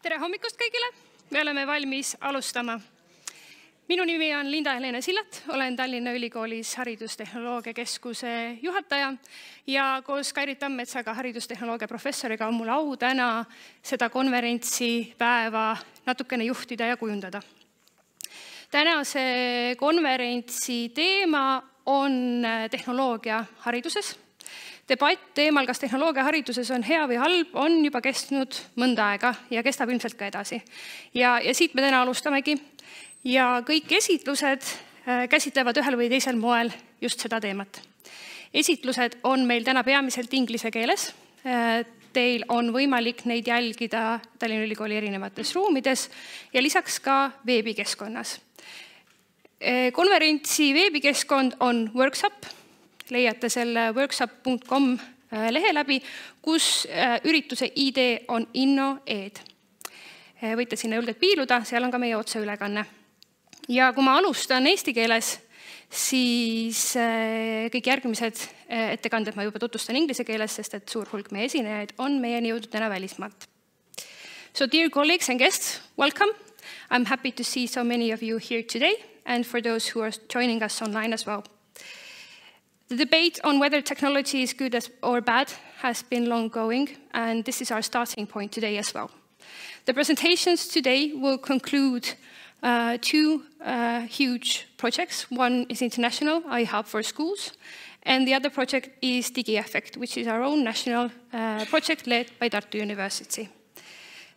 Tere hommikust kõigile! Me oleme valmis alustama. Minu nimi on Linda-Helene Sillat, olen Tallinna Ülikoolis Haridustehnoloogia Keskuse juhataja ja koos Kairi Tammetsaga haridustehnoloogia professoriga on mul au täna seda konverentsi päeva natukene juhtida ja kujundada. Tänase konverentsi teema on tehnoloogia hariduses. Debatt teemal, kas tehnoloogia hariduses on hea või halb, on juba kestnud mõnda aega ja kestab ilmselt ka edasi. Ja siit me täna alustamegi. Ja kõik esitlused käsitlevad ühel või teisel moel just seda teemat. Esitlused on meil täna peamiselt inglise keeles. Teil on võimalik neid jälgida Tallinna Ülikooli erinevates ruumides ja lisaks ka veebikeskkonnas. Konverentsi veebikeskkond on workshop. Leiate selle workshop.com lehe läbi, kus ürituse idee on inno.ed. Võite sinna julgelt piiluda, seal on ka meie otseülekanne. Ja kui ma alustan eesti keeles, siis kõik järgmised ettekanded ma juba tutvustan inglise keeles, sest et suur hulk meie esinejaid on meieni jõudnud täna välismaalt. So dear colleagues and guests, welcome. I'm happy to see so many of you here today and for those who are joining us online as well. The debate on whether technology is good or bad has been long going, and this is our starting point today as well. The presentations today will conclude two huge projects. One is international, iHub4Schools, and the other project is DigiEffect, which is our own national project led by Tartu University.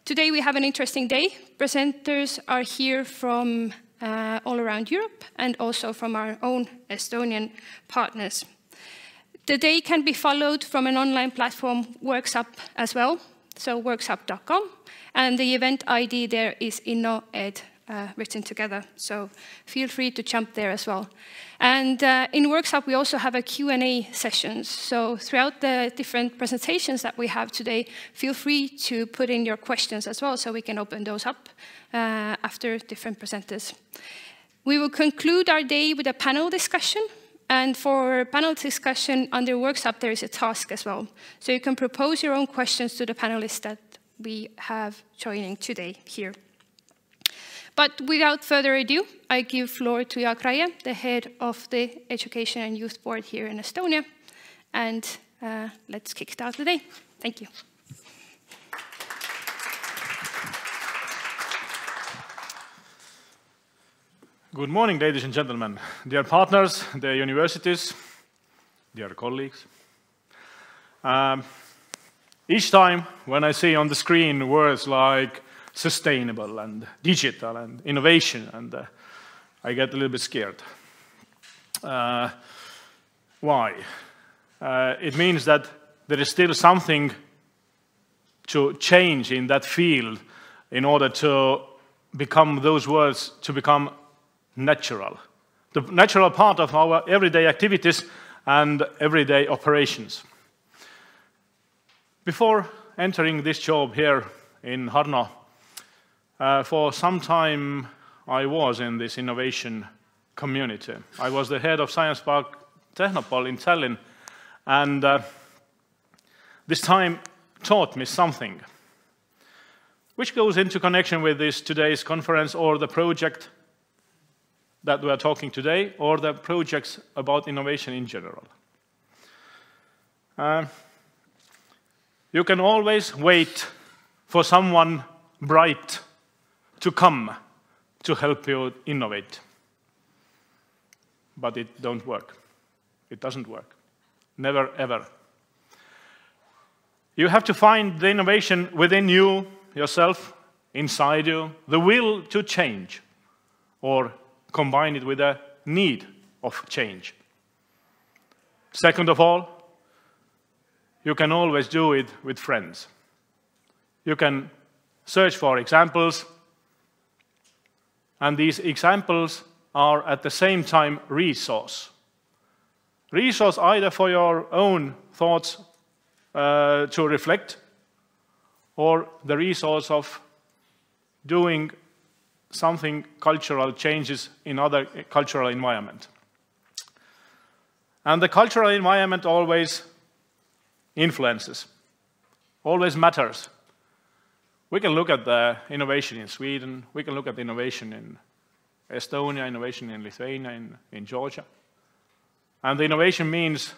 Today we have an interesting day. Presenters are here from all around Europe and also from our own Estonian partners. The day can be followed from an online platform, Worksup, as well, so worksup.com, and the event ID there is inno.ed written together, so feel free to jump there as well. And in Worksup we also have a Q&A sessions, so throughout the different presentations that we have today, feel free to put in your questions as well, so we can open those up after different presenters. We will conclude our day with a panel discussion, and for panel discussion under Worksup there is a task as well. So you can propose your own questions to the panelists that we have joining today here. But without further ado, I give floor to Jaak Raie, the head of the Education and Youth Board here in Estonia, and let's kick start the day. Thank you. Good morning, ladies and gentlemen, dear partners, dear universities, dear colleagues. Each time when I see on the screen words like sustainable and digital and innovation, and I get a little bit scared. Why? It means that there is still something to change in that field in order to become those words to become natural. The natural part of our everyday activities and everyday operations. Before entering this job here in Harno, for some time I was in this innovation community. I was the head of Science Park Technopole in Tallinn, and this time taught me something, which goes into connection with this today's conference or the project that we are talking today, or the projects about innovation in general. You can always wait for someone bright to come to help you innovate. But it don't work. It doesn't work. Never, ever. You have to find the innovation within you, yourself, inside you, the will to change, or combine it with a need of change. Second of all, you can always do it with friends. You can search for examples, and these examples are at the same time resource. Resource either for your own thoughts to reflect, or the resource of doing something cultural changes in other cultural environment. And the cultural environment always influences, always matters. We can look at the innovation in Sweden, we can look at innovation in Estonia, innovation in Lithuania, in Georgia. And the innovation means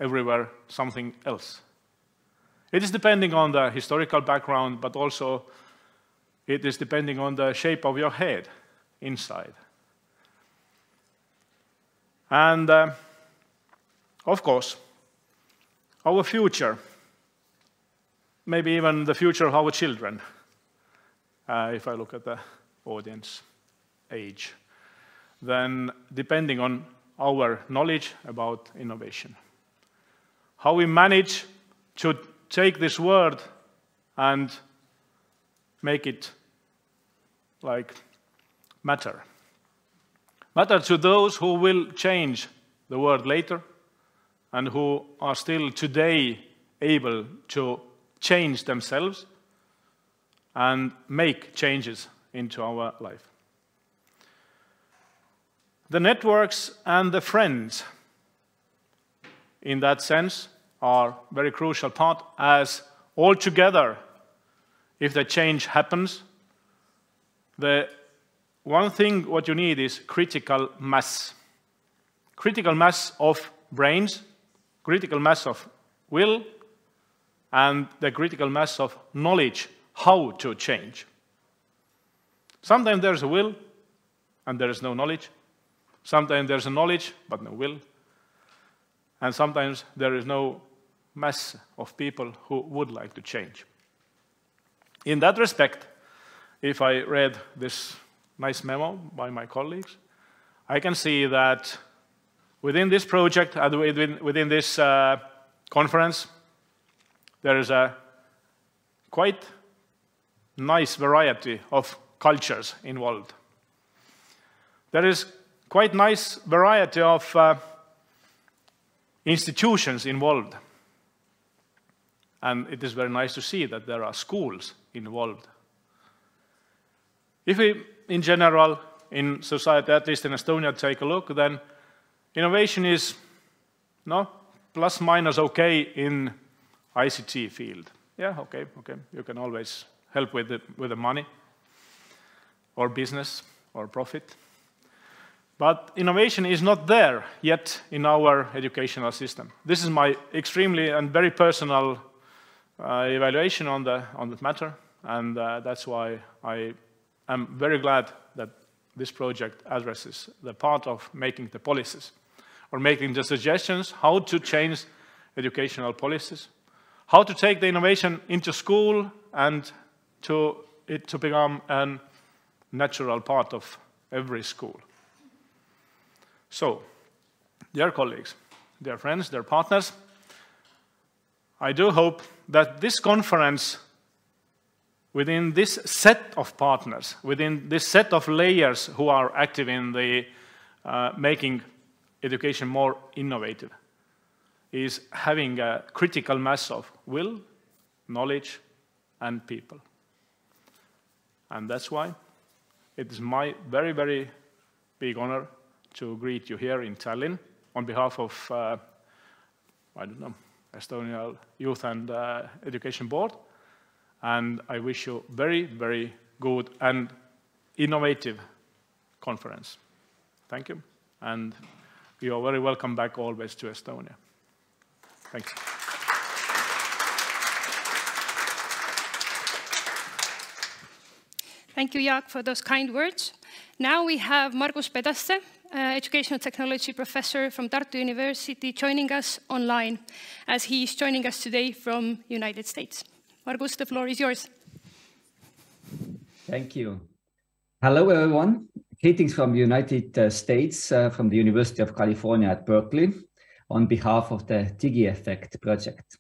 everywhere something else. It is depending on the historical background, but also it is depending on the shape of your head inside. And of course, our future, maybe even the future of our children, if I look at the audience age, then depending on our knowledge about innovation. How we manage to take this word and make it like matter. Matter to those who will change the world later and who are still today able to change themselves and make changes into our life. The networks and the friends, in that sense, are very crucial part, as altogether, if the change happens, the one thing what you need is critical mass. Critical mass of brains, critical mass of will, and the critical mass of knowledge how to change. Sometimes there's a will and there is no knowledge. Sometimes there's a knowledge but no will. And sometimes there is no mass of people who would like to change. In that respect, if I read this nice memo by my colleagues, I can see that within this project, within this conference, there is a quite nice variety of cultures involved. There is quite nice variety of institutions involved. And it is very nice to see that there are schools involved. If we, in general, in society, at least in Estonia, take a look, then innovation is plus minus okay in ICT field. Yeah, okay. You can always help with the money or business or profit. But innovation is not there yet in our educational system. This is my extremely and very personal evaluation on that matter, and that's why I am very glad that this project addresses the part of making the policies, or making the suggestions how to change educational policies, how to take the innovation into school and to become a natural part of every school. So, dear colleagues, dear friends, dear partners, I do hope that this conference, within this set of partners, within this set of layers who are active in the making education more innovative, is having a critical mass of will, knowledge, and people. And that's why it is my very, very big honor to greet you here in Tallinn on behalf of, Estonian Youth and Education Board. And I wish you very, very good and innovative conference. Thank you. And you are very welcome back always to Estonia. Thanks. Thank you, Jaak, for those kind words. Now we have Margus Pedaste, Educational Technology Professor from Tartu University, joining us online, as he is joining us today from United States. Margus, the floor is yours. Thank you. Hello, everyone. Greetings from the United States, from the University of California at Berkeley, on behalf of the Digi Effect project.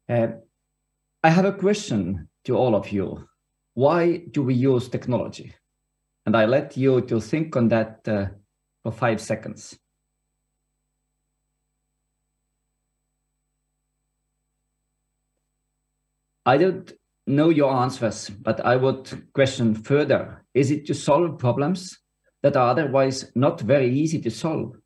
I have a question to all of you. Why do we use technology? And I let you to think on that for 5 seconds. I don't know your answers, but I would question further. Is it to solve problems that are otherwise not very easy to solve?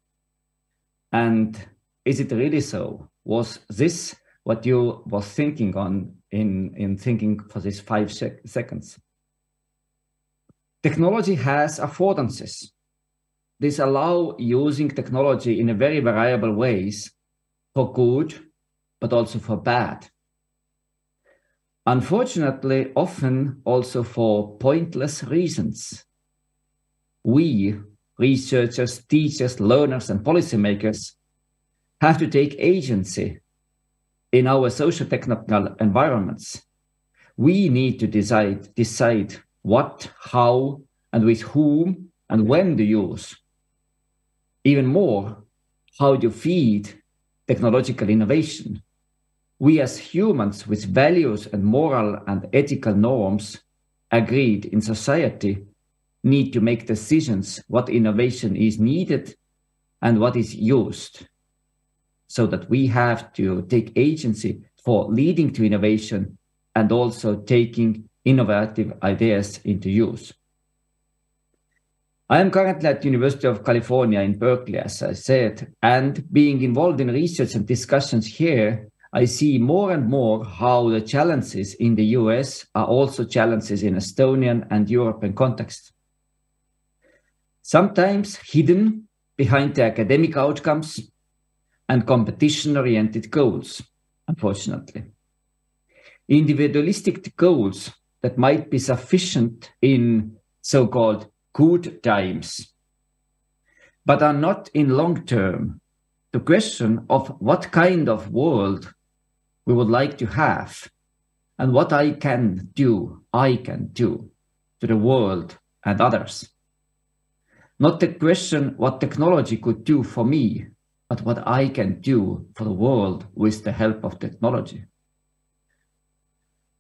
And is it really so? Was this what you was thinking on in thinking for these 5 seconds. Technology has affordances. This allows using technology in a very variable ways for good, but also for bad. Unfortunately, often also for pointless reasons. We, researchers, teachers, learners, and policymakers, have to take agency in our socio-technical environments. We need to decide what, how, and with whom, and when to use. Even more, how to feed technological innovation. We as humans with values and moral and ethical norms agreed in society need to make decisions what innovation is needed and what is used, so that we have to take agency for leading to innovation and also taking innovative ideas into use. I am currently at the University of California in Berkeley, as I said, and being involved in research and discussions here, I see more and more how the challenges in the US are also challenges in Estonian and European context. Sometimes hidden behind the academic outcomes and competition-oriented goals, unfortunately. Individualistic goals that might be sufficient in so-called good times, but are not in long term. The question of what kind of world we would like to have and what I can do to the world and others. Not the question what technology could do for me, but what I can do for the world with the help of technology.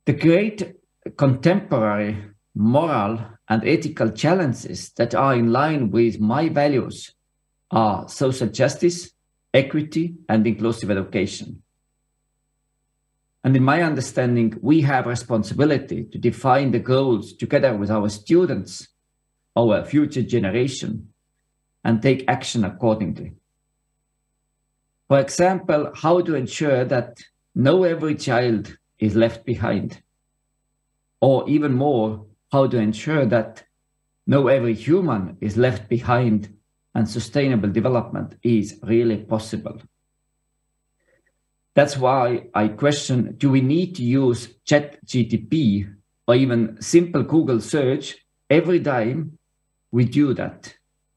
The great contemporary moral and ethical challenges that are in line with my values are social justice, equity, and inclusive education. And in my understanding, we have responsibility to define the goals together with our students, our future generation, and take action accordingly. For example, how to ensure that no every child is left behind, or even more, how to ensure that no every human is left behind and sustainable development is really possible. That's why I question, do we need to use ChatGPT or even simple Google search every time we do that,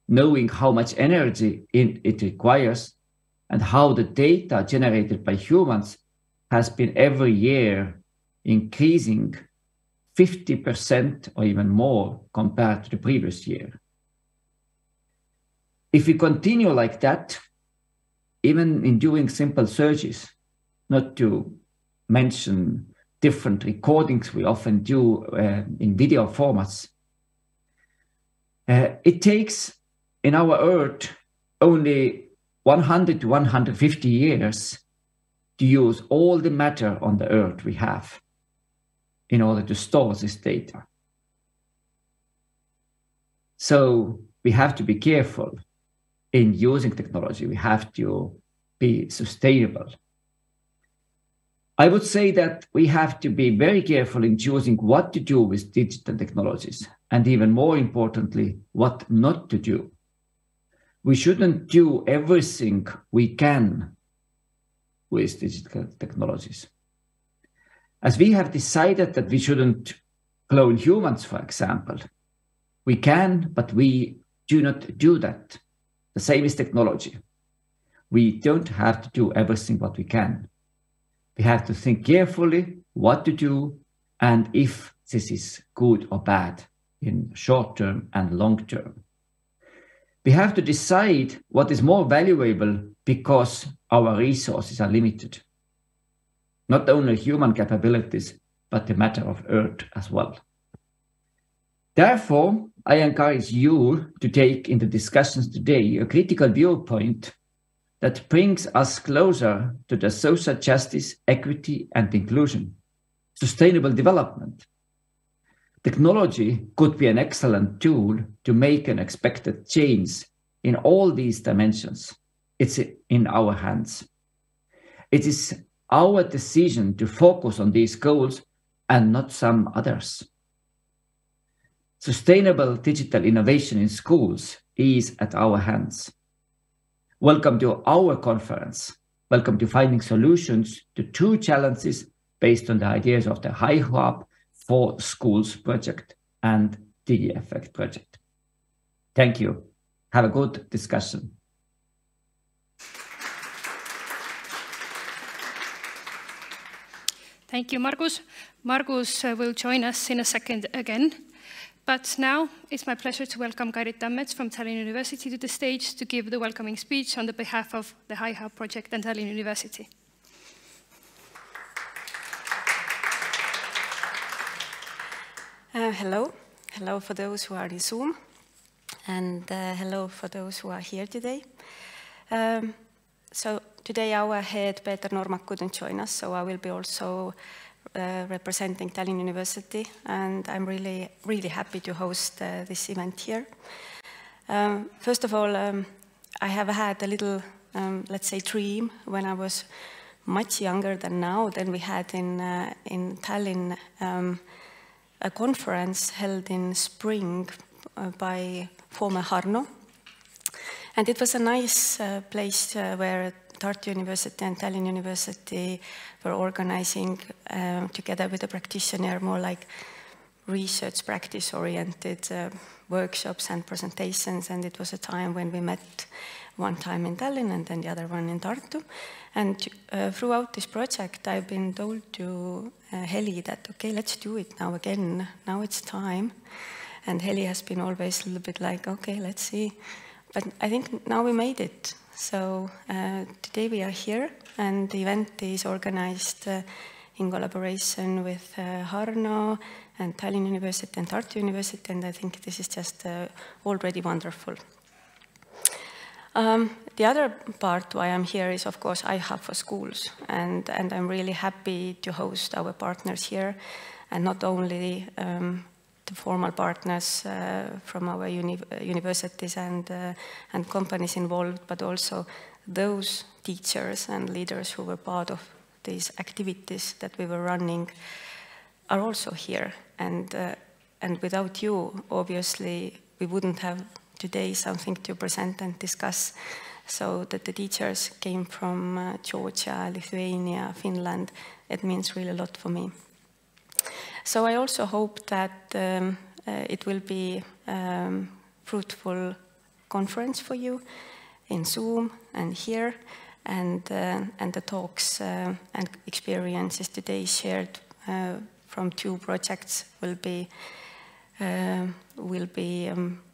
knowing how much energy it requires and how the data generated by humans has been every year increasing 50% or even more compared to the previous year. If we continue like that, even in doing simple searches, not to mention different recordings we often do in video formats, it takes in our Earth only 100 to 150 years to use all the matter on the Earth we have in order to store this data. So we have to be careful in using technology. We have to be sustainable. I would say that we have to be very careful in choosing what to do with digital technologies, and even more importantly, what not to do. We shouldn't do everything we can with digital technologies. As we have decided that we shouldn't clone humans, for example, we can, but we do not do that. The same is technology. We don't have to do everything what we can. We have to think carefully what to do and if this is good or bad in short term and long term. We have to decide what is more valuable because our resources are limited. Not only human capabilities, but the matter of Earth as well. Therefore, I encourage you to take in the discussions today a critical viewpoint that brings us closer to the social justice, equity, and inclusion, sustainable development. Technology could be an excellent tool to make an expected change in all these dimensions. It's in our hands. It is our decision to focus on these goals and not some others. Sustainable digital innovation in schools is at our hands. Welcome to our conference. Welcome to finding solutions to two challenges based on the ideas of the iHub4Schools project and DigiEffect project. Thank you. Have a good discussion. Thank you, Margus. Margus will join us in a second again. But now it's my pleasure to welcome Kairit Tammets from Tallinn University to the stage to give the welcoming speech on the behalf of the iHub project and Tallinn University. Hello. Hello for those who are in Zoom. And hello for those who are here today. So today our head, Peeter Normak, couldn't join us, so I will be also representing Tallinn University, and I'm really, really happy to host this event here. First of all, I have had a little, let's say, dream when I was much younger than now. Then we had in Tallinn a conference held in spring by former Harno. And it was a nice place where Tartu University and Tallinn University were organizing together with a practitioner more like research practice-oriented workshops and presentations. And it was a time when we met one time in Tallinn and then the other one in Tartu. And throughout this project, I've been told to Heli that, okay, let's do it now again. Now it's time. And Heli has been always a little bit like, okay, let's see. But I think now we made it. So today we are here, and the event is organized in collaboration with Harno and Tallinn University and Tartu University, and I think this is just already wonderful. The other part why I'm here is, of course, iHub4Schools, and I'm really happy to host our partners here, and not only the formal partners from our universities and companies involved, but also those teachers and leaders who were part of these activities that we were running are also here. And without you, obviously, we wouldn't have today something to present and discuss. So that the teachers came from Georgia, Lithuania, Finland, it means really a lot for me. So I also hope that it will be a fruitful conference for you in Zoom and here, and the talks and experiences today shared from two projects will be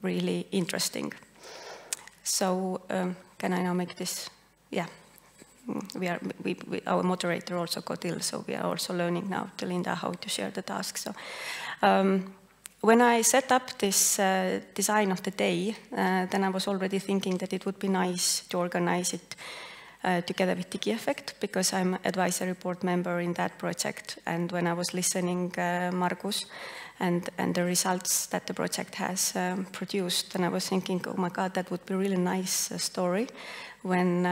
really interesting. So can I now make this? Yeah. Our moderator also got ill, so we are also learning now, Linda, how to share the task. So, when I set up this design of the day, then I was already thinking that it would be nice to organize it together with DigiEffect, because I'm advisory board member in that project. And when I was listening Margus and the results that the project has produced, and I was thinking, oh my God, that would be a really nice story when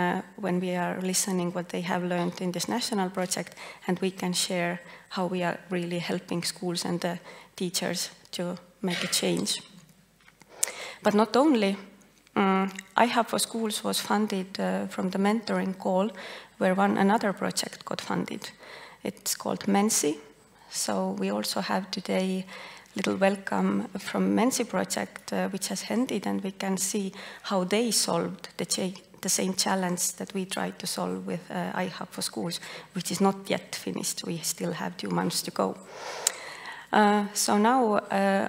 we are listening what they have learned in this national project, and we can share how we are really helping schools and the teachers to make a change. But not only, iHub4Schools was funded from the mentoring call, where another project got funded. It's called Mensi. So we also have today a little welcome from Mensi project, which has ended, and we can see how they solved the same challenge that we tried to solve with iHub4Schools, which is not yet finished. We still have 2 months to go. So now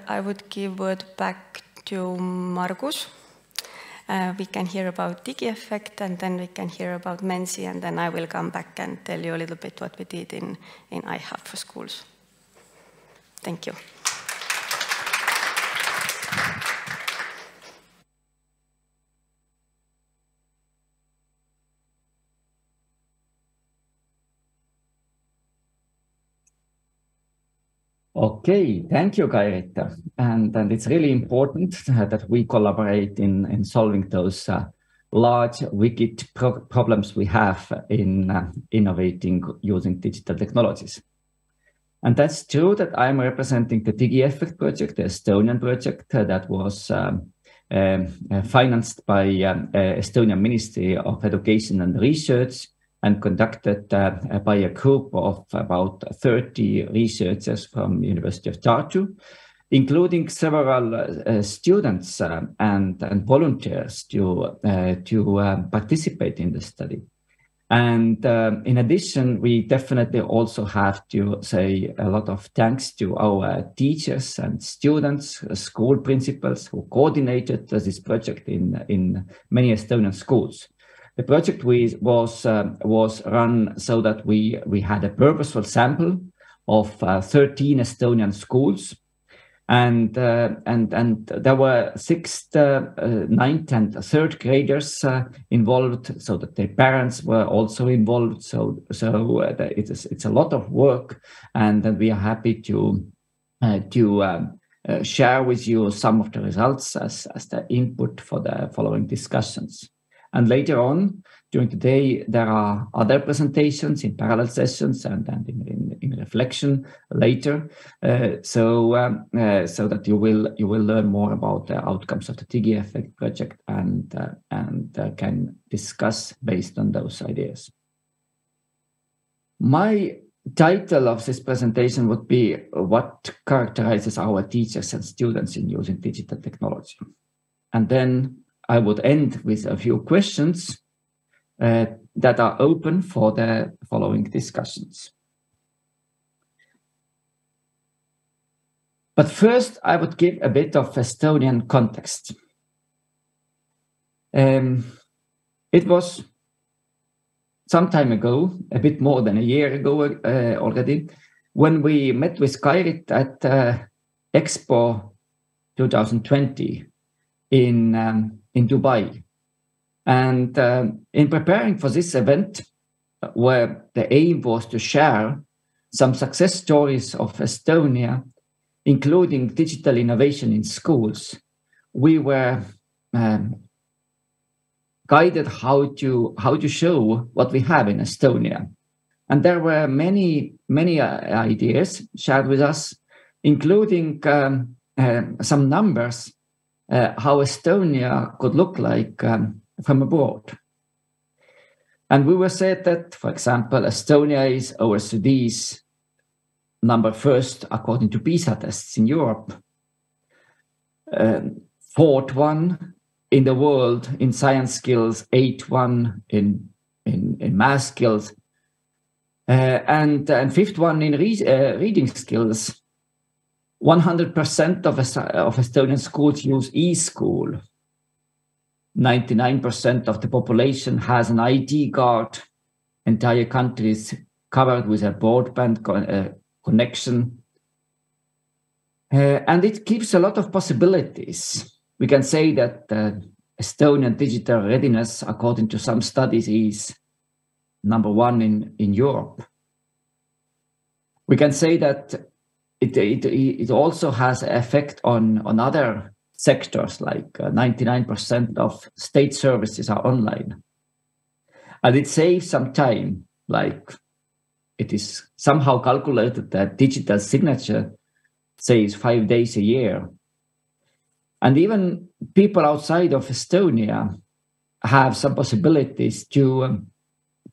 I would give word back to Margus. We can hear about DigiEffect, and then we can hear about Mensi, and then I will come back and tell you a little bit what we did in iHub4Schools. Thank you. Okay, thank you, Kairit. And it's really important that we collaborate in solving those large, wicked problems we have in innovating using digital technologies. And that's true that I'm representing the DigiEffect project, the Estonian project that was financed by Estonian Ministry of Education and Research and conducted by a group of about 30 researchers from University of Tartu, including several students and volunteers to participate in the study. And in addition, we definitely also have to say a lot of thanks to our teachers and students, school principals who coordinated this project in many Estonian schools. The project was run so that we had a purposeful sample of 13 Estonian schools. And there were 6th, 9th, and 3rd graders involved, so that their parents were also involved. So it's a lot of work, and we are happy to share with you some of the results as the input for the following discussions. And later on during the day, there are other presentations in parallel sessions and in reflection later, so that you will learn more about the outcomes of the DigiEffect project and can discuss based on those ideas. My title of this presentation would be "What characterizes our teachers and students in using digital technology?" And then I would end with a few questions that are open for the following discussions. But first, I would give a bit of Estonian context. It was some time ago, a bit more than a year ago already, when we met with Kairit at Expo 2020 in Dubai. And in preparing for this event, where the aim was to share some success stories of Estonia, including digital innovation in schools, we were guided how to show what we have in Estonia. And there were many ideas shared with us, including some numbers, how Estonia could look like from abroad. And we were said that, for example, Estonia is OECD's number 1st according to PISA tests in Europe, 4th one in the world in science skills, 8th one in math skills, and 5th one in reading skills. 100% of Estonian schools use e-school. 99% of the population has an ID card. Entire country is covered with a broadband connection. And it gives a lot of possibilities. We can say that Estonian digital readiness, according to some studies, is number 1 in Europe. We can say that it also has an effect on other sectors, like 99% of state services are online. And it saves some time, like it is somehow calculated that digital signature saves 5 days a year. And even people outside of Estonia have some possibilities to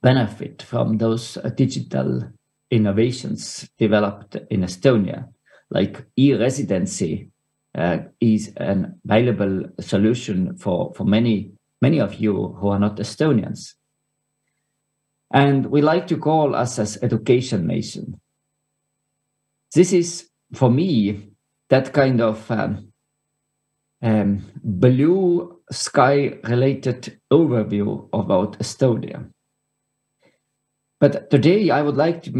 benefit from those digital innovations developed in Estonia, like e-residency is an valuable solution for many of you who are not Estonians. And we like to call us as education nation. This is, for me, that kind of blue sky related overview about Estonia. But today I would like to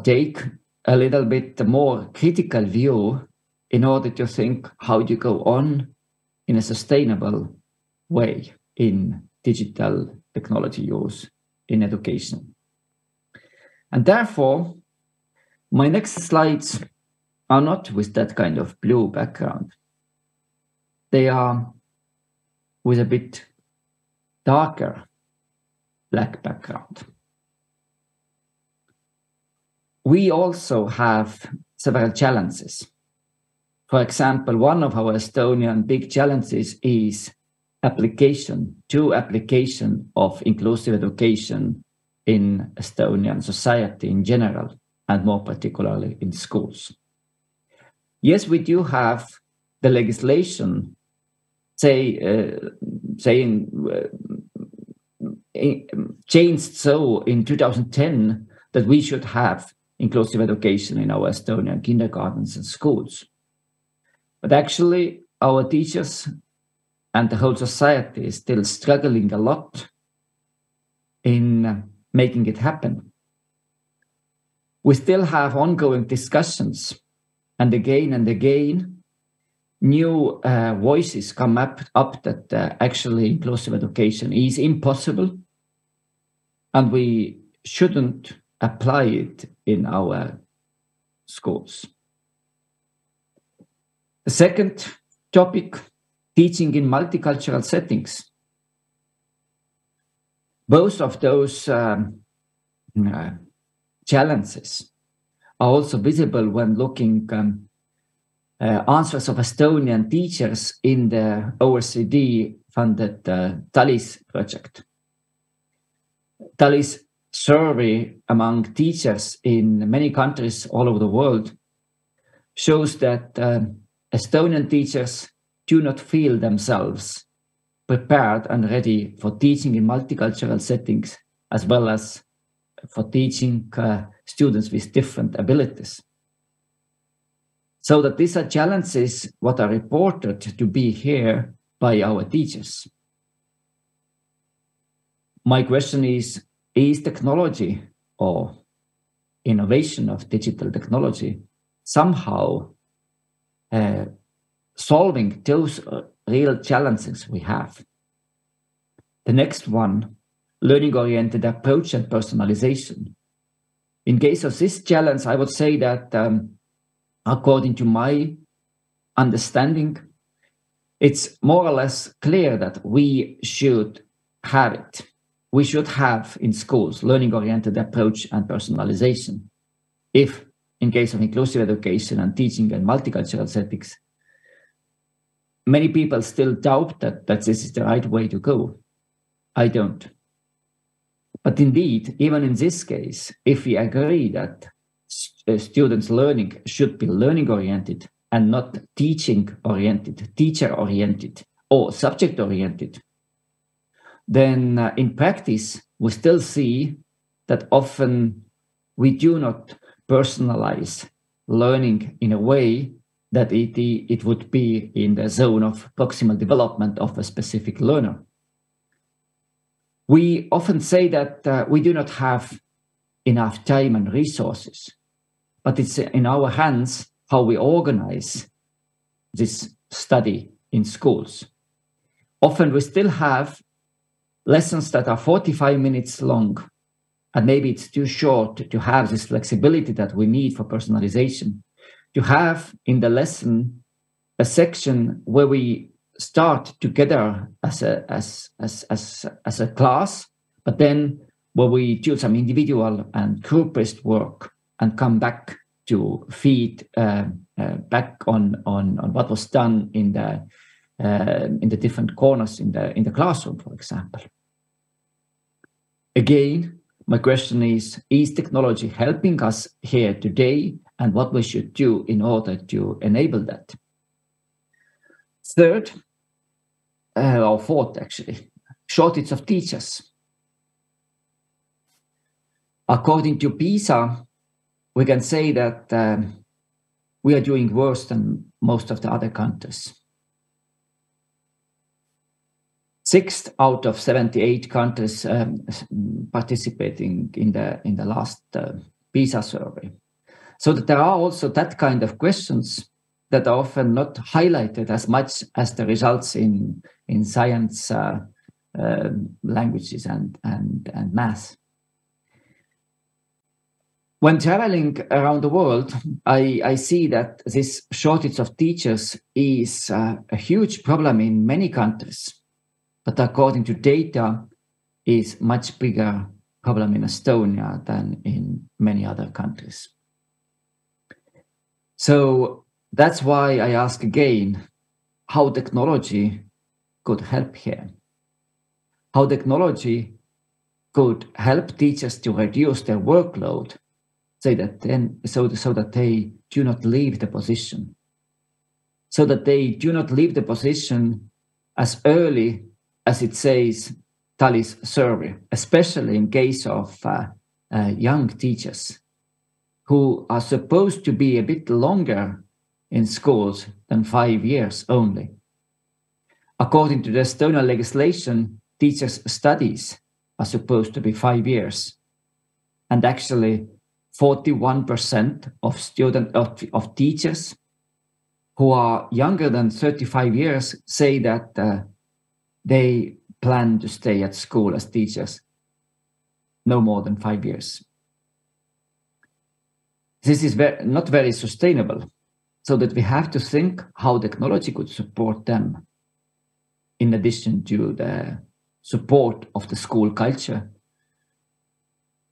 take a little bit more critical view in order to think how you go on in a sustainable way in digital technology use in education. And therefore, my next slides are not with that kind of blue background. They are with a bit darker black background. We also have several challenges. For example, one of our Estonian big challenges is application of inclusive education in Estonian society in general, and more particularly in schools. Yes, we do have the legislation changed so in 2010 that we should have inclusive education in our Estonian kindergartens and schools. But actually, our teachers and the whole society is still struggling a lot in making it happen. We still have ongoing discussions, and again, new voices come up that actually inclusive education is impossible, and we shouldn't apply it in our schools. The second topic, teaching in multicultural settings. Both of those challenges are also visible when looking answers of Estonian teachers in the OECD-funded TALIS project. TALIS survey among teachers in many countries all over the world shows that Estonian teachers do not feel themselves prepared and ready for teaching in multicultural settings, as well as for teaching students with different abilities. So that these are challenges what are reported to be here by our teachers. My question is technology or innovation of digital technology somehow solving those real challenges we have? The next one, learning-oriented approach and personalization. In case of this challenge, I would say that according to my understanding, it's more or less clear that we should have it. We should have in schools learning-oriented approach and personalization. If in case of inclusive education and teaching in multicultural settings, many people still doubt that this is the right way to go. I don't. But indeed, even in this case, if we agree that students' learning should be learning-oriented and not teaching-oriented, teacher-oriented, or subject-oriented, then in practice, we still see that often we do not personalize learning in a way that it would be in the zone of proximal development of a specific learner. We often say that we do not have enough time and resources, but it's in our hands how we organize this study in schools. Often we still have lessons that are 45 minutes long, and maybe it's too short to have this flexibility that we need for personalization. To have in the lesson a section where we start together as a class, but then where we do some individual and group-based work and come back to feed back on what was done in the different corners in the classroom, for example. Again, my question is technology helping us here today, and what we should do in order to enable that? Third, or fourth actually, shortage of teachers. According to PISA, we can say that we are doing worse than most of the other countries. 6 out of 78 countries participating in the last PISA survey. So that there are also that kind of questions that are often not highlighted as much as the results in science, languages, and math. When traveling around the world, I see that this shortage of teachers is a huge problem in many countries. but according to data, is much bigger problem in Estonia than in many other countries. So that's why I ask again, how technology could help here. How technology could help teachers to reduce their workload so that they do not leave the position. So that they do not leave the position as early as it says Tallinna's survey, especially in case of young teachers who are supposed to be a bit longer in schools than 5 years only. According to the Estonian legislation, teachers' studies are supposed to be 5 years. And actually, 41% of teachers who are younger than 35 years say that they plan to stay at school as teachers no more than 5 years. This is not very sustainable, so that we have to think how technology could support them, in addition to the support of the school culture.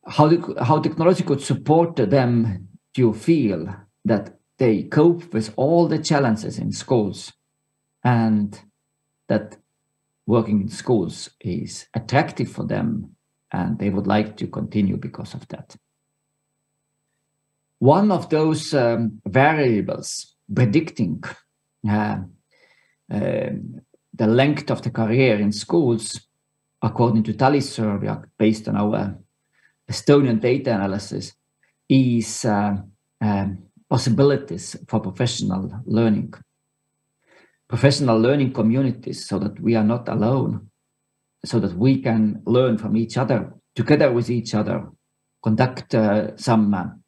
How technology could support them to feel that they cope with all the challenges in schools and that working in schools is attractive for them and they would like to continue because of that. One of those variables predicting the length of the career in schools, according to Tallinna survey, based on our Estonian data analysis, is possibilities for professional learning communities, so that we are not alone, so that we can learn from each other, together with each other, conduct some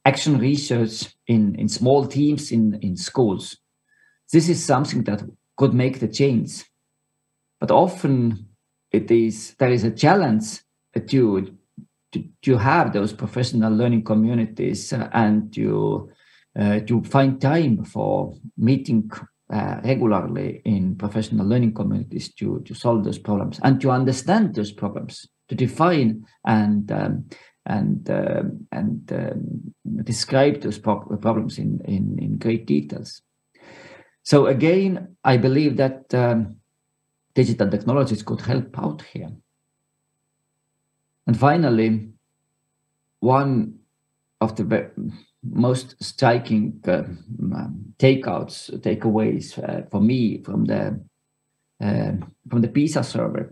action research in small teams in schools. This is something that could make the change. But often there is a challenge to have those professional learning communities and to find time for meeting regularly in professional learning communities to solve those problems and to understand those problems, to define and describe those problems in great details. So again, I believe that digital technologies could help out here. And finally, one of the most striking takeaways for me from the PISA survey,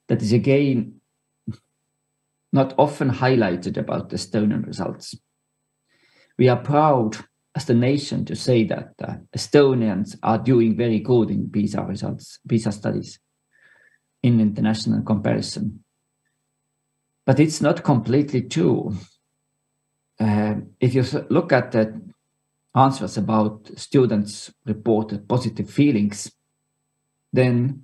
that is again not often highlighted about the Estonian results. We are proud as the nation to say that Estonians are doing very good in PISA results, PISA studies in international comparison. But it's not completely true. If you look at the answers about students' reported positive feelings, then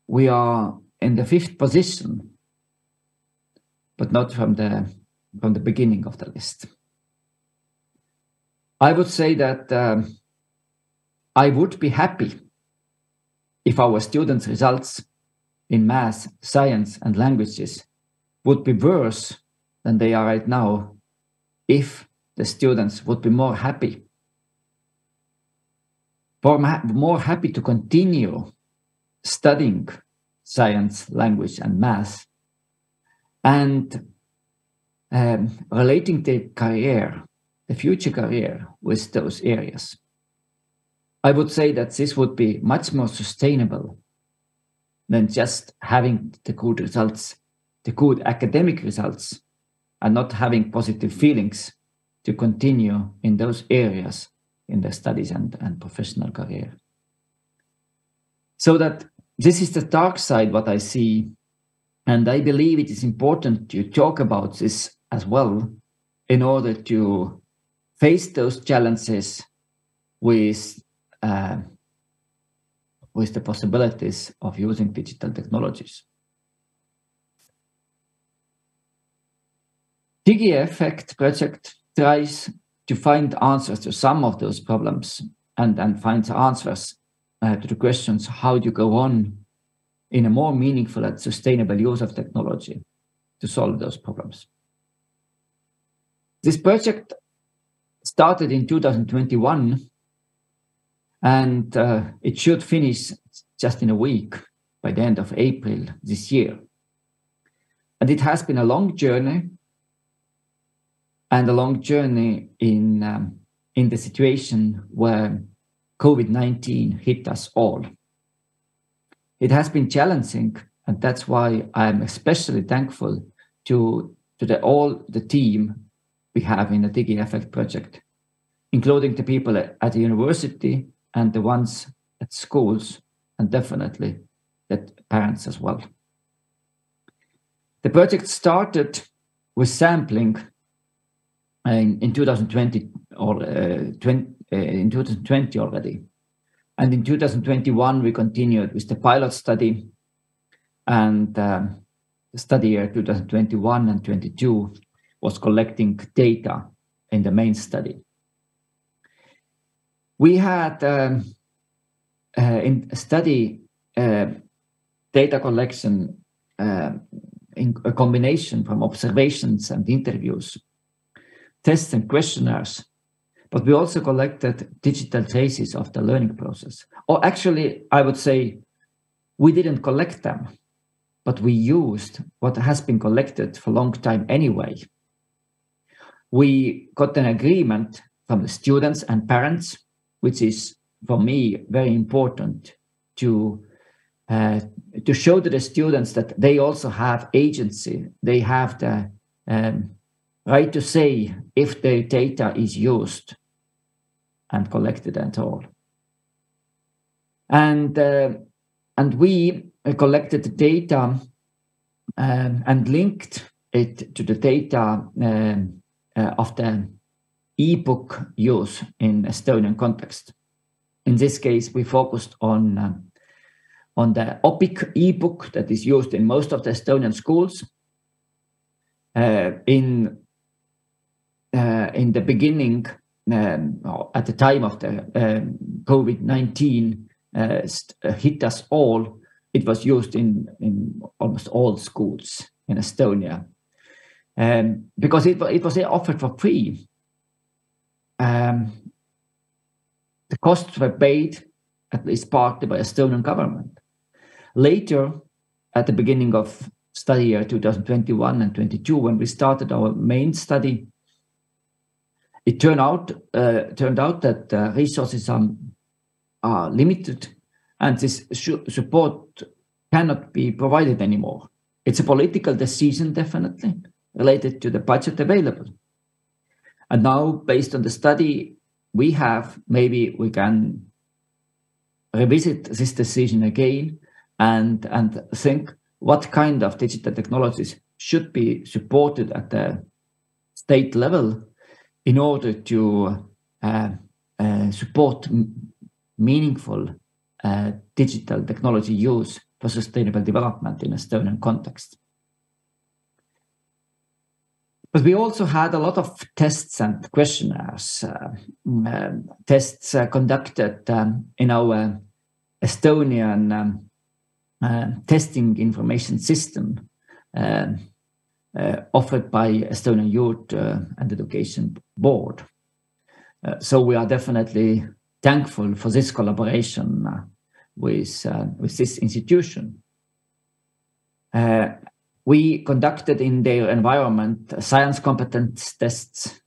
we are in the 5th position, but not from the beginning of the list. I would say that I would be happy if our students' results in math, science, and languages would be worse than they are right now if the students would be more happy to continue studying science, language, and math, and relating the future career with those areas. I would say that this would be much more sustainable than just having the good results, the good academic results, and not having positive feelings to continue in those areas in their studies and professional career. So that this is the dark side, what I see, and I believe it is important to talk about this as well in order to face those challenges with the possibilities of using digital technologies. DigiEffect project tries to find answers to some of those problems and finds answers to the questions, how do you go on in a more meaningful and sustainable use of technology to solve those problems. This project started in 2021, and it should finish just in a week by the end of April this year. And it has been a long journey, and a long journey in the situation where COVID-19 hit us all. It has been challenging, and that's why I'm especially thankful to all the team we have in the DigiEffect project, including the people at the university and the ones at schools, and definitely the parents as well. The project started with sampling in 2020 already. And in 2021, we continued with the pilot study, and the study year 2021 and 22 was collecting data in the main study. We had in study data collection in a combination from observations and interviews, tests and questionnaires, but we also collected digital traces of the learning process. Or actually, I would say we didn't collect them, but we used what has been collected for a long time anyway. We got an agreement from the students and parents, which is for me very important to show to the students that they also have agency. They have the right to say if their data is used and collected at all. And we collected the data and linked it to the data of the ebook use in Estonian context. In this case, we focused on the OPIC ebook that is used in most of the Estonian schools. In the beginning, at the time of the COVID-19 hit us all, it was used in almost all schools in Estonia, because it was offered for free. The costs were paid, at least partly, by Estonian government. Later, at the beginning of study year 2021 and 22, when we started our main study, it turned out that resources are limited, and this support cannot be provided anymore. It's a political decision, definitely, related to the budget available. And now, based on the study we have, maybe we can revisit this decision again and think what kind of digital technologies should be supported at the state level in order to support meaningful digital technology use for sustainable development in Estonian context. But we also had a lot of tests and questionnaires, tests conducted in our Estonian testing information system offered by Estonian Youth and Education Board. So we are definitely thankful for this collaboration with this institution. We conducted in their environment science competence tests,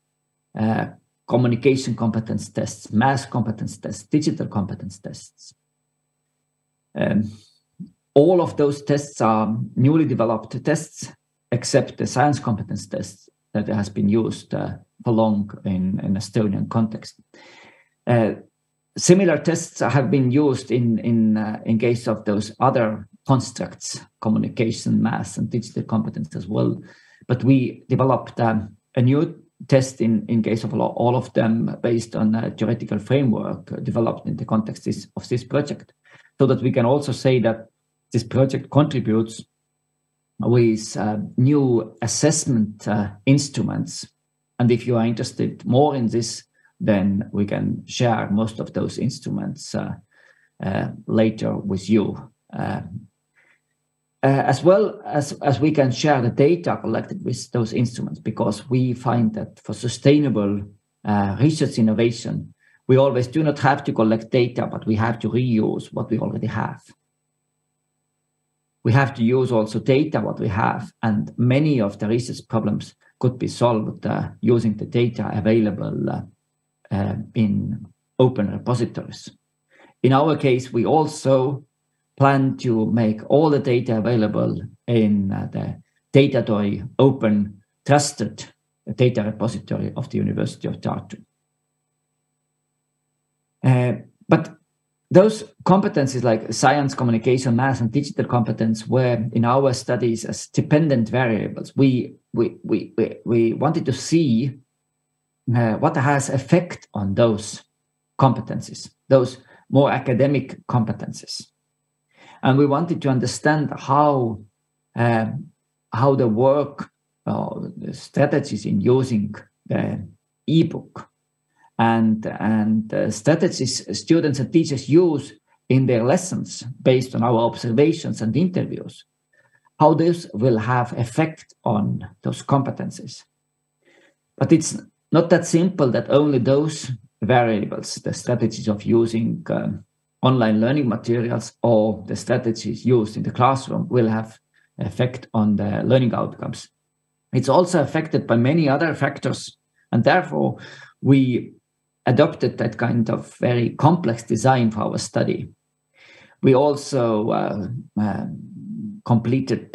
communication competence tests, math competence tests, digital competence tests. All of those tests are newly developed tests, except the science competence test that has been used for long in Estonian context. Similar tests have been used in case of those other constructs, communication, math, and digital competence as well. But we developed a new test in case of all of them based on a theoretical framework developed in the context of this project, so that we can also say that this project contributes with new assessment instruments. And if you are interested more in this, then we can share most of those instruments later with you. As well as we can share the data collected with those instruments, because we find that for sustainable research innovation, we always do not have to collect data, but we have to reuse what we already have. We have to use also data what we have, and many of the research problems could be solved using the data available in open repositories. In our case, we also plan to make all the data available in the Datatory open trusted data repository of the University of Tartu. But those competencies like science, communication, math, and digital competence were in our studies as dependent variables. We wanted to see what has effect on those competencies, those more academic competencies. And we wanted to understand how the work, the strategies in using the ebook and strategies students and teachers use in their lessons based on our observations and interviews, how this will have effect on those competencies. But it's not that simple that only those variables, the strategies of using online learning materials or the strategies used in the classroom, will have effect on the learning outcomes. It's also affected by many other factors, and therefore we adopted that kind of very complex design for our study. We also completed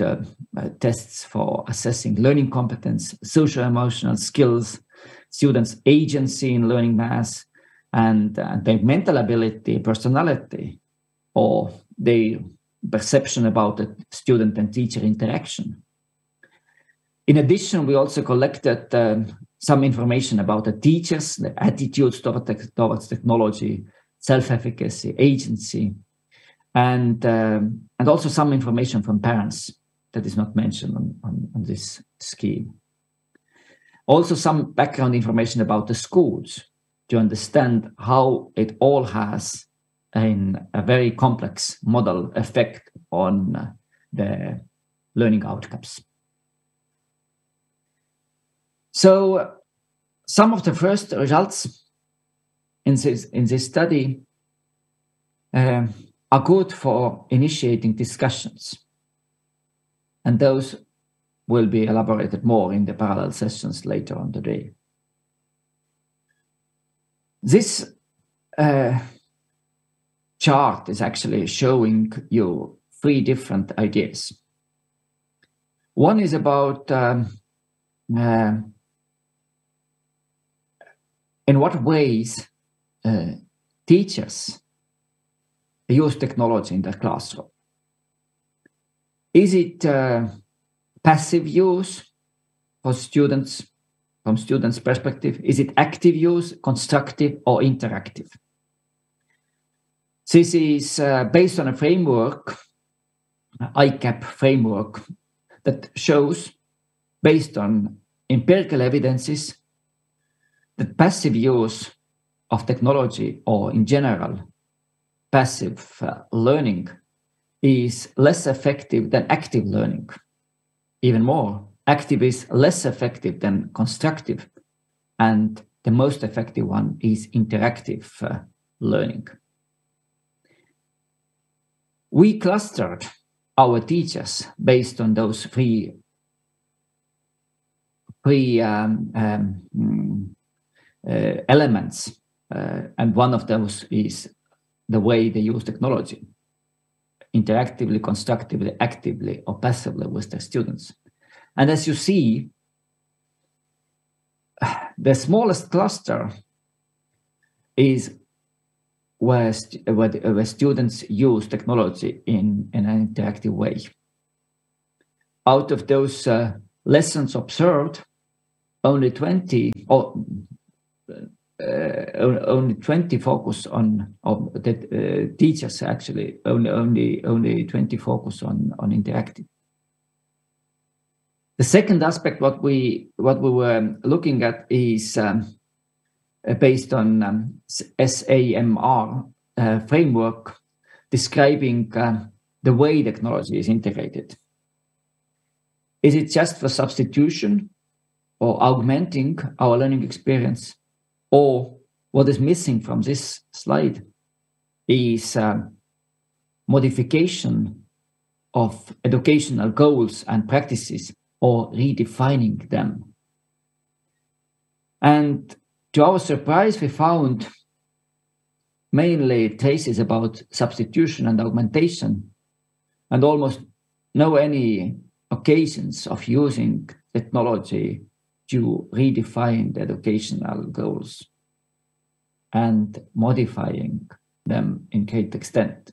tests for assessing learning competence, social-emotional skills, students' agency in learning math, and their mental ability, personality, or their perception about the student and teacher interaction. In addition, we also collected some information about the teachers, the attitudes towards technology, self-efficacy, agency, and also some information from parents that is not mentioned on this scheme. Also some background information about the schools to understand how it all has a very complex model effect on the learning outcomes. So some of the first results in this study are good for initiating discussions, and those will be elaborated more in the parallel sessions later on today. This chart is actually showing you three different ideas. One is about in what ways teachers use technology in their classroom. Is it passive use for students, from students' perspective? Is it active use, constructive, or interactive? This is based on a framework, ICAP framework, that shows, based on empirical evidences, that passive use of technology, or in general, passive learning, is less effective than active learning. Even more, active is less effective than constructive, and the most effective one is interactive learning. We clustered our teachers based on those three elements, and one of those is the way they use technology, interactively, constructively, actively, or passively with their students. And as you see, the smallest cluster is where students use technology in an interactive way. Out of those lessons observed, only 20 focus on the teachers, actually only 20 focus on interactive. The second aspect what we were looking at is based on SAMR framework, describing the way technology is integrated. Is it just for substitution or augmenting our learning experience? Or what is missing from this slide is modification of educational goals and practices or redefining them. And to our surprise, we found mainly traces about substitution and augmentation, and almost no any occasions of using technology to redefine the educational goals and modifying them in great extent.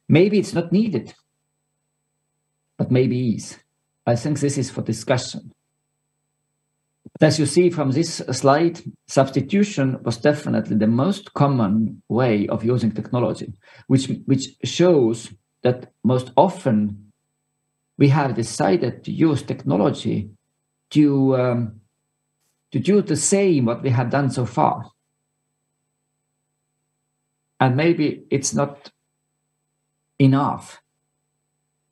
Maybe it's not needed, but maybe is. I think this is for discussion. But as you see from this slide, substitution was definitely the most common way of using technology, which shows that most often we have decided to use technology to do the same what we have done so far. And maybe it's not enough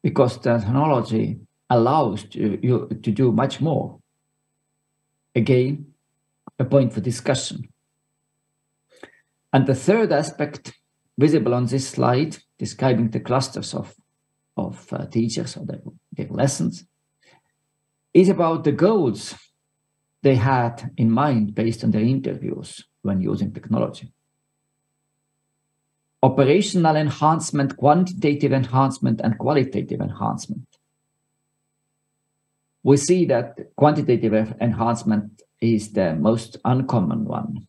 because the technology allows you to do much more. Again, a point for discussion. And the third aspect visible on this slide, describing the clusters of teachers or their lessons, is about the goals they had in mind based on their interviews when using technology. Operational enhancement, quantitative enhancement, and qualitative enhancement. We see that quantitative enhancement is the most uncommon one,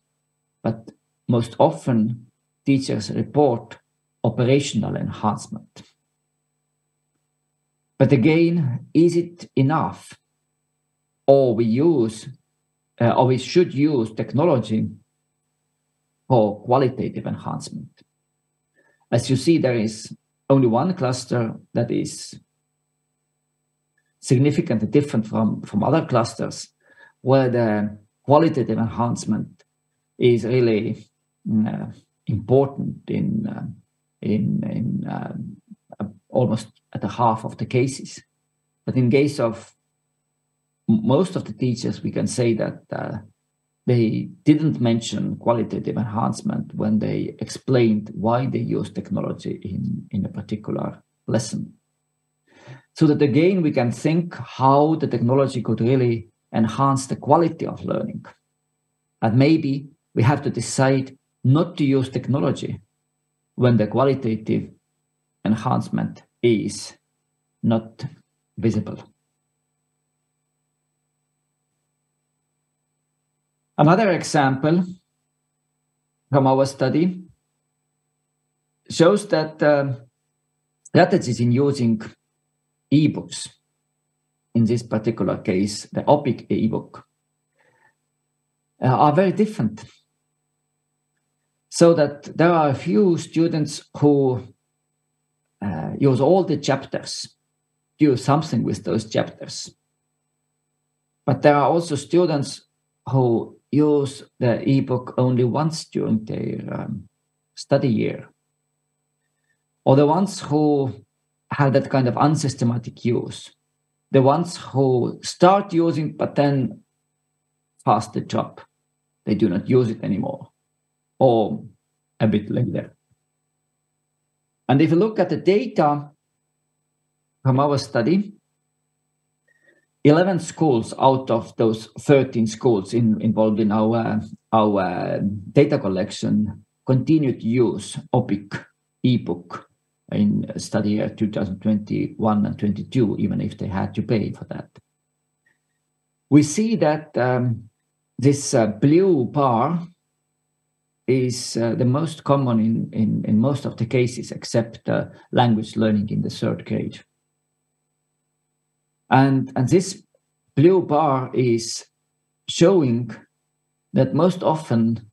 but most often teachers report operational enhancement. But again, is it enough? Or we should use technology for qualitative enhancement. As you see, there is only one cluster that is significantly different from other clusters, where the qualitative enhancement is really important in almost at the half of the cases. But in case of most of the teachers, we can say that they didn't mention qualitative enhancement when they explained why they use technology in a particular lesson. So that again, we can think how the technology could really enhance the quality of learning. And maybe we have to decide not to use technology when the qualitative enhancement is not visible. Another example from our study shows that strategies in using ebooks, in this particular case, the OPIC ebook, are very different. So that there are a few students who use all the chapters, do something with those chapters. But there are also students who use the ebook only once during their study year, or the ones who have that kind of unsystematic use, the ones who start using but then faster drop, they do not use it anymore, or a bit later. And if you look at the data from our study, 11 schools out of those 13 schools involved in our data collection continued to use OPIC ebook in study year 2021 and 22, even if they had to pay for that. We see that this blue bar is the most common in most of the cases, except language learning in the 3rd grade. And this blue bar is showing that most often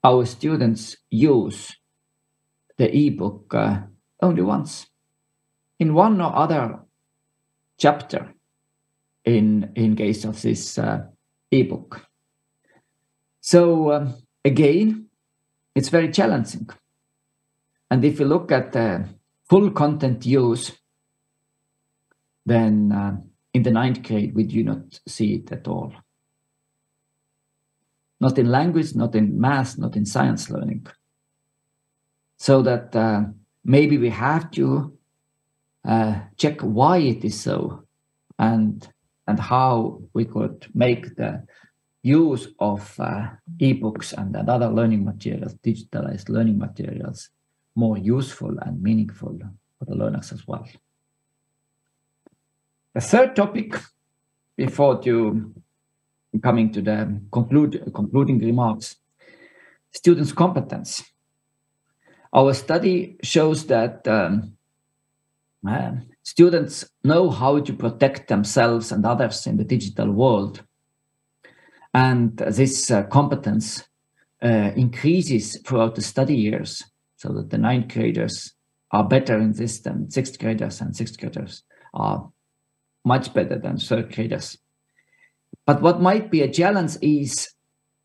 our students use the ebook only once, in one or other chapter in case of this ebook. So again, it's very challenging. And if you look at the full content use, then in the 9th grade, we do not see it at all. Not in language, not in math, not in science learning. So that maybe we have to check why it is so, and how we could make the use of ebooks and other learning materials, digitalized learning materials, more useful and meaningful for the learners as well. The third topic, before coming to the concluding remarks, students' competence. Our study shows that students know how to protect themselves and others in the digital world. And this competence increases throughout the study years, so that the 9th graders are better in this than 6th graders, and 6th graders are much better than 3rd graders. But what might be a challenge is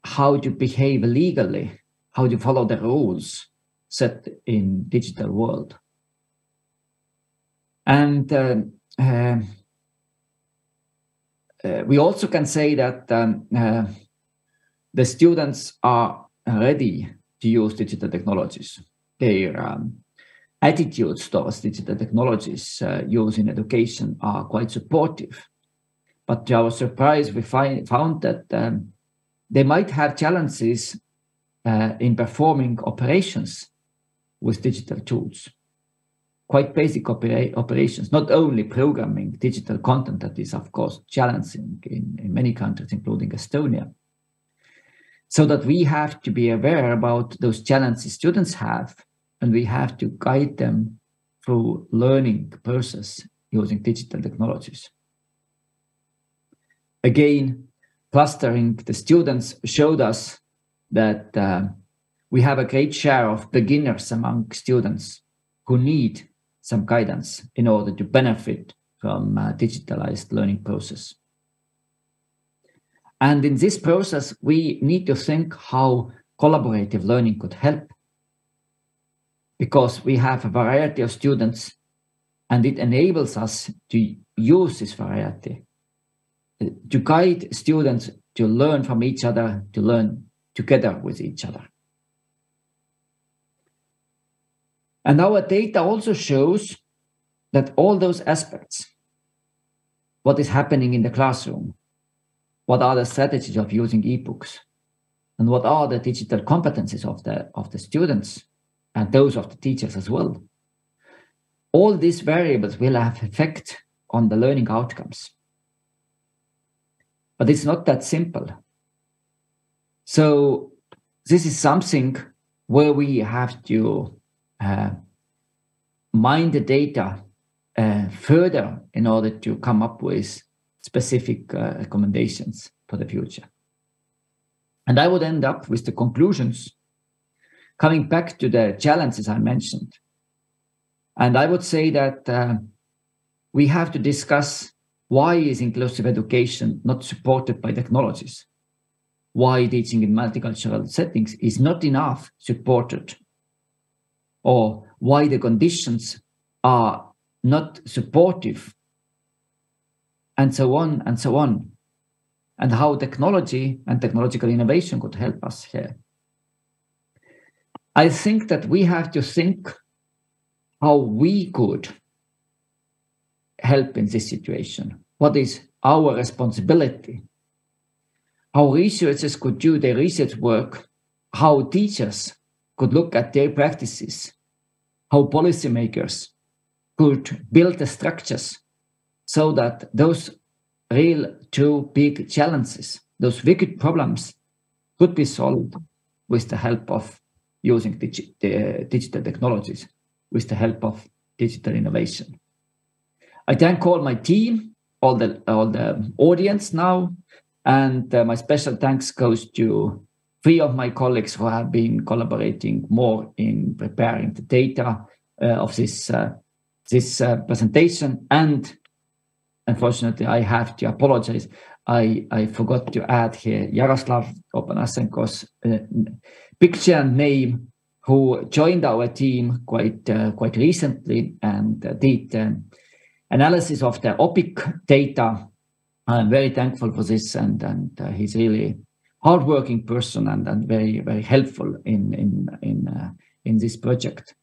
how to behave legally, how to follow the rules set in digital world. And we also can say that the students are ready to use digital technologies. Their attitudes towards digital technologies used in education are quite supportive. But to our surprise, we found that they might have challenges in performing operations with digital tools. Quite basic operations, not only programming digital content that is, of course, challenging in many countries, including Estonia. So that we have to be aware about those challenges students have, and we have to guide them through learning process using digital technologies. Again, clustering the students showed us that we have a great share of beginners among students who need some guidance in order to benefit from a digitalized learning process. And in this process, we need to think how collaborative learning could help, because we have a variety of students and it enables us to use this variety, to guide students to learn from each other, to learn together with each other. And our data also shows that all those aspects, what is happening in the classroom, what are the strategies of using ebooks, and what are the digital competencies of the students and those of the teachers as well. All these variables will have effect on the learning outcomes. But it's not that simple. So this is something where we have to mine the data further in order to come up with specific recommendations for the future. And I would end up with the conclusions, coming back to the challenges I mentioned. And I would say that we have to discuss why is inclusive education not supported by technologies? Why teaching in multicultural settings is not enough supported? Or why the conditions are not supportive? And so on and so on. And how technology and technological innovation could help us here. I think that we have to think how we could help in this situation. What is our responsibility? How researchers could do their research work, how teachers could look at their practices, how policymakers could build the structures so that those real, true, big challenges, those wicked problems could be solved with the help of using digital technologies, with the help of digital innovation. I thank all my team, all the audience now, and my special thanks goes to 3 of my colleagues who have been collaborating more in preparing the data of this presentation. And unfortunately, I have to apologize. I forgot to add here Yaroslav Opanasenko's picture and name. who joined our team quite recently and did analysis of the OPIC data. I'm very thankful for this, and he's really hardworking person and very helpful in this project.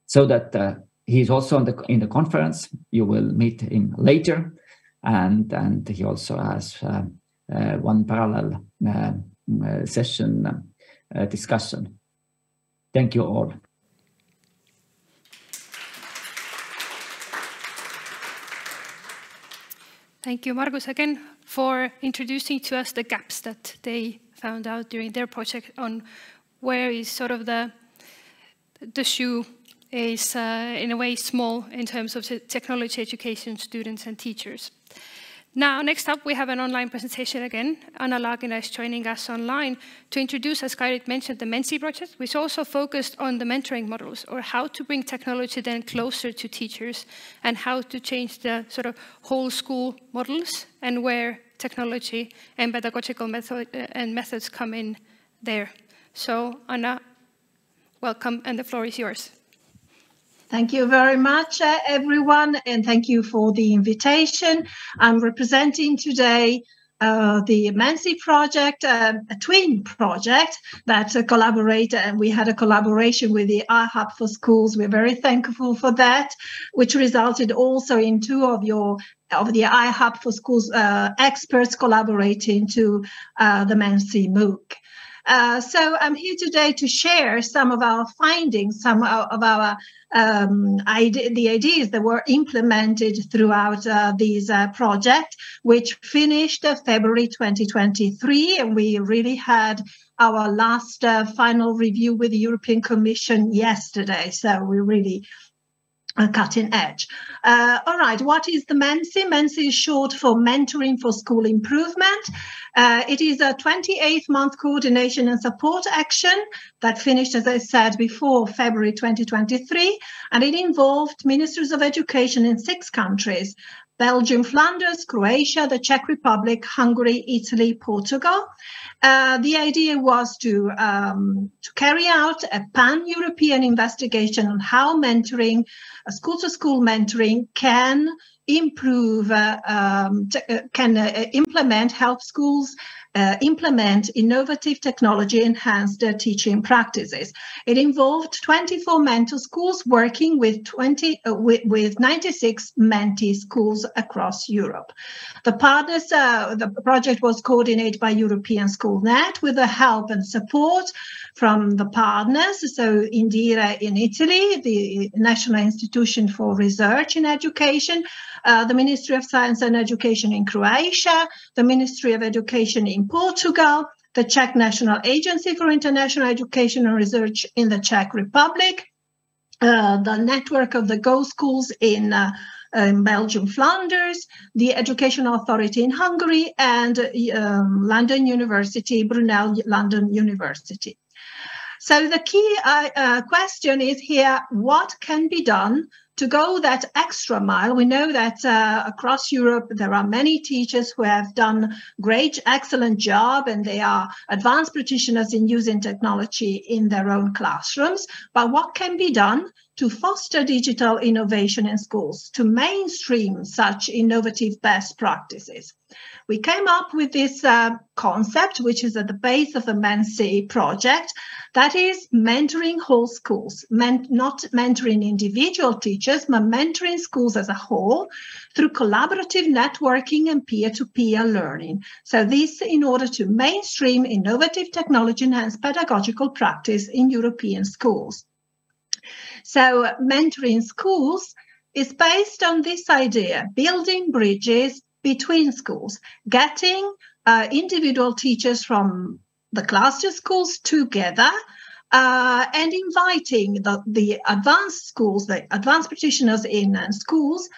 So that he's also in the conference. You will meet him later, and he also has one parallel session discussion. Thank you all. Thank you, Margus, again for introducing to us the gaps that they found out during their project on where is sort of the shoe is in a way small in terms of technology education students and teachers. Now, next up, we have an online presentation again. Anna Lagina is joining us online to introduce, as Kairit mentioned, the MENSI project, which also focused on the mentoring models, or how to bring technology then closer to teachers and how to change the sort of whole school models and where technology and pedagogical methods come in there. So, Anna, welcome, and the floor is yours. Thank you very much, everyone, and thank you for the invitation. I'm representing today the MENSI project, a twin project that collaborated, and we had a collaboration with the iHub4Schools. We're very thankful for that, which resulted also in two of the iHub4Schools experts collaborating to the MENSI MOOC. So I'm here today to share some of our findings, some of our the ideas that were implemented throughout this project, which finished February 2023, and we really had our last final review with the European Commission yesterday. So we really cutting edge. All right, what is the MENSI? MENSI is short for Mentoring for School Improvement. It is a 28-month coordination and support action that finished, as I said before, February 2023, and it involved ministries of education in 6 countries: Belgium, Flanders, Croatia, the Czech Republic, Hungary, Italy, Portugal. The idea was to carry out a pan-European investigation on how mentoring, school-to-school mentoring can improve, help schools implement innovative technology enhanced teaching practices. It involved 24 mentor schools working with 96 mentee schools across Europe. The partners, the project was coordinated by European SchoolNet with the help and support from the partners. So Indira in Italy, the National Institution for Research in Education, the Ministry of Science and Education in Croatia, the Ministry of Education in Portugal, the Czech National Agency for International Education and Research in the Czech Republic, the network of the Go Schools in Belgium, Flanders, the Education Authority in Hungary, and London University, Brunel London University. So the key question is here, what can be done to go that extra mile? We know that across Europe, there are many teachers who have done great, excellent job, and they are advanced practitioners in using technology in their own classrooms. But what can be done to foster digital innovation in schools, to mainstream such innovative best practices? We came up with this concept, which is at the base of the MENSI project, that is mentoring whole schools, not mentoring individual teachers, but mentoring schools as a whole through collaborative networking and peer-to-peer learning. So this in order to mainstream innovative technology enhanced pedagogical practice in European schools. So mentoring schools is based on this idea, building bridges between schools, getting individual teachers from the cluster schools together and inviting the advanced schools, the advanced practitioners in schools,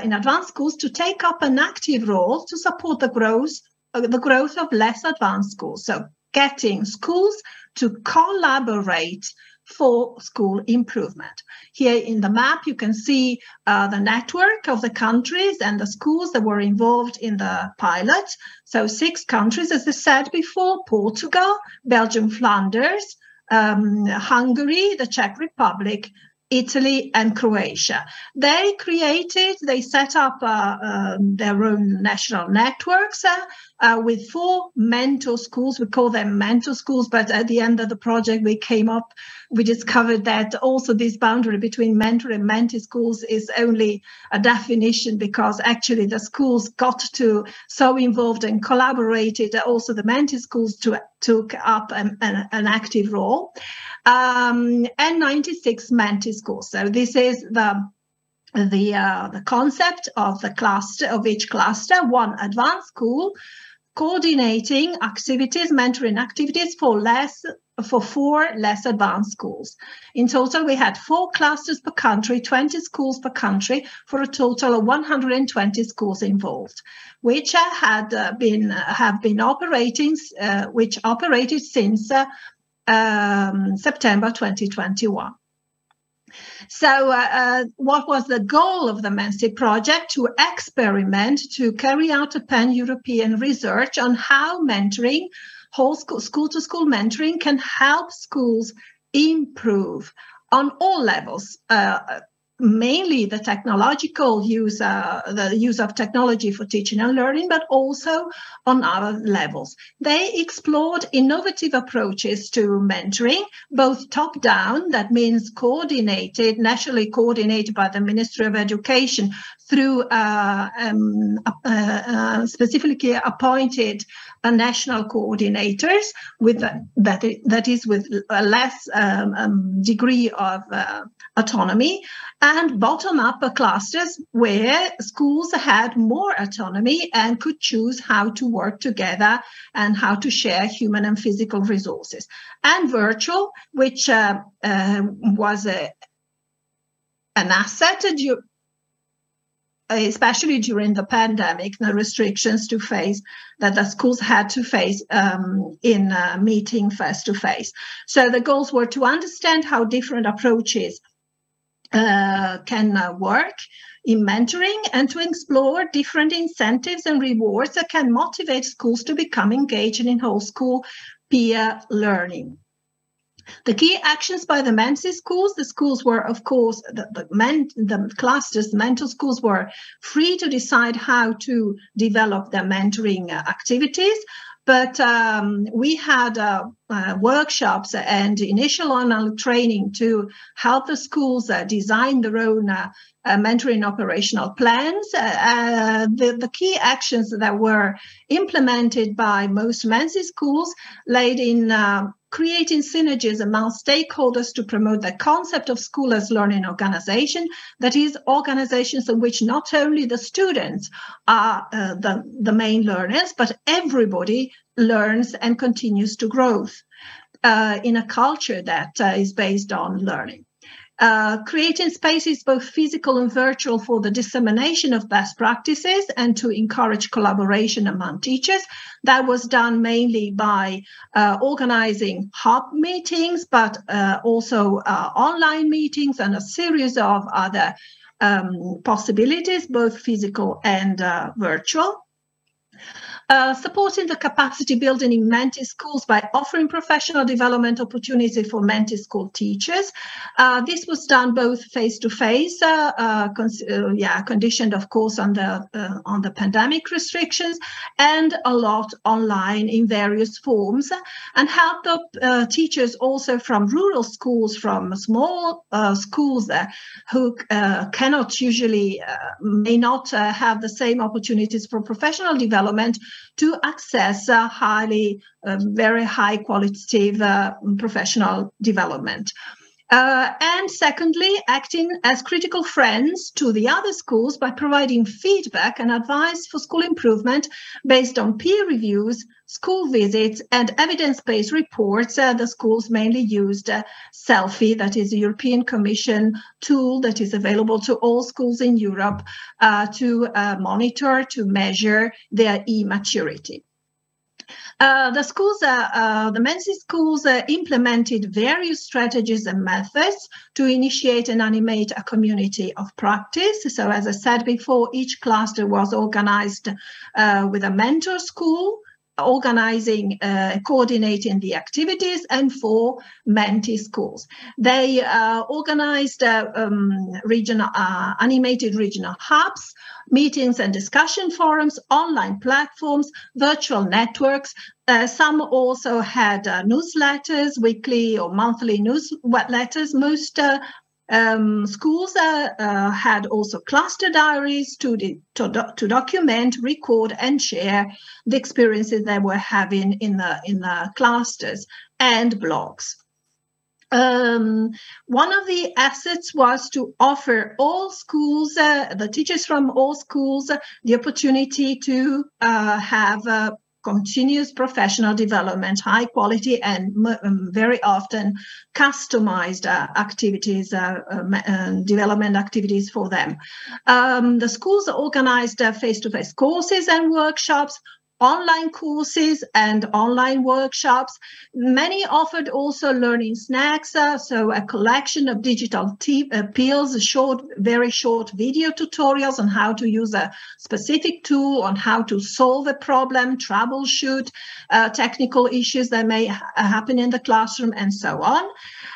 in advanced schools to take up an active role to support the growth of less advanced schools. So getting schools to collaborate for school improvement. Here in the map, you can see the network of the countries and the schools that were involved in the pilot. So 6 countries, as I said before: Portugal, Belgium, Flanders, Hungary, the Czech Republic, Italy, and Croatia. They set up their own national networks with 4 mentor schools. We call them mentor schools, but at the end of the project, we discovered that also this boundary between mentor and mentee schools is only a definition, because actually the schools got so involved and collaborated. Also the mentee schools took up an active role. And 96 mentee schools. So this is the concept of the cluster, of each cluster, one advanced school coordinating activities, mentoring activities for 4 less advanced schools. In total, we had 4 clusters per country, 20 schools per country, for a total of 120 schools involved, which have been operating, which operated since September 2021. So what was the goal of the MENSI project? To experiment, to carry out a pan-European research on how mentoring, whole school-to-school mentoring, can help schools improve on all levels, mainly the technological use, the use of technology for teaching and learning, but also on other levels. They explored innovative approaches to mentoring, both top-down, that means coordinated, nationally coordinated by the Ministry of Education through specifically appointed national coordinators with that is with a less degree of autonomy, and bottom-up clusters where schools had more autonomy and could choose how to work together and how to share human and physical resources. And virtual, which was an asset especially during the pandemic, the restrictions that the schools had to face in meeting face-to-face. So the goals were to understand how different approaches can work in mentoring, and to explore different incentives and rewards that can motivate schools to become engaged in whole school peer learning. The key actions by the MENSI schools, the schools were, of course, the clusters, the mentor schools were free to decide how to develop their mentoring activities. But we had workshops and initial online training to help the schools design their own mentoring operational plans. The key actions that were implemented by most MENSI schools laid in creating synergies among stakeholders to promote the concept of school as learning organization, that is, organizations in which not only the students are the main learners, but everybody learns and continues to grow in a culture that is based on learning. Creating spaces both physical and virtual for the dissemination of best practices and to encourage collaboration among teachers. That was done mainly by organizing hub meetings, but also online meetings and a series of other possibilities, both physical and virtual. Supporting the capacity building in Menti schools by offering professional development opportunities for Menti school teachers. This was done both face-to-face, conditioned, of course, on the pandemic restrictions, and a lot online in various forms, and helped teachers also from rural schools, from small schools who cannot usually, may not have the same opportunities for professional development, to access very high qualitative professional development. And secondly, acting as critical friends to the other schools by providing feedback and advice for school improvement based on peer reviews, school visits, and evidence-based reports. The schools mainly used SELFIE, that is a European Commission tool that is available to all schools in Europe to monitor, to measure their e-maturity. The Mensi schools implemented various strategies and methods to initiate and animate a community of practice. So as I said before, each cluster was organized with a mentor school organizing, coordinating the activities, and 4 Menti schools. They organized animated regional hubs, meetings and discussion forums, online platforms, virtual networks. Some also had newsletters, weekly or monthly newsletters. Most schools had also cluster diaries to document, record, and share the experiences they were having in the clusters, and blogs. One of the assets was to offer all schools, the teachers from all schools, the opportunity to have continuous professional development, high quality and very often customized activities, development activities for them. The schools organized face-to-face courses and workshops, online courses and online workshops. Many offered also learning snacks, so a collection of digital pills, very short video tutorials on how to use a specific tool, on how to solve a problem, troubleshoot technical issues that may happen in the classroom, and so on.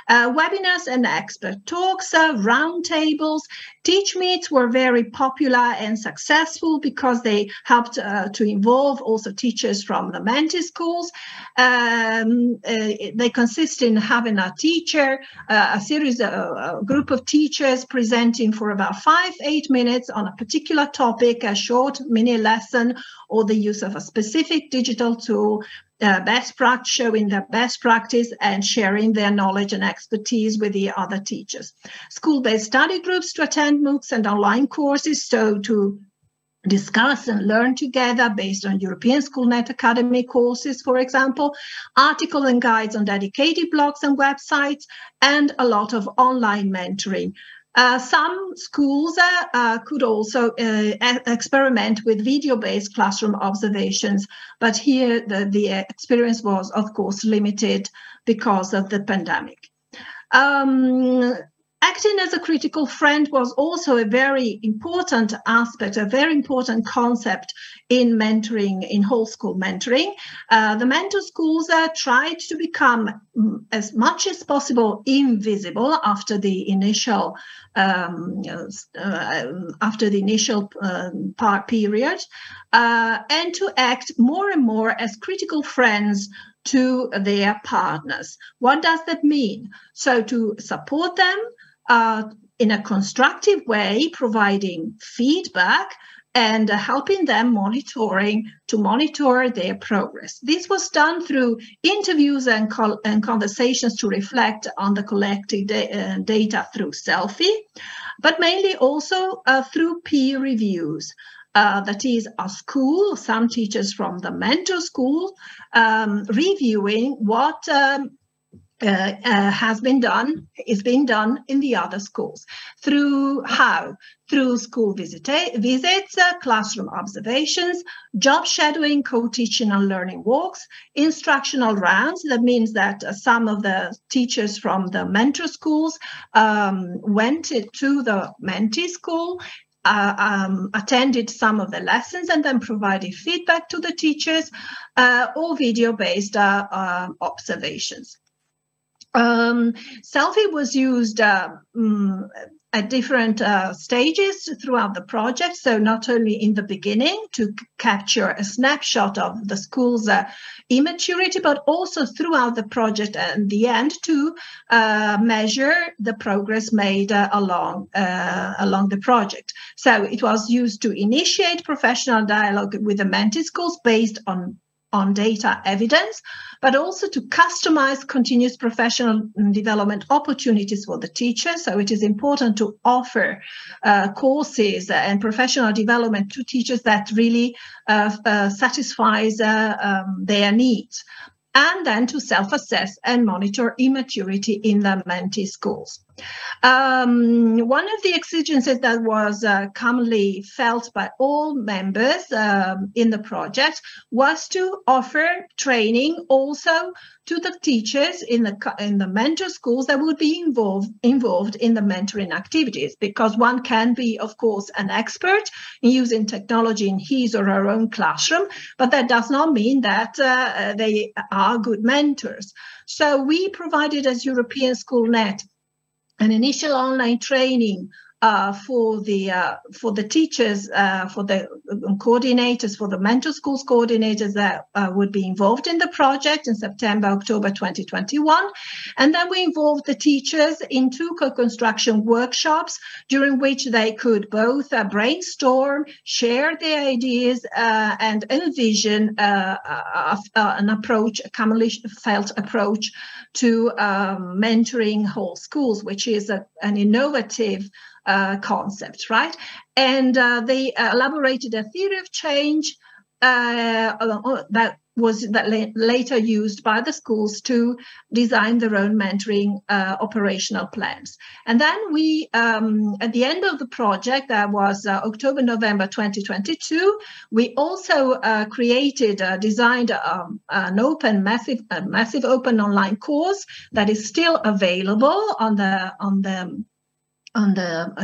Webinars and expert talks, roundtables. Teach Meets were very popular and successful because they helped to involve also teachers from the Menti schools. They consist in having a teacher, a group of teachers presenting for about 5-8 minutes on a particular topic, a short mini lesson, or the use of a specific digital tool, showing their best practice and sharing their knowledge and expertise with the other teachers. School-based study groups to attend MOOCs and online courses, so to discuss and learn together based on European Schoolnet Academy courses, for example, articles and guides on dedicated blogs and websites, and a lot of online mentoring. Some schools could also experiment with video-based classroom observations, but here the experience was, of course, limited because of the pandemic. Acting as a critical friend was also a very important aspect, a very important concept in mentoring, in whole school mentoring. The mentor schools tried to become as much as possible invisible after the initial period, and to act more and more as critical friends to their partners. What does that mean? So to support them in a constructive way, providing feedback and helping them to monitor their progress. This was done through interviews and conversations to reflect on the collected data through Selfie, but mainly also through peer reviews. That is, a school, some teachers from the mentor school, reviewing what is being done in the other schools. Through school visits, classroom observations, job shadowing, co-teaching and learning walks, instructional rounds. That means that some of the teachers from the mentor schools went to the Menti school, attended some of the lessons and then provided feedback to the teachers, or video-based observations. Selfie was used at different stages throughout the project. So not only in the beginning to capture a snapshot of the school's immaturity, but also throughout the project and the end to measure the progress made along the project. So it was used to initiate professional dialogue with the Menti schools based on data evidence, but also to customize continuous professional development opportunities for the teacher. So it is important to offer courses and professional development to teachers that really satisfies their needs. And then to self-assess and monitor immaturity in the Menti schools. One of the exigencies that was commonly felt by all members in the project was to offer training also to the teachers in the mentor schools that would be involved in the mentoring activities, because one can be, of course, an expert in using technology in his or her own classroom, but that does not mean that they are good mentors. So we provided as European SchoolNet an initial online training for the teachers, for the coordinators, for the mentor schools coordinators that would be involved in the project in September, October 2021. And then we involved the teachers in 2 co-construction workshops during which they could both brainstorm, share their ideas, and envision an approach, a commonly felt approach to mentoring whole schools, which is an innovative concept, right? And they elaborated a theory of change that was later used by the schools to design their own mentoring operational plans. And then we, at the end of the project, that was October, November 2022, we also designed an open, massive open online course that is still available on the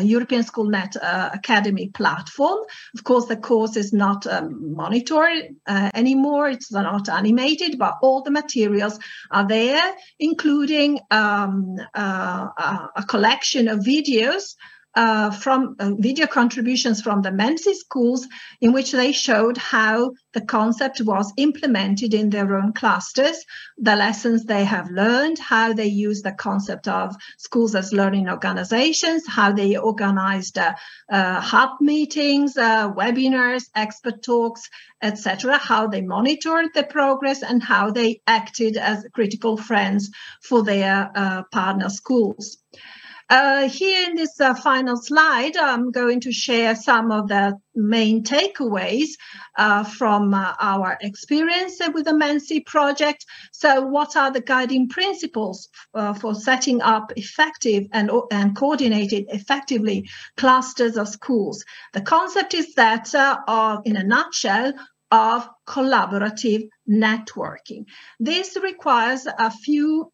European SchoolNet Academy platform. Of course, the course is not monitored anymore. It's not animated, but all the materials are there, including a collection of videos from video contributions from the Mensi schools, in which they showed how the concept was implemented in their own clusters, the lessons they have learned, how they use the concept of schools as learning organizations, how they organized hub meetings, webinars, expert talks, etc., how they monitored the progress, and how they acted as critical friends for their partner schools. Here in this final slide, I'm going to share some of the main takeaways from our experience with the Mensi project. So what are the guiding principles for setting up effective and coordinated effectively clusters of schools? The concept is that, in a nutshell, of collaborative networking. This requires a few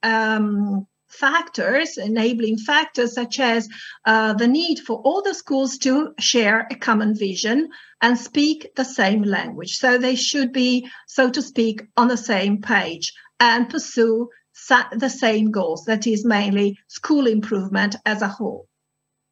enabling factors, such as the need for all the schools to share a common vision and speak the same language. So they should be, so to speak, on the same page and pursue the same goals, that is mainly school improvement as a whole.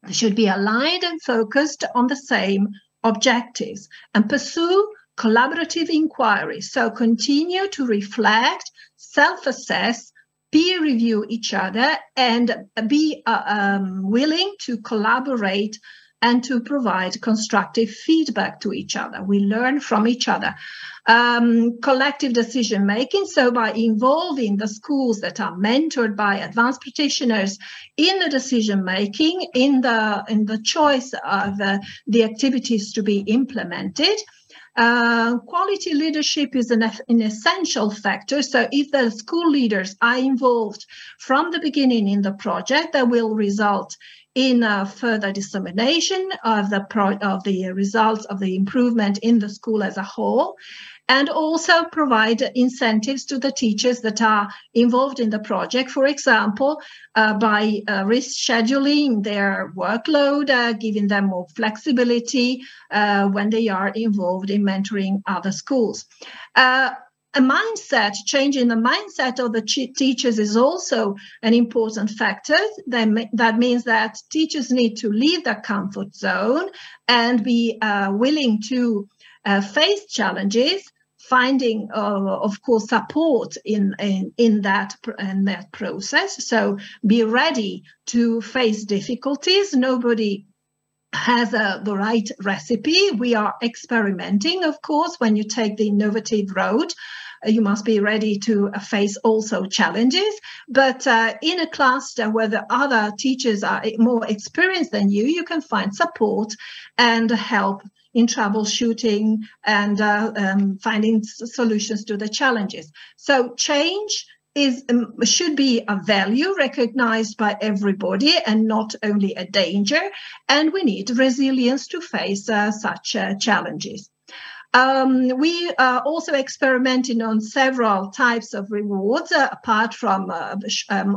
They should be aligned and focused on the same objectives and pursue collaborative inquiry. So continue to reflect, self-assess, peer review each other, and be willing to collaborate and to provide constructive feedback to each other. We learn from each other. Collective decision making, so by involving the schools that are mentored by advanced practitioners in the decision making, in the choice of the activities to be implemented. Quality leadership is an essential factor. So if the school leaders are involved from the beginning in the project, that will result in further dissemination of the results of the improvement in the school as a whole, and also provide incentives to the teachers that are involved in the project, for example, by rescheduling their workload, giving them more flexibility when they are involved in mentoring other schools. Changing the mindset of the teachers is also an important factor. That means that teachers need to leave their comfort zone and be willing to face challenges, finding, of course, support in that process. So be ready to face difficulties. Nobody has the right recipe. We are experimenting, of course. When you take the innovative road, you must be ready to face also challenges. But in a cluster where the other teachers are more experienced than you, you can find support and help in troubleshooting and finding solutions to the challenges. So change should be a value recognized by everybody and not only a danger, and we need resilience to face such challenges. We are also experimenting on several types of rewards, apart from a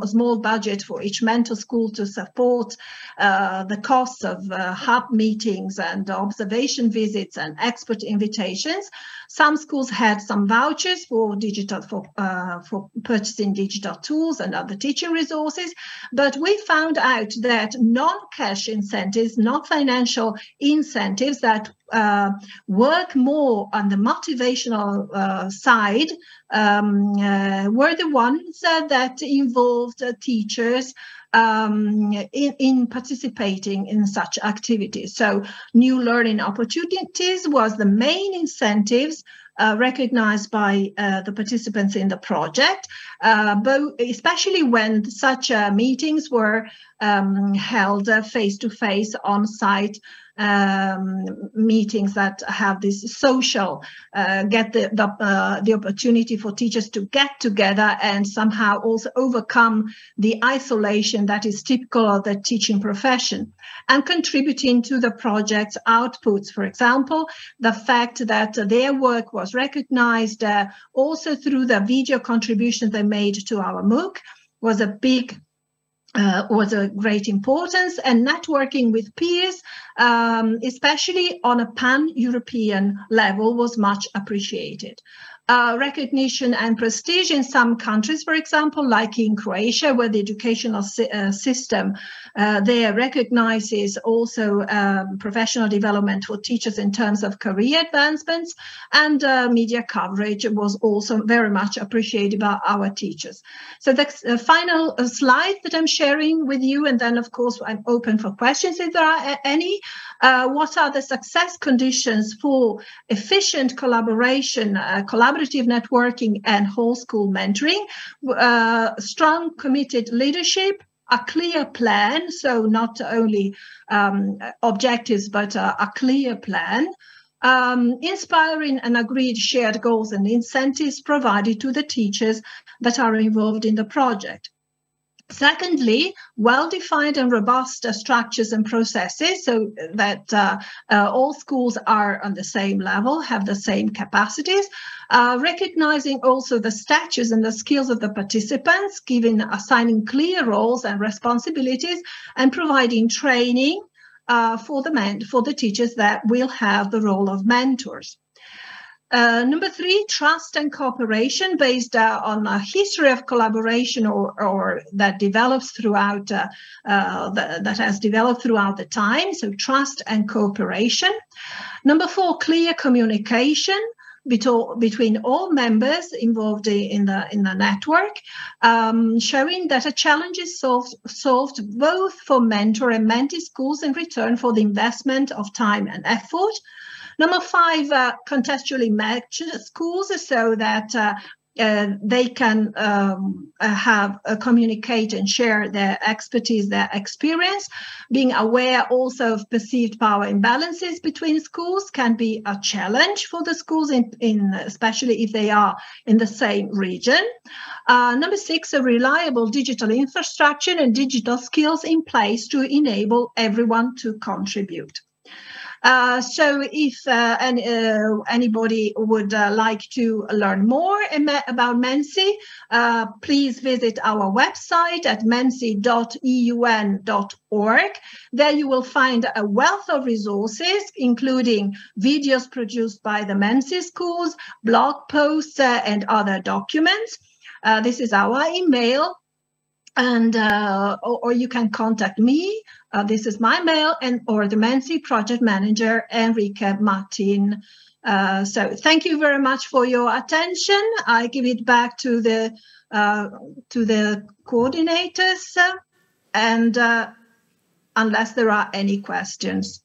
small budget for each mentor school to support the costs of hub meetings and observation visits and expert invitations. Some schools had some vouchers for purchasing digital tools and other teaching resources, but we found out that non-cash incentives, not financial incentives that work more on the motivational side were the ones that involved teachers in participating in such activities. So new learning opportunities was the main incentives recognized by the participants in the project, especially when such meetings were held face-to-face on-site meetings that have this social, get the opportunity for teachers to get together and somehow also overcome the isolation that is typical of the teaching profession, and contributing to the project's outputs. For example, the fact that their work was recognized also through the video contributions they made to our MOOC was a great importance, and networking with peers, especially on a pan-European level, was much appreciated. Recognition and prestige in some countries, for example, like in Croatia, where the educational system there recognizes also professional development for teachers in terms of career advancements, and media coverage was also very much appreciated by our teachers. So that's the final slide that I'm sharing with you, and then of course I'm open for questions if there are any. What are the success conditions for efficient collaboration, collaborative networking, and whole school mentoring? Strong, committed leadership, a clear plan, so not only objectives, but a clear plan. Inspiring and agreed shared goals and incentives provided to the teachers that are involved in the project. Secondly, well-defined and robust structures and processes, so that all schools are on the same level, have the same capacities, recognizing also the statutes and the skills of the participants, assigning clear roles and responsibilities, and providing training for the teachers that will have the role of mentors. Number 3, trust and cooperation based on a history of collaboration or that develops throughout that has developed throughout the time. So trust and cooperation. Number 4, clear communication between all members involved in the network, showing that a challenge is solved both for mentor and mentee schools in return for the investment of time and effort. Number 5, contextually matched schools so that they can communicate and share their expertise, their experience. Being aware also of perceived power imbalances between schools can be a challenge for the schools, especially if they are in the same region. Number 6, a reliable digital infrastructure and digital skills in place to enable everyone to contribute. So if anybody would like to learn more about MENSI, please visit our website at mensi.eun.org. There you will find a wealth of resources, including videos produced by the MENSI schools, blog posts, and other documents. This is our email. And or you can contact me. This is my mail, or the MENSI project manager, Enrique Martin. So thank you very much for your attention. I give it back to the coordinators, and unless there are any questions.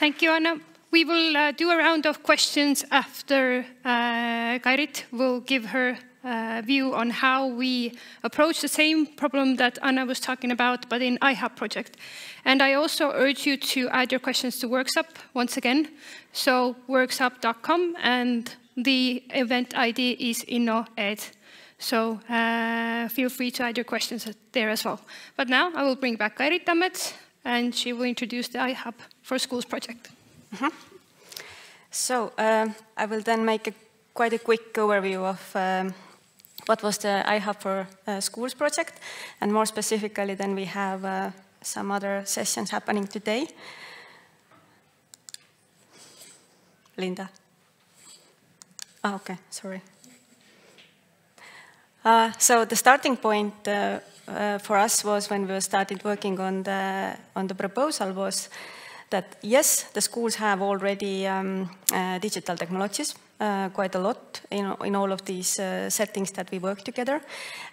Thank you, Anna. We will do a round of questions after Kairit will give her view on how we approach the same problem that Anna was talking about, but in iHub project. And I also urge you to add your questions to Workshop once again. So workshop.com, and the event ID is InnoEd. So feel free to add your questions there as well. But now I will bring back Kairit Tammets, and she will introduce the iHub4Schools project. So I will then make quite a quick overview of what was the iHub4Schools project, and more specifically then we have some other sessions happening today. Linda. Oh, okay, sorry. So the starting point for us was when we started working on the proposal was that yes, the schools have already digital technologies, quite a lot in all of these settings that we work together,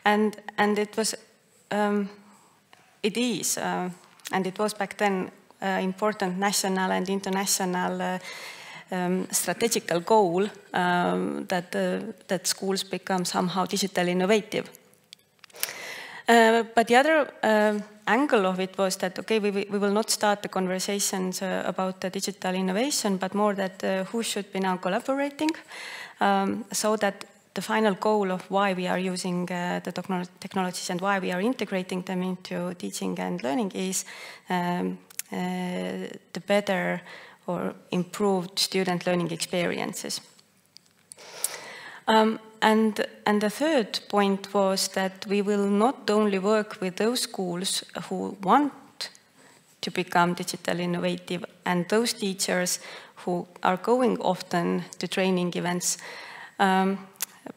and it was, it is, and it was back then important national and international strategical goal that schools become somehow digitally innovative. But the other angle of it was that, okay, we will not start the conversations about the digital innovation, but more that who should be now collaborating, so that the final goal of why we are using the technologies and why we are integrating them into teaching and learning is the better or improved student learning experiences. And the third point was that we will not only work with those schools who want to become digitally innovative and those teachers who are going often to training events,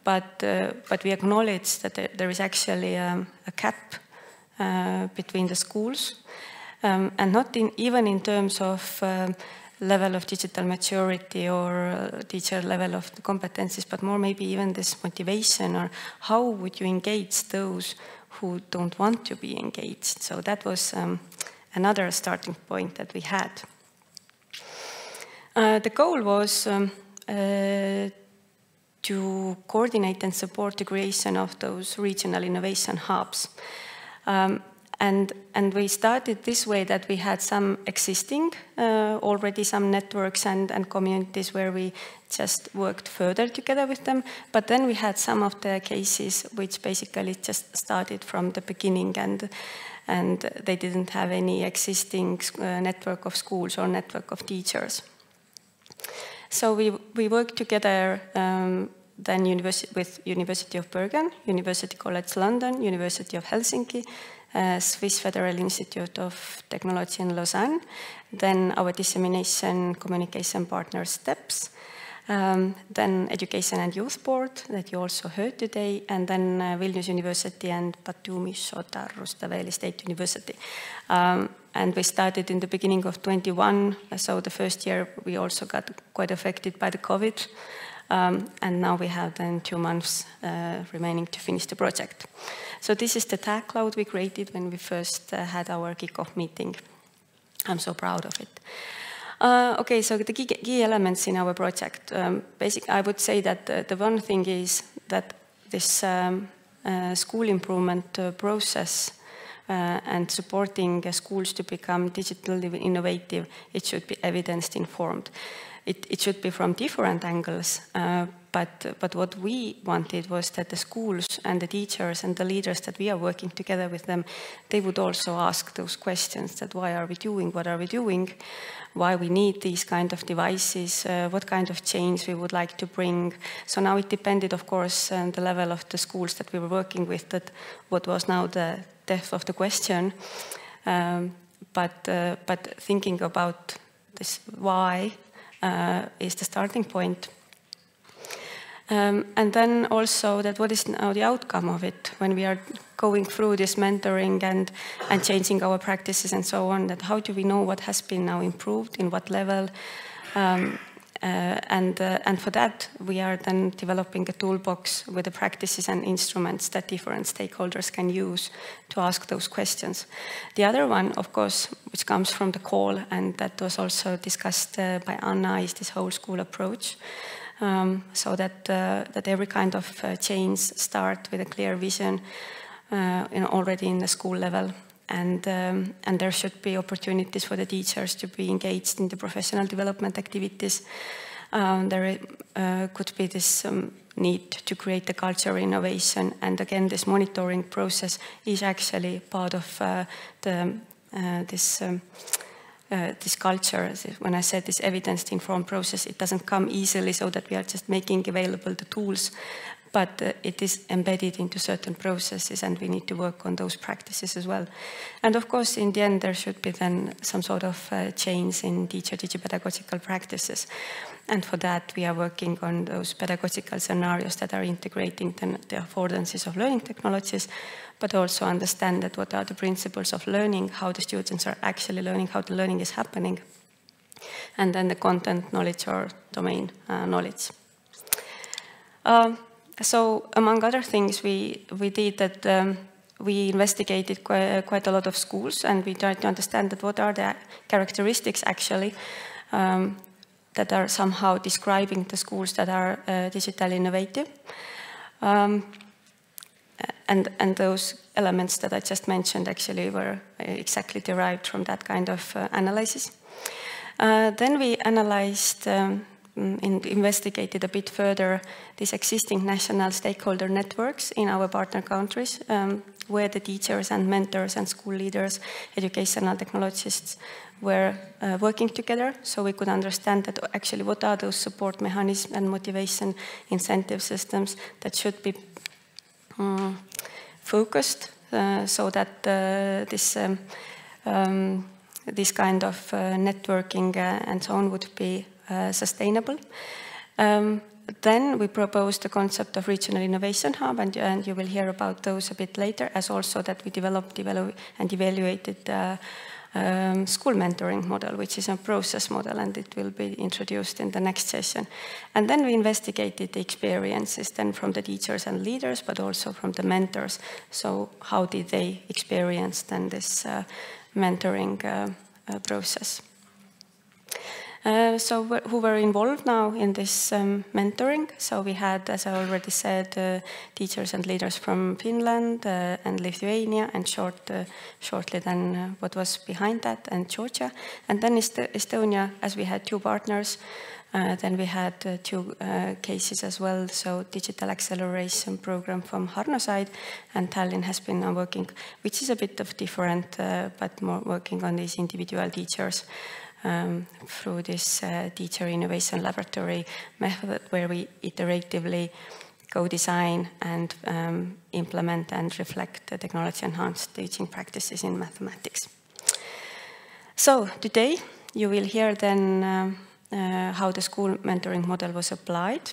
but we acknowledge that there is actually a gap between the schools, and not even in terms of level of digital maturity or teacher level of the competencies, but more maybe even this motivation, or how would you engage those who don't want to be engaged. So that was another starting point that we had. The goal was to coordinate and support the creation of those regional innovation hubs. And we started this way that we had some existing, already some networks and communities where we just worked further together with them. But then we had some of the cases which basically just started from the beginning, and they didn't have any existing network of schools or network of teachers. So we worked together then with University of Bergen, University College London, University of Helsinki, Swiss Federal Institute of Technology in Lausanne, then our dissemination communication partner STEPS, then Education and Youth Board that you also heard today, and then Vilnius University and Batumi Shota Rustaveli State University. And we started in the beginning of 21, so the first year we also got quite affected by the COVID, and now we have then 2 months remaining to finish the project. So this is the tag cloud we created when we first had our kickoff meeting. I'm so proud of it. Okay, so the key elements in our project. Basically, I would say that the one thing is that this school improvement process and supporting schools to become digitally innovative, it should be evidence-informed. It should be from different angles, but what we wanted was that the schools and the teachers and the leaders that we are working together with them, they would also ask those questions that why are we doing, what are we doing, why we need these kind of devices, what kind of change we would like to bring. So now it depended, of course, on the level of the schools that we were working with, that what was now the depth of the question. But thinking about this why is the starting point. And then also that what is now the outcome of it when we are going through this mentoring and changing our practices and so on, that how do we know what has been now improved, in what level, and for that we are then developing a toolbox with the practices and instruments that different stakeholders can use to ask those questions. The other one, of course, which comes from the call, and that was also discussed by Anna, is this whole school approach. so that that every kind of change start with a clear vision already in the school level. And there should be opportunities for the teachers to be engaged in the professional development activities. There could be this need to create the culture of innovation. And again, this monitoring process is actually part of this culture. When I said this evidence-informed process, it doesn't come easily so that we are just making available the tools, but it is embedded into certain processes, and we need to work on those practices as well. And of course, in the end, there should be then some sort of change in teacher-pedagogical practices. And for that, we are working on those pedagogical scenarios that are integrating the affordances of learning technologies, but also understand that what are the principles of learning, how the students are actually learning, how the learning is happening, and then the content knowledge or domain knowledge. So among other things, we did that we investigated quite a lot of schools, and we tried to understand that what are the characteristics actually that are somehow describing the schools that are digitally innovative. And those elements that I just mentioned actually were exactly derived from that kind of analysis. Then we analyzed investigated a bit further these existing national stakeholder networks in our partner countries, where the teachers and mentors and school leaders, educational technologists were working together, so we could understand that actually what are those support mechanisms and motivation incentive systems that should be focused so that this kind of networking and so on would be sustainable. Then we proposed the concept of regional innovation hub, and you will hear about those a bit later, as also that we developed and evaluated the school mentoring model, which is a process model, and it will be introduced in the next session. And then we investigated the experiences then from the teachers and leaders, but also from the mentors. So how did they experience then this mentoring process? So who were involved now in this mentoring? So we had, as I already said, teachers and leaders from Finland and Lithuania, and shortly then what was behind that, and Georgia. And then Estonia, as we had two partners, then we had two cases as well. So digital acceleration program from Harno side, and Tallinn has been now working, which is a bit of different, but more working on these individual teachers. Through this teacher innovation laboratory method, where we iteratively co-design and implement and reflect the technology-enhanced teaching practices in mathematics. So today you will hear then how the school mentoring model was applied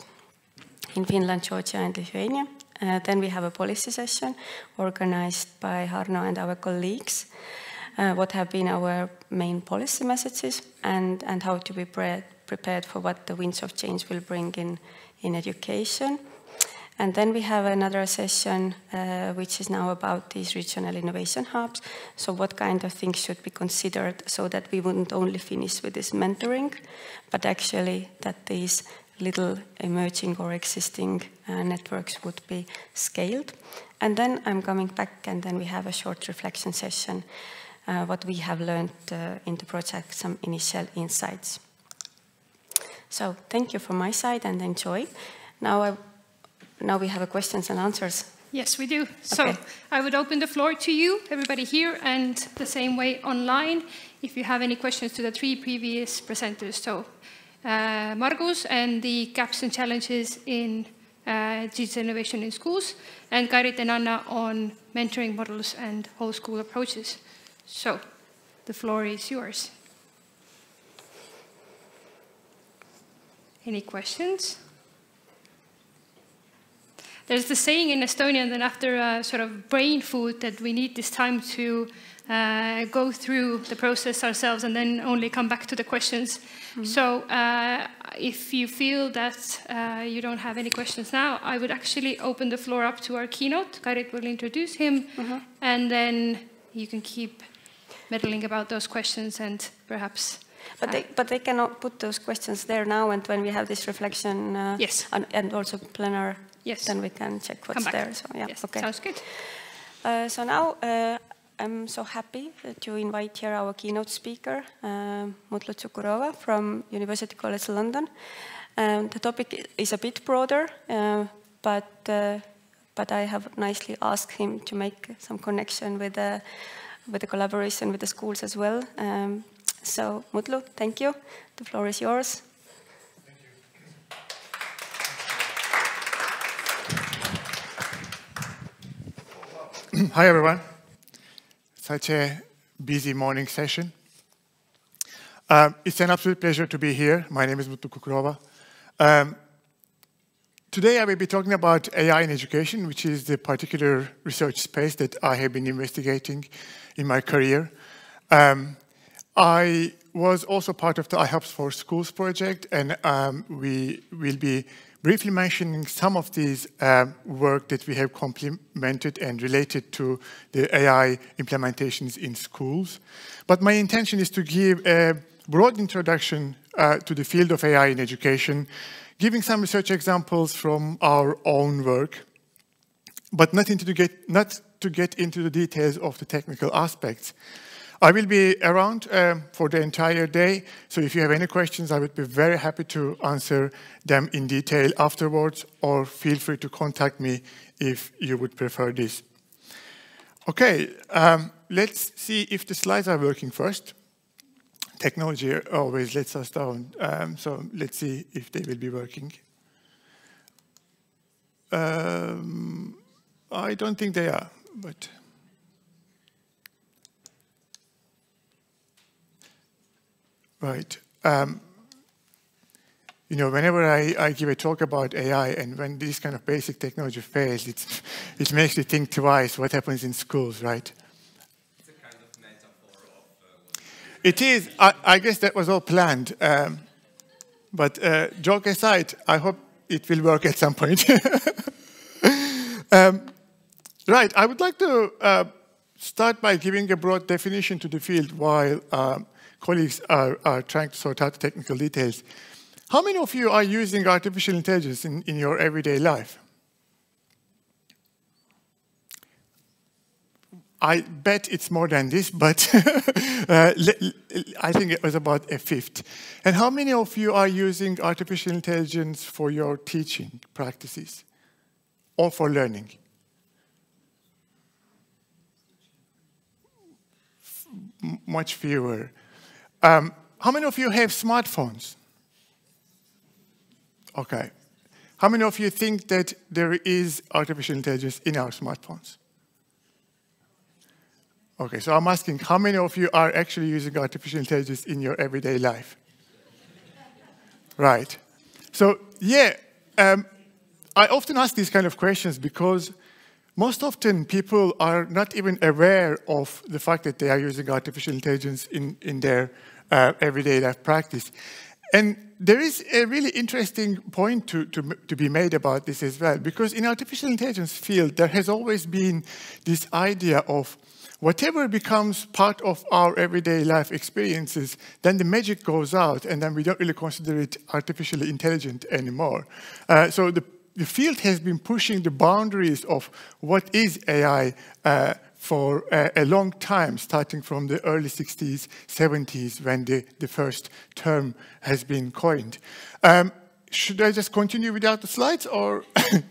in Finland, Georgia, and Lithuania. Then we have a policy session organized by Harno and our colleagues. What have been our main policy messages, and how to be prepared for what the winds of change will bring in education. And then we have another session which is now about these regional innovation hubs. So what kind of things should be considered so that we wouldn't only finish with this mentoring, but actually that these little emerging or existing networks would be scaled. And then I'm coming back, and then we have a short reflection session, what we have learned in the project, some initial insights. So thank you from my side, and enjoy. Now we have a questions and answers. Yes, we do. Okay. So I would open the floor to you, everybody here, and the same way online, if you have any questions to the three previous presenters. So Margus and the gaps and challenges in digital innovation in schools, and Karit and Anna on mentoring models and whole school approaches. So the floor is yours. Any questions? There's the saying in Estonian that after a sort of brain food that we need this time to go through the process ourselves and then only come back to the questions. Mm-hmm. So if you feel that you don't have any questions now, I would actually open the floor up to our keynote. Karit will introduce him, mm-hmm. and then you can keep meddling about those questions and perhaps But they cannot put those questions there now, and when we have this reflection yes. and also plenar, yes. then we can check what's there. So yeah, yes. okay. Sounds good. So now I'm so happy to invite here our keynote speaker, Mutlu Tsukurova from University College London. The topic is a bit broader, but I have nicely asked him to make some connection with the collaboration with the schools as well. So Mutlu, thank you. The floor is yours. Hi, everyone. Such a busy morning session. It's an absolute pleasure to be here. My name is Mutlu Tsukurova. Today I will be talking about AI in education, which is the particular research space that I have been investigating in my career. I was also part of the iHub4Schools project, and we will be briefly mentioning some of these work that we have complemented and related to the AI implementations in schools. But my intention is to give a broad introduction to the field of AI in education, giving some research examples from our own work, but not to get into the details of the technical aspects. I will be around for the entire day, so if you have any questions, I would be very happy to answer them in detail afterwards, or feel free to contact me if you would prefer this. Okay, let's see if the slides are working first. Technology always lets us down, so let's see if they will be working. I don't think they are, but... Right. You know, whenever I give a talk about AI, and when this kind of basic technology fails, it makes you think twice what happens in schools, right? It's a kind of metaphor of... It is. I guess that was all planned. But joke aside, I hope it will work at some point. Right. I would like to start by giving a broad definition to the field while colleagues are trying to sort out the technical details. How many of you are using artificial intelligence in your everyday life? I bet it's more than this, but I think it was about a fifth. And how many of you are using artificial intelligence for your teaching practices or for learning? Much fewer. How many of you have smartphones? Okay. How many of you think that there is artificial intelligence in our smartphones? Okay, so I'm asking, how many of you are actually using artificial intelligence in your everyday life? Right. So, yeah, I often ask these kind of questions because most often people are not even aware of the fact that they are using artificial intelligence in their everyday life practice. And there is a really interesting point to be made about this as well, because in artificial intelligence field, there has always been this idea of whatever becomes part of our everyday life experiences, then the magic goes out, and then we don't really consider it artificially intelligent anymore. So the field has been pushing the boundaries of what is AI for a long time, starting from the early 60s, 70s, when the first term has been coined. Should I just continue without the slides, or? Yeah, something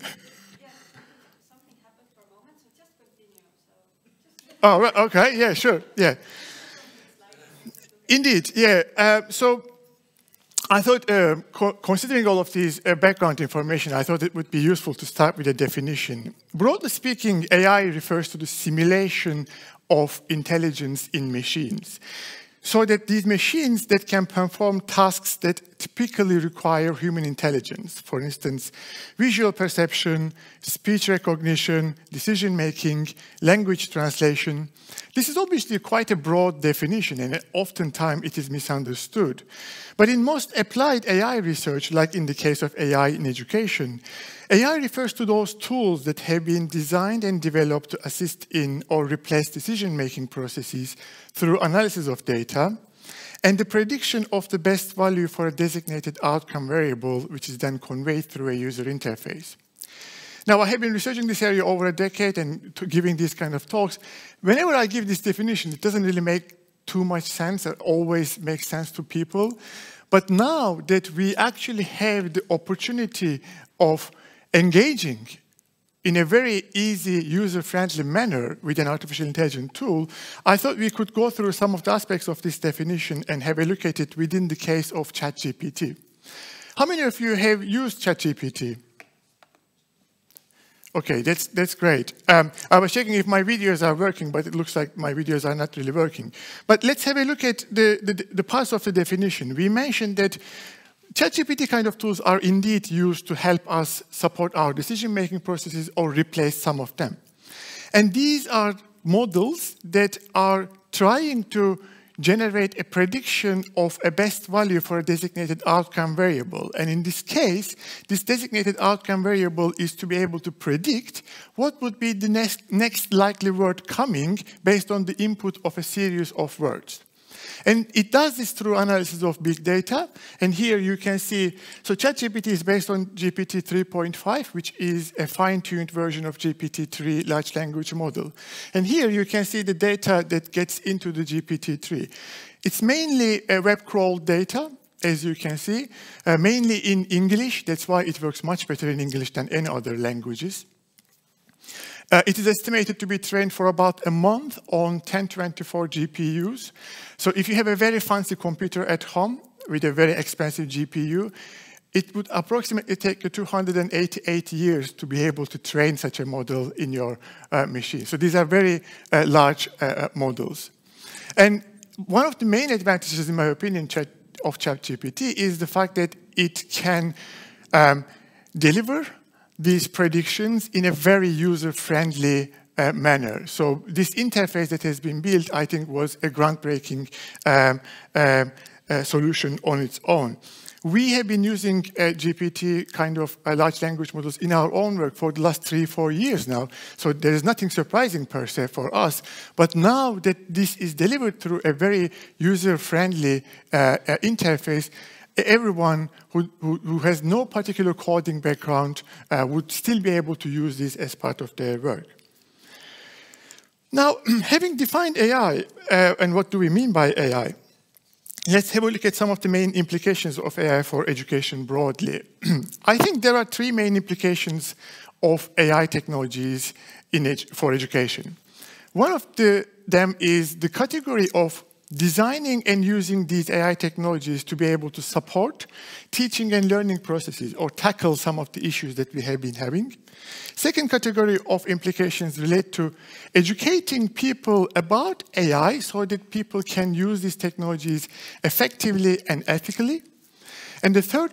happened for a moment, so just continue. Oh, right, okay, yeah, sure, yeah. Indeed, yeah. So I thought, considering all of these background information, I thought it would be useful to start with a definition. Broadly speaking, AI refers to the simulation of intelligence in machines, so that these machines that can perform tasks that typically require human intelligence, for instance, visual perception, speech recognition, decision-making, language translation. This is obviously quite a broad definition, and oftentimes it is misunderstood. But in most applied AI research, like in the case of AI in education, AI refers to those tools that have been designed and developed to assist in or replace decision-making processes through analysis of data, and the prediction of the best value for a designated outcome variable, which is then conveyed through a user interface. Now, I have been researching this area over a decade and giving these kind of talks. Whenever I give this definition, it doesn't really make too much sense. It always makes sense to people. But now that we actually have the opportunity of engaging in a very easy, user-friendly manner with an artificial intelligence tool, I thought we could go through some of the aspects of this definition and have a look at it within the case of ChatGPT. How many of you have used ChatGPT? Okay, that's great. I was checking if my videos are working, but it looks like my videos are not really working. But let's have a look at the parts of the definition. We mentioned that ChatGPT kind of tools are indeed used to help us support our decision-making processes or replace some of them. And these are models that are trying to generate a prediction of a best value for a designated outcome variable. And in this case, this designated outcome variable is to be able to predict what would be the next likely word coming based on the input of a series of words. And it does this through analysis of big data. And here you can see, so ChatGPT is based on GPT 3.5, which is a fine-tuned version of GPT-3 large language model. And here you can see the data that gets into the GPT-3. It's mainly web crawl data, as you can see, mainly in English. That's why it works much better in English than any other languages. It is estimated to be trained for about a month on 1024 GPUs. So if you have a very fancy computer at home with a very expensive GPU, it would approximately take you 288 years to be able to train such a model in your machine. So these are very large models. And one of the main advantages, in my opinion, of ChatGPT is the fact that it can deliver these predictions in a very user-friendly manner. So this interface that has been built, I think, was a groundbreaking solution on its own. We have been using GPT kind of large language models in our own work for the last 3-4 years now. So there is nothing surprising per se for us. But now that this is delivered through a very user-friendly interface, everyone who has no particular coding background would still be able to use this as part of their work. Now, having defined AI, and what do we mean by AI? Let's have a look at some of the main implications of AI for education broadly. I think there are 3 main implications of AI technologies for education. One of them is the category of designing and using these AI technologies to be able to support teaching and learning processes or tackle some of the issues that we have been having. Second category of implications relate to educating people about AI so that people can use these technologies effectively and ethically. And the third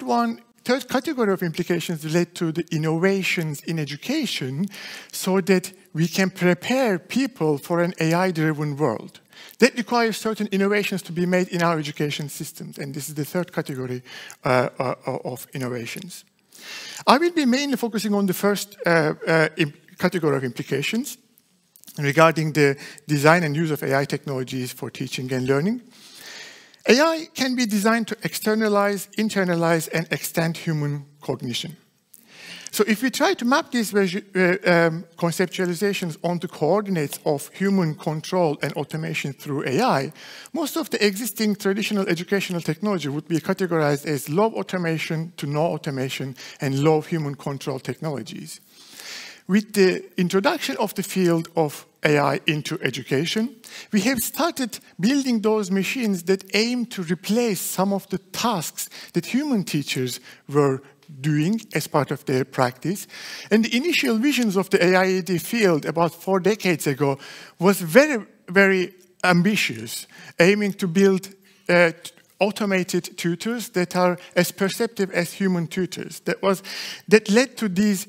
category of implications relate to the innovations in education so that we can prepare people for an AI-driven world. That requires certain innovations to be made in our education systems, and this is the third category of innovations. I will be mainly focusing on the first category of implications regarding the design and use of AI technologies for teaching and learning. AI can be designed to externalize, internalize, and extend human cognition. So if we try to map these conceptualizations onto coordinates of human control and automation through AI, most of the existing traditional educational technology would be categorized as low automation to no automation and low human control technologies. With the introduction of the field of AI into education, we have started building those machines that aim to replace some of the tasks that human teachers were doing as part of their practice. And the initial visions of the AI-ED field about 4 decades ago was very, very ambitious, aiming to build automated tutors that are as perceptive as human tutors. That led to these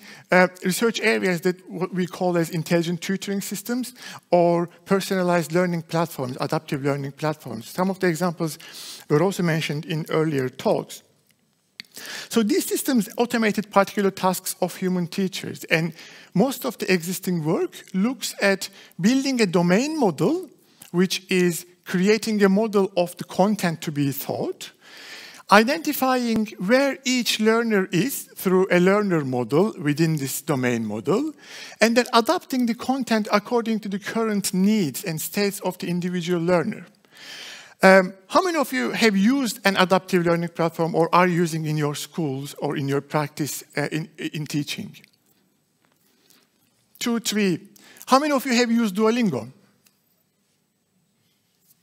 research areas that what we call as intelligent tutoring systems or personalized learning platforms, adaptive learning platforms. Some of the examples were also mentioned in earlier talks. So these systems automated particular tasks of human teachers, and most of the existing work looks at building a domain model which is creating a model of the content to be taught, identifying where each learner is through a learner model within this domain model, and then adapting the content according to the current needs and states of the individual learner. How many of you have used an adaptive learning platform or are using in your schools or in your practice in teaching? 2, 3. How many of you have used Duolingo?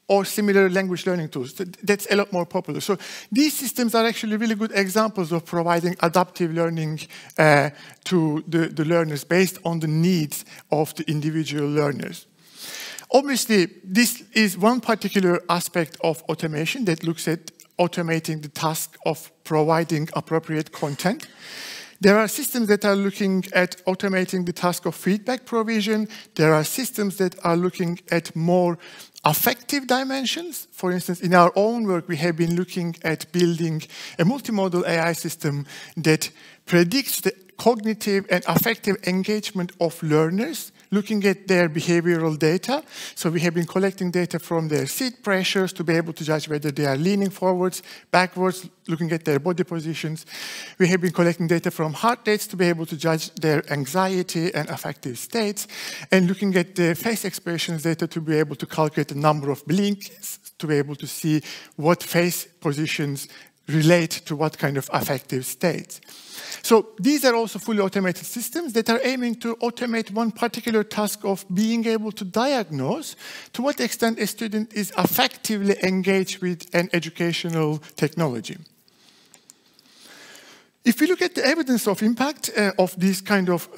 Or similar language learning tools? That's a lot more popular. So these systems are actually really good examples of providing adaptive learning to the learners based on the needs of the individual learners. Obviously, this is one particular aspect of automation that looks at automating the task of providing appropriate content. There are systems that are looking at automating the task of feedback provision. There are systems that are looking at more affective dimensions. For instance, in our own work, we have been looking at building a multimodal AI system that predicts the cognitive and affective engagement of learners, looking at their behavioral data. So we have been collecting data from their seat pressures to be able to judge whether they are leaning forwards, backwards, looking at their body positions. We have been collecting data from heart rates to be able to judge their anxiety and affective states, and looking at the face expressions data to be able to calculate the number of blinks, to be able to see what face positions relate to what kind of affective states. So these are also fully automated systems that are aiming to automate one particular task of being able to diagnose to what extent a student is effectively engaged with an educational technology. If we look at the evidence of impact of these kind of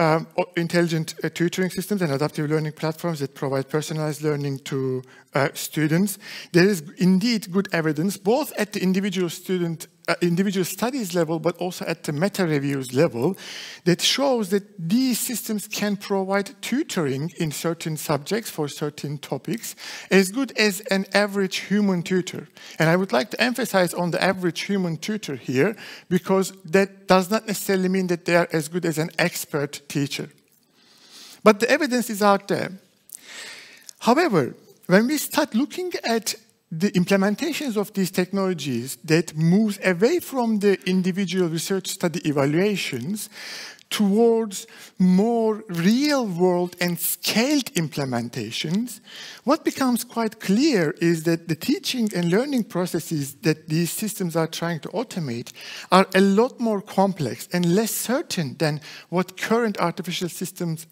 intelligent tutoring systems and adaptive learning platforms that provide personalized learning to students, there is indeed good evidence, both at the individual studies level, but also at the meta-reviews level, that shows that these systems can provide tutoring in certain subjects for certain topics as good as an average human tutor. And I would like to emphasize on the average human tutor here, because that does not necessarily mean that they are as good as an expert teacher. But the evidence is out there. However, when we start looking at the implementations of these technologies that moves away from the individual research study evaluations towards more real-world and scaled implementations, what becomes quite clear is that the teaching and learning processes that these systems are trying to automate are a lot more complex and less certain than what current artificial systems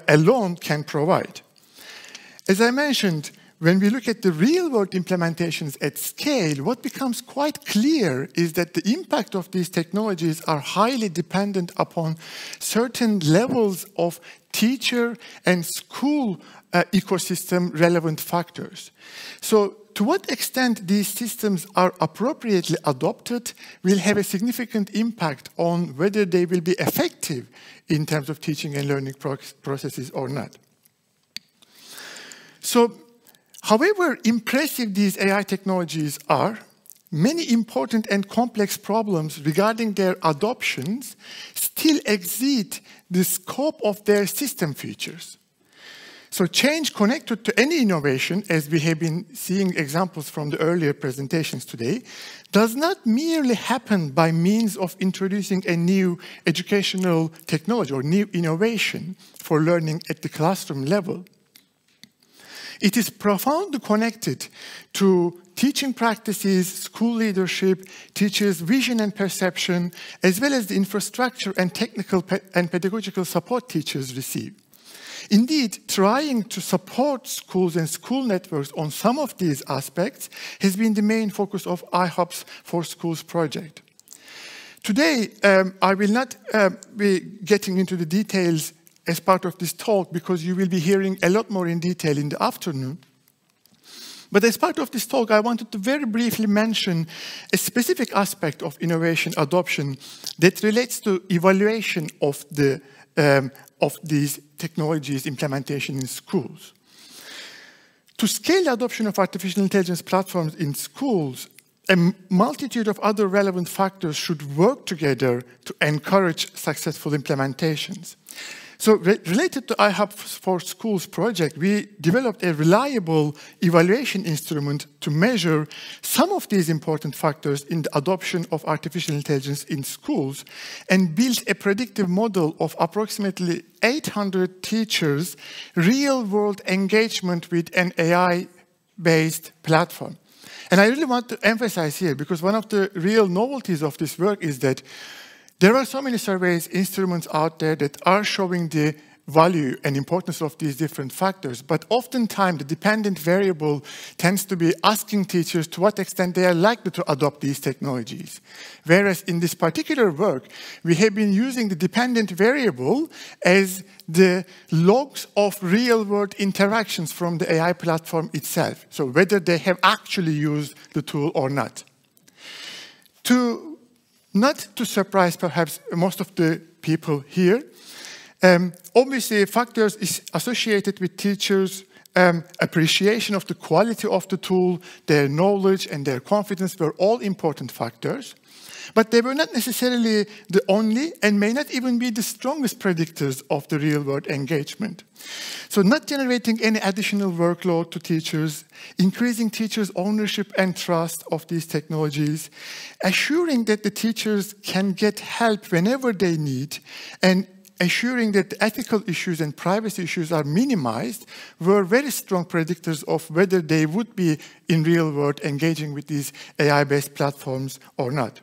alone can provide. As I mentioned, when we look at the real-world implementations at scale, what becomes quite clear is that the impact of these technologies are highly dependent upon certain levels of teacher and school ecosystem relevant factors. So to what extent these systems are appropriately adopted will have a significant impact on whether they will be effective in terms of teaching and learning processes or not. So, however impressive these AI technologies are, many important and complex problems regarding their adoptions still exceed the scope of their system features. So change connected to any innovation, as we have been seeing examples from the earlier presentations today, does not merely happen by means of introducing a new educational technology or new innovation for learning at the classroom level. It is profoundly connected to teaching practices, school leadership, teachers' vision and perception, as well as the infrastructure and technical and pedagogical support teachers receive. Indeed, trying to support schools and school networks on some of these aspects has been the main focus of iHub4Schools project. Today, I will not be getting into the details as part of this talk, because you will be hearing a lot more in detail in the afternoon. But as part of this talk, I wanted to very briefly mention a specific aspect of innovation adoption that relates to evaluation of these technologies' implementation in schools. To scale the adoption of artificial intelligence platforms in schools, a multitude of other relevant factors should work together to encourage successful implementations. So related to iHub4Schools project, we developed a reliable evaluation instrument to measure some of these important factors in the adoption of artificial intelligence in schools and built a predictive model of approximately 800 teachers' real-world engagement with an AI-based platform. And I really want to emphasize here, because one of the real novelties of this work is that there are so many surveys, instruments out there that are showing the value and importance of these different factors, but oftentimes the dependent variable tends to be asking teachers to what extent they are likely to adopt these technologies. Whereas in this particular work, we have been using the dependent variable as the logs of real-world interactions from the AI platform itself, so whether they have actually used the tool or not. Not to surprise perhaps most of the people here, obviously factors is associated with teachers' appreciation of the quality of the tool, their knowledge and their confidence were all important factors. But they were not necessarily the only and may not even be the strongest predictors of the real-world engagement. So not generating any additional workload to teachers, increasing teachers' ownership and trust of these technologies, assuring that the teachers can get help whenever they need, and assuring that the ethical issues and privacy issues are minimized were very strong predictors of whether they would be in real world engaging with these AI-based platforms or not.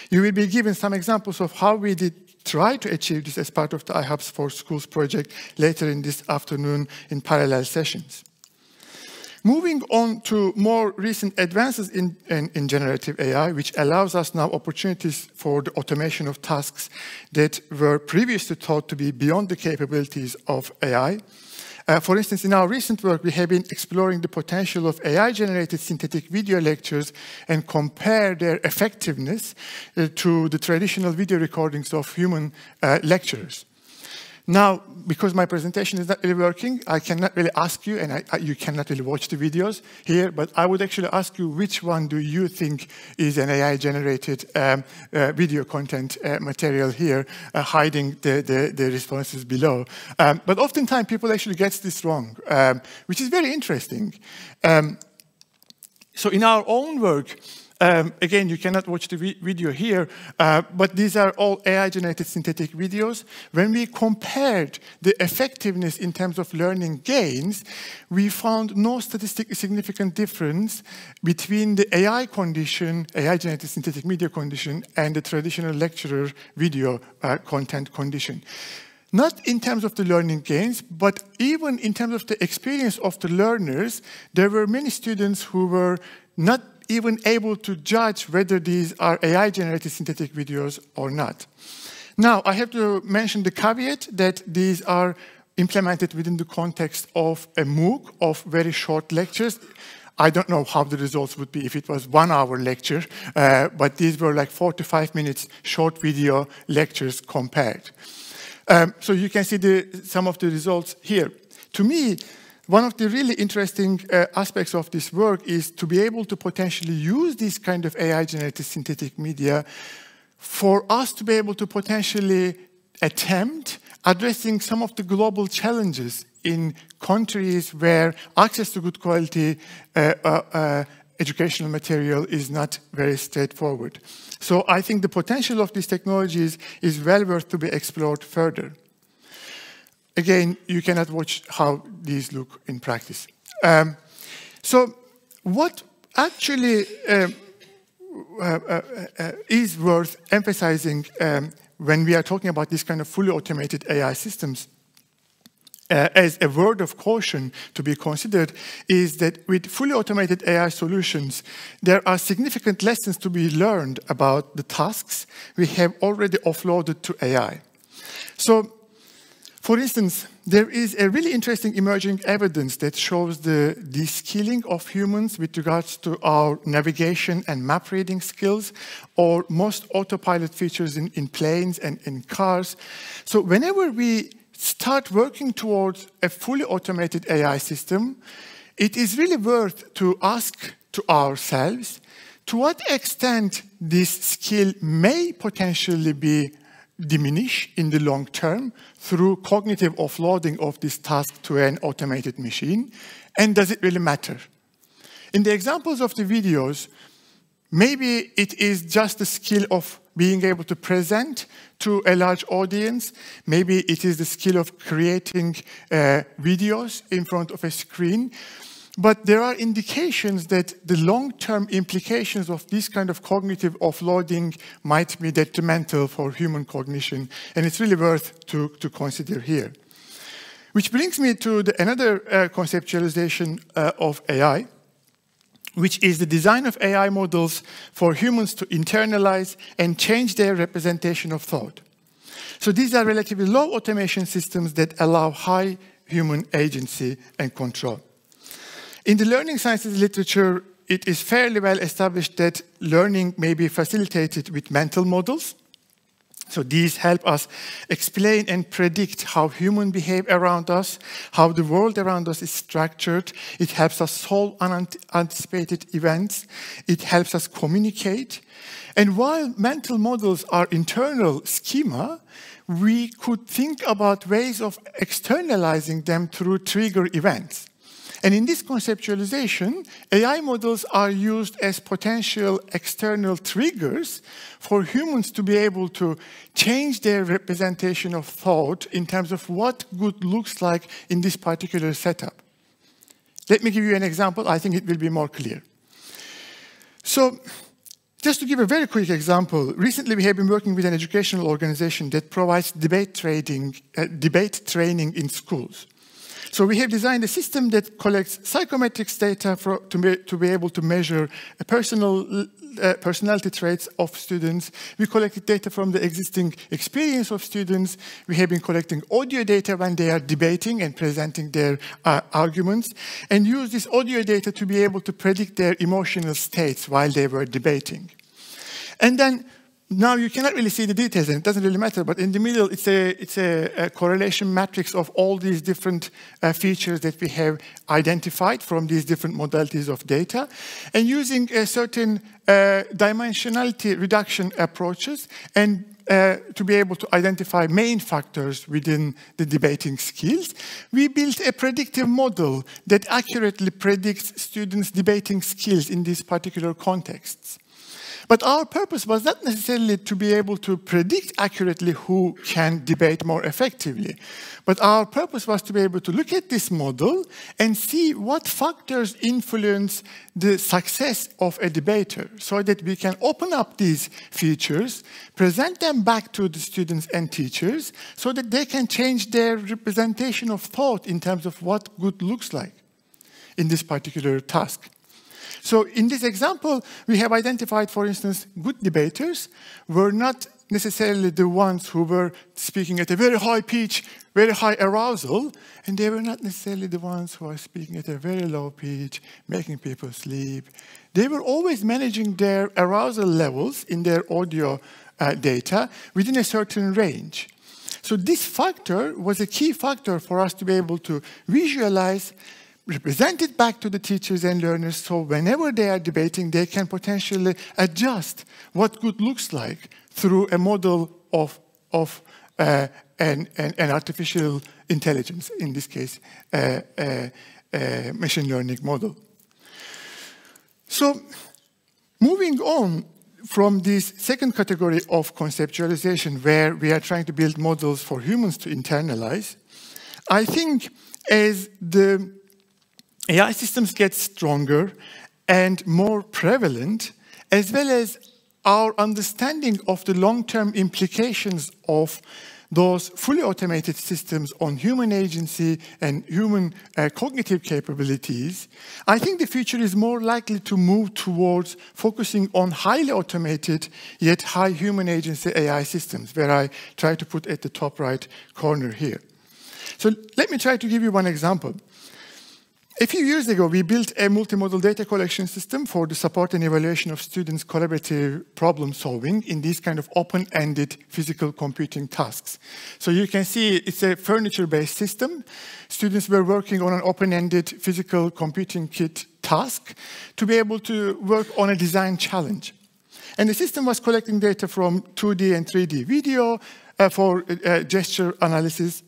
You will be given some examples of how we did try to achieve this as part of the iHub4Schools project later in this afternoon in parallel sessions. Moving on to more recent advances in generative AI, which allows us now opportunities for the automation of tasks that were previously thought to be beyond the capabilities of AI. For instance, in our recent work, we have been exploring the potential of AI-generated synthetic video lectures and compare their effectiveness to the traditional video recordings of human lecturers. Now, because my presentation is not really working, I cannot really ask you, and you cannot really watch the videos here, but I would actually ask you, which one do you think is an AI-generated video content material here, hiding the responses below. But oftentimes, people actually get this wrong, which is very interesting. So in our own work, again, you cannot watch the video here, but these are all AI-generated synthetic videos. When we compared the effectiveness in terms of learning gains, we found no statistically significant difference between the AI condition, AI-generated synthetic media condition, and the traditional lecturer video content condition. Not in terms of the learning gains, but even in terms of the experience of the learners, there were many students who were not even able to judge whether these are AI-generated synthetic videos or not. Now, I have to mention the caveat that these are implemented within the context of a MOOC of very short lectures. I don't know how the results would be if it was 1 hour lecture, but these were like 4 to 5 minutes short video lectures compared. So you can see some of the results here. To me, one of the really interesting aspects of this work is to be able to potentially use this kind of AI-generated synthetic media for us to be able to potentially attempt addressing some of the global challenges in countries where access to good quality educational material is not very straightforward. So I think the potential of these technologies is well worth to be explored further. Again, you cannot watch how these look in practice. So what actually is worth emphasizing when we are talking about this kind of fully automated AI systems as a word of caution to be considered is that with fully automated AI solutions, there are significant lessons to be learned about the tasks we have already offloaded to AI. So, for instance, there is a really interesting emerging evidence that shows the de-skilling of humans with regards to our navigation and map reading skills, or most autopilot features in planes and in cars. So whenever we start working towards a fully automated AI system, it is really worth to ask to ourselves to what extent this skill may potentially be diminish in the long term through cognitive offloading of this task to an automated machine? And does it really matter? In the examples of the videos, maybe it is just the skill of being able to present to a large audience. Maybe it is the skill of creating videos in front of a screen. But there are indications that the long-term implications of this kind of cognitive offloading might be detrimental for human cognition, and it's really worth to consider here. Which brings me to another conceptualization of AI, which is the design of AI models for humans to internalize and change their representation of thought. So these are relatively low automation systems that allow high human agency and control. In the learning sciences literature, it is fairly well established that learning may be facilitated with mental models. So these help us explain and predict how humans behave around us, how the world around us is structured. It helps us solve unanticipated events. It helps us communicate. And while mental models are internal schema, we could think about ways of externalizing them through trigger events. And in this conceptualization, AI models are used as potential external triggers for humans to be able to change their representation of thought in terms of what good looks like in this particular setup. Let me give you an example. I think it will be more clear. So, just to give a very quick example, recently we have been working with an educational organization that provides debate training in schools. So we have designed a system that collects psychometrics data to be able to measure personality traits of students. We collected data from the existing experience of students. We have been collecting audio data when they are debating and presenting their arguments, and use this audio data to be able to predict their emotional states while they were debating. And then now you cannot really see the details, and it doesn't really matter, but in the middle it's a correlation matrix of all these different features that we have identified from these different modalities of data, and using a certain dimensionality reduction approaches and to be able to identify main factors within the debating skills, we built a predictive model that accurately predicts students' debating skills in these particular contexts. But our purpose was not necessarily to be able to predict accurately who can debate more effectively, but our purpose was to be able to look at this model and see what factors influence the success of a debater, so that we can open up these features, present them back to the students and teachers, so that they can change their representation of thought in terms of what good looks like in this particular task. So in this example, we have identified, for instance, good debaters were not necessarily the ones who were speaking at a very high pitch, very high arousal, and they were not necessarily the ones who are speaking at a very low pitch, making people sleep. They were always managing their arousal levels in their audio data within a certain range. So this factor was a key factor for us to be able to visualize, represent it back to the teachers and learners, so whenever they are debating, they can potentially adjust what good looks like through a model of an artificial intelligence, in this case, a machine learning model. So, moving on from this second category of conceptualization, where we are trying to build models for humans to internalize, I think as the AI systems get stronger and more prevalent, as well as our understanding of the long-term implications of those fully automated systems on human agency and human cognitive capabilities, I think the future is more likely to move towards focusing on highly automated yet high human agency AI systems, where I try to put at the top right corner here. So let me try to give you one example. A few years ago, we built a multimodal data collection system for the support and evaluation of students' collaborative problem solving in these kind of open-ended physical computing tasks. So you can see it's a furniture-based system. Students were working on an open-ended physical computing kit task to be able to work on a design challenge. And the system was collecting data from 2D and 3D video, for gesture analysis.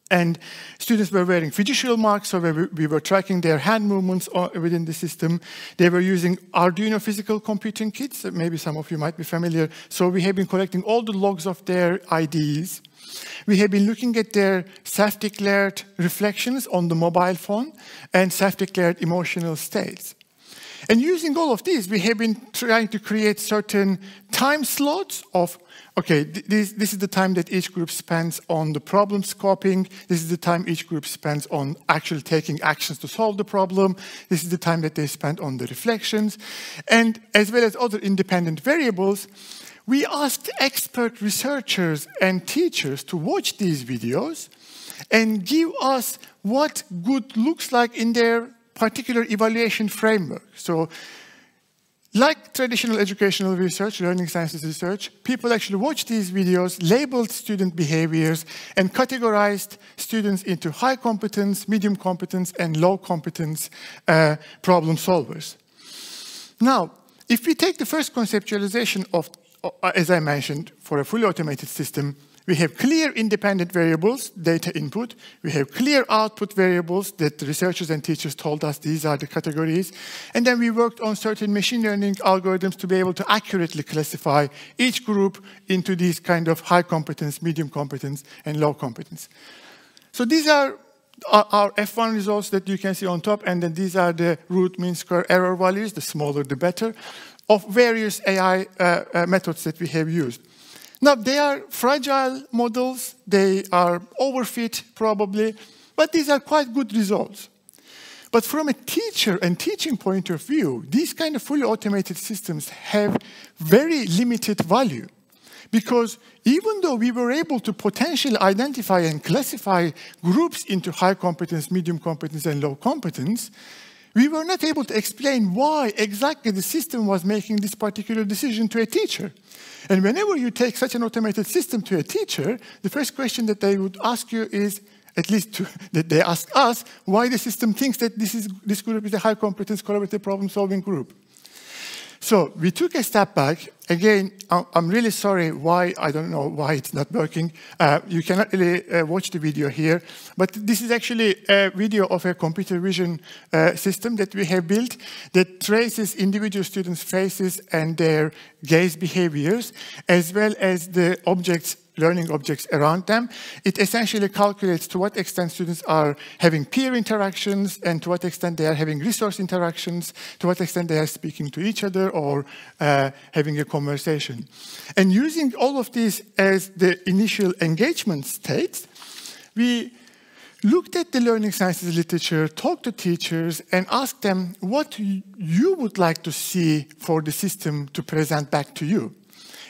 And students were wearing fiducial marks, so we were tracking their hand movements within the system. They were using Arduino physical computing kits. Maybe some of you might be familiar. So we have been collecting all the logs of their IDs. We have been looking at their self-declared reflections on the mobile phone and self-declared emotional states. And using all of these, we have been trying to create certain time slots of, okay, this is the time that each group spends on the problem scoping. This is the time each group spends on actually taking actions to solve the problem. This is the time that they spend on the reflections. And as well as other independent variables, we asked expert researchers and teachers to watch these videos and give us what good looks like in their particular evaluation framework. So, like traditional educational research, learning sciences research, people actually watched these videos, labeled student behaviors, and categorized students into high competence, medium competence, and low competence problem solvers. Now, if we take the first conceptualization of, as I mentioned, for a fully automated system, we have clear independent variables, data input. We have clear output variables that the researchers and teachers told us these are the categories. And then we worked on certain machine learning algorithms to be able to accurately classify each group into these kind of high competence, medium competence, and low competence. So these are our F1 results that you can see on top, and then these are the root mean square error values, the smaller the better, of various AI methods that we have used. Now, they are fragile models, they are overfit probably, but these are quite good results. But from a teacher and teaching point of view, these kind of fully automated systems have very limited value. Because even though we were able to potentially identify and classify groups into high competence, medium competence, and low competence, we were not able to explain why exactly the system was making this particular decision to a teacher. And whenever you take such an automated system to a teacher, the first question that they would ask you is, at least that they ask us, why the system thinks that this group is a high competence collaborative problem solving group. So we took a step back. Again, I'm really sorry why, I don't know why it's not working. You cannot really watch the video here, but this is actually a video of a computer vision system that we have built that traces individual students' faces and their gaze behaviors, as well as the objects, learning objects around them. It essentially calculates to what extent students are having peer interactions and to what extent they are having resource interactions, to what extent they are speaking to each other or having a conversation. And using all of these as the initial engagement states, we looked at the learning sciences literature, talked to teachers, and asked them what you would like to see for the system to present back to you.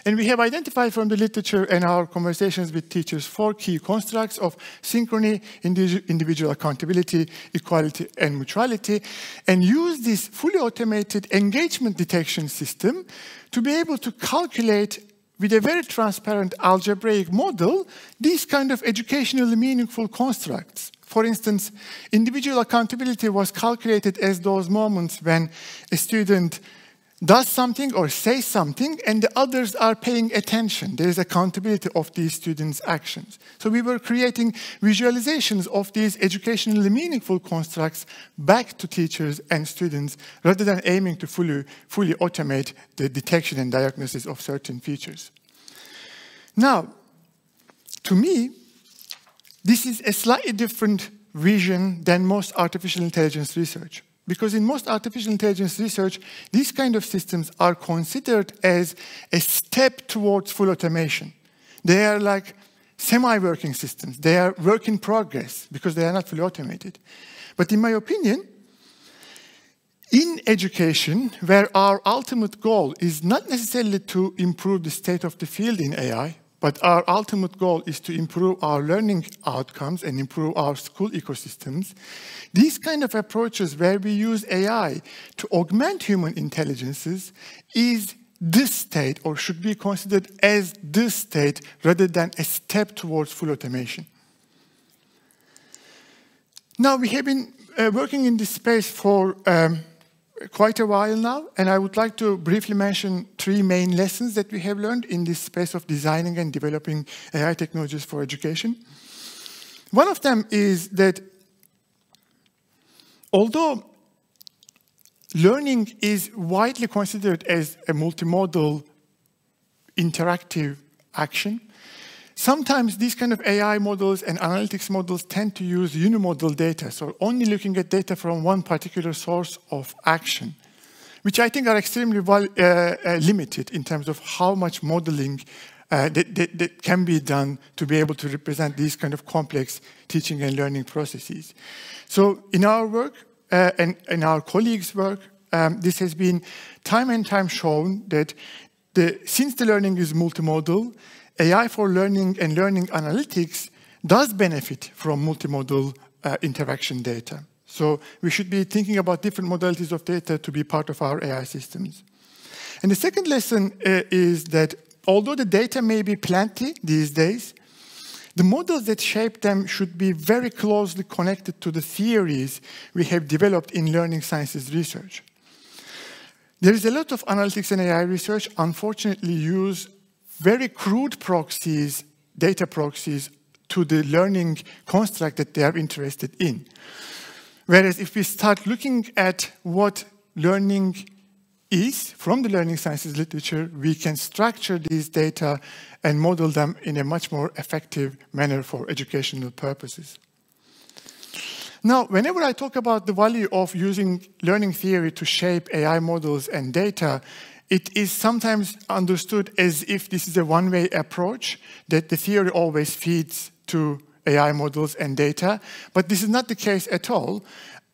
And we have identified from the literature and our conversations with teachers 4 key constructs of synchrony, individual accountability, equality, and mutuality, and use this fully automated engagement detection system to be able to calculate with a very transparent algebraic model these kind of educationally meaningful constructs. For instance, individual accountability was calculated as those moments when a student does something or says something and the others are paying attention. There is accountability of these students' actions. So we were creating visualizations of these educationally meaningful constructs back to teachers and students rather than aiming to fully automate the detection and diagnosis of certain features. Now, to me, this is a slightly different vision than most artificial intelligence research. Because in most artificial intelligence research, these kind of systems are considered as a step towards full automation. They are like semi-working systems. They are work in progress because they are not fully automated. But in my opinion, in education, where our ultimate goal is not necessarily to improve the state of the field in AI, but our ultimate goal is to improve our learning outcomes and improve our school ecosystems. These kind of approaches where we use AI to augment human intelligences is this state, or should be considered as this state, rather than a step towards full automation. Now, we have been working in this space for quite a while now, and I would like to briefly mention 3 main lessons that we have learned in this space of designing and developing AI technologies for education. One of them is that although learning is widely considered as a multimodal interactive action, sometimes these kind of AI models and analytics models tend to use unimodal data, so only looking at data from one particular source of action, which I think are extremely limited in terms of how much modeling that can be done to be able to represent these kind of complex teaching and learning processes. So in our work and in our colleagues' work, this has been time and time shown that since the learning is multimodal, AI for learning and learning analytics does benefit from multimodal interaction data. So we should be thinking about different modalities of data to be part of our AI systems. And the second lesson is that although the data may be plenty these days, the models that shape them should be very closely connected to the theories we have developed in learning sciences research. There is a lot of analytics and AI research, unfortunately, use very crude proxies, data proxies, to the learning construct that they are interested in. Whereas if we start looking at what learning is from the learning sciences literature, we can structure these data and model them in a much more effective manner for educational purposes. Now, whenever I talk about the value of using learning theory to shape AI models and data, it is sometimes understood as if this is a one-way approach, that the theory always feeds to AI models and data, but this is not the case at all.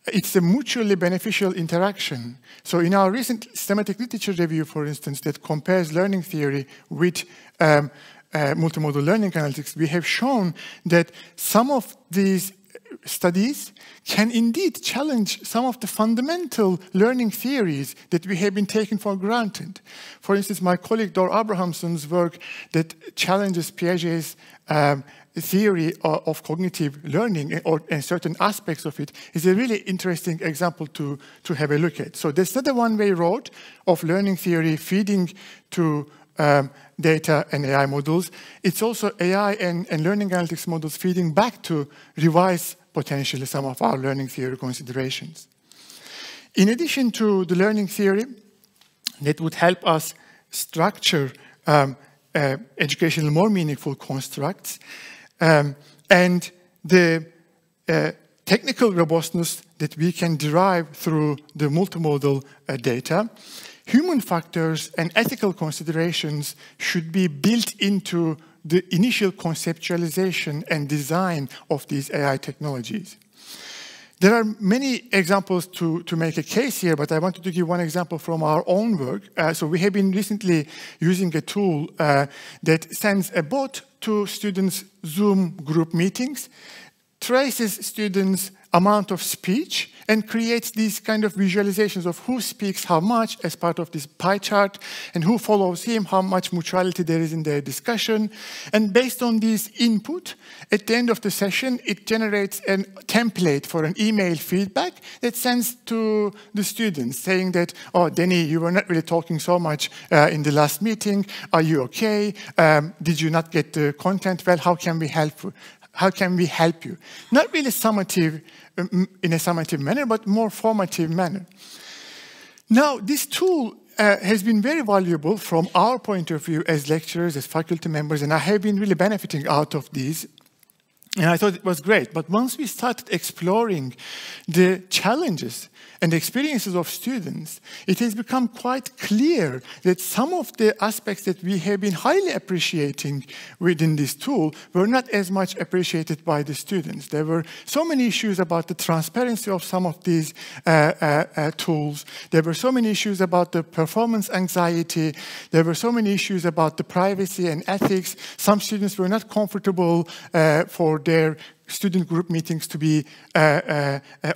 It's a mutually beneficial interaction. So in our recent systematic literature review, for instance, that compares learning theory with multimodal learning analytics, we have shown that some of these studies can indeed challenge some of the fundamental learning theories that we have been taking for granted. For instance, my colleague Dor Abrahamsson's work that challenges Piaget's theory of cognitive learning and certain aspects of it is a really interesting example to have a look at. So there's not a one-way road of learning theory feeding to data and AI models. It's also AI and learning analytics models feeding back to revise potentially some of our learning theory considerations. In addition to the learning theory that would help us structure educational more meaningful constructs, and the technical robustness that we can derive through the multimodal data, human factors and ethical considerations should be built into the initial conceptualization and design of these AI technologies. There are many examples to make a case here, but I wanted to give one example from our own work. So we have been recently using a tool that sends a bot to students' Zoom group meetings, traces students' amount of speech, and creates these kind of visualizations of who speaks how much as part of this pie chart, and who follows him, how much mutuality there is in their discussion. And based on this input, at the end of the session, it generates a template for an email feedback that sends to the students, saying that, oh, Denny, you were not really talking so much in the last meeting. Are you okay? Did you not get the content well? How can we help you? How can we help you? Not really summative, in a summative manner, but more formative manner. Now, this tool has been very valuable from our point of view as lecturers, as faculty members, and I have been really benefiting out of these. And I thought it was great. But once we started exploring the challenges and the experiences of students, it has become quite clear that some of the aspects that we have been highly appreciating within this tool were not as much appreciated by the students. There were so many issues about the transparency of some of these tools. There were so many issues about the performance anxiety. There were so many issues about the privacy and ethics. Some students were not comfortable for their student group meetings to be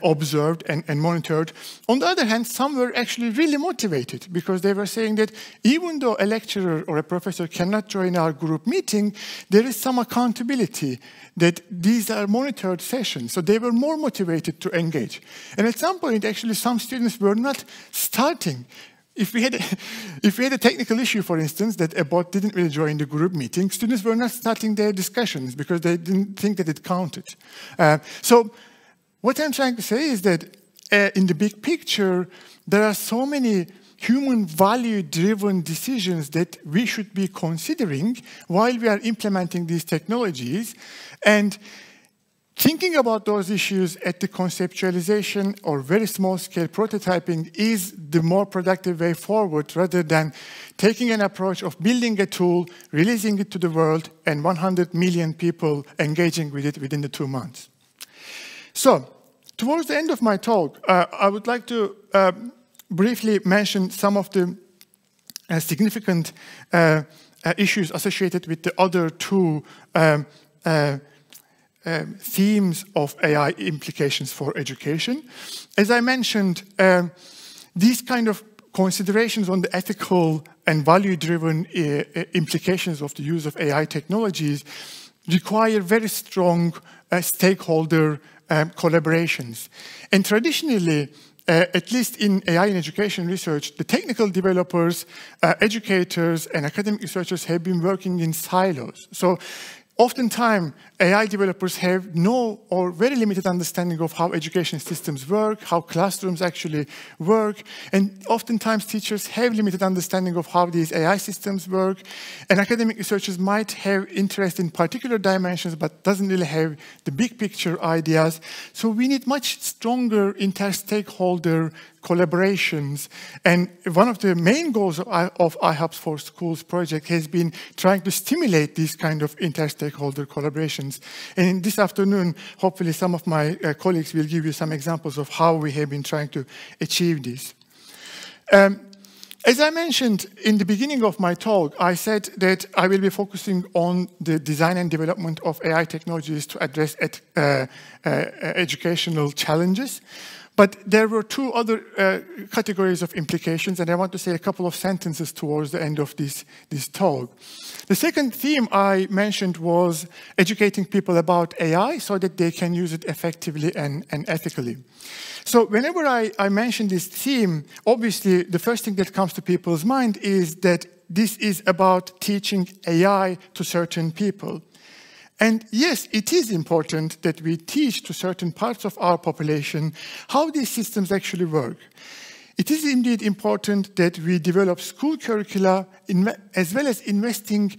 observed and monitored. On the other hand, some were actually really motivated because they were saying that even though a lecturer or a professor cannot join our group meeting, there is some accountability that these are monitored sessions. So they were more motivated to engage. And at some point, actually, some students were not starting. If we had a technical issue, for instance, that a bot didn't really join the group meeting, students were not starting their discussions because they didn't think that it counted. So what I'm trying to say is that in the big picture, there are so many human value-driven decisions that we should be considering while we are implementing these technologies. And thinking about those issues at the conceptualization or very small-scale prototyping is the more productive way forward rather than taking an approach of building a tool, releasing it to the world, and 100 million people engaging with it within the 2 months. So, towards the end of my talk, I would like to briefly mention some of the significant issues associated with the other two themes of AI implications for education. As I mentioned, these kind of considerations on the ethical and value-driven implications of the use of AI technologies require very strong stakeholder collaborations. And traditionally, at least in AI and education research, the technical developers, educators, and academic researchers have been working in silos. So oftentimes, AI developers have no or very limited understanding of how education systems work, how classrooms actually work, and oftentimes teachers have limited understanding of how these AI systems work, and academic researchers might have interest in particular dimensions but doesn't really have the big picture ideas. So we need much stronger inter-stakeholder collaborations, and one of the main goals of iHub4Schools project has been trying to stimulate these kind of inter-stakeholder collaborations. And this afternoon, hopefully some of my colleagues will give you some examples of how we have been trying to achieve this. As I mentioned in the beginning of my talk, I said that I will be focusing on the design and development of AI technologies to address educational challenges. But there were two other categories of implications, and I want to say a couple of sentences towards the end of this talk. The second theme I mentioned was educating people about AI so that they can use it effectively and ethically. So whenever I mention this theme, obviously the first thing that comes to people's mind is that this is about teaching AI to certain people. And yes, it is important that we teach to certain parts of our population how these systems actually work. It is indeed important that we develop school curricula as well as investing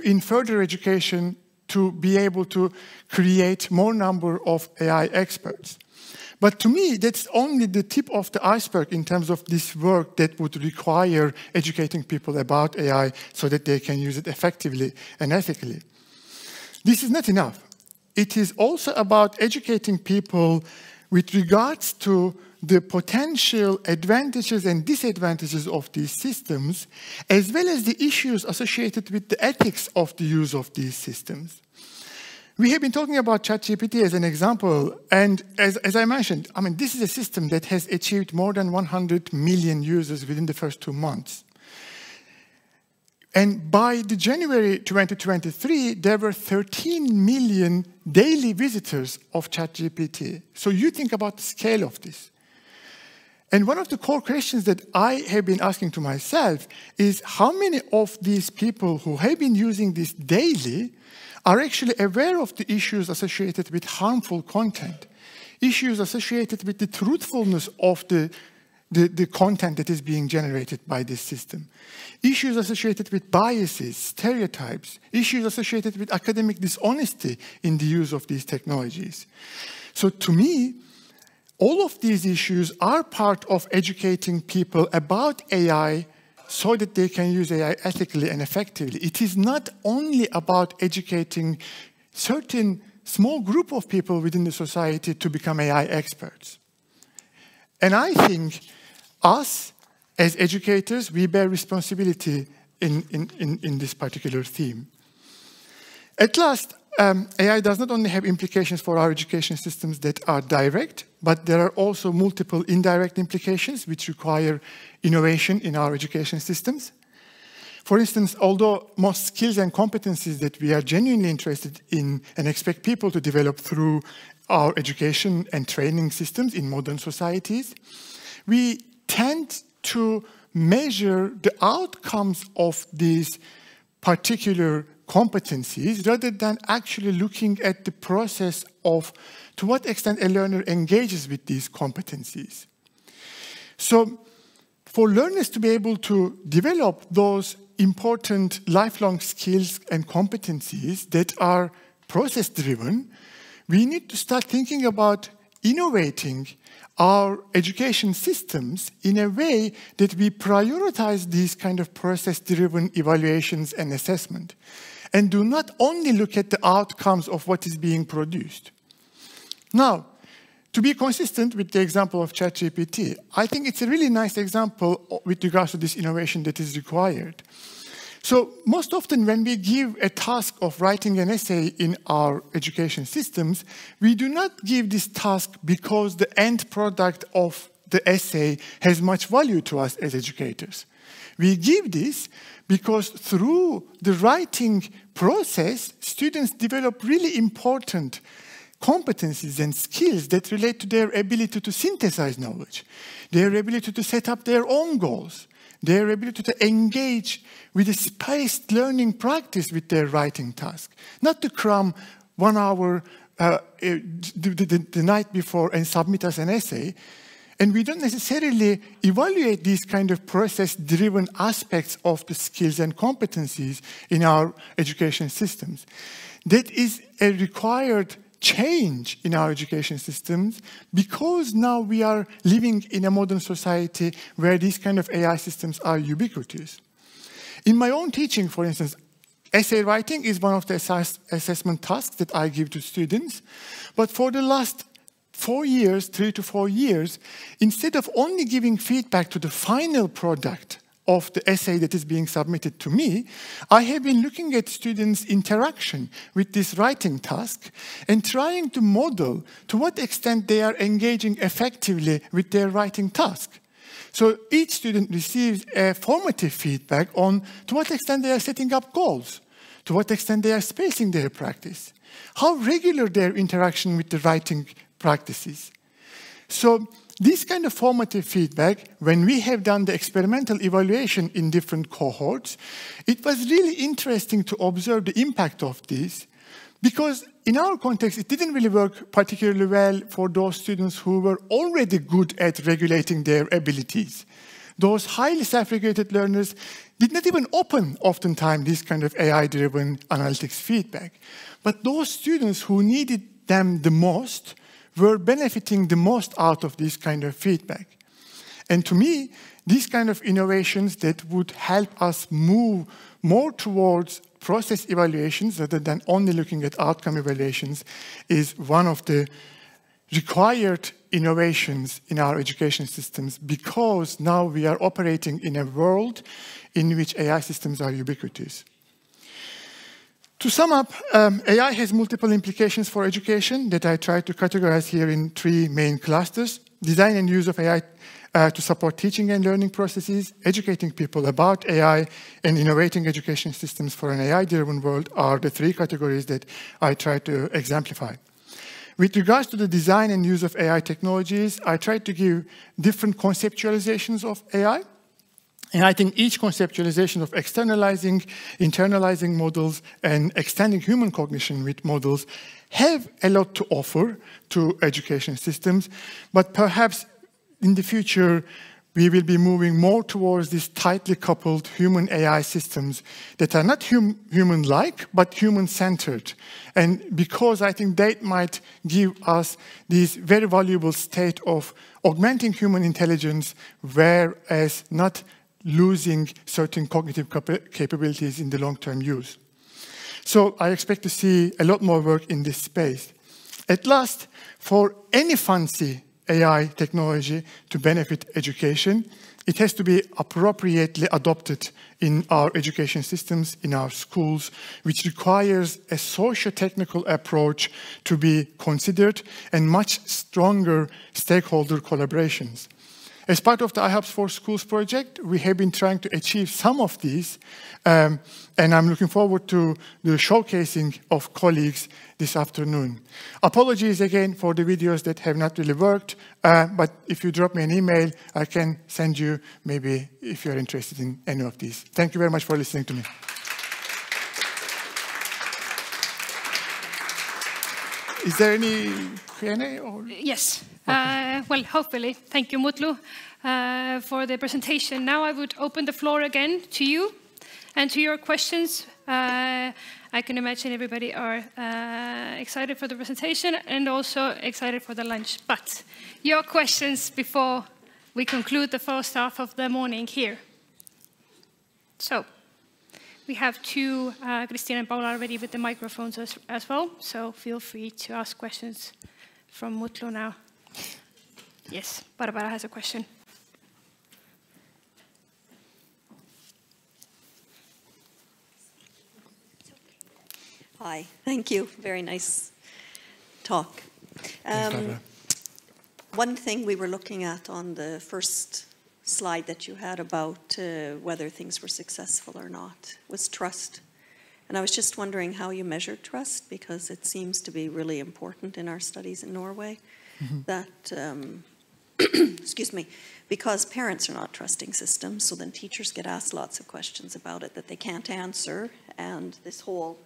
in further education to be able to create more number of AI experts. But to me, that's only the tip of the iceberg in terms of this work that would require educating people about AI so that they can use it effectively and ethically. This is not enough. It is also about educating people with regards to the potential advantages and disadvantages of these systems, as well as the issues associated with the ethics of the use of these systems. We have been talking about ChatGPT as an example, and as I mentioned, I mean, this is a system that has achieved more than 100 million users within the first 2 months. And by the January 2023, there were 13 million daily visitors of ChatGPT. So you think about the scale of this. And one of the core questions that I have been asking to myself is how many of these people who have been using this daily are actually aware of the issues associated with harmful content, issues associated with the truthfulness of the content that is being generated by this system, issues associated with biases, stereotypes, issues associated with academic dishonesty in the use of these technologies. So to me, all of these issues are part of educating people about AI so that they can use AI ethically and effectively. It is not only about educating certain small group of people within the society to become AI experts. And I think us, as educators, we bear responsibility in this particular theme. At last, AI does not only have implications for our education systems that are direct, but there are also multiple indirect implications which require innovation in our education systems. For instance, although most skills and competencies that we are genuinely interested in and expect people to develop through our education and training systems in modern societies, we tend to measure the outcomes of these particular competencies rather than actually looking at the process of to what extent a learner engages with these competencies. So for learners to be able to develop those important lifelong skills and competencies that are process-driven, we need to start thinking about innovating our education systems in a way that we prioritize these kind of process-driven evaluations and assessment, and do not only look at the outcomes of what is being produced. Now, to be consistent with the example of ChatGPT, I think it's a really nice example with regards to this innovation that is required. So most often when we give a task of writing an essay in our education systems, we do not give this task because the end product of the essay has much value to us as educators. We give this because through the writing process, students develop really important competencies and skills that relate to their ability to synthesize knowledge, their ability to set up their own goals, their ability to engage with a spaced learning practice with their writing task, not to cram 1 hour the night before and submit as an essay. And we don't necessarily evaluate these kind of process-driven aspects of the skills and competencies in our education systems. That is a required change in our education systems because now we are living in a modern society where these kind of AI systems are ubiquitous. In my own teaching, for instance, essay writing is one of the assessment tasks that I give to students. But for the last 4 years, 3 to 4 years, instead of only giving feedback to the final product of the essay that is being submitted to me, I have been looking at students' interaction with this writing task and trying to model to what extent they are engaging effectively with their writing task. So each student receives a formative feedback on to what extent they are setting up goals, to what extent they are spacing their practice, how regular their interaction with the writing practices. So this kind of formative feedback, when we have done the experimental evaluation in different cohorts, it was really interesting to observe the impact of this, because in our context, it didn't really work particularly well for those students who were already good at regulating their abilities. Those highly self-regulated learners did not even open, oftentimes, this kind of AI-driven analytics feedback. But those students who needed them the most were benefiting the most out of this kind of feedback. And to me, these kind of innovations that would help us move more towards process evaluations rather than only looking at outcome evaluations is one of the required innovations in our education systems, because now we are operating in a world in which AI systems are ubiquitous. To sum up, AI has multiple implications for education that I try to categorize here in 3 main clusters: design and use of AI to support teaching and learning processes, educating people about AI, and innovating education systems for an AI-driven world are the 3 categories that I try to exemplify. With regards to the design and use of AI technologies, I try to give different conceptualizations of AI. And I think each conceptualization of externalizing, internalizing models, and extending human cognition with models have a lot to offer to education systems, but perhaps in the future, we will be moving more towards these tightly coupled human AI systems that are not human-like, but human-centered. And because I think that might give us this very valuable state of augmenting human intelligence, whereas not losing certain cognitive capabilities in the long-term use. So I expect to see a lot more work in this space. At last, for any fancy AI technology to benefit education, it has to be appropriately adopted in our education systems, in our schools, which requires a socio-technical approach to be considered and much stronger stakeholder collaborations. As part of the iHub4Schools project, we have been trying to achieve some of these, and I'm looking forward to the showcasing of colleagues this afternoon. Apologies again for the videos that have not really worked, but if you drop me an email, I can send you maybe if you're interested in any of these. Thank you very much for listening to me. Is there any Q&A? Or? Yes. Well, hopefully. Thank you, Mutlu, for the presentation. Now I would open the floor again to you and to your questions. I can imagine everybody are excited for the presentation and also excited for the lunch. But your questions before we conclude the first half of the morning here. So we have two, Christina and Paula, are ready with the microphones as well. So feel free to ask questions from Mutlu now. Yes, Barbara has a question. Hi, thank you. Very nice talk. One thing we were looking at on the first slide that you had about whether things were successful or not was trust. And I was just wondering how you measure trust, because it seems to be really important in our studies in Norway that, excuse me, because parents are not trusting systems, so then teachers get asked lots of questions about it that they can't answer, and this whole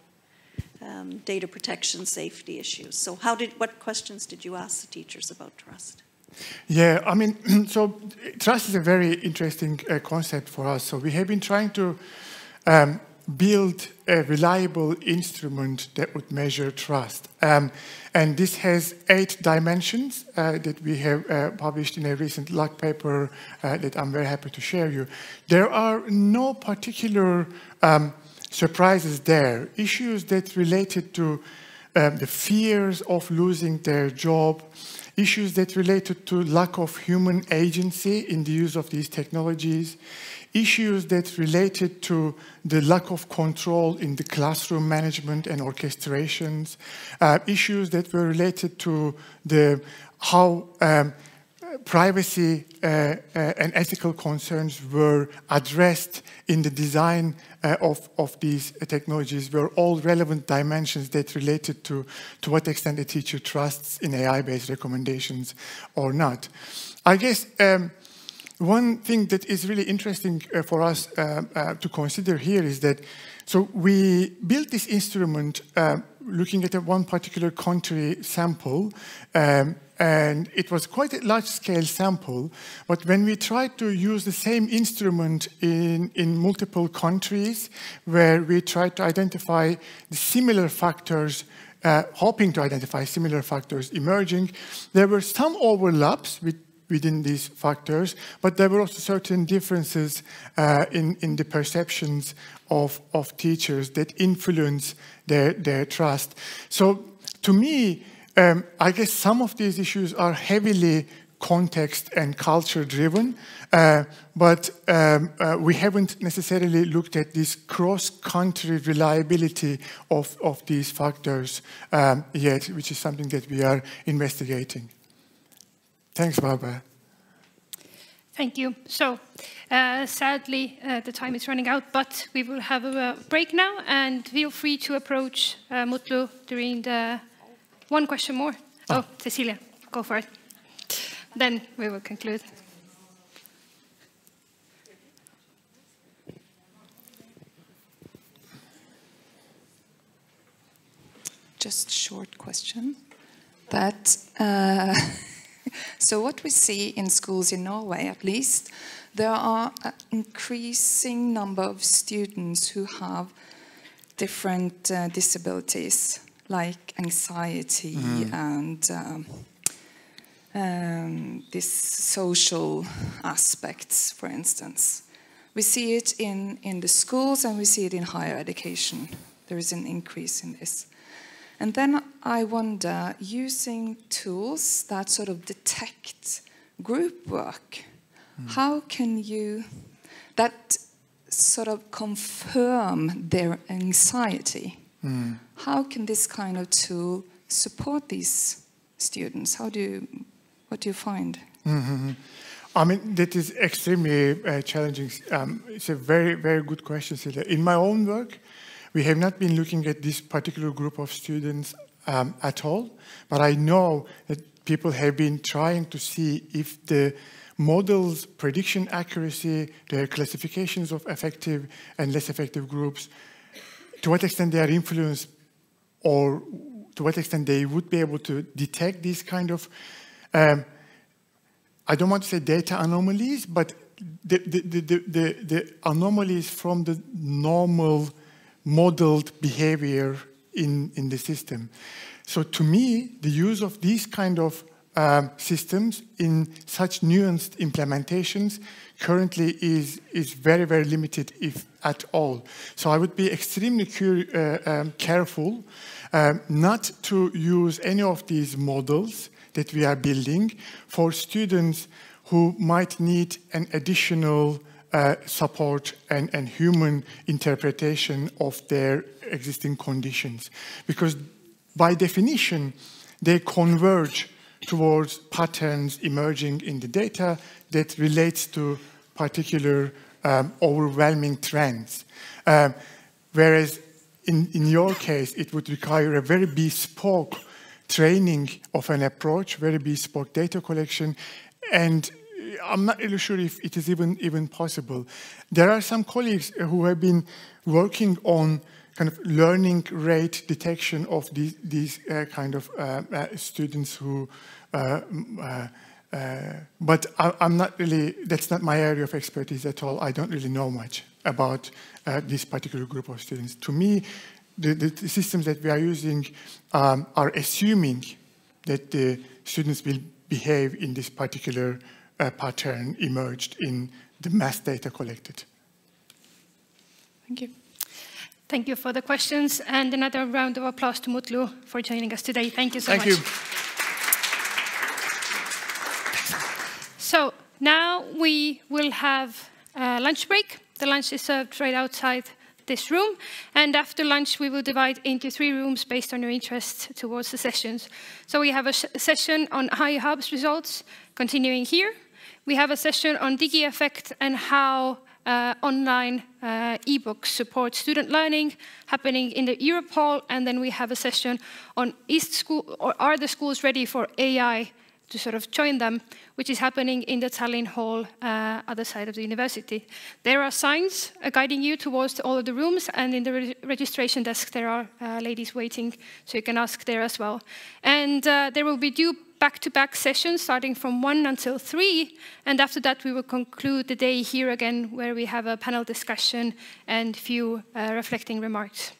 data protection safety issues. So what questions did you ask the teachers about trust? Yeah, I mean, so trust is a very interesting concept for us. So we have been trying to build a reliable instrument that would measure trust. And this has 8 dimensions that we have published in a recent LUC paper that I'm very happy to share you. There are no particular surprises there. Issues that related to the fears of losing their job, issues that related to lack of human agency in the use of these technologies, issues that related to the lack of control in the classroom management and orchestrations, issues that were related to how privacy and ethical concerns were addressed in the design of these technologies were all relevant dimensions that related to what extent a teacher trusts in AI-based recommendations or not. I guess one thing that is really interesting for us to consider here is that, so we built this instrument looking at one particular country sample, and it was quite a large-scale sample, but when we tried to use the same instrument in multiple countries, where we tried to identify the similar factors, hoping to identify similar factors emerging, there were some overlaps within these factors, but there were also certain differences in the perceptions of teachers that influence their trust. So to me, I guess some of these issues are heavily context and culture driven, but we haven't necessarily looked at this cross-country reliability of these factors yet, which is something that we are investigating. Thanks, Barbara. Thank you. So, sadly, the time is running out, but we will have a break now, and feel free to approach Mutlu during the... One question more. Oh, Cecilia, go for it. Then we will conclude. Just a short question. So what we see in schools in Norway, at least, there are an increasing number of students who have different disabilities, like anxiety and these social aspects, for instance. We see it in the schools and we see it in higher education. There is an increase in this. And then I wonder, using tools that sort of detect group work, how can you that sort of confirm their anxiety? How can this kind of tool support these students? What do you find? I mean, that is extremely challenging. It's a very, very good question, Silja. In my own work, we have not been looking at this particular group of students at all, but I know that people have been trying to see if the models' prediction accuracy, their classifications of effective and less effective groups, to what extent they are influenced, or to what extent they would be able to detect these kind of I don't want to say data anomalies, but the anomalies from the normal modeled behavior in the system. So to me, the use of these kind of systems in such nuanced implementations currently is very, very limited, if at all. So I would be extremely careful not to use any of these models that we are building for students who might need an additional support and human interpretation of their existing conditions. Because by definition, they converge towards patterns emerging in the data that relates to particular overwhelming trends. Whereas in your case, it would require a very bespoke training of an approach, very bespoke data collection, and I'm not really sure if it is even possible. There are some colleagues who have been working on kind of learning rate detection of these kind of students who, but I'm not really, that's not my area of expertise at all. I don't really know much about this particular group of students. To me, the systems that we are using are assuming that the students will behave in this particular pattern emerged in the mass data collected. Thank you. Thank you for the questions, and another round of applause to Mutlu for joining us today. Thank you so much. Thank you. So now we will have a lunch break. The lunch is served right outside this room, and after lunch we will divide into 3 rooms based on your interest towards the sessions. So we have a session on iHub's results, continuing here. We have a session on Digi Effect and how online ebooks support student learning, happening in the Europe Hall, and then we have a session on are the schools ready for AI to sort of join them, which is happening in the Tallinn Hall, other side of the university. There are signs guiding you towards all of the rooms, and in the registration desk there are ladies waiting, so you can ask there as well. And there will be 2 back-to-back sessions starting from 1 until 3, and after that we will conclude the day here again, where we have a panel discussion and few reflecting remarks.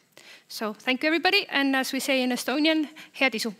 So thank you everybody, and as we say in Estonian, head isu!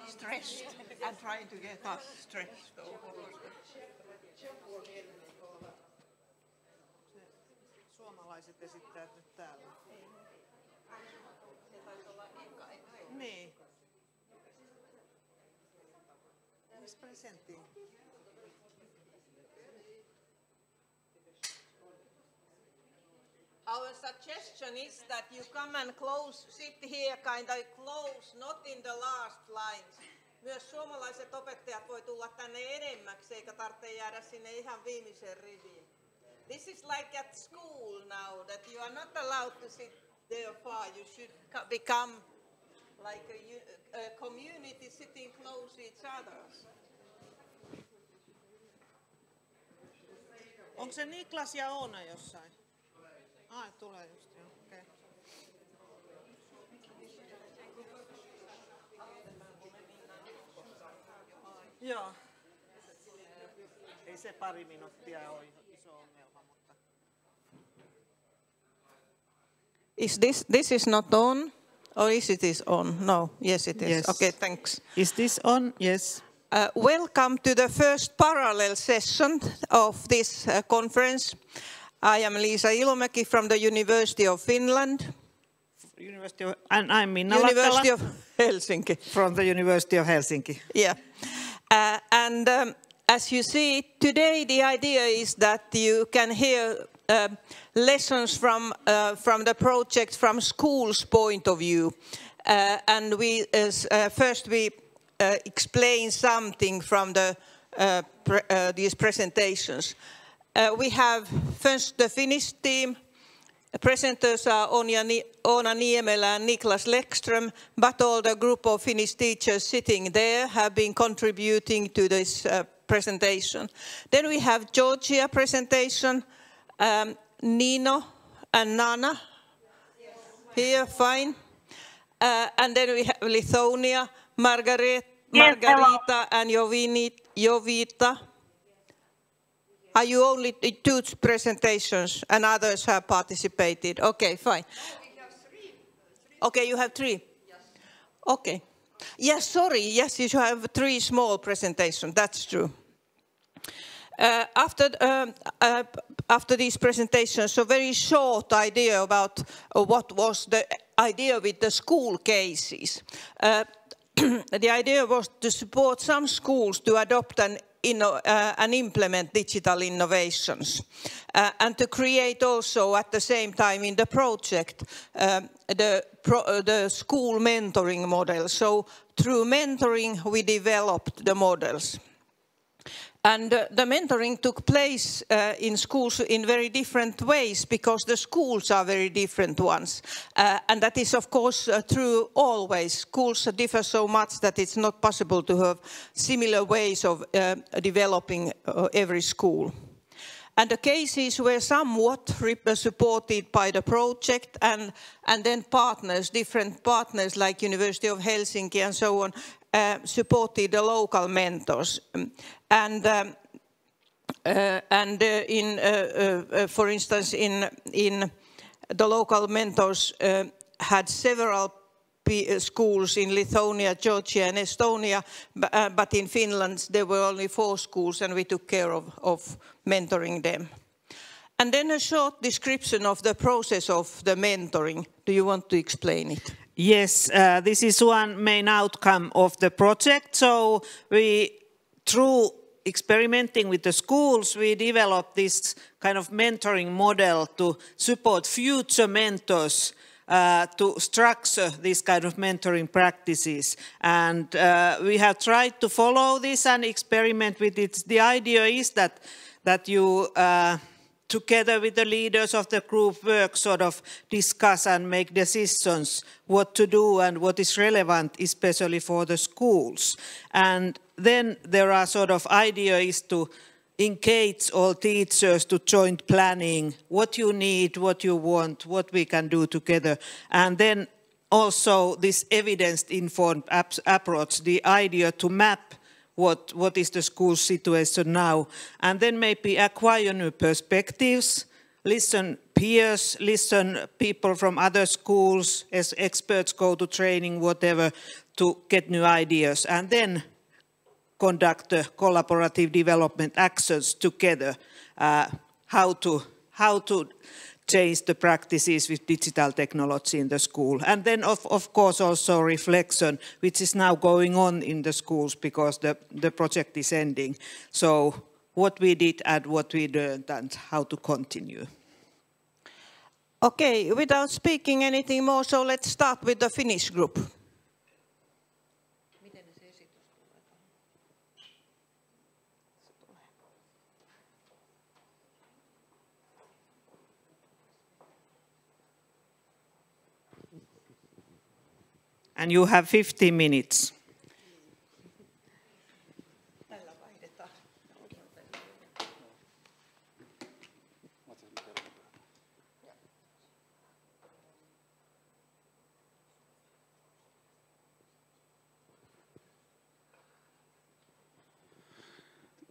stressed and trying to get us stressed. Suomalaiset esittävät nyt täällä. Niin. Missä presentti? Our suggestion is that you come and sit here kind of close, not in the last lines. Myös suomalaiset opettajat voi tulla tänne enemmäksi, eikä tarvitse jäädä sinne ihan viimeiseen riviin. This is like at school now, that you are not allowed to sit there far. You should become like a community sitting close each other. Onko se Niklas ja Oona jossain? Ai, tulee just, joo. Okay. Joo. Ei se pari minuuttia ole iso ongelma, mutta... Is this is not on? Or is it on? No, yes it is. Yes. Okay, thanks. Is this on? Yes. Welcome to the first parallel session of this conference. I am Liisa Ilomäki from the University of Finland. And I'm Minna University Lakkala of Helsinki. from the University of Helsinki. Yeah. As you see, today the idea is that you can hear lessons from the project from school's point of view. And first we explain something from these presentations. We have first the Finnish team. Presenters are Oona Niemelä and Niklas Lekström, but all the group of Finnish teachers sitting there have been contributing to this presentation. Then we have Georgia presentation, Nino and Nana, here, fine. And then we have Lithuania, Margarita and Jovita. Are you only two presentations and others have participated? Okay, fine. Okay, you have three? Yes. Okay. Yes, sorry. Yes, you have three small presentations. That's true. After these presentations, a very short idea about what was the idea with the school cases. The idea was to support some schools to adopt and implement digital innovations, and to create also at the same time in the project the school mentoring model. So through mentoring we developed the models. And the mentoring took place in schools in very different ways because the schools are very different ones. And that is, of course, true always. Schools differ so much that it's not possible to have similar ways of developing every school. And the cases were somewhat supported by the project and then partners, different partners like University of Helsinki and so on, supported the local mentors. For instance, in the local mentors had several schools in Lithuania, Georgia and Estonia, but in Finland there were only 4 schools and we took care of mentoring them. And then a short description of the process of the mentoring. Do you want to explain it? Yes, this is one main outcome of the project. So through experimenting with the schools, we developed this kind of mentoring model to support future mentors to structure this kind of mentoring practices. And we have tried to follow this and experiment with it. The idea is that you, together with the leaders of the group, work, sort of discuss and make decisions what to do and what is relevant, especially for the schools. And then there are sort of idea is to engage all teachers to joint planning, what you need, what you want, what we can do together. And then also this evidence-informed approach, the idea to map what is the school situation now, and then maybe acquire new perspectives, listen peers, listen people from other schools, as experts go to training, whatever, to get new ideas and then conduct the collaborative development actions together, how to change the practices with digital technology in the school. And then of course also reflection, which is now going on in the schools because the project is ending. So what we did and what we learned and how to continue. Okay, without speaking anything more, so let's start with the Finnish group. And you have 15 minutes.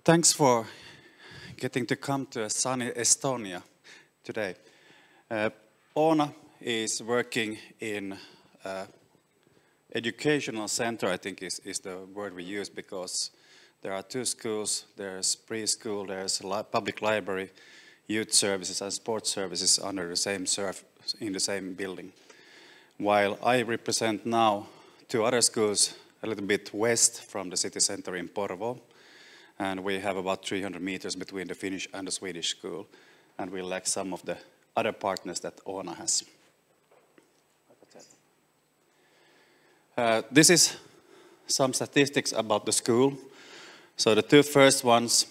Thanks for getting to come to sunny Estonia today. Oona is working in educational center, I think is the word we use, because there are two schools, there's preschool, there's public library, youth services and sports services under the same in the same building. While I represent now two other schools a little bit west from the city center in Porvoo, and we have about 300 meters between the Finnish and the Swedish school, and we lack some of the other partners that Oona has. This is some statistics about the school. So the two first ones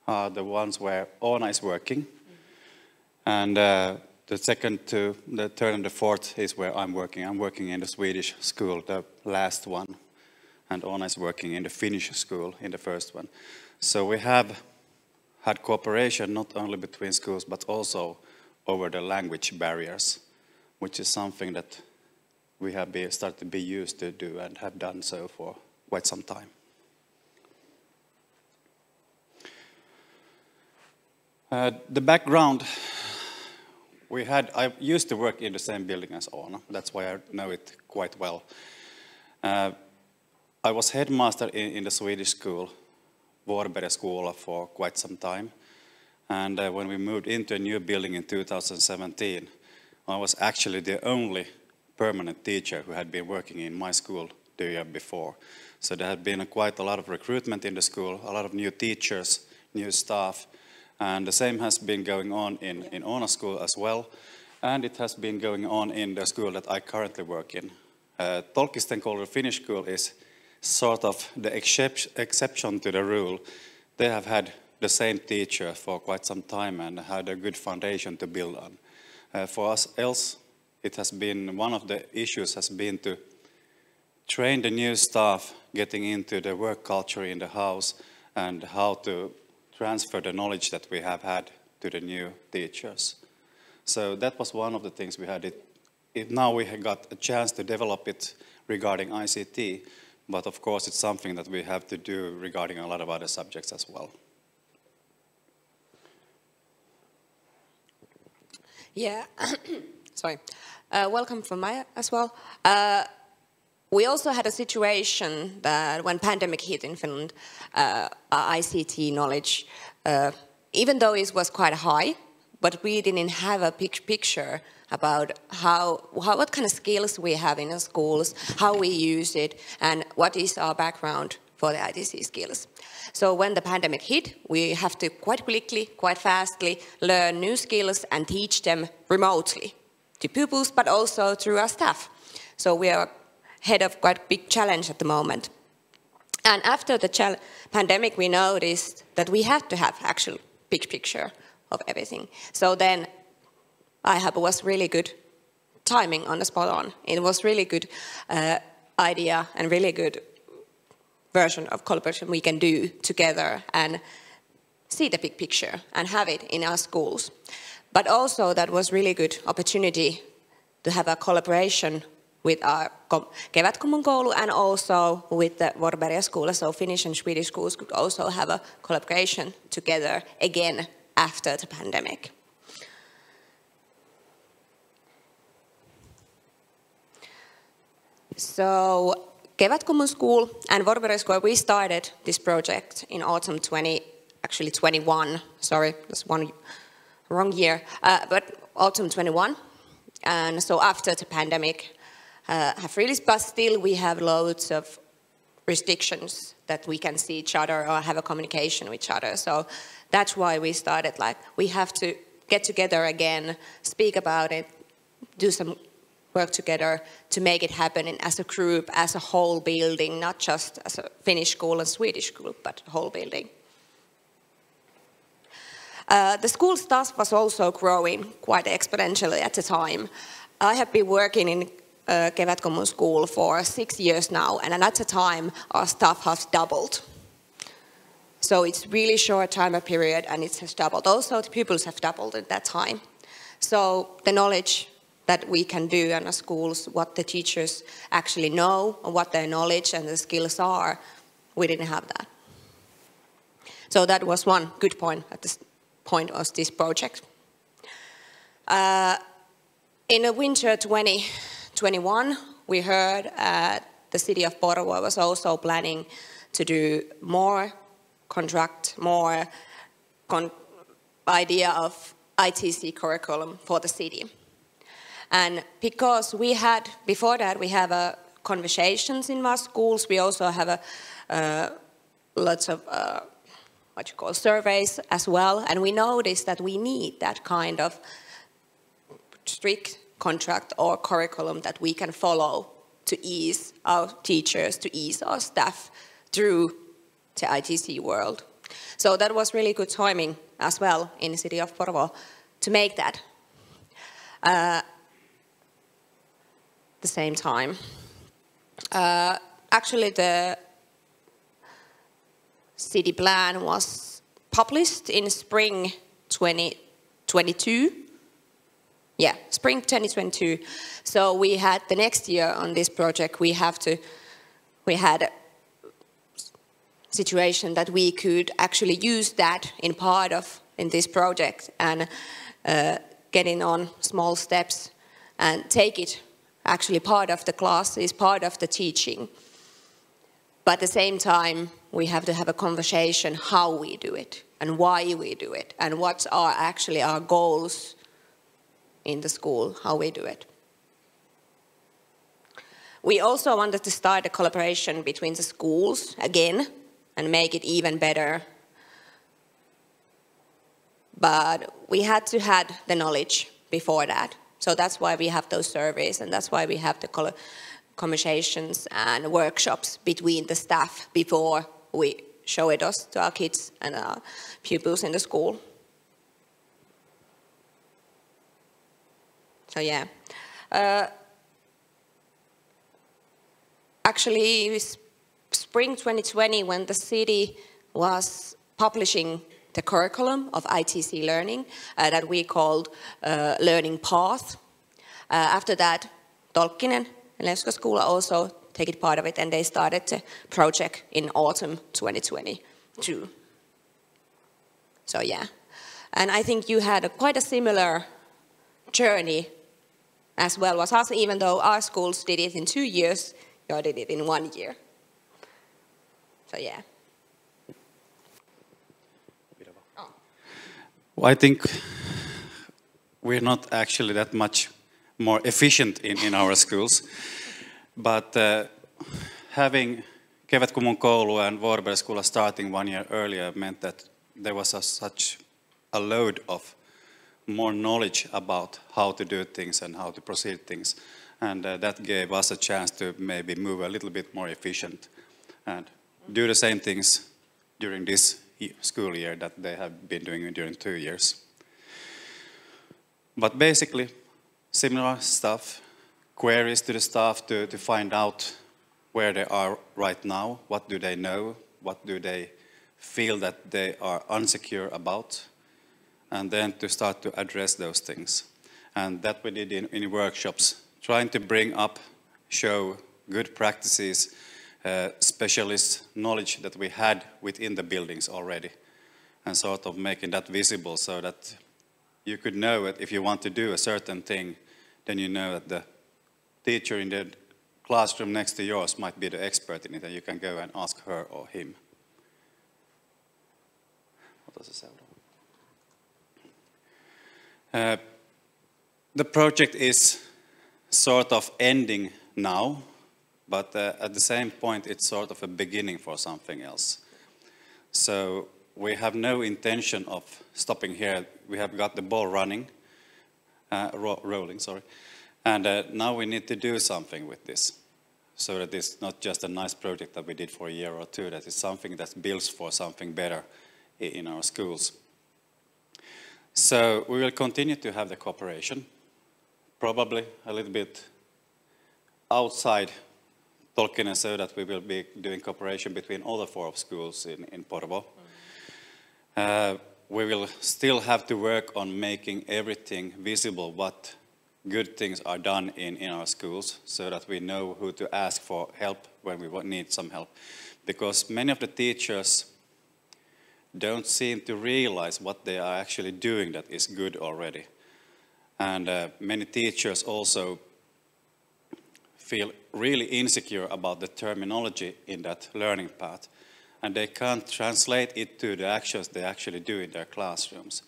are the ones where Oona is working. And the second two, the third and the fourth is where I'm working. I'm working in the Swedish school, the last one. And Oona is working in the Finnish school in the first one. So we have had cooperation not only between schools, but also over the language barriers, which is something that we have started to be used to do and have done so for quite some time. The background, I used to work in the same building as Oona, that's why I know it quite well. I was headmaster in the Swedish school, iHub4Schools, for quite some time. And when we moved into a new building in 2017, I was actually the only permanent teacher who had been working in my school the year before. So there had been quite a lot of recruitment in the school, a lot of new teachers, new staff, and the same has been going on in Oona school as well, and it has been going on in the school that I currently work in. Tolkisten Koulu Finnish school is sort of the exception to the rule. They have had the same teacher for quite some time and had a good foundation to build on. For us else, it has been, one of the issues has been to train the new staff getting into the work culture in the house and how to transfer the knowledge that we have had to the new teachers. So that was one of the things we had. Now we have got a chance to develop it regarding ICT, but of course it's something that we have to do regarding a lot of other subjects as well. Yeah, sorry. Welcome from Maya as well. We also had a situation that when pandemic hit in Finland, ICT knowledge, even though it was quite high, but we didn't have a picture about what kind of skills we have in the schools, how we use it, and what is our background for the ICT skills. So when the pandemic hit, we have to quite quickly, quite fastly learn new skills and teach them remotely to pupils, but also through our staff. So we are ahead of quite a big challenge at the moment. And after the pandemic, we noticed that we had to have actual big picture of everything. So then iHub was really good timing on the spot on. It was really good idea and really good version of collaboration we can do together and see the big picture and have it in our schools. But also that was really good opportunity to have a collaboration with our Kevätkummun and also with the iHub4Schools, so Finnish and Swedish schools could also have a collaboration together again after the pandemic. So Kevätkummun School and Vorberg School, we started this project in autumn 21, sorry, that's one wrong year, but autumn 21. And so after the pandemic have released, but still we have loads of restrictions that we can see each other or have a communication with each other. So that's why we started, like, we have to get together again, speak about it, do some work together to make it happen as a group, as a whole building, not just as a Finnish school and Swedish group, but a whole building. The school staff was also growing quite exponentially at the time. I have been working in Kevätkummun School for 6 years now, and at the time our staff has doubled. So it's really short time period, and it has doubled. Also, the pupils have doubled at that time. So the knowledge that we can do in our schools, what the teachers actually know, and what their knowledge and the skills are, we didn't have that. So that was one good point at this point of this project. In the winter 2021, we heard the city of Porvoo was also planning to do more idea of ITC curriculum for the city. And because we had, before that, we have conversations in our schools, we also have lots of surveys as well, and we noticed that we need that kind of strict contract or curriculum that we can follow to ease our teachers, to ease our staff through the ITC world. So that was really good timing as well in the city of Porvoo to make that. The same time. Actually, the city plan was published in spring 2022. Yeah, spring 2022. So we had the next year on this project, we had a situation that we could actually use that in this project and getting on small steps and take it actually part of the classes, part of the teaching. But at the same time, we have to have a conversation how we do it and why we do it and what are actually our goals in the school, how we do it. We also wanted to start a collaboration between the schools again and make it even better. But we had to have the knowledge before that. So that's why we have those surveys and that's why we have the conversations and workshops between the staff before we show it to our kids and our pupils in the school. So yeah. Actually, spring 2020, when the city was publishing the curriculum of ITC learning that we called Learning Path. After that, Tolkkinen and Levska School also take it part of it, and they started the project in autumn 2022. So yeah, and I think you had quite a similar journey as well as us, even though our schools did it in 2 years, you did it in 1 year. So yeah. Well, I think we're not actually that much more efficient in our schools, but having Kevätkummun Koulu and Vorberg School starting 1 year earlier meant that there was such a load of more knowledge about how to do things and how to proceed things, and that gave us a chance to maybe move a little bit more efficient and do the same things during this school year that they have been doing during 2 years. But basically, similar stuff, queries to the staff to find out where they are right now, what do they know, what do they feel that they are unsecure about, and then to start to address those things. And that we did in workshops, trying to bring up, show good practices, specialist knowledge that we had within the buildings already, and sort of making that visible so that you could know that if you want to do a certain thing, then you know that the teacher in the classroom next to yours might be the expert in it, and you can go and ask her or him. The project is sort of ending now, but at the same point it's sort of a beginning for something else. So we have no intention of stopping here. We have got the ball rolling, sorry. And now we need to do something with this, so that it's not just a nice project that we did for a year or two, that it's something that builds for something better in our schools. So we will continue to have the cooperation, probably a little bit outside Tallinna, so that we will be doing cooperation between all the 4 schools in Porvoo. We will still have to work on making everything visible, what good things are done in our schools, so that we know who to ask for help when we need some help. Because many of the teachers don't seem to realize what they are actually doing that is good already. And many teachers also feel really insecure about the terminology in that learning path, and they can't translate it to the actions they actually do in their classrooms.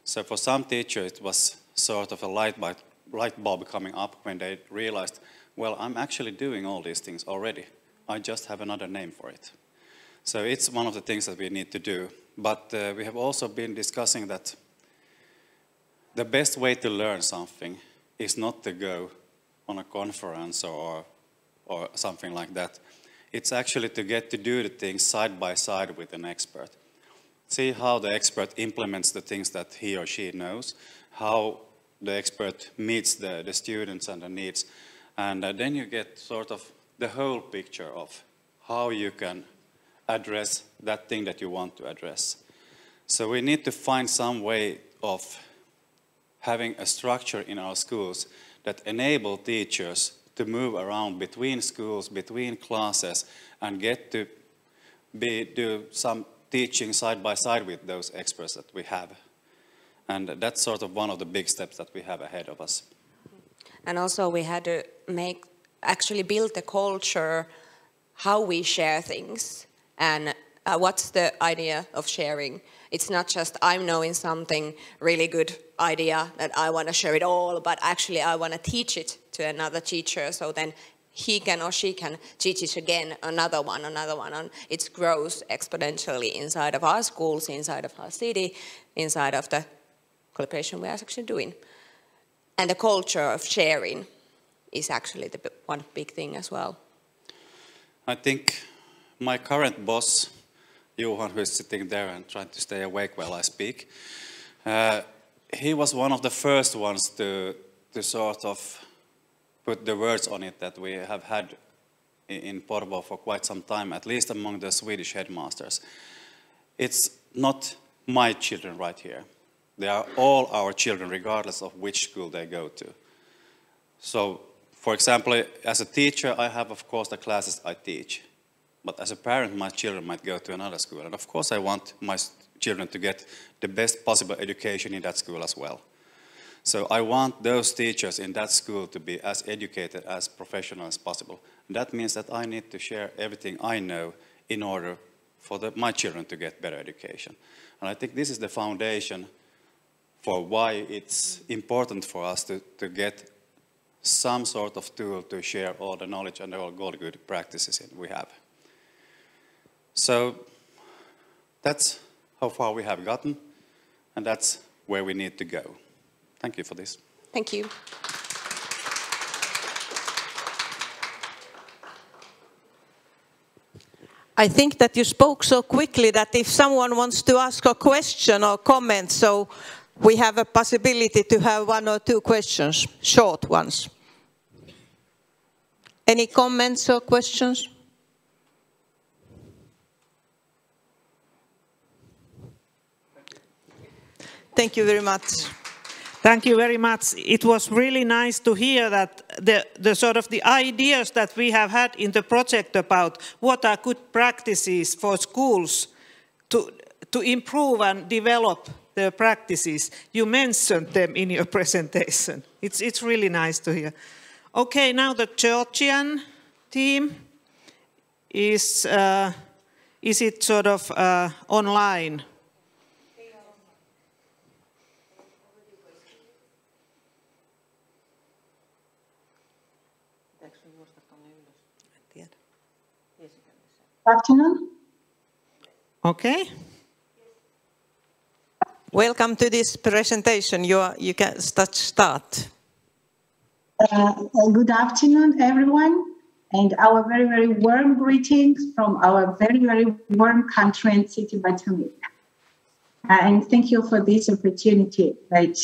So for some teachers it was sort of a light bulb coming up when they realized, well, I'm actually doing all these things already. I just have another name for it. So it's one of the things that we need to do. But we have also been discussing that the best way to learn something is not to go on a conference or something like that. It's actually to get to do the things side by side with an expert. See how the expert implements the things that he or she knows, how the expert meets the students and the needs, and then you get sort of the whole picture of how you can address that thing that you want to address. So we need to find some way of having a structure in our schools that enable teachers to move around between schools, between classes, and get to do some teaching side by side with those experts that we have. And that's sort of one of the big steps that we have ahead of us. And also we had to actually build the culture, how we share things, and what's the idea of sharing. It's not just I'm knowing something really good idea that I want to share it all, but actually I want to teach it to another teacher, so then he can or she can teach it again, another one, and it grows exponentially inside of our schools, inside of our city, inside of the collaboration we are actually doing. And the culture of sharing is actually the one big thing as well. I think my current boss, Johan, who is sitting there and trying to stay awake while I speak, he was one of the first ones to sort of put the words on it that we have had in Porvoo for quite some time, at least among the Swedish headmasters. It's not my children right here. They are all our children, regardless of which school they go to. So, for example, as a teacher, I have, of course, the classes I teach. But as a parent, my children might go to another school. And of course, I want my children to get the best possible education in that school as well. So I want those teachers in that school to be as educated, as professional as possible. And that means that I need to share everything I know in order for my children to get better education. And I think this is the foundation for why it's important for us to get some sort of tool to share all the knowledge and all good practices we have. So that's how far we have gotten, and that's where we need to go. Thank you for this. Thank you. I think that you spoke so quickly that if someone wants to ask a question or comment, so we have a possibility to have 1 or 2 questions, short ones. Any comments or questions? Thank you very much. Thank you very much. It was really nice to hear that the sort of the ideas that we have had in the project about what are good practices for schools to improve and develop their practices. You mentioned them in your presentation. It's really nice to hear. Okay, now the Georgian team? Is it sort of online? Good afternoon. Okay. Welcome to this presentation. You can start. Good afternoon, everyone, and our very, very warm greetings from our very, very warm country and city, Batumi. And thank you for this opportunity that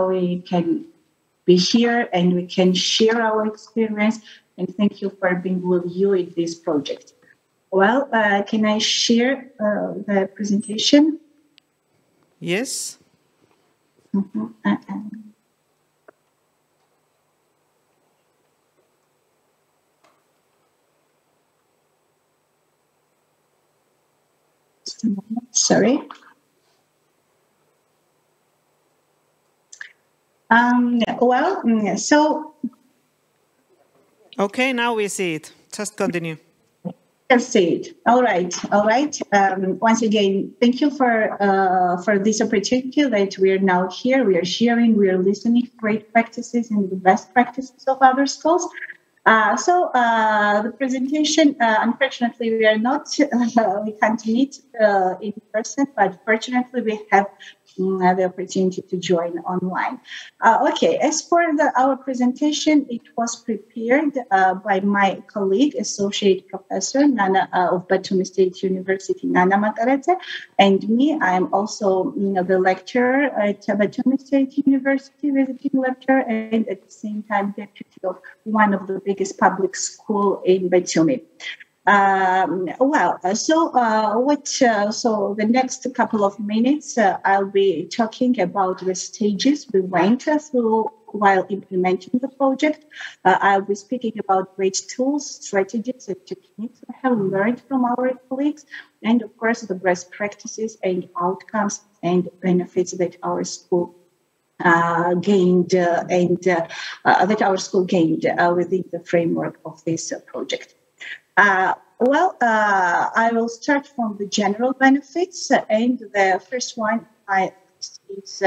we can be here and we can share our experience. And thank you for being with you in this project. Well, can I share the presentation? Yes. Mm-hmm. Just a moment, sorry. So. Okay, now we see it. Just continue. That's it. All right. Once again, thank you for this opportunity that we are now here. We are sharing, we are listening great practices and the best practices of other schools. So the presentation, unfortunately, we are not, we can't meet in person, but fortunately we have the opportunity to join online. Okay, as for our presentation, it was prepared by my colleague, Associate Professor Nana of Batumi State University, Nana Makarete, and me. I am also the lecturer at Batumi State University, visiting lecturer, and at the same time deputy of one of the biggest public school in Batumi. So the next couple of minutes, I'll be talking about the stages we went through while implementing the project. I'll be speaking about great tools, strategies, and techniques we have learned from our colleagues, and of course, the best practices and outcomes and benefits that our school gained within the framework of this project. I will start from the general benefits, and the first one is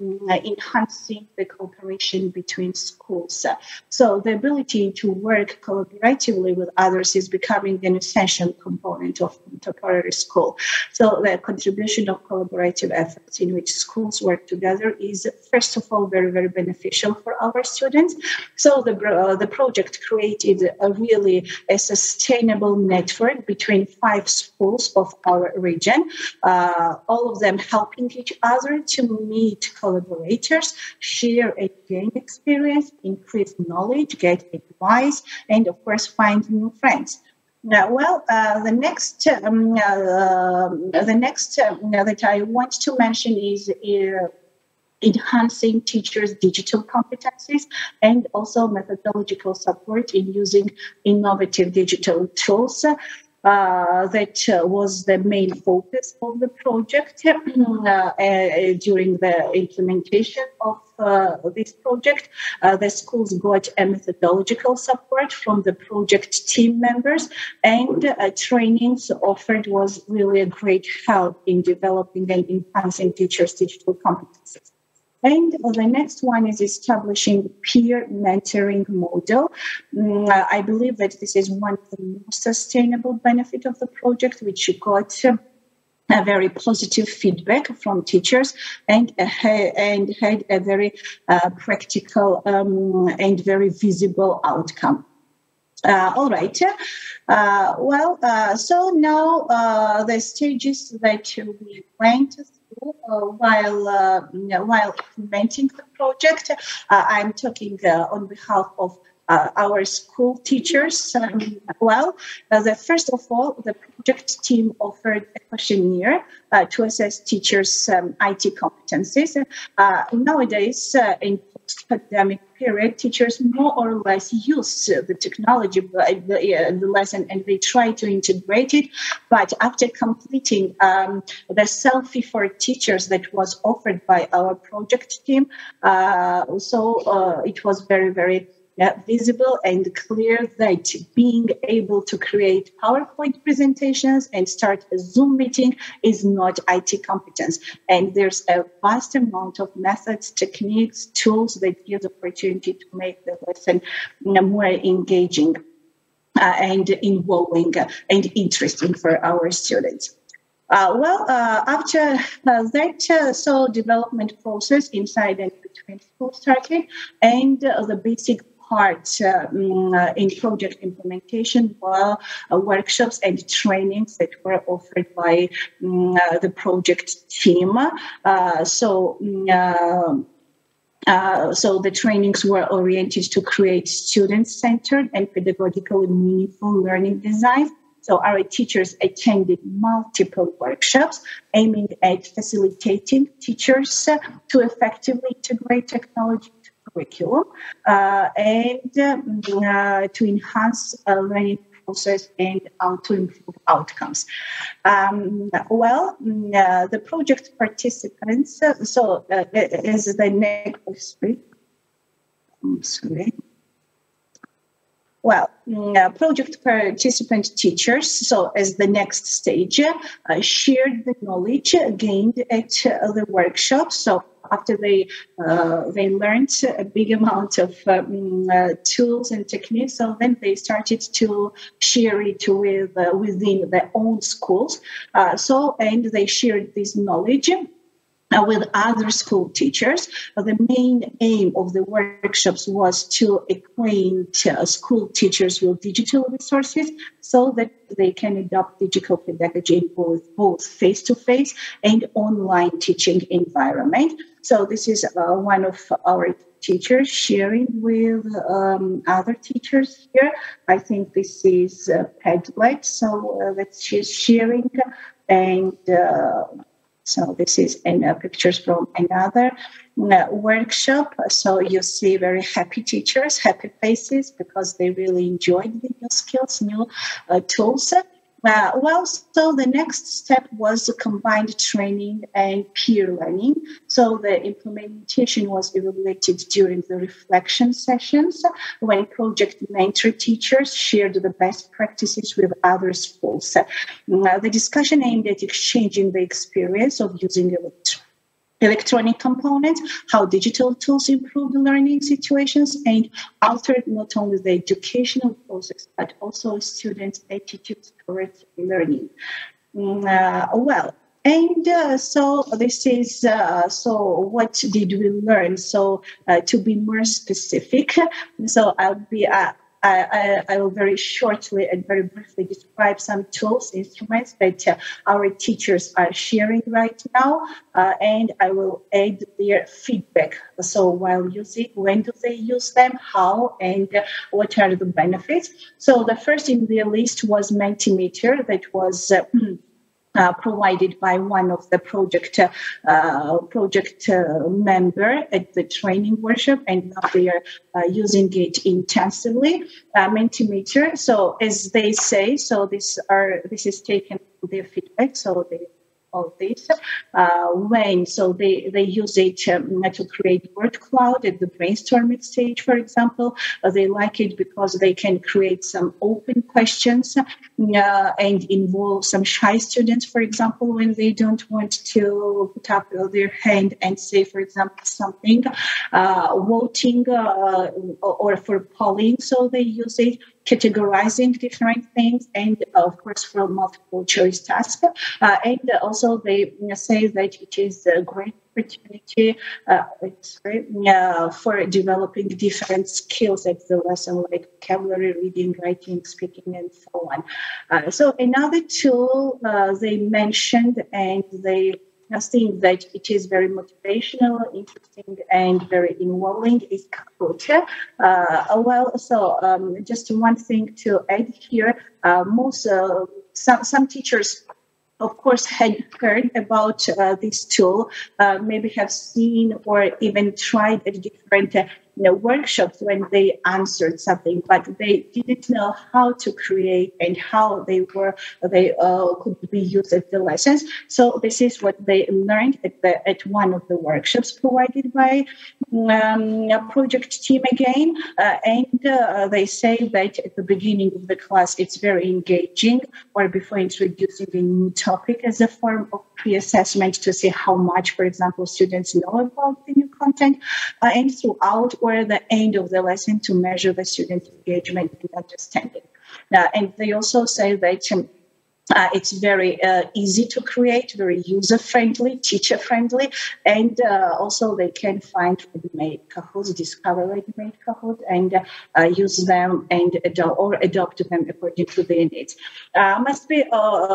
enhancing the cooperation between schools. So the ability to work collaboratively with others is becoming an essential component of contemporary school. So the contribution of collaborative efforts in which schools work together is, first of all, very, very beneficial for our students. So the project created a sustainable network between 5 schools of our region, all of them helping each other to meet collaborators, share and gain experience, increase knowledge, get advice, and of course find new friends. The next that I want to mention is enhancing teachers' digital competencies and also methodological support in using innovative digital tools. That was the main focus of the project during the implementation of this project. The schools got a methodological support from the project team members, and trainings offered was really a great help in developing and enhancing teachers' digital competencies. And the next one is establishing peer mentoring model. I believe that this is one of the most sustainable benefits of the project, which got a very positive feedback from teachers and had a very practical and very visible outcome. All right. So now the stages that we went through while implementing the project, I'm talking on behalf of our school teachers. First of all, the project team offered a questionnaire to assess teachers' IT competencies. Nowadays, in post-pandemic period, teachers more or less use the technology, the lesson, and they try to integrate it. But after completing the selfie for teachers that was offered by our project team, it was very, very visible and clear that being able to create PowerPoint presentations and start a Zoom meeting is not IT competence. And there's a vast amount of methods, techniques, tools that give the opportunity to make the lesson more engaging and involving and interesting for our students. After that, so development process inside and between schools started, and the basic part in project implementation were workshops and trainings that were offered by the project team. So the trainings were oriented to create student-centered and pedagogically meaningful learning design. So our teachers attended multiple workshops aiming at facilitating teachers to effectively integrate technology into curriculum and to enhance learning process and to improve outcomes. The project participants, as the next, project participant teachers, so as the next stage, shared the knowledge gained at the workshop. So after they learned a big amount of tools and techniques, so then they started to share it with within their own schools. And they shared this knowledge with other school teachers. The main aim of the workshops was to acquaint school teachers with digital resources so that they can adopt digital pedagogy in both face-to-face and online teaching environment. So this is one of our teachers sharing with other teachers here. I think this is Padlet, so that she's sharing, and so this is pictures from another workshop. So you see very happy teachers, happy faces, because they really enjoyed the new skills, new tools. So the next step was combined training and peer learning. So the implementation was evaluated during the reflection sessions when project mentor teachers shared the best practices with other schools. The discussion aimed at exchanging the experience of using electronic components, how digital tools improve the learning situations and altered not only the educational process, but also students' attitudes towards learning. So this is, so what did we learn? So to be more specific, so I will very shortly and very briefly describe some tools, instruments that our teachers are sharing right now, and I will add their feedback. So while using, when do they use them, how, and what are the benefits? So the first in the list was Mentimeter, that was provided by one of the project member at the training workshop, and now they are using it intensively. Mentimeter. So as they say, so this is taken their feedback. So all this so they use it to create word cloud at the brainstorming stage, for example. They like it because they can create some open questions and involve some shy students, for example, when they don't want to put up their hand and say, for example, something, voting or for polling. So they use it, categorizing different things, and of course for multiple choice tasks. And also they say that it is a great opportunity for developing different skills at the lesson, like vocabulary, reading, writing, speaking, and so on. So another tool they mentioned, and they think that it is very motivational, interesting, and very involving, is Kahoot. Just one thing to add here. Some teachers, of course, had heard about this tool, maybe have seen or even tried at different workshops when they answered something, but they didn't know how to create and how they could be used at the lessons. So this is what they learned at one of the workshops provided by a project team again. And they say that at the beginning of the class, it's very engaging, or before introducing a new topic as a form of pre-assessment to see how much, for example, students know about the new content, and throughout or the end of the lesson to measure the student engagement and understanding. And they also say that it's very easy to create, very user-friendly, teacher-friendly, and also they can find ready-made Kahoots, discover ready-made Kahoot, and use them and adopt them according to their needs. Must be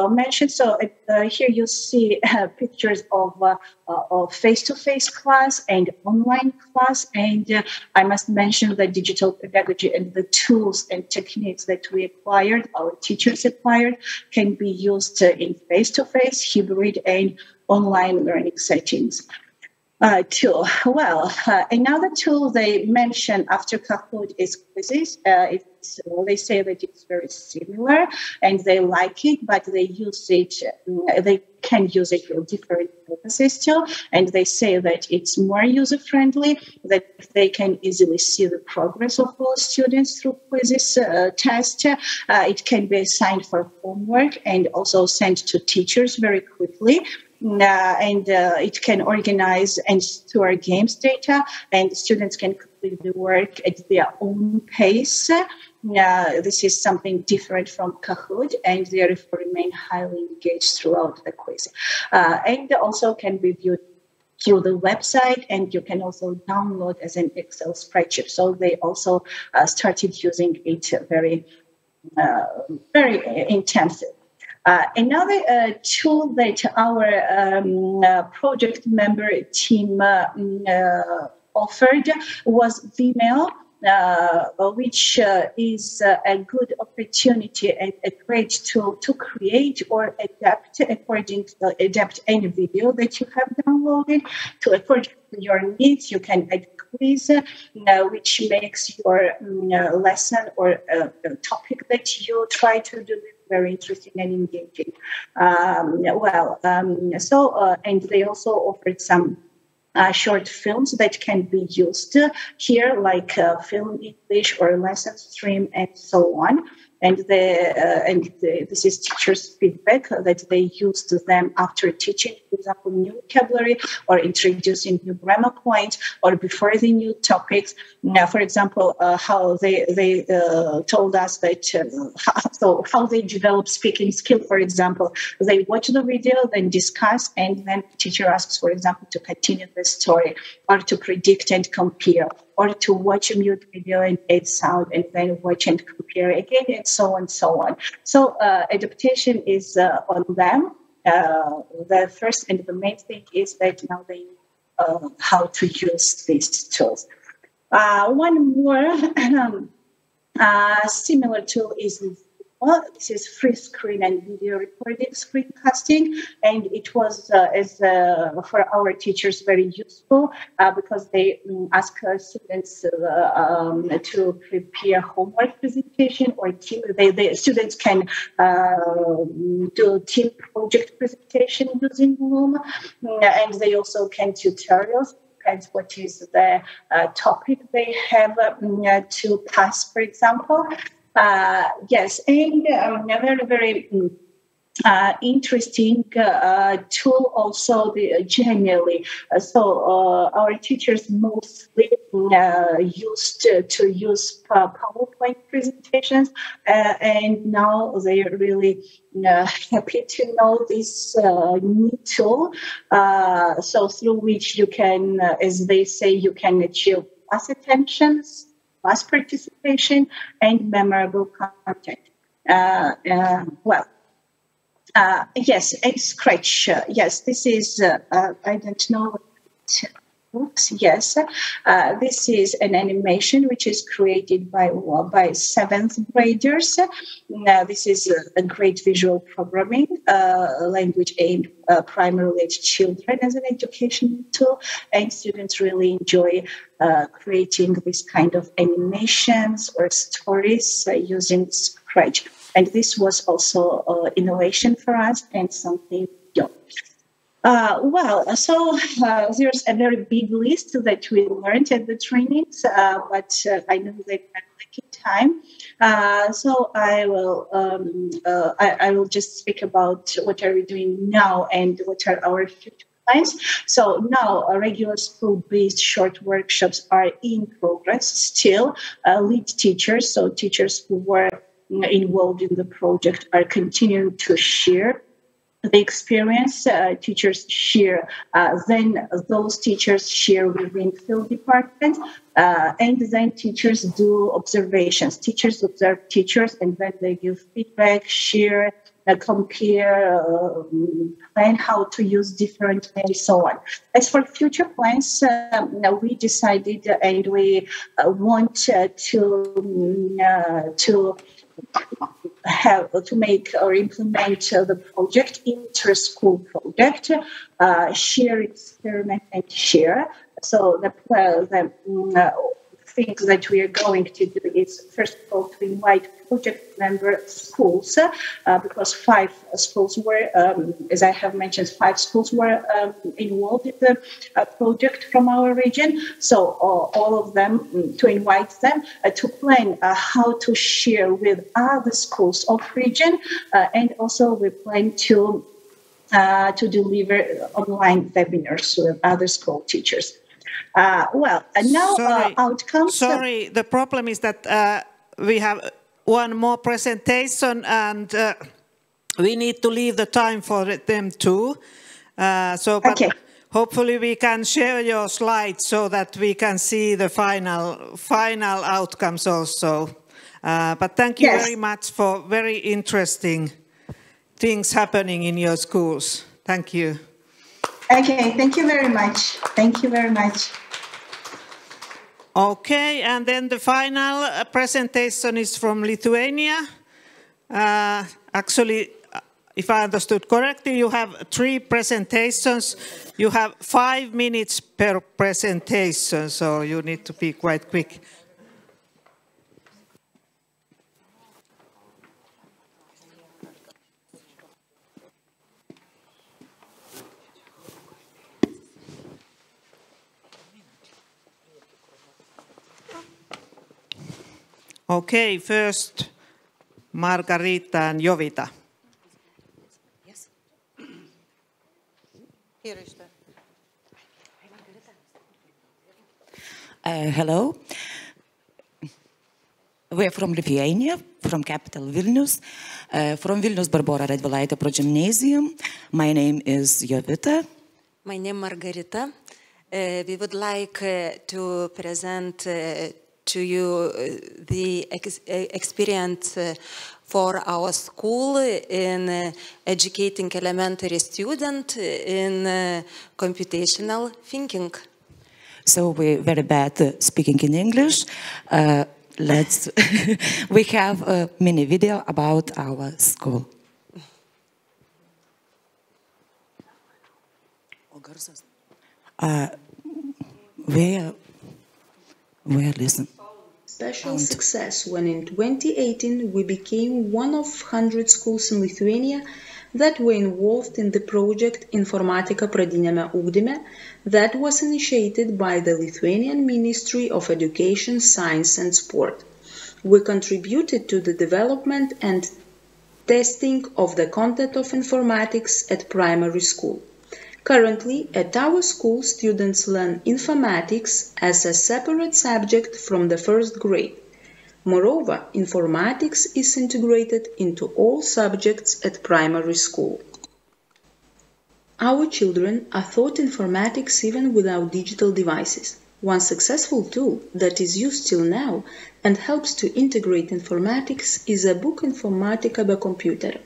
mentioned. So here you see pictures of face-to-face class and online class, and I must mention the digital pedagogy and the tools and techniques that we acquired, our teachers acquired, can be used in face-to-face, hybrid, and online learning settings. Tool. Well, another tool they mention after Kahoot is quizzes. They say that it's very similar and they like it, but they use it. They can use it for different purposes too. And they say that it's more user-friendly, that they can easily see the progress of all students through quizzes test. It can be assigned for homework and also sent to teachers very quickly. And it can organize and store games data, and students can complete the work at their own pace. This is something different from Kahoot, and therefore remain highly engaged throughout the quiz. And also can be viewed through the website, and you can also download as an Excel spreadsheet. So they also started using it very intensive. Another tool that our project member team offered was Vimeo, which is a good opportunity and a great tool to create or adapt adapt any video that you have downloaded to according to your needs. You can add quiz, which makes your lesson or topic that you try to do very interesting and engaging. And they also offered some short films that can be used here, like Film English or Lesson Stream and so on. And this is teachers' feedback that they used them after teaching, for example, new vocabulary or introducing new grammar points or before the new topics. For example, how they told us that how they develop speaking skill. For example, they watch the video, then discuss, and then teacher asks, for example, to continue the story or to predict and compare, or to watch a mute video and add sound and then watch and compare again, and so on, so on. So adaptation is on them. The first and the main thing is that now they know how to use these tools. One more similar tool is this is free screen and video recording screencasting, and it was for our teachers very useful because they ask students to prepare homework presentation or team. Students can do team project presentation using Loom, and they also can tutorials. Depends what is the topic they have to pass, for example. Yes, and a very, very interesting tool also generally. So our teachers mostly used to use PowerPoint presentations, and now they are really happy to know this new tool. So through which you can, as they say, you can achieve mass attentions, mass participation, and memorable content. Yes, a Scratch. Yes, this is, I don't know Oops, yes, this is an animation which is created by 7th graders. This is a great visual programming language aimed primarily at children as an education tool, and students really enjoy creating this kind of animations or stories using Scratch. And this was also innovation for us and something new. There's a very big list that we learned at the trainings, but I know that I'm lacking time. So I will just speak about what are we doing now and what are our future plans. So now regular school-based short workshops are in progress still. Lead teachers, so teachers who were involved in the project, are continuing to share the experience. Teachers share, then those teachers share within field department, and then teachers do observations. Teachers observe teachers, and then they give feedback, share, compare, plan how to use different and so on. As for future plans, we decided and we want to make or implement the project inter-school project, share, experiment, and share. So the things that we are going to do is, first of all, to invite project member schools, because 5 schools were, as I have mentioned, 5 schools were involved in the project from our region. So all of them, to invite them to plan how to share with other schools of region, and also we plan to deliver online webinars with other school teachers. Outcomes. Sorry, the problem is that we have one more presentation and we need to leave the time for them too. But hopefully we can share your slides so that we can see the final outcomes also. But thank you very much for very interesting things happening in your schools. Thank you. Okay, thank you very much. Thank you very much. Okay, and then the final presentation is from Lithuania. Actually, if I understood correctly, you have 3 presentations. You have 5 minutes per presentation, so you need to be quite quick. Okay, first Margarita and Jovita. Yes. Here is the... hello. We're from Lithuania, from capital Vilnius, from Vilnius Barbora Radvilaitė Progymnasium. My name is Jovita. My name is Margarita. We would like to present to you the experience for our school in educating elementary students in computational thinking. So we're very bad at speaking in English. We have a mini video about our school. Where listen. Special success when in 2018 we became one of 100 schools in Lithuania that were involved in the project Informatika pradiniame ugdyme that was initiated by the Lithuanian Ministry of Education, Science and Sport. We contributed to the development and testing of the content of informatics at primary school. Currently, at our school, students learn informatics as a separate subject from the first grade. Moreover, informatics is integrated into all subjects at primary school. Our children are taught informatics even without digital devices. One successful tool that is used till now and helps to integrate informatics is a book Informatika be computer.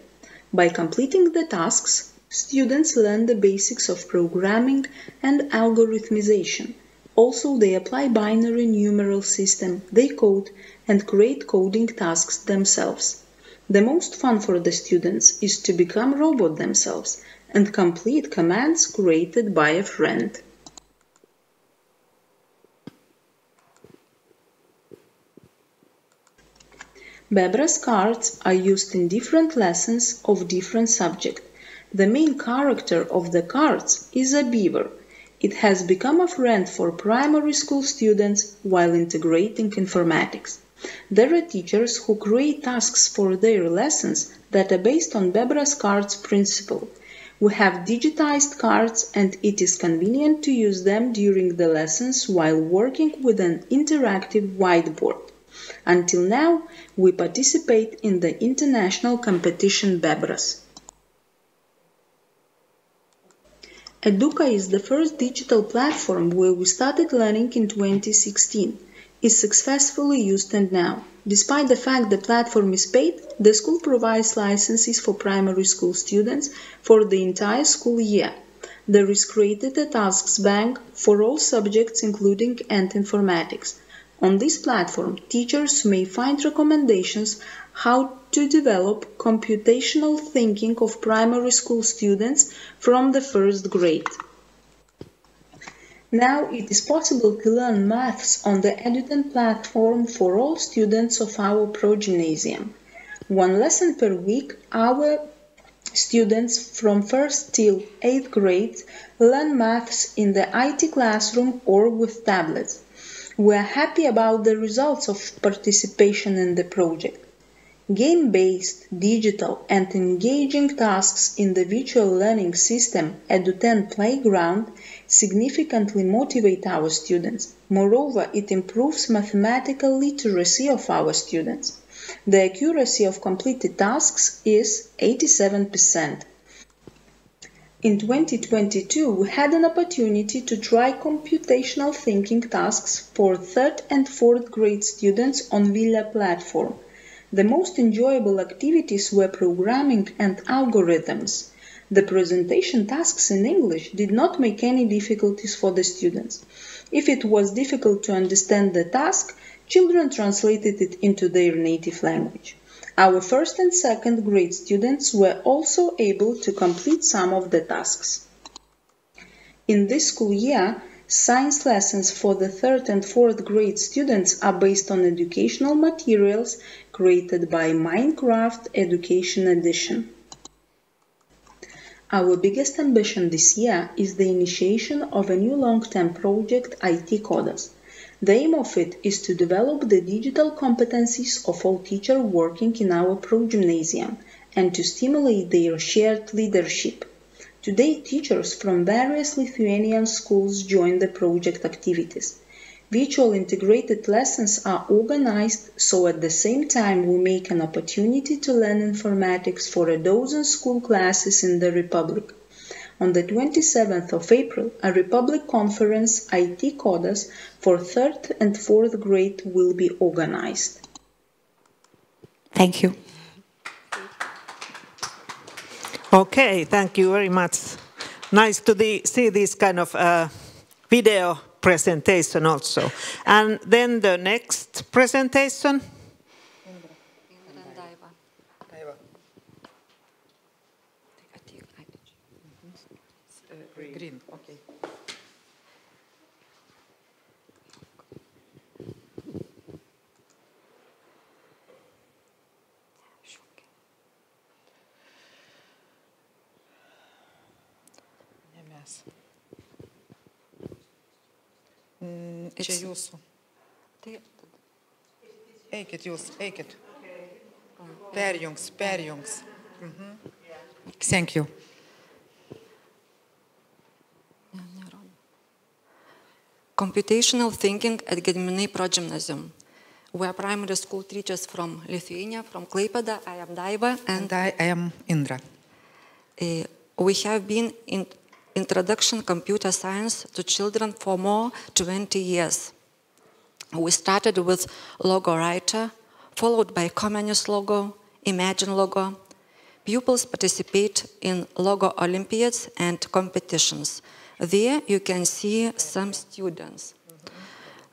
By completing the tasks, Students learn the basics of programming and algorithmization. Also, they apply binary numeral system, they code and create coding tasks themselves. The most fun for the students is to become robot themselves and complete commands created by a friend. Bebra's cards are used in different lessons of different subjects. The main character of the cards is a beaver. It has become a friend for primary school students while integrating informatics. There are teachers who create tasks for their lessons that are based on Bebra's cards principle. We have digitized cards and it is convenient to use them during the lessons while working with an interactive whiteboard. Until now, we participate in the international competition Bebras. Educa is the first digital platform where we started learning in 2016. Is successfully used and now. Despite the fact the platform is paid, the school provides licenses for primary school students for the entire school year. There is created a tasks bank for all subjects including and informatics. On this platform, teachers may find recommendations how to develop computational thinking of primary school students from the first grade. Now it is possible to learn maths on the Eduten platform for all students of our progymnasium. One lesson per week, our students from 1st till 8th grade learn maths in the IT classroom or with tablets. We are happy about the results of participation in the project. Game-based, digital and engaging tasks in the virtual learning system Eduten Playground significantly motivate our students. Moreover, it improves mathematical literacy of our students. The accuracy of completed tasks is 87%. In 2022, we had an opportunity to try computational thinking tasks for 3rd and 4th grade students on Villa platform. The most enjoyable activities were programming and algorithms. The presentation tasks in English did not make any difficulties for the students. If it was difficult to understand the task, children translated it into their native language. Our 1st and 2nd grade students were also able to complete some of the tasks. In this school year, science lessons for the 3rd and 4th grade students are based on educational materials created by Minecraft Education Edition. Our biggest ambition this year is the initiation of a new long-term project, IT Coders. The aim of it is to develop the digital competencies of all teachers working in our progymnasium and to stimulate their shared leadership. Today, teachers from various Lithuanian schools join the project activities. Virtual integrated lessons are organized, so at the same time we make an opportunity to learn informatics for a dozen school classes in the Republic. On the 27th of April, a Republic Conference IT Coders for 3rd and 4th grade will be organized. Thank you. Okay, thank you very much. Nice to see this kind of video presentation also. And then the next presentation. Green, okay. Čia jūsų. Eikit jūs, eikit. Perjungs. Thank you. Computational thinking at Gediminai Progymnasium. We are primary school teachers from Lithuania, from Klaipėda. I am Daiva. And I am Indra. We have been in Introduction Computer Science to Children for more 20 years. We started with Logo Writer, followed by Communist logo, Imagine logo. Pupils participate in logo Olympiads and competitions. There you can see some students.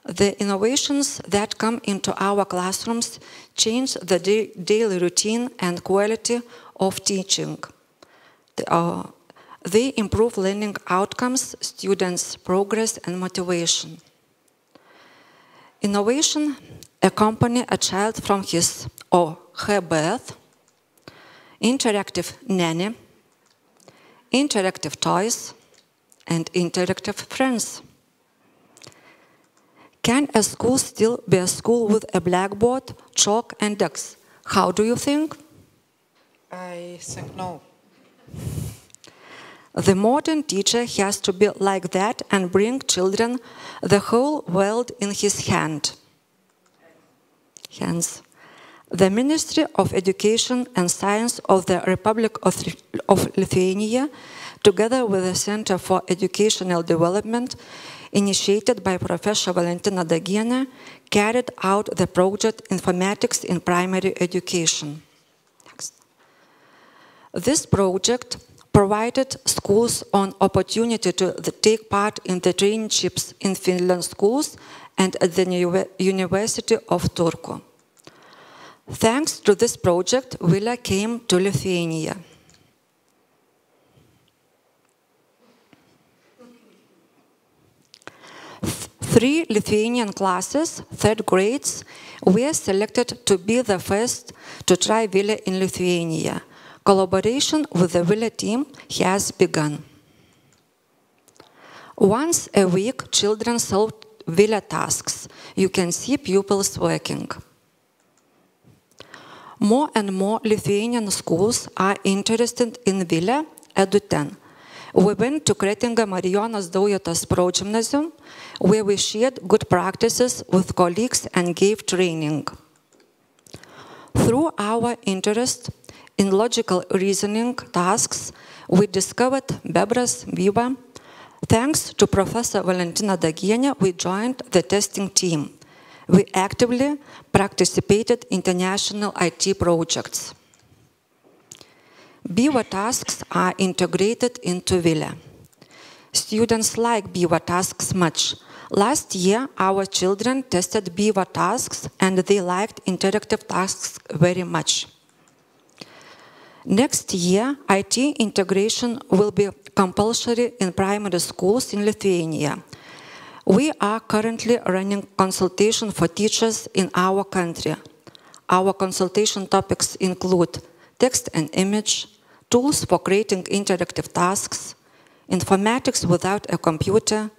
The innovations that come into our classrooms change the daily routine and quality of teaching. They improve learning outcomes, students' progress and motivation. Innovation accompanies a child from his or her birth. Interactive nanny, interactive toys, and interactive friends. Can a school still be a school with a blackboard, chalk, and ducks? How do you think? I think no. The modern teacher has to be like that and bring children the whole world in his hands. The Ministry of Education and Science of the Republic of Lithuania, together with the Center for Educational Development, initiated by Professor Valentina Dagienė, carried out the project Informatics in Primary Education. Next. This project provided schools an opportunity to take part in the traineeships in Finland schools and at the University of Turku. Thanks to this project, Villa came to Lithuania. Three Lithuanian classes, third grades, were selected to be the first to try Villa in Lithuania. Collaboration with the Villa team has begun. Once a week, children solve Villa tasks. You can see pupils working. More and more Lithuanian schools are interested in Villa Edu10. We went to Kretinga Marijonas Daujotas Progymnasium, where we shared good practices with colleagues and gave training. Through our interest in logical reasoning tasks, we discovered Bebras Viva. Thanks to Professor Valentina Dagienė, we joined the testing team. We actively participated in international IT projects. Viva tasks are integrated into Villa. Students like Viva tasks much. Last year, our children tested Viva tasks and they liked interactive tasks very much. Next year, IT integration will be compulsory in primary schools in Lithuania. We are currently running consultation for teachers in our country. Our consultation topics include text and image, tools for creating interactive tasks, informatics without a computer,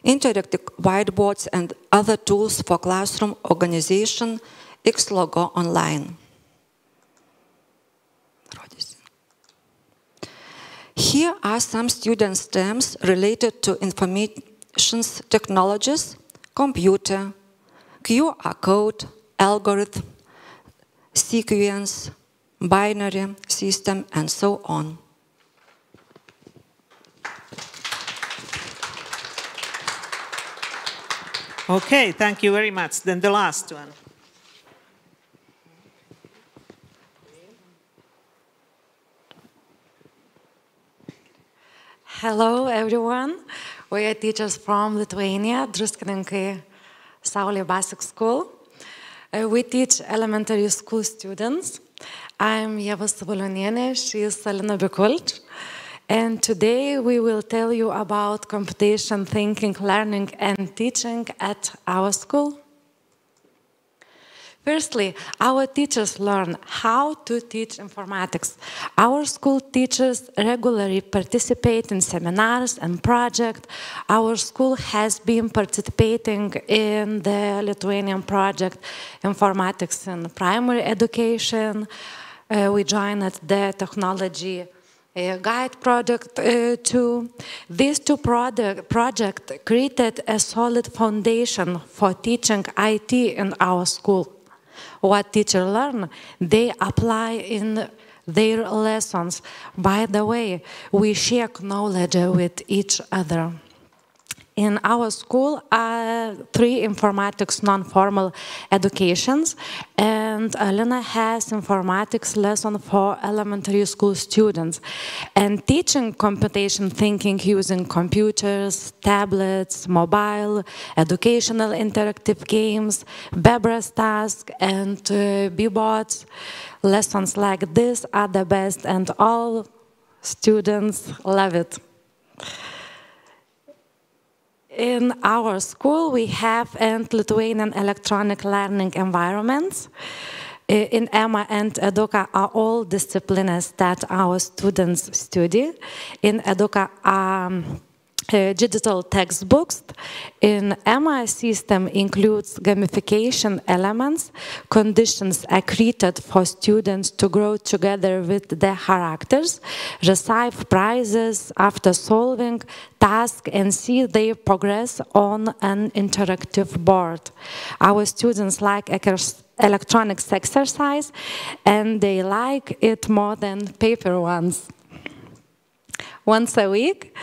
interactive whiteboards and other tools for classroom organization, Xlogo online. Here are some students' terms related to information technologies, computer, QR code, algorithm, sequence, binary system, and so on. Okay, thank you very much. Then the last one. Hello, everyone. We are teachers from Lithuania, Druskininkai Saulė Basic School. We teach elementary school students. I'm Ieva Savalionienė, she is Tallinna Bikulč. And today we will tell you about computational thinking, learning and teaching at our school. Firstly, our teachers learn how to teach informatics. Our school teachers regularly participate in seminars and projects. Our school has been participating in the Lithuanian project Informatics in Primary Education. We joined the technology guide project too. These two projects created a solid foundation for teaching IT in our school. What teachers learn, they apply in their lessons. By the way, we share knowledge with each other. In our school are 3 informatics non-formal educations, and Tallinna has informatics lesson for elementary school students. And teaching computation thinking using computers, tablets, mobile, educational interactive games, Bebra's task, and B-bots. Lessons like this are the best, and all students love it. In our school, we have Lithuanian electronic learning environments. In EMA and Educa are all disciplines that our students study. In Educa are digital textbooks. In EMA system includes gamification elements. Conditions are created for students to grow together with their characters, receive prizes after solving tasks, and see their progress on an interactive board. Our students like electronics exercise, and they like it more than paper ones. Once a week,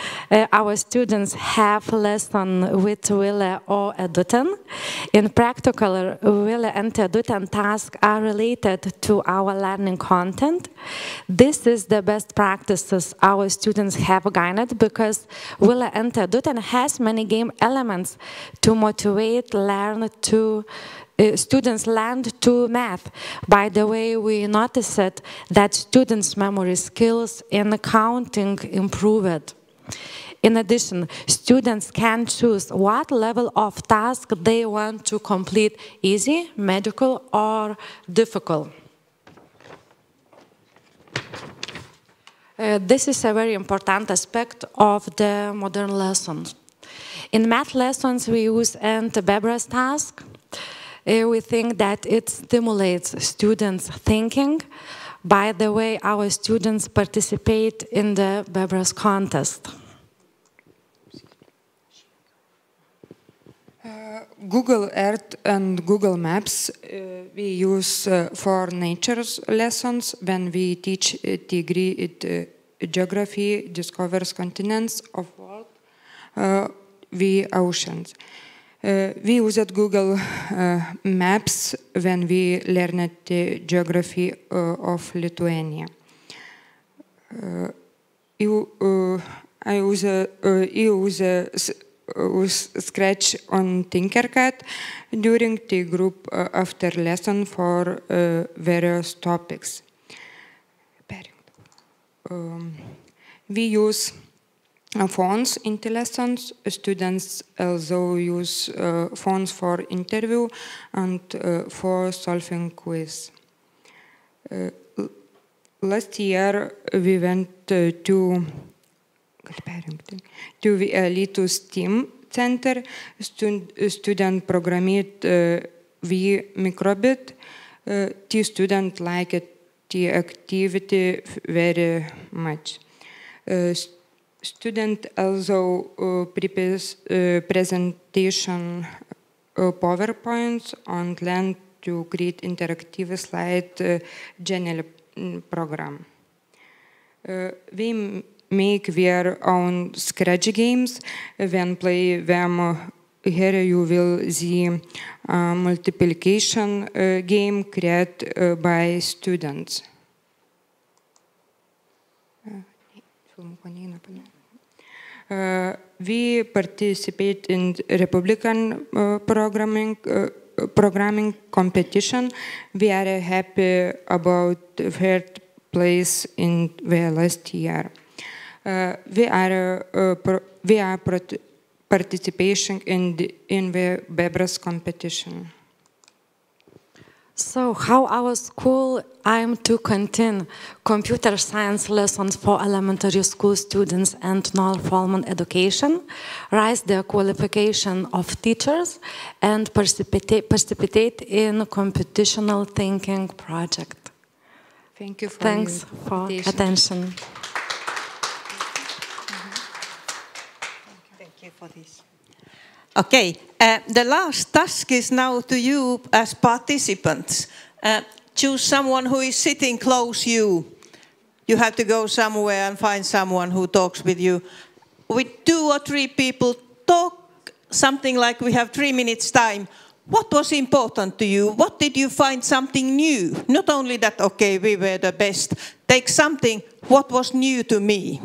our students have lesson with Wille or Eduten. In practical, Wille and Eduten tasks are related to our learning content. This is the best practices our students have gained because Wille and Eduten has many game elements to motivate students learn to math. By the way, we noticed that students' memory skills in counting improved. In addition, students can choose what level of task they want to complete, easy, medical, or difficult. This is a very important aspect of the modern lessons. In math lessons, we use Bebra's task. We think that it stimulates students' thinking. By the way, our students participate in the Bebra's contest. Google Earth and Google Maps we use for nature's lessons when we teach degree geography, discovers continents of world, we oceans. We used Google Maps when we learned the geography of Lithuania. I use Scratch on Tinkercad during the group after lesson for various topics. We use phones in the lessons. Students also use phones for interview and for solving quiz. Last year we went to Lietuvos STEAM Center. Student programmed V microbit. The student liked the activity very much. Student also prepares presentation PowerPoints and learn to create interactive slide general program. We make their own Scratch games. When play them, here you will see multiplication game created by students. We participate in Republican programming competition. We are happy about third place in the last year. We are participating in the Bebra's competition. So how our school aims to continue computer science lessons for elementary school students and non-formal education, raise the qualification of teachers, and participate in computational thinking project. Thank you for Thanks for attention. Thank you for this. Okay, the last task is now to you as participants. Choose someone who is sitting close to you. You have to go somewhere and find someone who talks with you. With 2 or 3 people, talk something like we have 3 minutes time. What was important to you? What did you find something new? Not only that, okay, we were the best. Take something, what was new to me?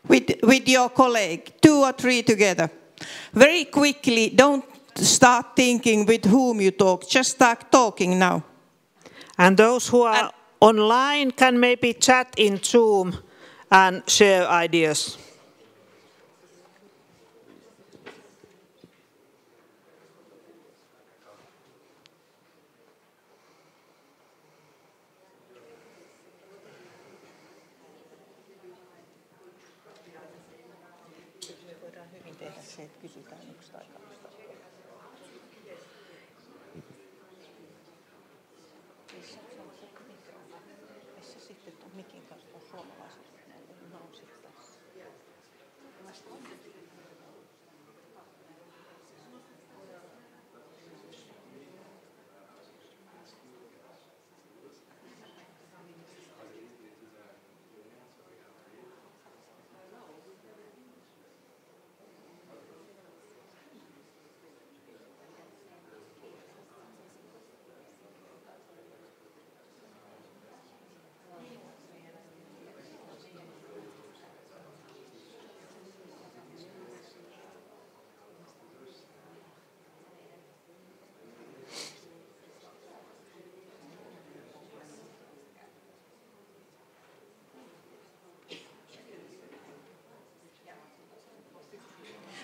With your colleague, 2 or 3 together. Very quickly, don't start thinking with whom you talk. Just start talking now. And those who are online can maybe chat in Zoom and share ideas.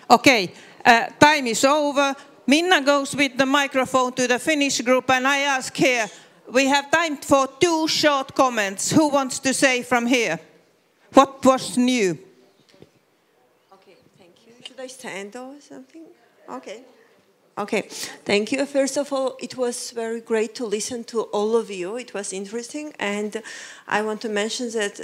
Okay, time is over. Minna goes with the microphone to the Finnish group, and I ask here, we have time for 2 short comments. Who wants to say from here? What was new? Okay, thank you. Should I stand or something? Okay. Okay, thank you. First of all, it was very great to listen to all of you. It was interesting, and I want to mention that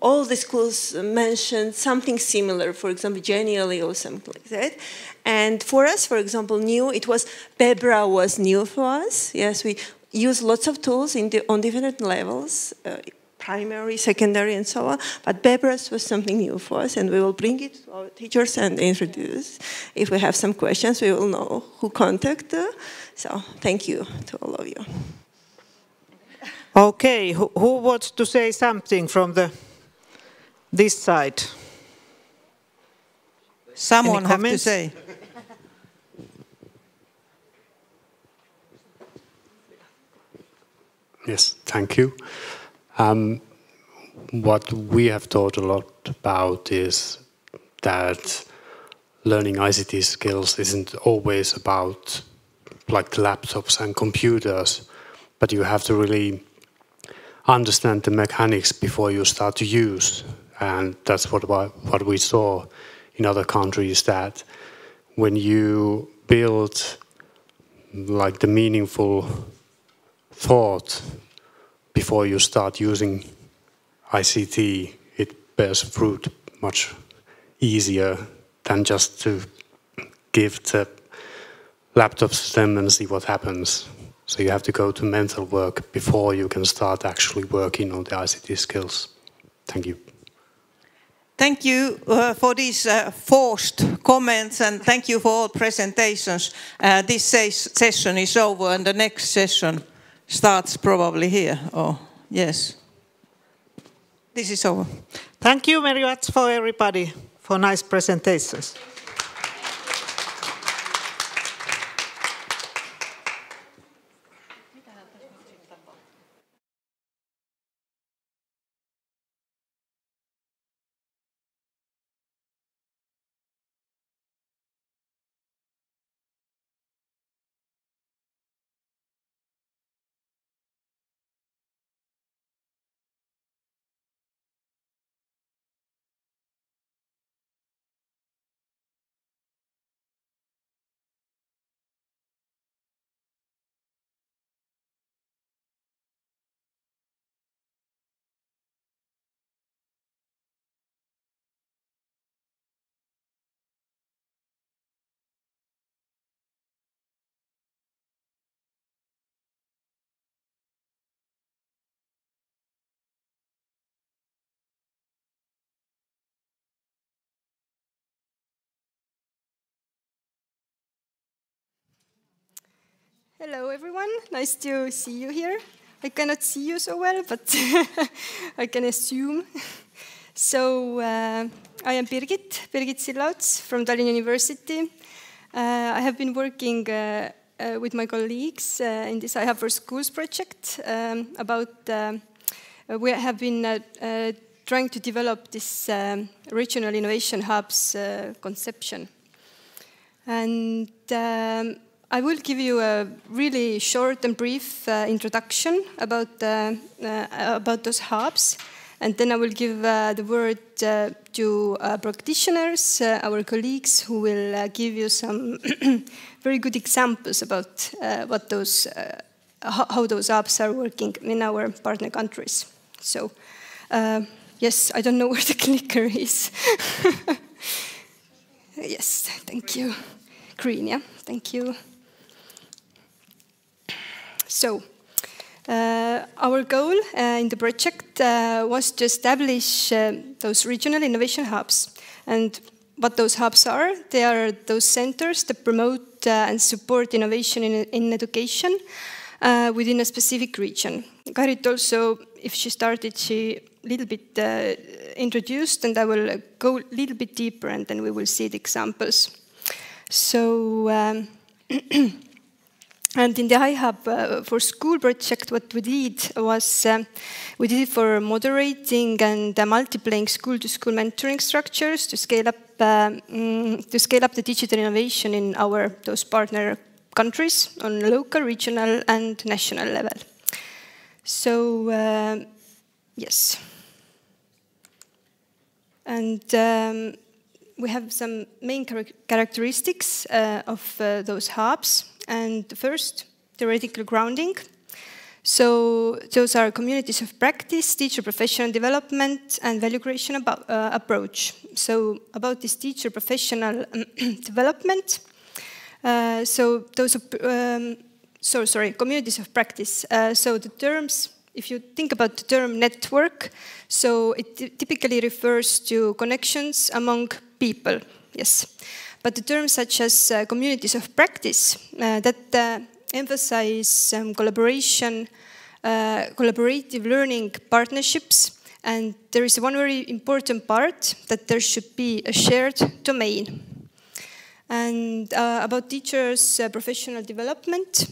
all the schools mentioned something similar, for example, genially or something like that. And for us, for example, it was Bebra was new for us. Yes, we use lots of tools on different levels, primary, secondary, and so on. But Bebras was something new for us, and we will bring it to our teachers and introduce. If we have some questions, we will know who contact. So thank you to all of you. Okay, who wants to say something from this side? Someone have to say. Yes, thank you. What we have thought a lot about is that learning ICT skills isn't always about like the laptops and computers, but you have to really understand the mechanics before you start to use. And that's what we saw in other countries, that when you build like the meaningful thought before you start using ICT, it bears fruit much easier than just to give the laptops to them and see what happens. So you have to go to mental work before you can start actually working on the ICT skills. Thank you. Thank you for these forced comments, and thank you for all presentations. This session is over, and the next session starts probably here. Oh, yes. This is over. Thank you very much for everybody for nice presentations. Hello, everyone. Nice to see you here. I cannot see you so well, but I can assume. So I am Birgit Sillauts from Tallinn University. I have been working with my colleagues in this iHub4Schools project we have been trying to develop this regional innovation hubs conception. And I will give you a really short and brief introduction about those hubs, and then I will give the word to practitioners, our colleagues, who will give you some very good examples about how those hubs are working in our partner countries. So, yes, I don't know where the clicker is. Yes, thank you. Green, yeah, thank you. So, our goal in the project was to establish those regional innovation hubs. And what those hubs are, they are those centers that promote and support innovation in education within a specific region. Karit also, if she started, she a little bit introduced, and I will go a little bit deeper, and then we will see the examples. So, and in the iHub4Schools project, what we did was we did it for moderating and multiplying school-to-school mentoring structures to scale up the digital innovation in those partner countries on local, regional, and national level. So, yes. And we have some main characteristics of those hubs. And first, theoretical grounding. So those are communities of practice, teacher professional development, and value creation approach. So about this teacher professional development, communities of practice. So the terms, if you think about the term network, so it typically refers to connections among people, yes. But the terms such as communities of practice that emphasize collaboration, collaborative learning partnerships, and there is one very important part that there should be a shared domain. And about teachers' professional development,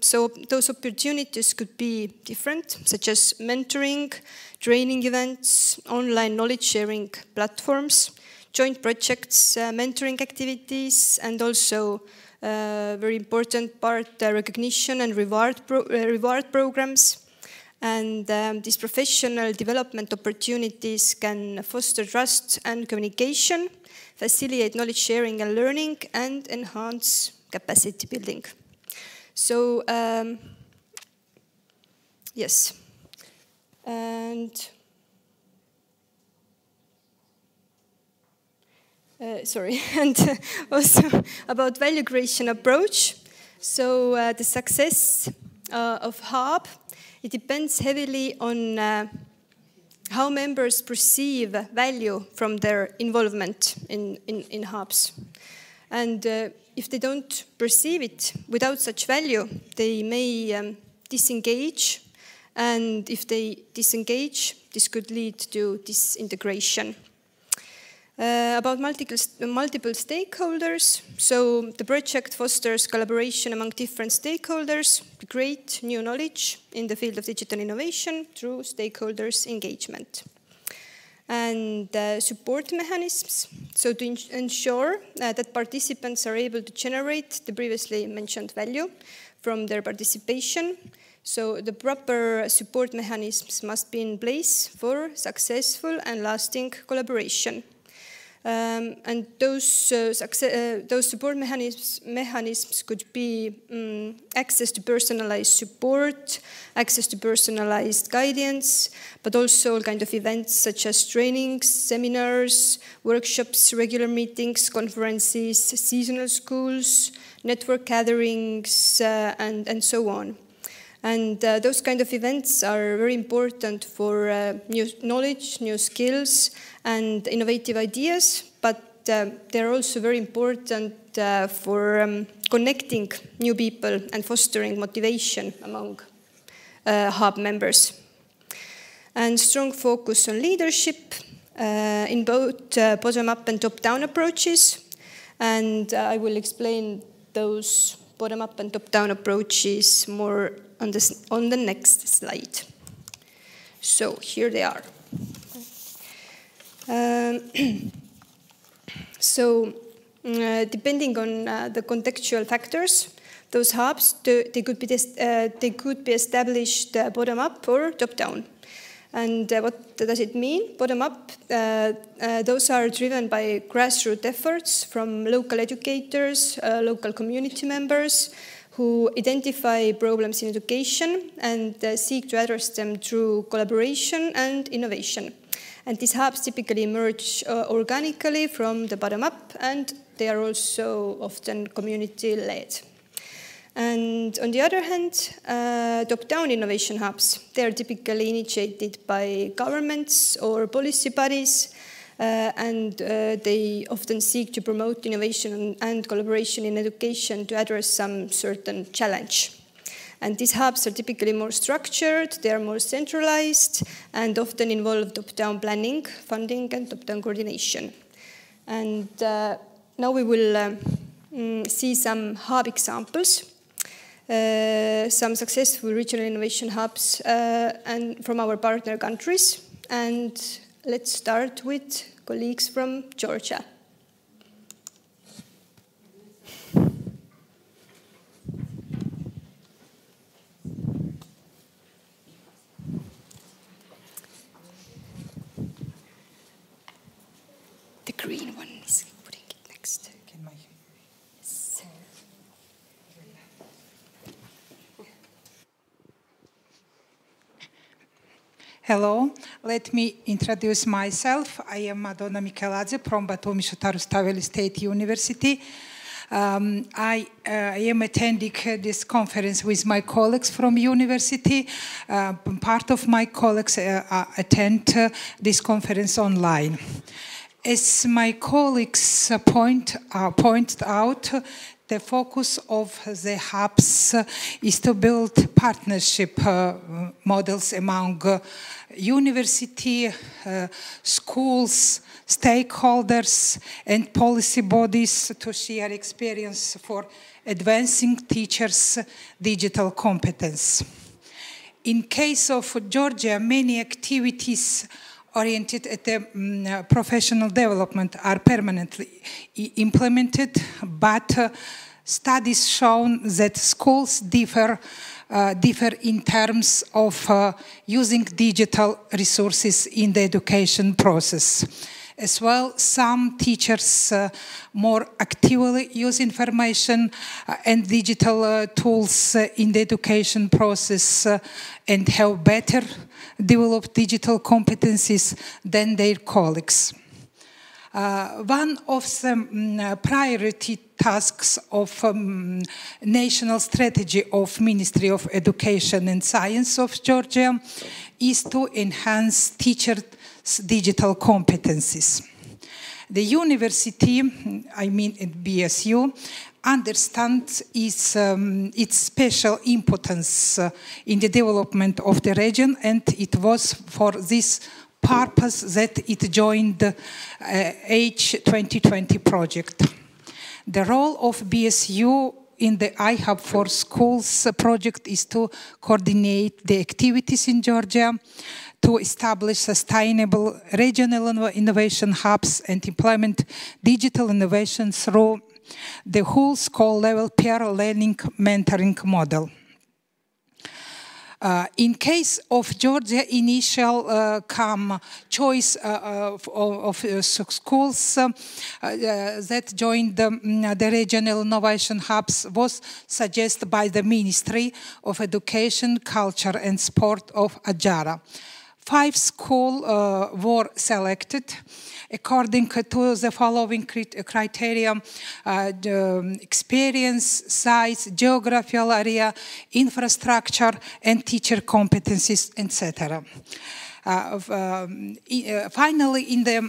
so those opportunities could be different, such as mentoring, training events, online knowledge sharing platforms, joint projects, mentoring activities, and also very important part, recognition and reward programs. And these professional development opportunities can foster trust and communication, facilitate knowledge sharing and learning, and enhance capacity building. So, yes. And and also about value creation approach. So the success of hub, it depends heavily on how members perceive value from their involvement in hubs. And if they don't perceive it without such value, they may disengage. And if they disengage, this could lead to disintegration. About multiple stakeholders, so the project fosters collaboration among different stakeholders to create new knowledge in the field of digital innovation through stakeholders' engagement. And support mechanisms, so to ensure that participants are able to generate the previously mentioned value from their participation. So the proper support mechanisms must be in place for successful and lasting collaboration. And those support mechanisms could be access to personalized support, access to personalized guidance, but also all kinds of events such as trainings, seminars, workshops, regular meetings, conferences, seasonal schools, network gatherings, and so on. And those kind of events are very important for new knowledge, new skills, and innovative ideas, but they're also very important for connecting new people and fostering motivation among hub members. And strong focus on leadership in both bottom-up and top-down approaches. And I will explain those bottom-up and top-down approaches more on the next slide. So here they are. Depending on the contextual factors, those hubs, they could be established bottom-up or top-down. And what does it mean? Bottom-up, those are driven by grassroots efforts from local educators, local community members, who identify problems in education and seek to address them through collaboration and innovation. And these hubs typically emerge organically from the bottom-up, and they are also often community-led. And on the other hand, top-down innovation hubs, they are typically initiated by governments or policy bodies, and they often seek to promote innovation and collaboration in education to address some certain challenge. And these hubs are typically more structured, they are more centralized, and often involve top-down planning, funding, and top-down coordination. And now we will see some hub examples. Some successful regional innovation hubs and from our partner countries. And let's start with colleagues from Georgia. The green one is putting it next. Yes. Hello, let me introduce myself. I am Madonna Micheladze from Batumi Shutaru State University. I am attending this conference with my colleagues from university. Part of my colleagues attend this conference online. As my colleagues point out, the focus of the hubs is to build partnership models among university, schools, stakeholders, and policy bodies to share experience for advancing teachers' digital competence. In case of Georgia, many activities oriented at the professional development are permanently implemented, but studies shown that schools differ in terms of using digital resources in the education process. As well, some teachers more actively use information and digital tools in the education process and have better developed digital competencies than their colleagues. One of the priority tasks of national strategy of Ministry of Education and Science of Georgia is to enhance teachers' digital competencies. The university, I mean at BSU, understands its special importance in the development of the region, and it was for this purpose that it joined the H2020 project. The role of BSU in the iHub4Schools project is to coordinate the activities in Georgia, to establish sustainable regional innovation hubs and implement digital innovation through the whole school level peer learning mentoring model. In case of Georgia, initial choice of schools that joined the regional innovation hubs was suggested by the Ministry of Education, Culture and Sport of Adjara. 5 schools were selected according to the following criteria: experience, size, geographical area, infrastructure, and teacher competencies, etc. Finally, in the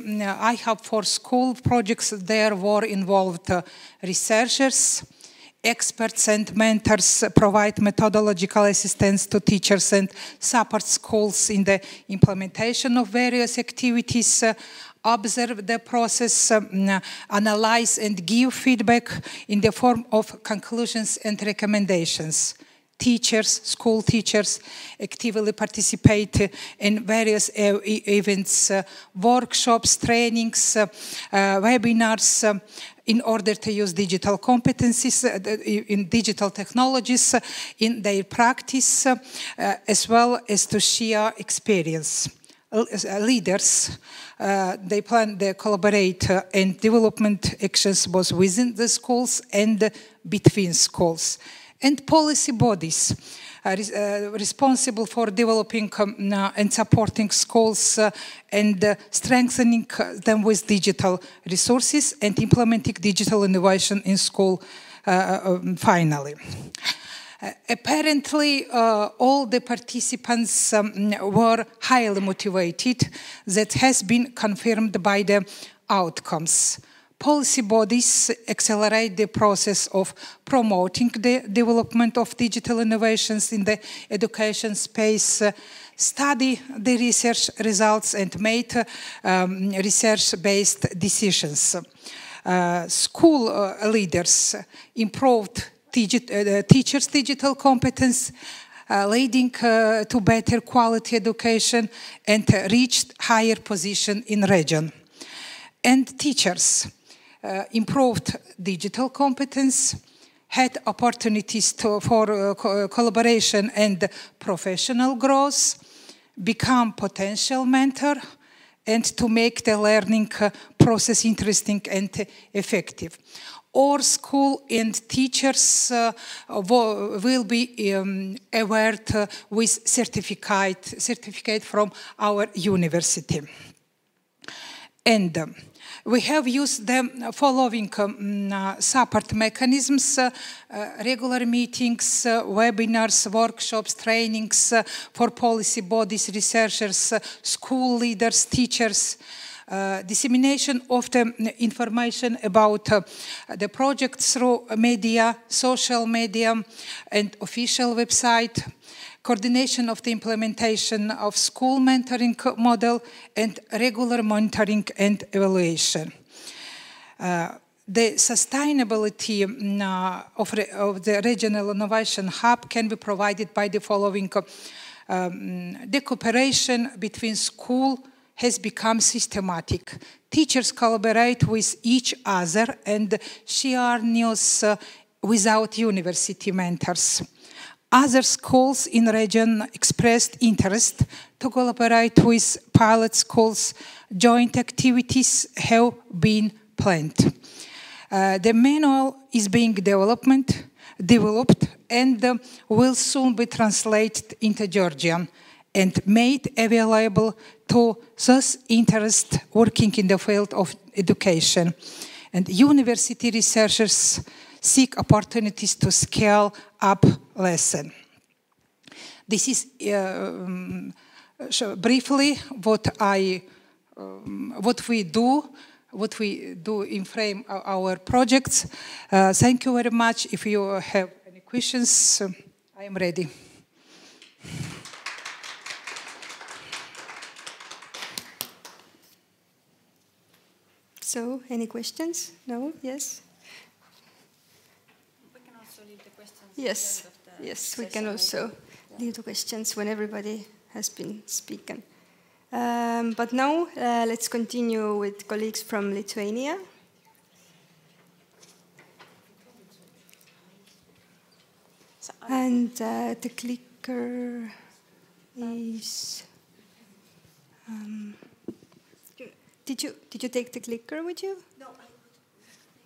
iHub4Schools projects, there were involved researchers, Experts and mentors provide methodological assistance to teachers and support schools in the implementation of various activities, observe the process, analyze and give feedback in the form of conclusions and recommendations. Teachers, school teachers actively participate in various events, workshops, trainings, webinars, in order to use digital competencies in digital technologies in their practice, as well as to share experience. Leaders, they plan to collaborate and development actions both within the schools and between schools. And policy bodies are responsible for developing and supporting schools and strengthening them with digital resources and implementing digital innovation in school finally. Apparently, all the participants were highly motivated. That has been confirmed by the outcomes. Policy bodies accelerate the process of promoting the development of digital innovations in the education space, study the research results and made research-based decisions. School leaders improved teachers' digital competence, leading to better quality education and reached higher position in region. And teachers improved digital competence, had opportunities for collaboration and professional growth, become potential mentor, and to make the learning process interesting and effective. All school and teachers will be awarded with certificate from our university. And we have used the following support mechanisms, regular meetings, webinars, workshops, trainings for policy bodies, researchers, school leaders, teachers, dissemination of the information about the project through media, social media, and official website, coordination of the implementation of school mentoring model, and regular monitoring and evaluation. The sustainability of the Regional Innovation Hub can be provided by the following. The cooperation between school has become systematic. Teachers collaborate with each other and share news without university mentors. Other schools in the region expressed interest to collaborate with pilot schools. Joint activities have been planned. The manual is being developed and will soon be translated into Georgian and made available to those interested working in the field of education. And university researchers seek opportunities to scale up lesson. This is briefly what we do in frame of our projects. Thank you very much. If you have any questions, I am ready. So, any questions? No? Yes? We can also leave the questions. Yes, yes, we can also leave the questions when everybody has been speaking. But now, let's continue with colleagues from Lithuania. And the clicker is... Did you take the clicker with you? No.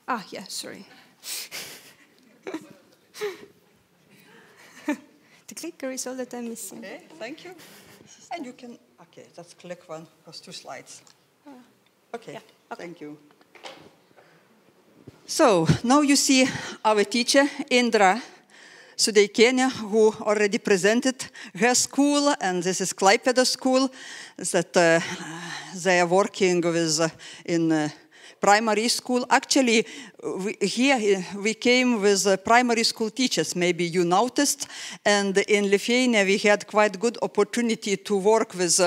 Ah, yeah, sorry. The clicker is all the time missing. Okay, thank you. And you can, okay, that's click one, because 2 slides. Okay, yeah, okay. Thank you. So, now you see our teacher, Indra Sudeikienė, who already presented her school, and this is Klaipėda school that they are working with in primary school. Actually, here we came with primary school teachers, maybe you noticed. And in Lithuania, we had quite good opportunity to work with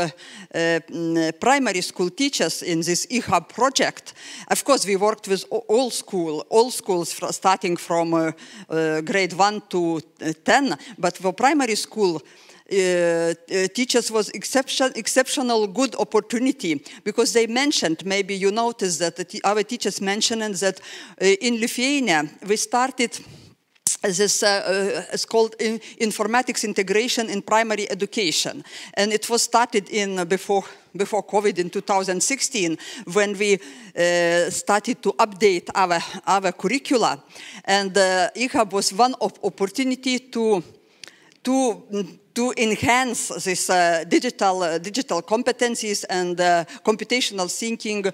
primary school teachers in this iHub project. Of course, we worked with all schools starting from grade 1 to 10, but for primary school, teachers was exceptional good opportunity, because they mentioned, maybe you noticed that our teachers mentioned that in Lithuania we started this it's called informatics integration in primary education, and it was started in before COVID in 2016, when we started to update our curricula, and iHub was one opportunity to enhance this digital competencies and computational thinking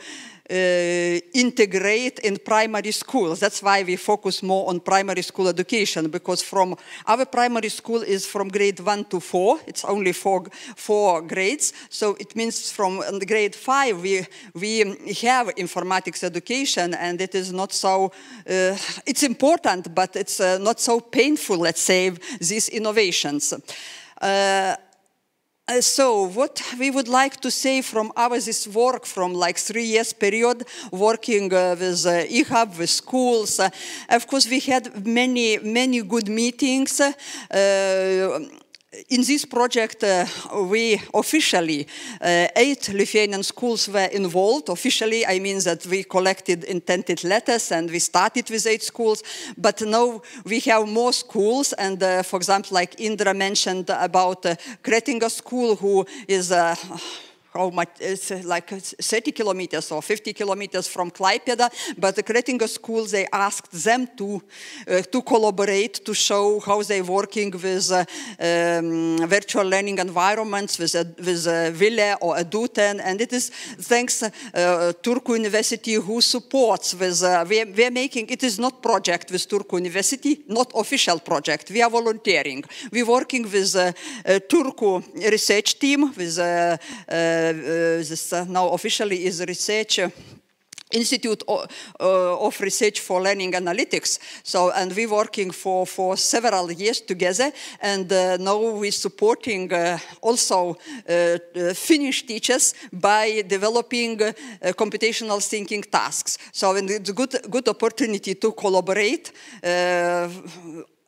integrate in primary schools. That's why we focus more on primary school education, because from our primary school is from grade 1 to 4. It's only four grades. So it means from grade 5 we have informatics education, and it is not so, it's important, but it's not so painful, let's say, these innovations. So what we would like to say from this work from like 3 years period, working with iHub, with schools, of course we had many good meetings. In this project, we officially, 8 Lithuanian schools were involved. Officially, I mean that we collected intended letters and we started with 8 schools. But now we have more schools. And for example, like Indra mentioned about Kretinga school, who is how much, it's like 30 kilometers or 50 kilometers from Klaipėda, but the Kretinga school, they asked them to collaborate, to show how they're working with virtual learning environments, with Ville or Eduten, and it is thanks Turku University who supports with, we're making, it is not project with Turku University, not official project, we are volunteering. We're working with Turku research team, with this now officially is Research Institute of Research for Learning Analytics. So, and we're working for several years together, and now we're supporting also Finnish teachers by developing computational thinking tasks. So, and it's a good opportunity to collaborate.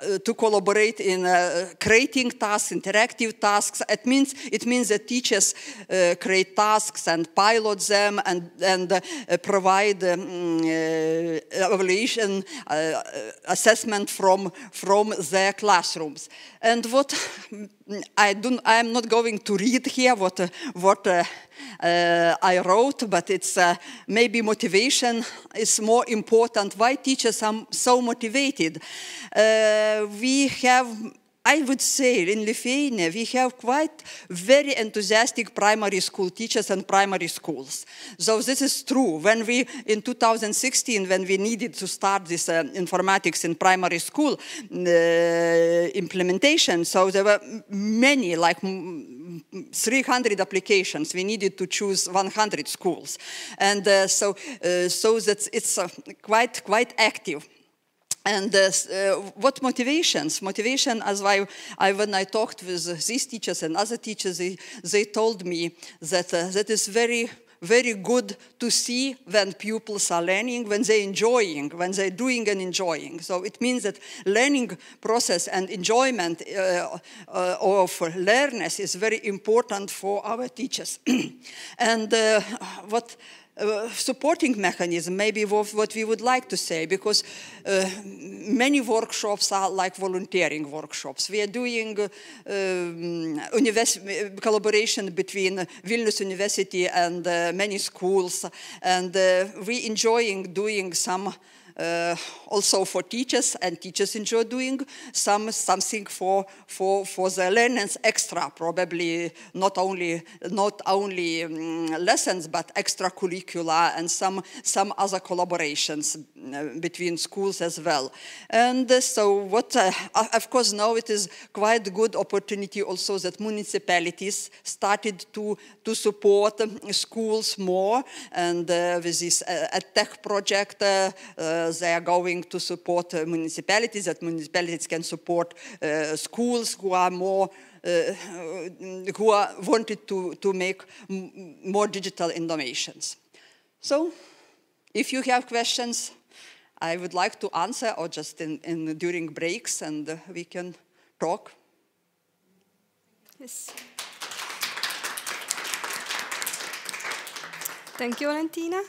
In creating tasks, interactive tasks. It means that teachers create tasks and pilot them and provide evaluation, assessment from their classrooms. And what I am not going to read here what I wrote, but it's maybe motivation is more important. Why teachers are so motivated? We have, I would say, in Lithuania, we have quite very enthusiastic primary school teachers and primary schools. So this is true. When we, in 2016, when we needed to start this informatics in primary school implementation, so there were many, like 300 applications. We needed to choose 100 schools. And so that it's quite active. And what motivations? Motivation, as when I talked with these teachers and other teachers, they told me that that is very good to see when pupils are learning, when they're enjoying, when they're doing and enjoying. So it means that learning process and enjoyment of learners is very important for our teachers. And what supporting mechanism, maybe what we would like to say, because many workshops are like volunteering workshops. We are doing collaboration between Vilnius University and many schools, and we enjoying doing some also for teachers, and teachers enjoy doing something for the learners extra, probably not only lessons, but extracurricular and some other collaborations. between schools as well. And so what, of course, now it is quite a good opportunity also that municipalities started to support schools more. And with this tech project, they are going to support municipalities, that municipalities can support schools who are more who are wanted to make more digital innovations. So, if you have questions, I would like to answer, or just during breaks, and we can talk. Yes. Thank you, Valentina.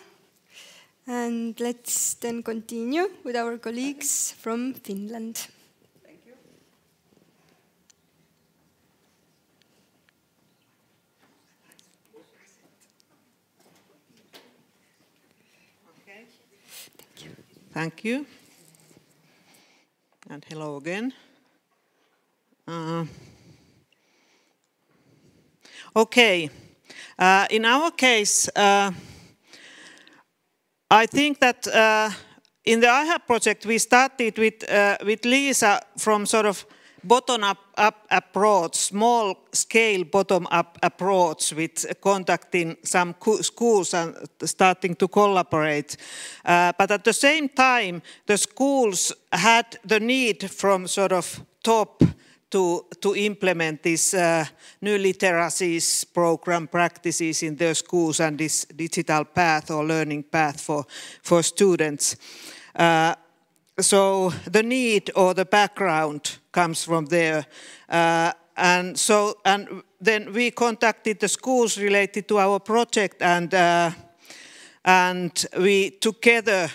And let's then continue with our colleagues from Finland. Thank you. And hello again. Okay. In our case, I think that in the iHub project, we started with Lisa from sort of bottom-up approach, small-scale bottom-up approach with contacting some schools and starting to collaborate. But at the same time, the schools had the need from sort of top to implement this new literacies program practices in their schools and this digital path or learning path for students. So the need or the background comes from there. And then we contacted the schools related to our project, and we together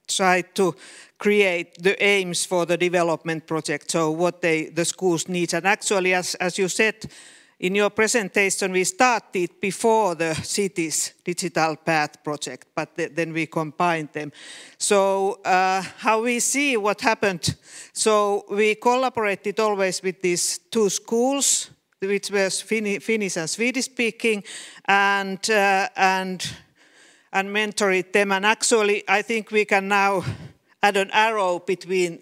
tried to create the aims for the development project, so what the schools need. And actually, as you said in your presentation, we started before the city's digital path project, but then we combined them. So how we see what happened, so we collaborated always with these two schools, which were Finnish and Swedish speaking, and mentored them. And actually, I think we can now add an arrow between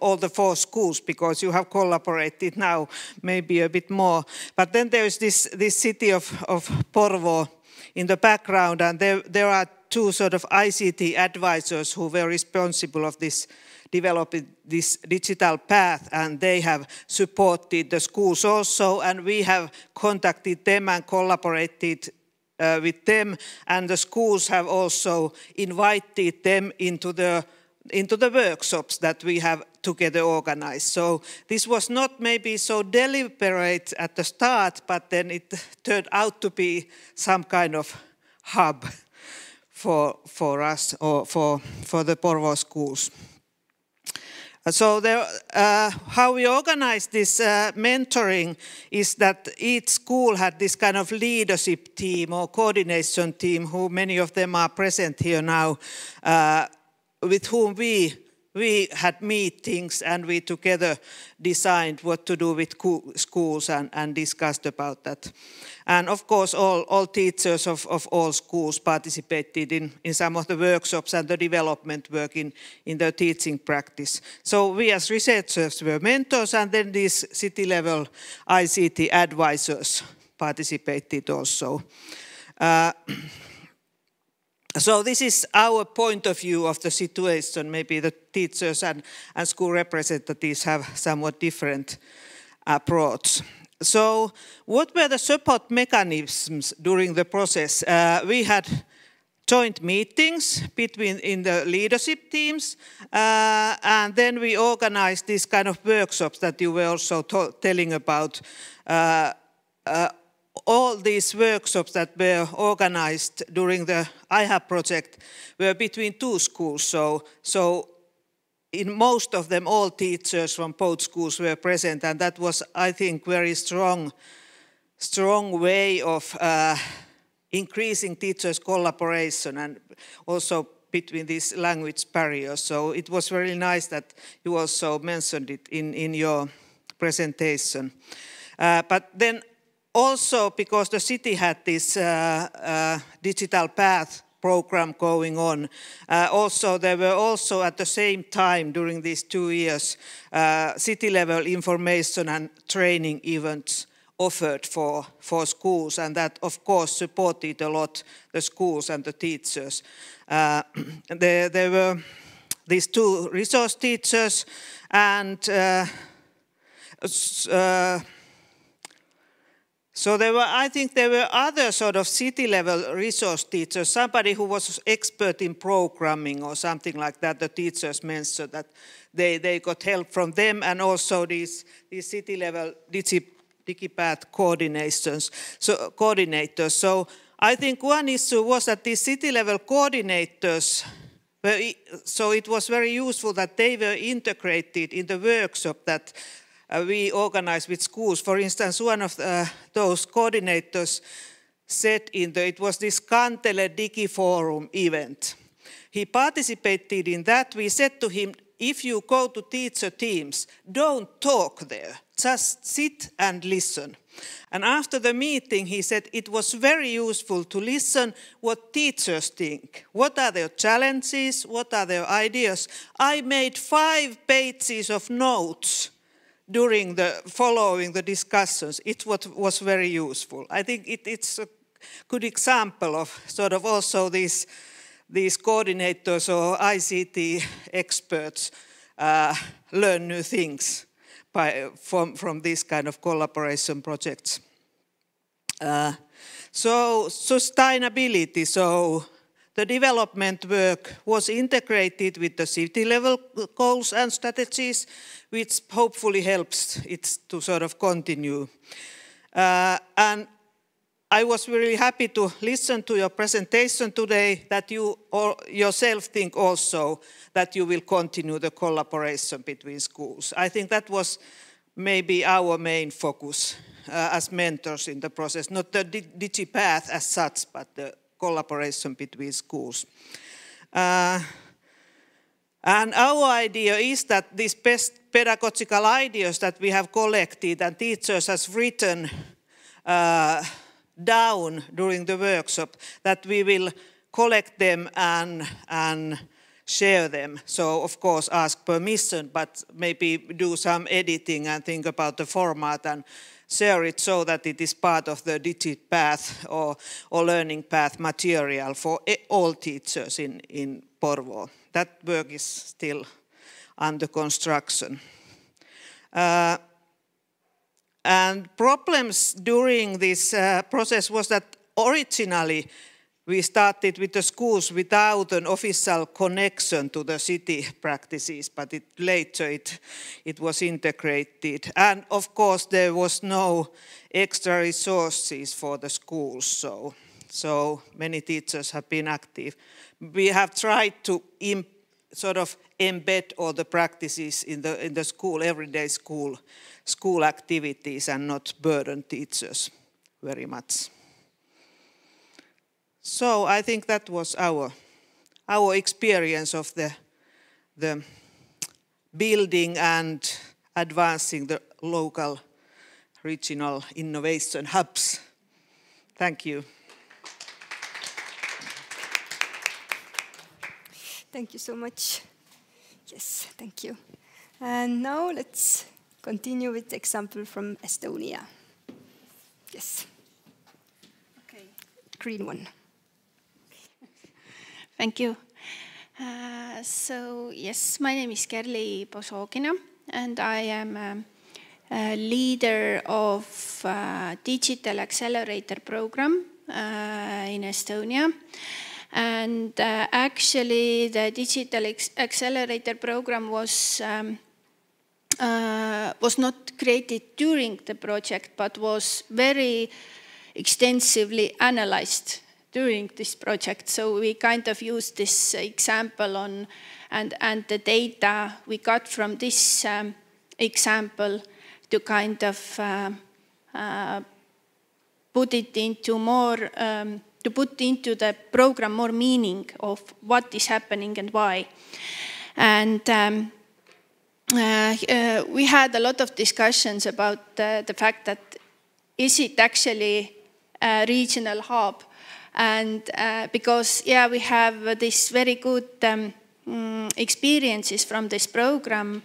all the four schools, because you have collaborated now maybe a bit more. But then there's this city of Porvoo in the background, and there are two sort of ICT advisors who were responsible of this developing this digital path, and they have supported the schools also, and we have contacted them and collaborated with them, and the schools have also invited them into the workshops that we have together organized. So this was not maybe so deliberate at the start, but then it turned out to be some kind of hub for us, or for the Porvoo schools. So how we organized this mentoring is that each school had this kind of leadership team or coordination team, who many of them are present here now, with whom we had meetings, and we together designed what to do with schools and discussed about that. And of course, all teachers of all schools participated in some of the workshops and the development work in their teaching practice. So we as researchers were mentors, and then these city-level ICT advisors participated also. So this is our point of view of the situation. Maybe the teachers and school representatives have somewhat different approach. So what were the support mechanisms during the process? We had joint meetings in the leadership teams, and then we organized these kind of workshops that you were also telling about. All these workshops that were organized during the iHub project were between two schools. So in most of them, all teachers from both schools were present, and that was, I think, very strong way of increasing teachers' collaboration, and also between these language barriers. So it was very nice that you also mentioned it in your presentation. But then also, because the city had this digital path program going on. Also, there were also at the same time during these 2 years city-level information and training events offered for schools, and that of course supported a lot the schools and the teachers. There were these 2 resource teachers, and so I think there were other sort of city-level resource teachers, somebody who was expert in programming or something like that. The teachers mentioned that they got help from them, and also these city-level DigiPath coordinators. So I think one issue was that these city-level coordinators, so it was very useful that they were integrated in the workshop that we organized with schools. For instance, one of those coordinators said it was this Kantele Digiforum event. He participated in that. We said to him, if you go to teacher teams, don't talk there, just sit and listen. And after the meeting, he said it was very useful to listen what teachers think. What are their challenges? What are their ideas? I made 5 pages of notes during following the discussions. It was very useful. I think it's a good example of sort of also these coordinators or ICT experts learn new things from these kind of collaboration projects. So sustainability. So the development work was integrated with the city-level goals and strategies, which hopefully helps it to sort of continue. And I was really happy to listen to your presentation today, that you yourself think also that you will continue the collaboration between schools. I think that was maybe our main focus as mentors in the process, not the DigiPath as such, but the collaboration between schools. And our idea is that these best pedagogical ideas that we have collected and teachers has written down during the workshop, that we will collect them and share them. So of course ask permission, but maybe do some editing and think about the format and share it so that it is part of the DigiPath or learning path material for all teachers in Porvoo. That work is still under construction. And problems during this process was that originally we started with the schools without an official connection to the city practices, but later it was integrated. And of course there was no extra resources for the schools, so many teachers have been active. We have tried to sort of embed all the practices in the school, everyday school activities, and not burden teachers very much. So I think that was our experience of the building and advancing the local regional innovation hubs. Thank you. Thank you so much. Yes, thank you. And now let's continue with the example from Estonia. Yes. Okay. Green one. Thank you. So yes, my name is Kerli Posogina, and I am a leader of Digital Accelerator program in Estonia. And actually, the Digital Accelerator program was not created during the project, but was very extensively analyzed during this project. So we kind of used this example on, and the data we got from this example to kind of put it into more, to put into the program more meaning of what is happening and why. And we had a lot of discussions about the fact that is it actually a regional hub And because, yeah, we have this very good experiences from this program,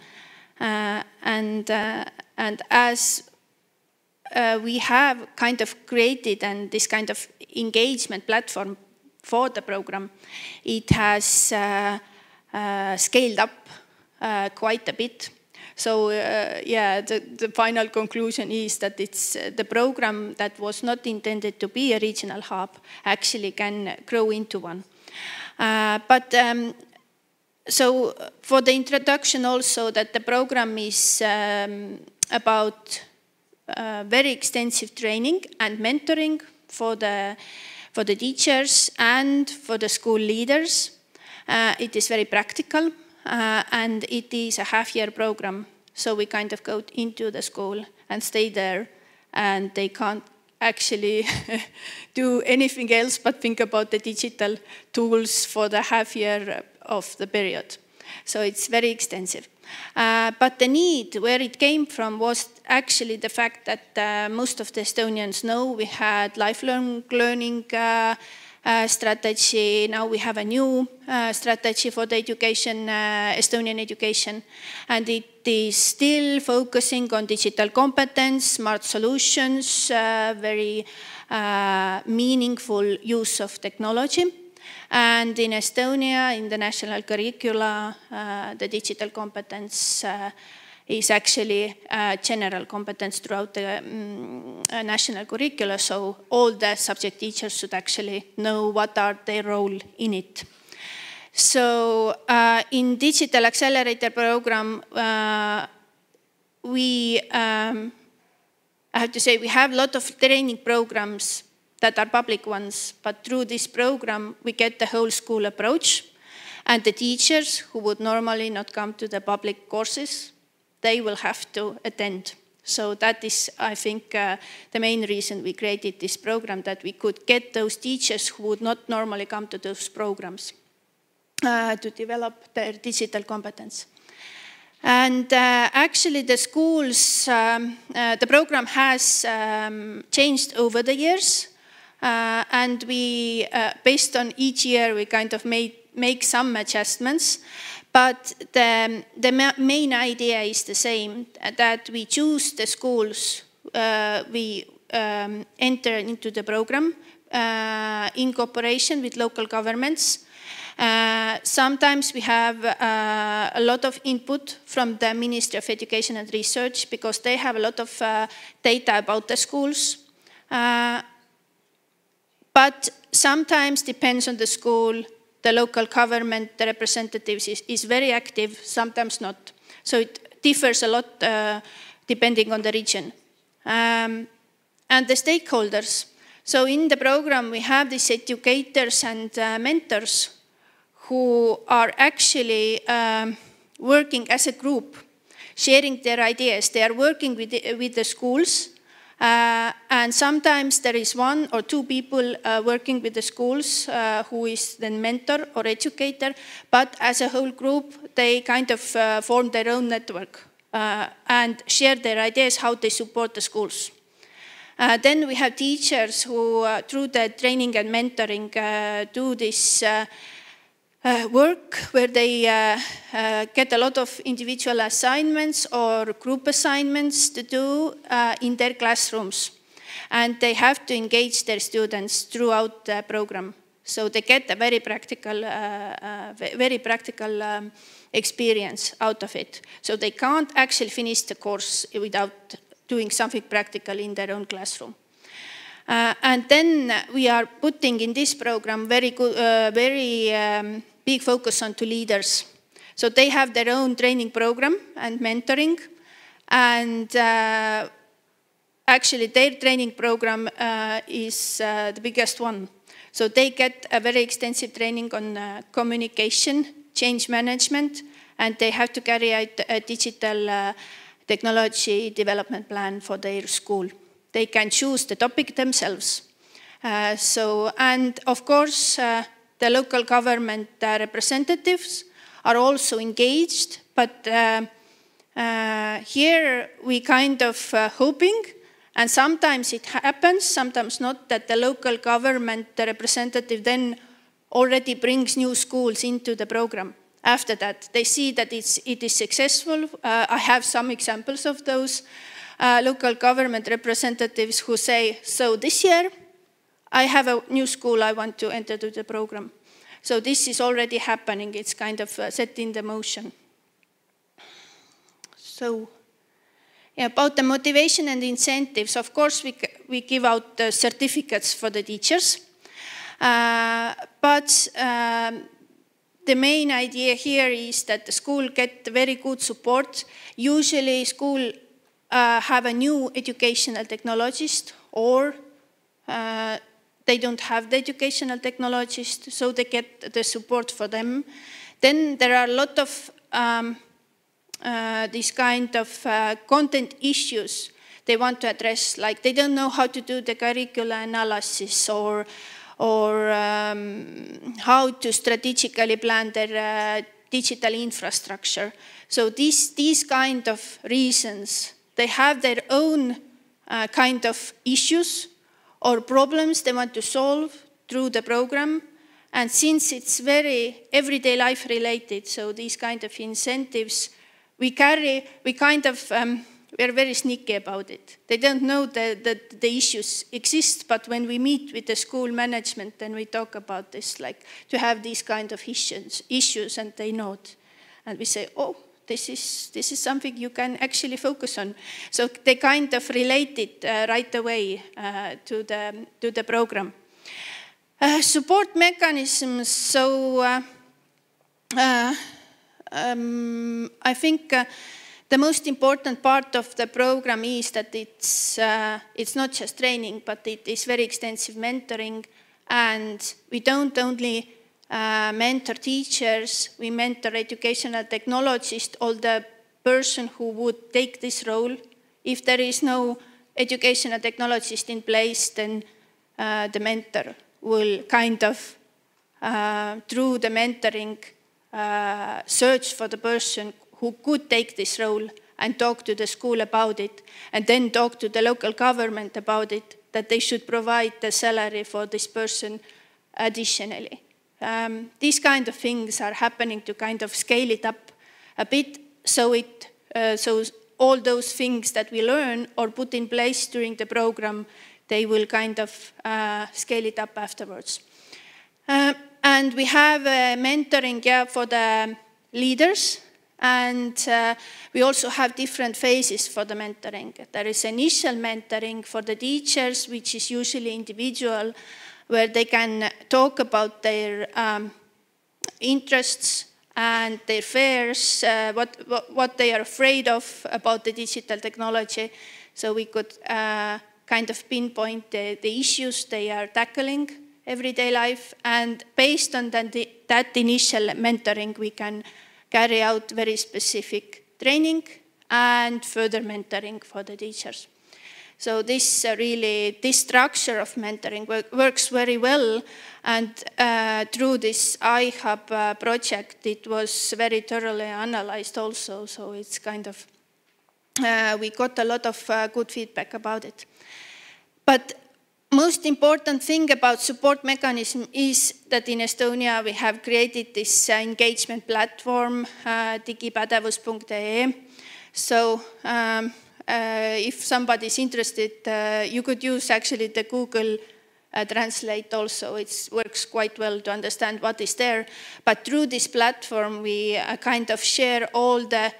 and as we have kind of created and this kind of engagement platform for the program, it has scaled up quite a bit. So yeah, the final conclusion is that it's the program that was not intended to be a regional hub actually can grow into one. So for the introduction also, that the program is about very extensive training and mentoring for the teachers and for the school leaders. It is very practical, and it is a half-year program. So we kind of go into the school and stay there, and they can't actually do anything else but think about the digital tools for the half year of the period. So it's very extensive. But the need, where it came from, was actually the fact that most of the Estonians know we had lifelong learning strategy. Now we have a new strategy for the education, Estonian education, and it is still focusing on digital competence, smart solutions, very meaningful use of technology. And in Estonia, in the national curricula, the digital competence is actually general competence throughout the national curricula. So all the subject teachers should actually know what are their role in it. So in Digital Accelerator program, I have to say we have a lot of training programs that are public ones, but through this program, we get the whole school approach, and the teachers who would normally not come to the public courses, they will have to attend. So that is, I think, the main reason we created this program, that we could get those teachers who would not normally come to those programs to develop their digital competence. And actually the schools, the program has changed over the years. And we, based on each year, we kind of make some adjustments. But the main idea is the same, that we choose the schools we enter into the program in cooperation with local governments. Sometimes we have a lot of input from the Ministry of Education and Research, because they have a lot of data about the schools. But sometimes depends on the school, the local government, the representatives is very active, sometimes not. So it differs a lot depending on the region. And the stakeholders. So in the program we have these educators and mentors who are actually working as a group, sharing their ideas. They are working with the schools. And sometimes there is one or two people working with the schools who is then mentor or educator, but as a whole group, they kind of form their own network and share their ideas how they support the schools. Then we have teachers who, through the training and mentoring, do this work where they get a lot of individual assignments or group assignments to do in their classrooms. And they have to engage their students throughout the program. So they get a very practical experience out of it. So they can't actually finish the course without doing something practical in their own classroom. And then we are putting in this program very big focus on leaders. So they have their own training program and mentoring. And actually their training program is the biggest one. So they get a very extensive training on communication, change management, and they have to carry out a digital technology development plan for their school. They can choose the topic themselves. And of course, the local government representatives are also engaged, but here we kind of hoping And sometimes it happens, sometimes not, that the local government, the representative then already brings new schools into the program. After that, they see that it is successful. I have some examples of those local government representatives who say, so this year, I have a new school I want to enter to the program. So this is already happening. It's kind of set in the motion. So yeah, about the motivation and incentives, of course, we give out the certificates for the teachers. But the main idea here is that the school get very good support. Usually school have a new educational technologist, or they don't have the educational technologist, so they get the support for them. Then there are a lot of these kind of content issues they want to address, like they don't know how to do the curricular analysis, or how to strategically plan their digital infrastructure. So these kind of reasons, they have their own kind of issues or problems they want to solve through the program. And since it's very everyday life related, so these kind of incentives, we are very sneaky about it. They don't know that the issues exist, but when we meet with the school management, then we talk about this, like to have these kind of issues, and they know it. And we say, oh, this is something you can actually focus on. So they kind of relate it right away to the program. Support mechanisms. So I think the most important part of the program is that it's not just training, but it is very extensive mentoring. And we don't only mentor teachers, we mentor educational technologists, or the person who would take this role. If there is no educational technologist in place, then the mentor will kind of, through the mentoring, search for the person who could take this role and talk to the school about it, and then talk to the local government about it, that they should provide the salary for this person additionally. These kind of things are happening to kind of scale it up a bit, so all those things that we learn or put in place during the program, they will kind of scale it up afterwards. And we have mentoring for the leaders, and we also have different phases for the mentoring. There is initial mentoring for the teachers, which is usually individual, where they can talk about their interests and their fears, what they are afraid of about the digital technology. So we could kind of pinpoint the issues they are tackling everyday life, and based on that initial mentoring, we can carry out very specific training and further mentoring for the teachers. So this structure of mentoring works very well, and through this iHub project, it was very thoroughly analyzed also. So it's kind of, we got a lot of good feedback about it. But most important thing about support mechanism is that in Estonia we have created this engagement platform, digipädevus.ee. So if somebody is interested, you could use actually the Google Translate also. It works quite well to understand what is there. But through this platform, we kind of share all the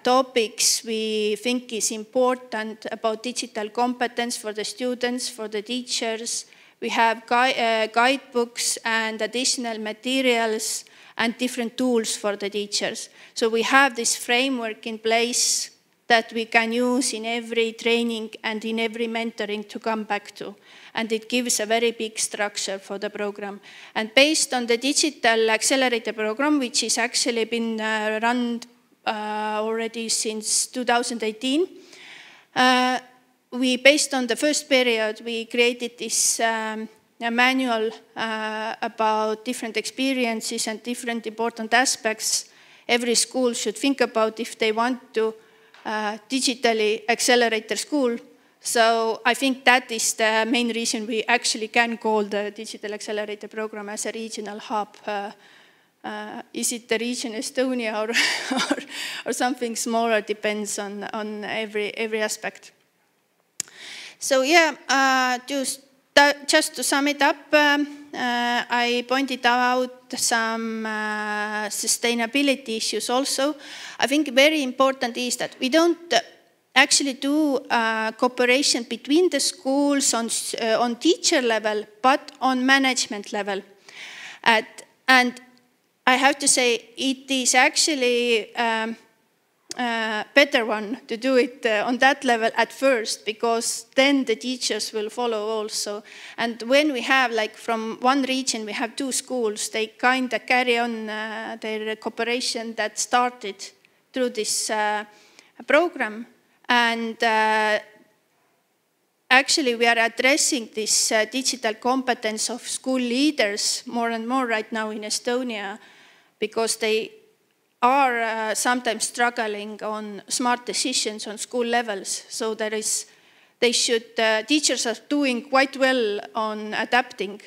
topics we think is important about digital competence for the students, for the teachers. We have guidebooks and additional materials and different tools for the teachers. So we have this framework in place that we can use in every training and in every mentoring to come back to. And it gives a very big structure for the program. And based on the Digital Accelerator program, which has actually been run already since 2018, based on the first period, we created this a manual about different experiences and different important aspects every school should think about if they want to digitally accelerate their school. So I think that is the main reason we actually can call the Digital Accelerator Program as a regional hub. Is it the region Estonia or something smaller? Depends on every aspect. So yeah, just to sum it up, I pointed out some sustainability issues also. I think very important is that we don't actually do cooperation between the schools on teacher level, but on management level. And I have to say it is actually better one to do it on that level at first, because then the teachers will follow also. And when we have, like from one region, we have 2 schools, they kind of carry on their cooperation that started through this program. And actually, we are addressing this digital competence of school leaders more and more right now in Estonia, because they are sometimes struggling on smart decisions on school levels. So teachers are doing quite well on adapting,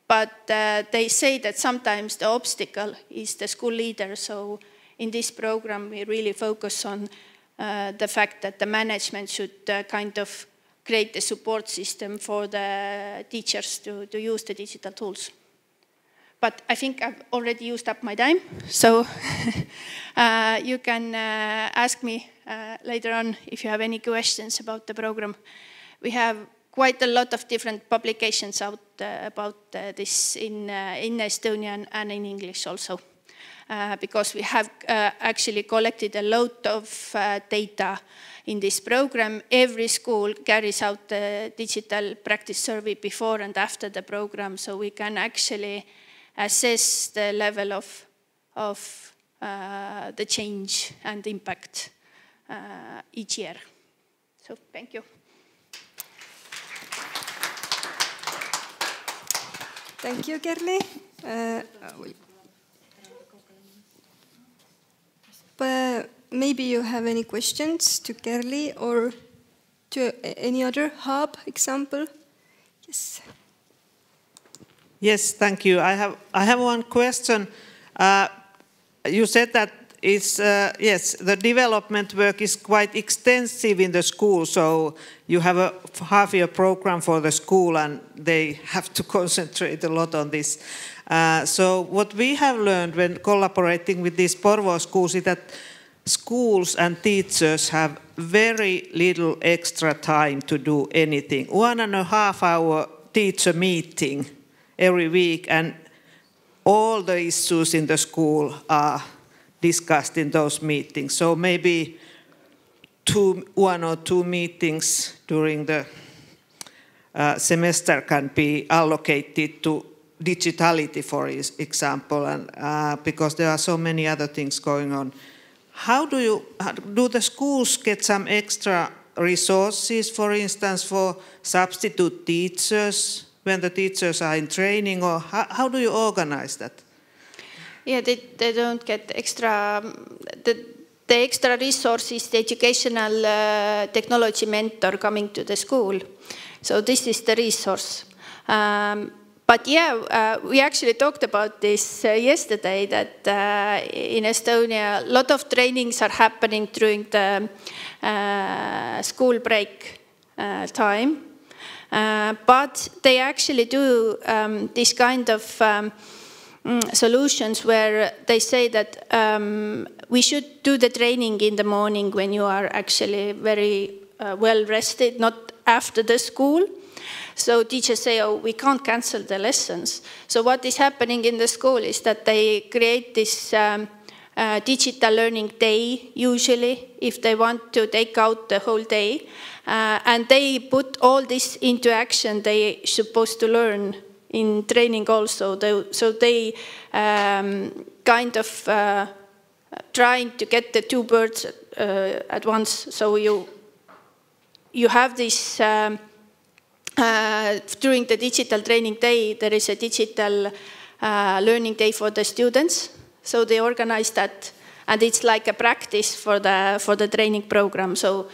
but they say that sometimes the obstacle is the school leader. So in this program, we really focus on the fact that the management should kind of create a support system for the teachers to use the digital tools. But I think I've already used up my time, so you can ask me later on if you have any questions about the program. We have quite a lot of different publications out about this in Estonian and in English also. Because we have actually collected a lot of data in this program. Every school carries out the digital practice survey before and after the program, so we can actually assess the level of the change and impact each year. So thank you. Thank you, Kerli. But maybe you have any questions to Kerli or to any other hub example? Yes. Yes, thank you. I have one question. You said that yes, the development work is quite extensive in the school, so you have a half-year program for the school and they have to concentrate a lot on this. So what we have learned when collaborating with these Porvoo schools is that schools and teachers have very little extra time to do anything. 1.5 hour teacher meeting every week, and all the issues in the school are discussed in those meetings. So maybe 1 or 2 meetings during the semester can be allocated to digitality, for example, and because there are so many other things going on. How do the schools get some extra resources, for instance, for substitute teachers when the teachers are in training, or how do you organize that? Yeah, they don't get extra. The extra resource is the educational technology mentor coming to the school. So this is the resource. But yeah, we actually talked about this yesterday, that in Estonia, a lot of trainings are happening during the school break time. But they actually do this kind of solutions where they say that we should do the training in the morning when you are actually very well rested, not after the school. So teachers say, oh, we can't cancel the lessons. So what is happening in the school is that they create this digital learning day, usually, if they want to take out the whole day. And they put all this into action they supposed to learn in training also. So they kind of trying to get the 2 birds at once. So you have this, during the digital training day, there is a digital learning day for the students. So they organize that, and it's like a practice for the training program. So,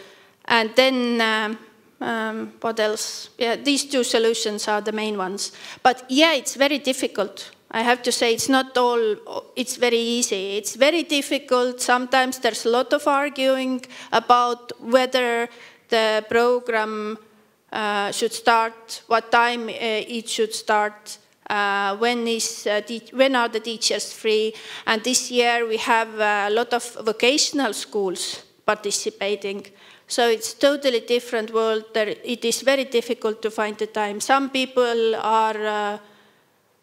and then What else? Yeah, these two solutions are the main ones. But yeah, it's very difficult. I have to say it's not all, it's very easy. It's very difficult. Sometimes there's a lot of arguing about whether the program should start, what time it should start, when are the teachers free. And this year we have a lot of vocational schools participating. So it's totally different world. It is very difficult to find the time. Some people are,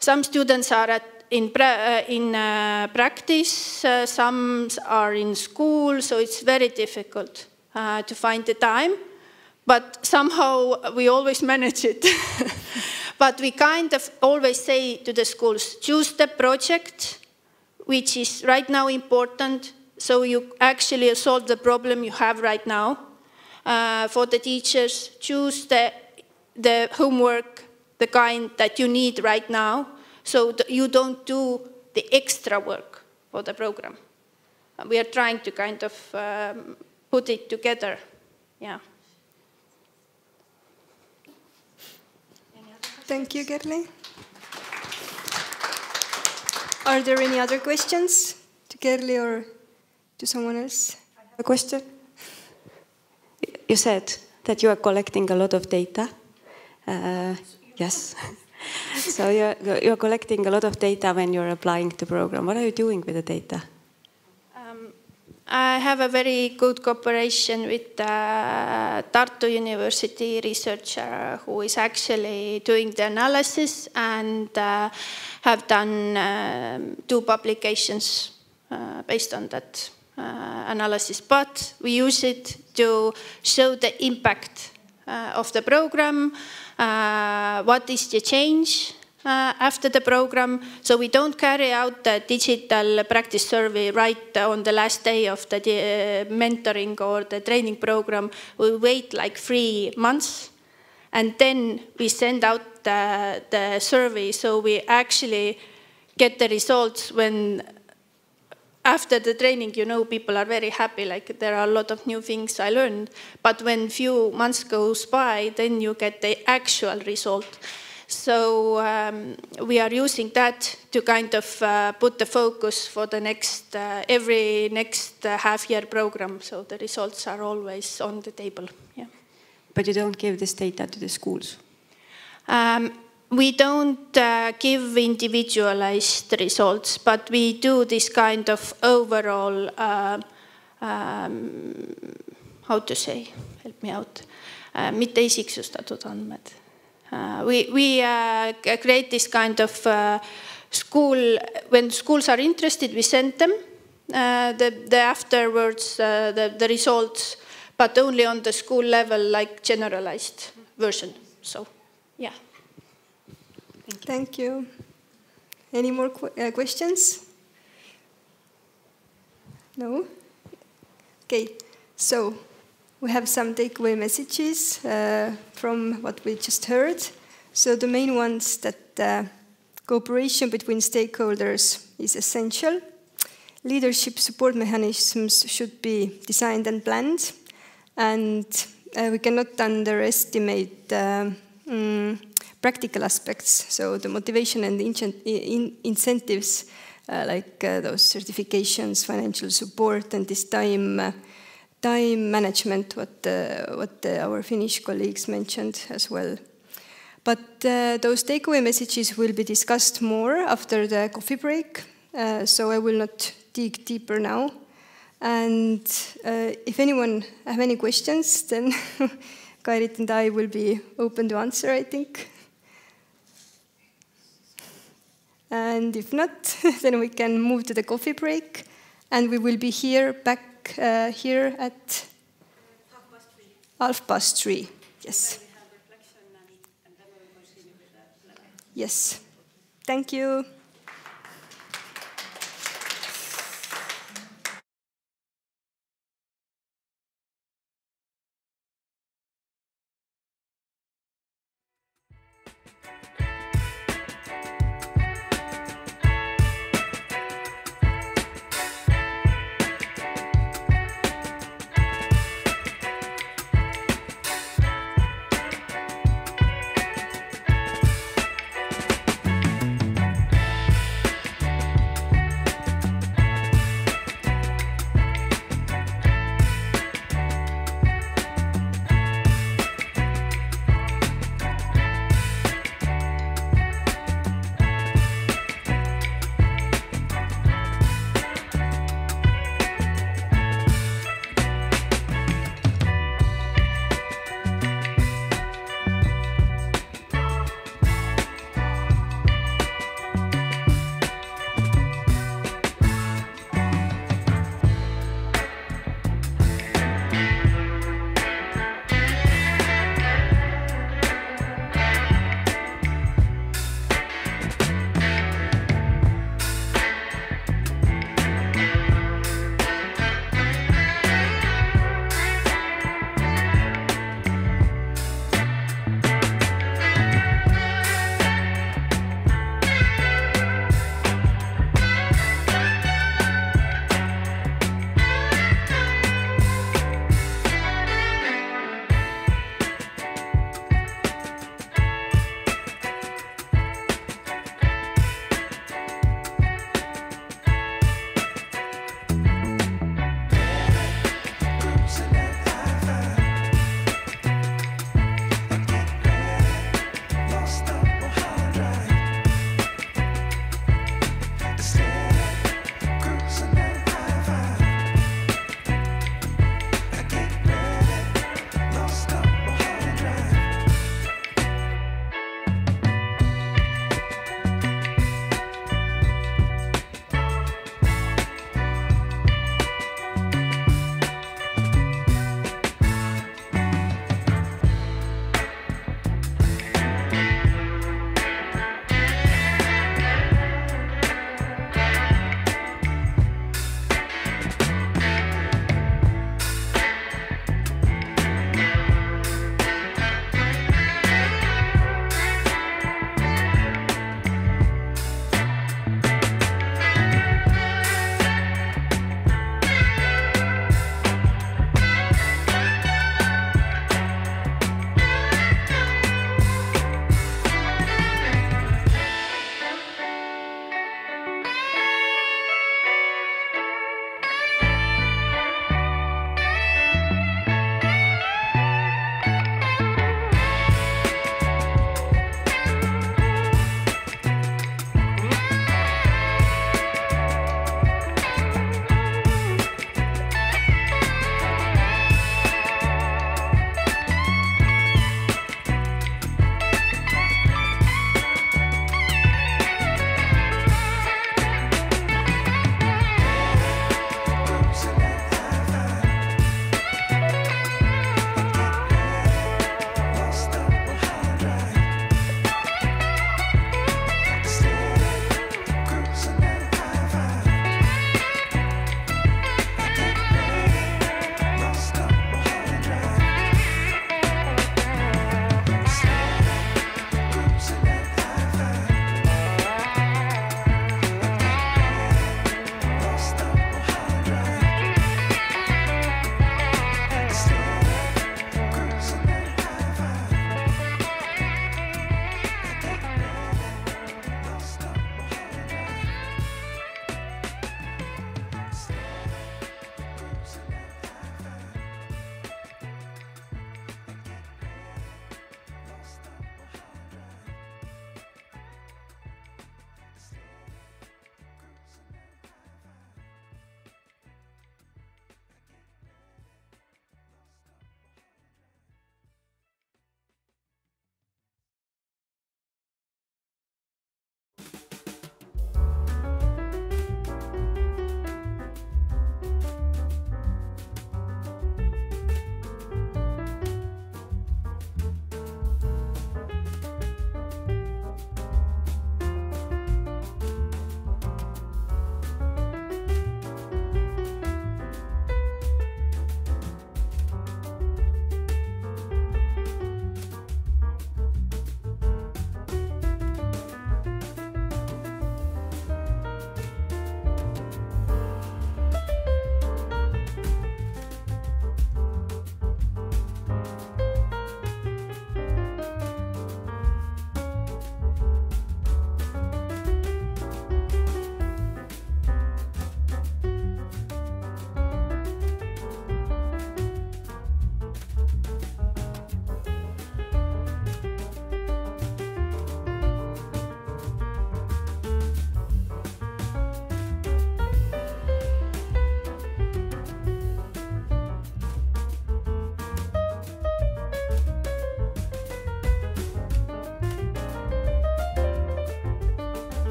some students are in practice, some are in school, so it's very difficult to find the time. But somehow we always manage it. But we kind of always say to the schools, choose the project which is right now important, so you actually solve the problem you have right now. For the teachers, choose the homework, the kind that you need right now, so that you don't do the extra work for the program. We are trying to kind of put it together. Yeah. Thank you, Gerli. Are there any other questions to Gerli or to someone else? A question? You said that you are collecting a lot of data. Yes. So you're collecting a lot of data when you're applying the program. What are you doing with the data? I have a very good cooperation with Tartu University researcher who is actually doing the analysis and have done 2 publications based on that analysis. But we use it to show the impact of the program, what is the change after the program. So we don't carry out the digital practice survey right on the last day of the mentoring or the training program. We wait like 3 months and then we send out the survey. So we actually get the results when after the training, you know, people are very happy, like there are a lot of new things I learned. But when few months goes by, then you get the actual result. So we are using that to kind of put the focus for the next, every next half-year program. So the results are always on the table. Yeah. But you don't give this data to the schools? We don't give individualized results, but we do this kind of overall, how to say, help me out, mitte isiksustatud andmed. We create this kind of school, when schools are interested, we send them the afterwards, the results, but only on the school level, like generalized version. So, yeah. Thank you. Any more questions? No? Okay, so we have some takeaway messages from what we just heard. So the main ones that cooperation between stakeholders is essential. Leadership support mechanisms should be designed and planned. And we cannot underestimate practical aspects. So the motivation and the incentives like those certifications, financial support, and this time management, what our Finnish colleagues mentioned as well. But those takeaway messages will be discussed more after the coffee break, so I will not dig deeper now. And if anyone have any questions, then Kairit and I will be open to answer, I think. And if not, then we can move to the coffee break, and we will be here back here at 3:30. Yes. Yes. Thank you.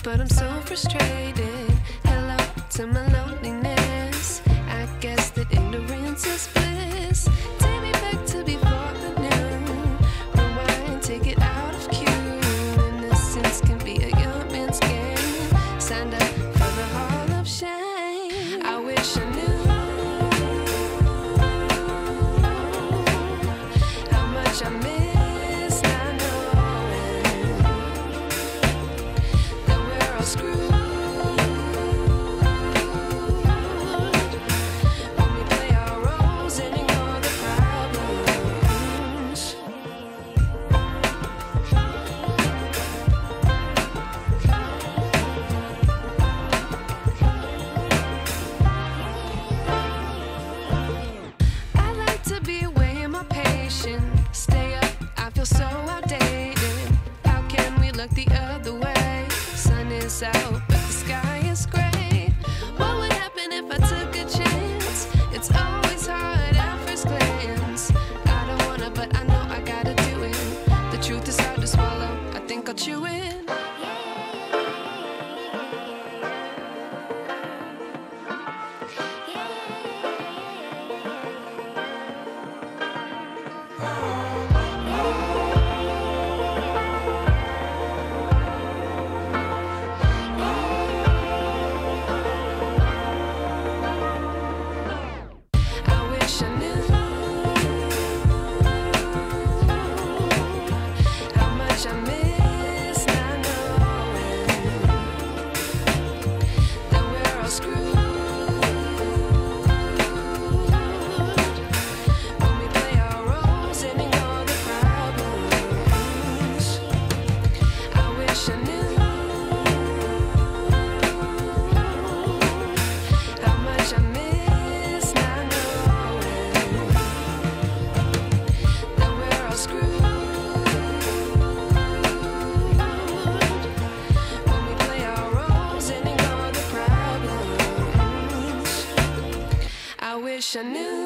but I'm so frustrated. Hello to my loneliness. I guess that ignorance is bliss. Take me back to before I knew. Rewind, take it out of cue. Innocence can be a young man's game. Signed up for the hall of shame. I wish I knew how much I miss not knowing that we're all screwed. When we play our roles and ignore the problems. I like to be away in my patience. Stay up, I feel so outdated. How can we look the other way? Sun is out, but the sky is gray. What would happen if I took a chance? It's always hard at first glance. I don't wanna, but I know I gotta do it. The truth is hard to swallow, I think I'll chew it. I wish I knew how much I miss not knowing that we're all screwed. When we play our roles and ignore the problems. I wish I knew how much I miss not knowing that we're all screwed. When we play our roles and ignore the problems. I wish I knew.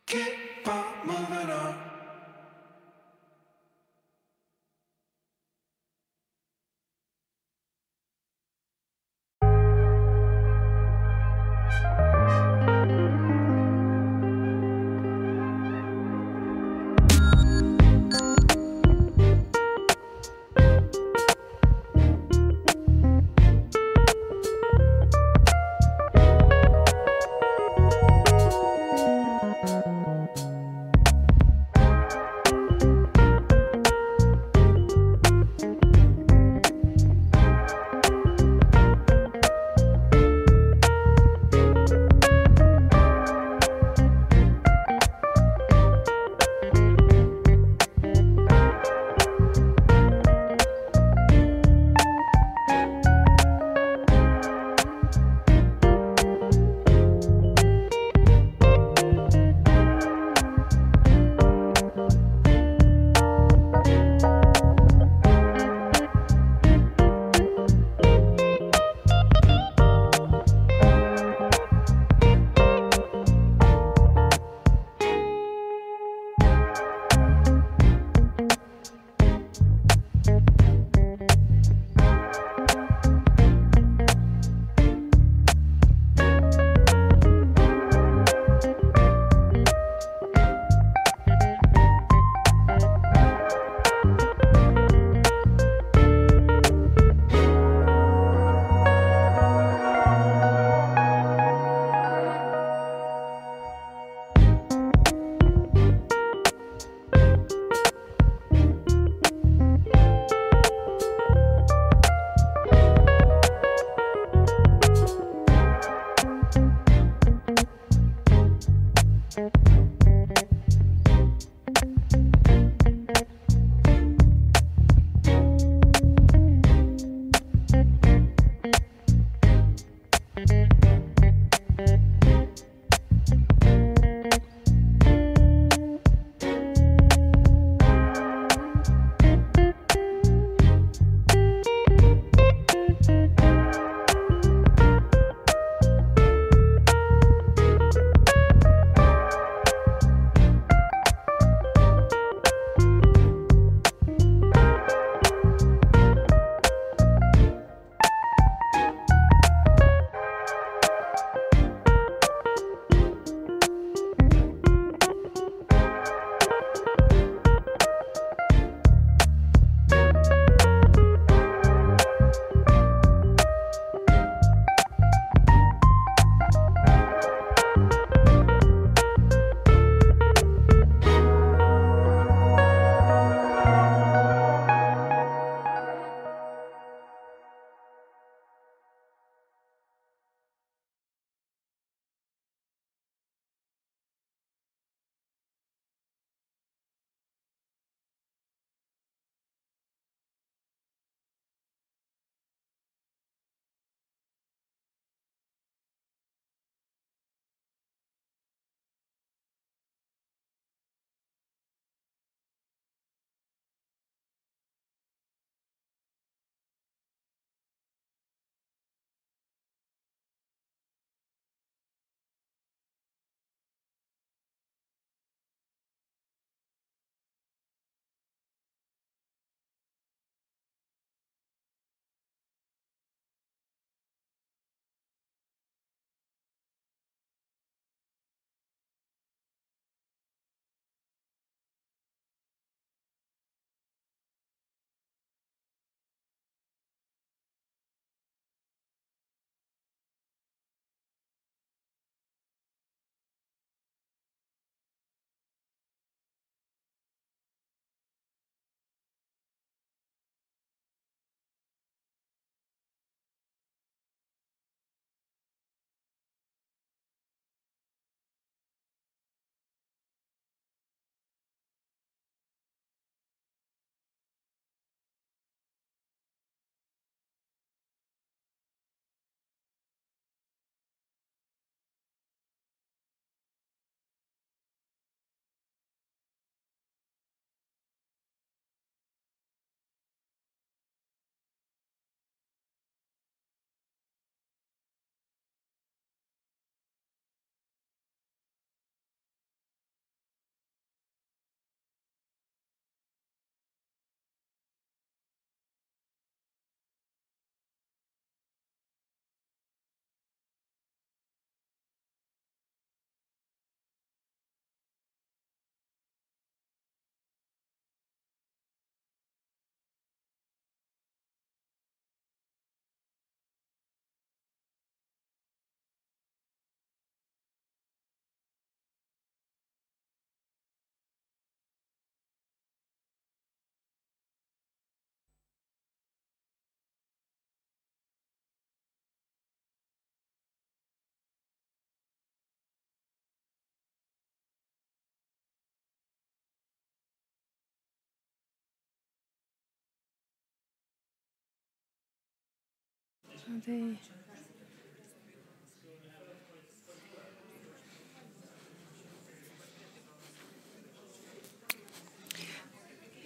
keep on moving on.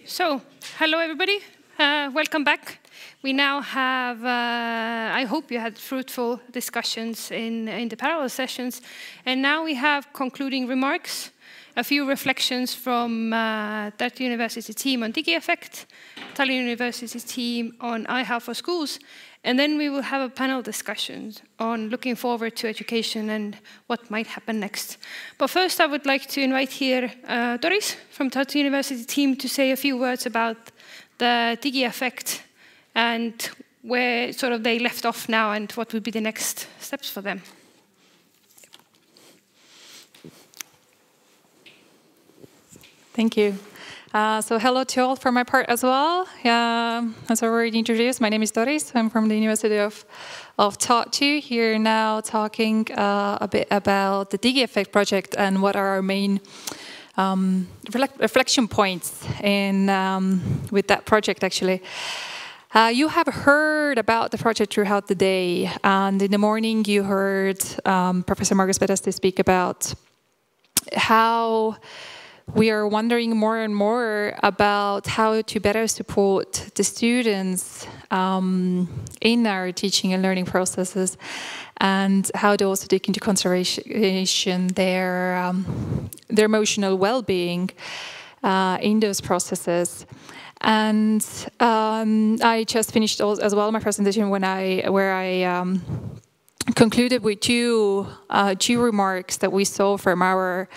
So, hello everybody, welcome back. We now have, I hope you had fruitful discussions in the parallel sessions, and now we have concluding remarks, a few reflections from Tartu University team on DigiEffect, Tallinna University team on iHub4Schools, and then we will have a panel discussion on looking forward to education and what might happen next. But first I would like to invite here Doris from Tartu University team to say a few words about the DigiEffect and where sort of they left off now and what would be the next steps for them. Thank you. So hello to all from my part as well. As already introduced, my name is Doris. I'm from the University of Tartu, here now talking a bit about the DigiEffect project and what are our main reflection points in, with that project actually. You have heard about the project throughout the day, and in the morning you heard Professor Margus Pedasti speak about how we are wondering more and more about how to better support the students in our teaching and learning processes, and how to also take into consideration their emotional well-being in those processes. And I just finished as well my presentation where I concluded with two remarks that we saw from our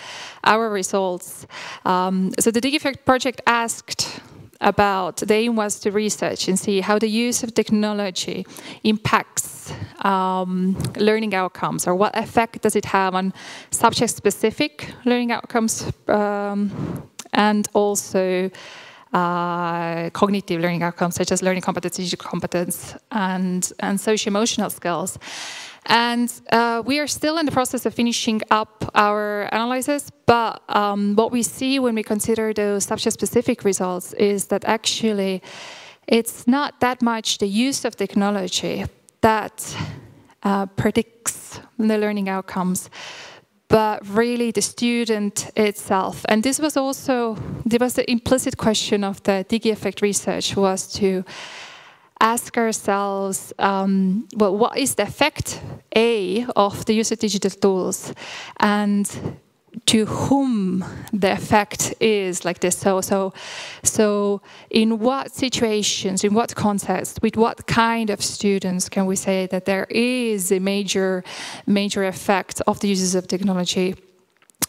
results. So the DigiEffect project asked about, the aim was to research and see how the use of technology impacts learning outcomes, or what effect does it have on subject-specific learning outcomes, and also cognitive learning outcomes such as learning competence, digital competence, and socio-emotional skills. And we are still in the process of finishing up our analysis, but what we see when we consider those subject-specific results is that actually it's not that much the use of technology that predicts the learning outcomes, but really the student itself. And this was also, there was the implicit question of the DigiEffect research, was to ask ourselves, well, what is the effect, A, of the use of digital tools, and to whom the effect is like this. So in what situations, in what context, with what kind of students can we say that there is a major effect of the uses of technology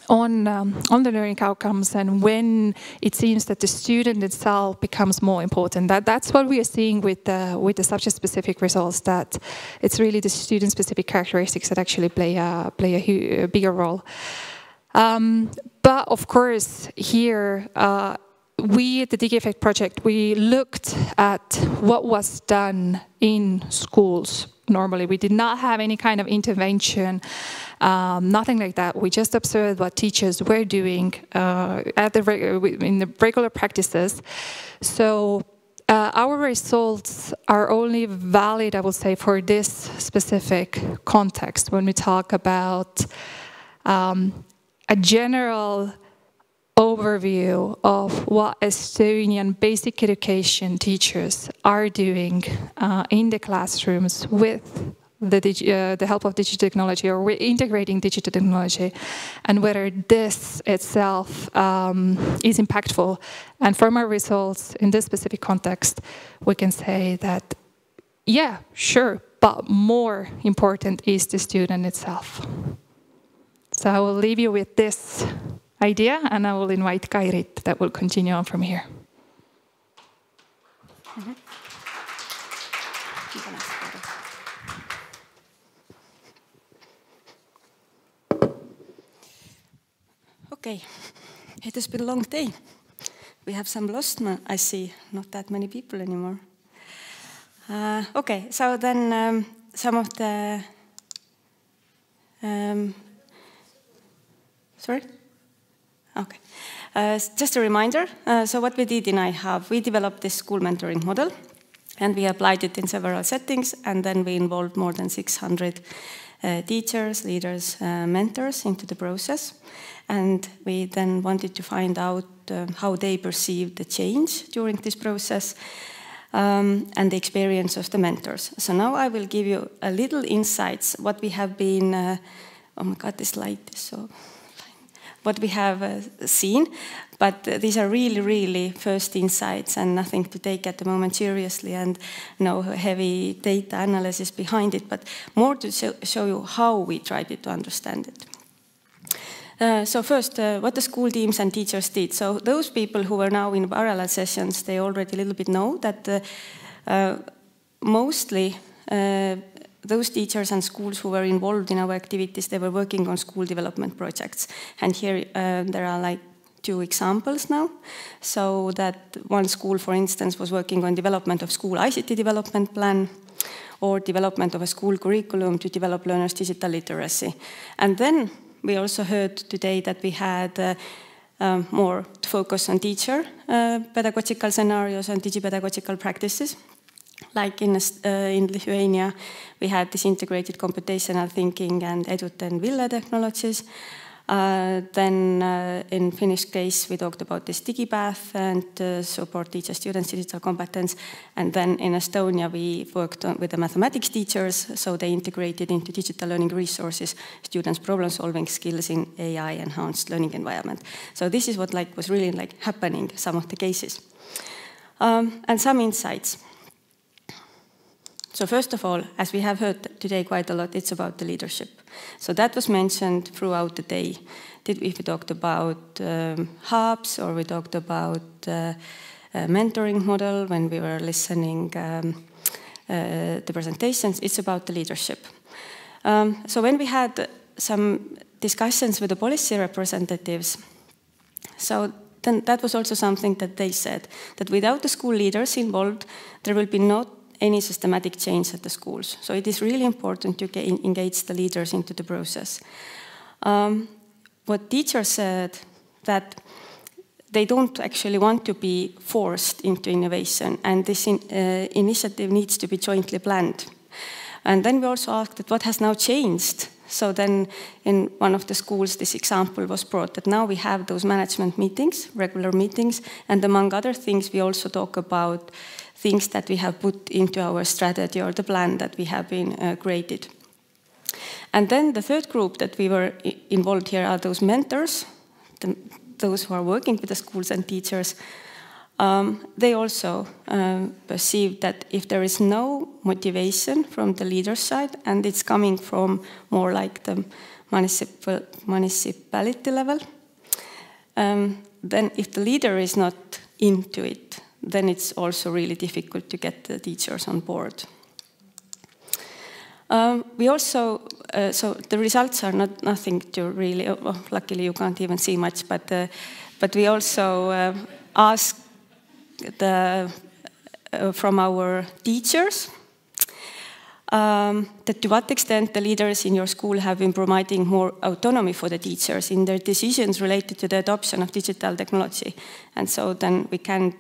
on the learning outcomes, and when it seems that the student itself becomes more important. That's what we are seeing with the subject-specific results, that it's really the student-specific characteristics that actually play a bigger role. But of course, here, we at the DigiEffect project, we looked at what was done in schools. Normally, we did not have any kind of intervention, nothing like that. We just observed what teachers were doing in the regular practices. So our results are only valid, I would say, for this specific context when we talk about a general overview of what Estonian basic education teachers are doing in the classrooms with the help of digital technology, or we're integrating digital technology, and whether this itself is impactful. And from our results in this specific context, we can say that, yeah, sure, but more important is the student itself. So I will leave you with this idea, and I will invite Kairit that will continue on from here. Mm-hmm. Okay, it has been a long day. We have some lost, I see, not that many people anymore. Okay, so then some of the... sorry? Okay. Just a reminder, so what we did in iHub, we developed this school mentoring model. And we applied it in several settings, and then we involved more than 600 teachers, leaders, mentors into the process. And we then wanted to find out how they perceived the change during this process and the experience of the mentors. So now I will give you a little insights what we have been, oh my God, this light is so fine. What we have seen, but these are really, really first insights and nothing to take at the moment seriously and no heavy data analysis behind it, but more to show you how we tried to understand it. So first, what the school teams and teachers did. So those people who were now in parallel sessions, they already a little bit know that mostly those teachers and schools who were involved in our activities, they were working on school development projects. And here there are like 2 examples now. So that one school, for instance, was working on development of school ICT development plan or development of a school curriculum to develop learners' digital literacy. And then we also heard today that we had more focus on teacher pedagogical scenarios and digipedagogical practices. Like in Lithuania, we had this integrated computational thinking and edut and Ville technologies. Then in Finnish case, we talked about this digipath and support teacher students digital competence. And then in Estonia, we worked with the mathematics teachers, so they integrated into digital learning resources students' problem-solving skills in AI-enhanced learning environment. So this is what was really happening, some of the cases. And some insights. So first of all, as we have heard today quite a lot, it's about the leadership. So that was mentioned throughout the day. If we talked about hubs or we talked about mentoring model when we were listening the presentations, it's about the leadership. So when we had some discussions with the policy representatives, so then that was also something that they said, that without the school leaders involved, there will be not any systematic change at the schools. So it is really important to engage the leaders into the process. What teachers said, that they don't actually want to be forced into innovation, and this initiative needs to be jointly planned. And then we also asked that what has now changed. So then in one of the schools, this example was brought that now we have those management meetings, regular meetings, and among other things, we also talk about things that we have put into our strategy or the plan that we have been created. And then the third group that we were involved here are those mentors, those who are working with the schools and teachers. They also perceive that if there is no motivation from the leader's side, and it's coming from more like the municipality level, then if the leader is not into it, then it's also really difficult to get the teachers on board. We also, so the results are nothing to really, luckily you can't even see much, but we also asked from our teachers that to what extent the leaders in your school have been providing more autonomy for the teachers in their decisions related to the adoption of digital technology. And so then we can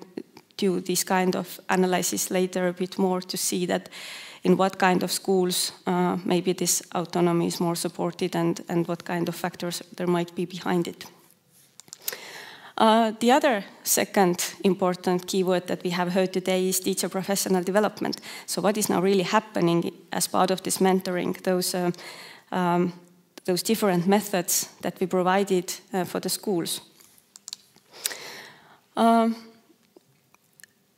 do this kind of analysis later a bit more to see that in what kind of schools maybe this autonomy is more supported and what kind of factors there might be behind it. The other second important keyword that we have heard today is teacher professional development. So what is now really happening as part of this mentoring, those different methods that we provided for the schools.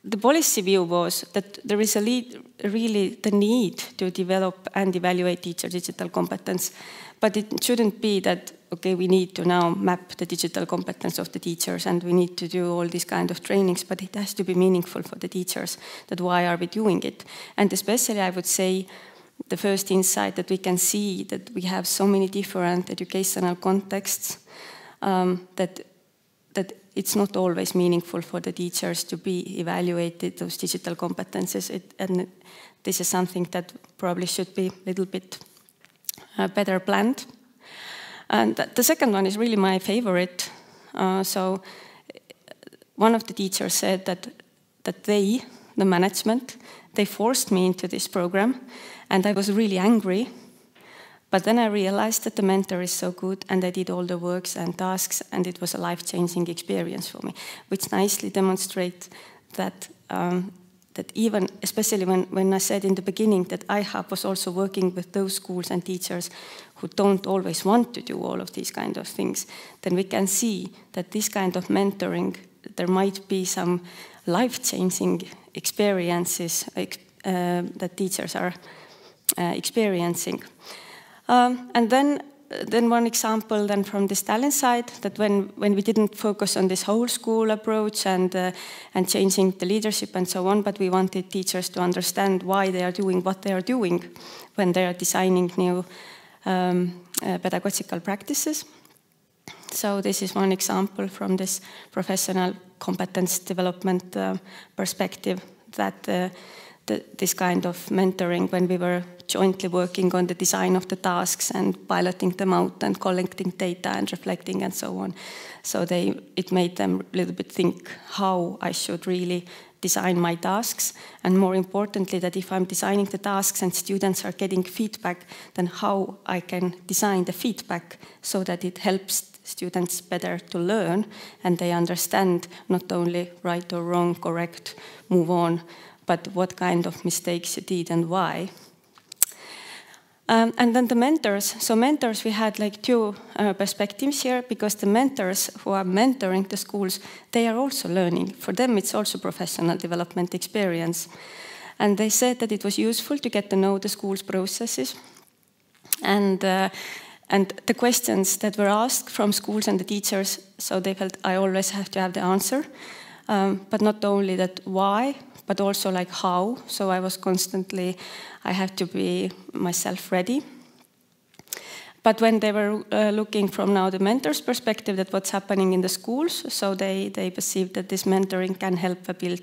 The policy view was that there is really the need to develop and evaluate teacher digital competence, but it shouldn't be that, okay, we need to now map the digital competence of the teachers and we need to do all these kind of trainings, but it has to be meaningful for the teachers, that why are we doing it? And especially I would say the first insight that we can see that we have so many different educational contexts that it's not always meaningful for the teachers to be evaluated, those digital competences, and this is something that probably should be a little bit better planned. And the second one is really my favorite. So one of the teachers said that they, the management, They forced me into this program, and I was really angry. But then I realized that the mentor is so good, and I did all the works and tasks, and it was a life-changing experience for me, which nicely demonstrates that that even, especially when I said in the beginning that iHub was also working with those schools and teachers who don't always want to do all of these kind of things, then we can see that this kind of mentoring, there might be some life-changing experiences that teachers are experiencing. And then one example then from this Tallinn side, that when we didn't focus on this whole school approach and changing the leadership and so on, but we wanted teachers to understand why they are doing what they are doing when they are designing new pedagogical practices. So this is one example from this professional competence development perspective, that this kind of mentoring, when we were jointly working on the design of the tasks and piloting them out and collecting data and reflecting and so on. So it made them a little bit think how I should really design my tasks, and more importantly, that if I'm designing the tasks and students are getting feedback, then how I can design the feedback so that it helps students better to learn and they understand not only right or wrong, correct, move on, but what kind of mistakes you did and why. And then the mentors. So mentors, we had like two perspectives here, because the mentors who are mentoring the schools, they are also learning. For them, it's also professional development experience. And they said that it was useful to get to know the school's processes. And the questions that were asked from schools and the teachers, so they felt I always have to have the answer. But not only that why, but also like how. So I was constantly, I have to be myself ready. But when they were looking from now the mentor's perspective, that what's happening in the schools, so they perceived that this mentoring can help build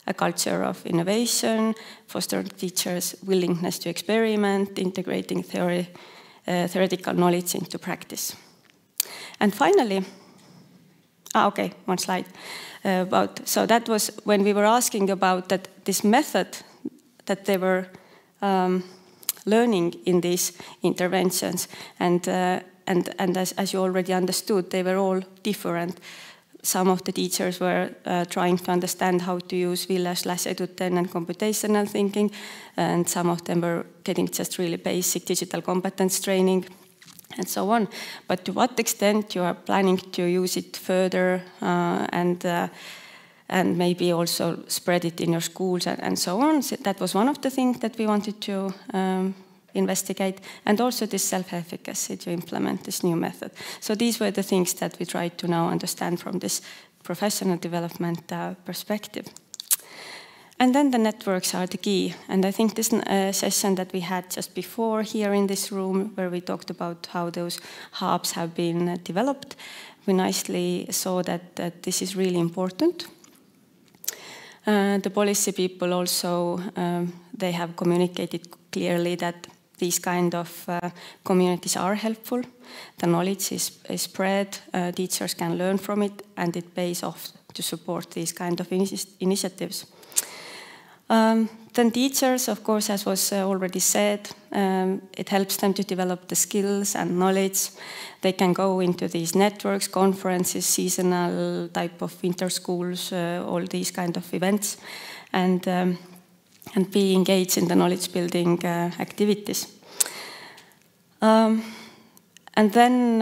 a culture of innovation, foster teachers' willingness to experiment, integrating theoretical knowledge into practice. And finally, okay, one slide. So that was when we were asking about that this method that they were learning in these interventions, and as you already understood, they were all different. Some of the teachers were trying to understand how to use Villa/Eduten and computational thinking, and some of them were getting just really basic digital competence training, and so on. But to what extent you are planning to use it further and maybe also spread it in your schools and so on. So that was one of the things that we wanted to investigate, and also this self-efficacy to implement this new method. So these were the things that we tried to now understand from this professional development perspective. And then the networks are the key. And I think this session that we had just before here in this room, where we talked about how those hubs have been developed, we nicely saw that this is really important. The policy people also, they have communicated clearly that these kind of communities are helpful. The knowledge is spread, teachers can learn from it, and it pays off to support these kind of initiatives. Then teachers, of course, as was already said, it helps them to develop the skills and knowledge. They can go into these networks, conferences, seasonal type of winter schools, all these kind of events, and be engaged in the knowledge building activities. And then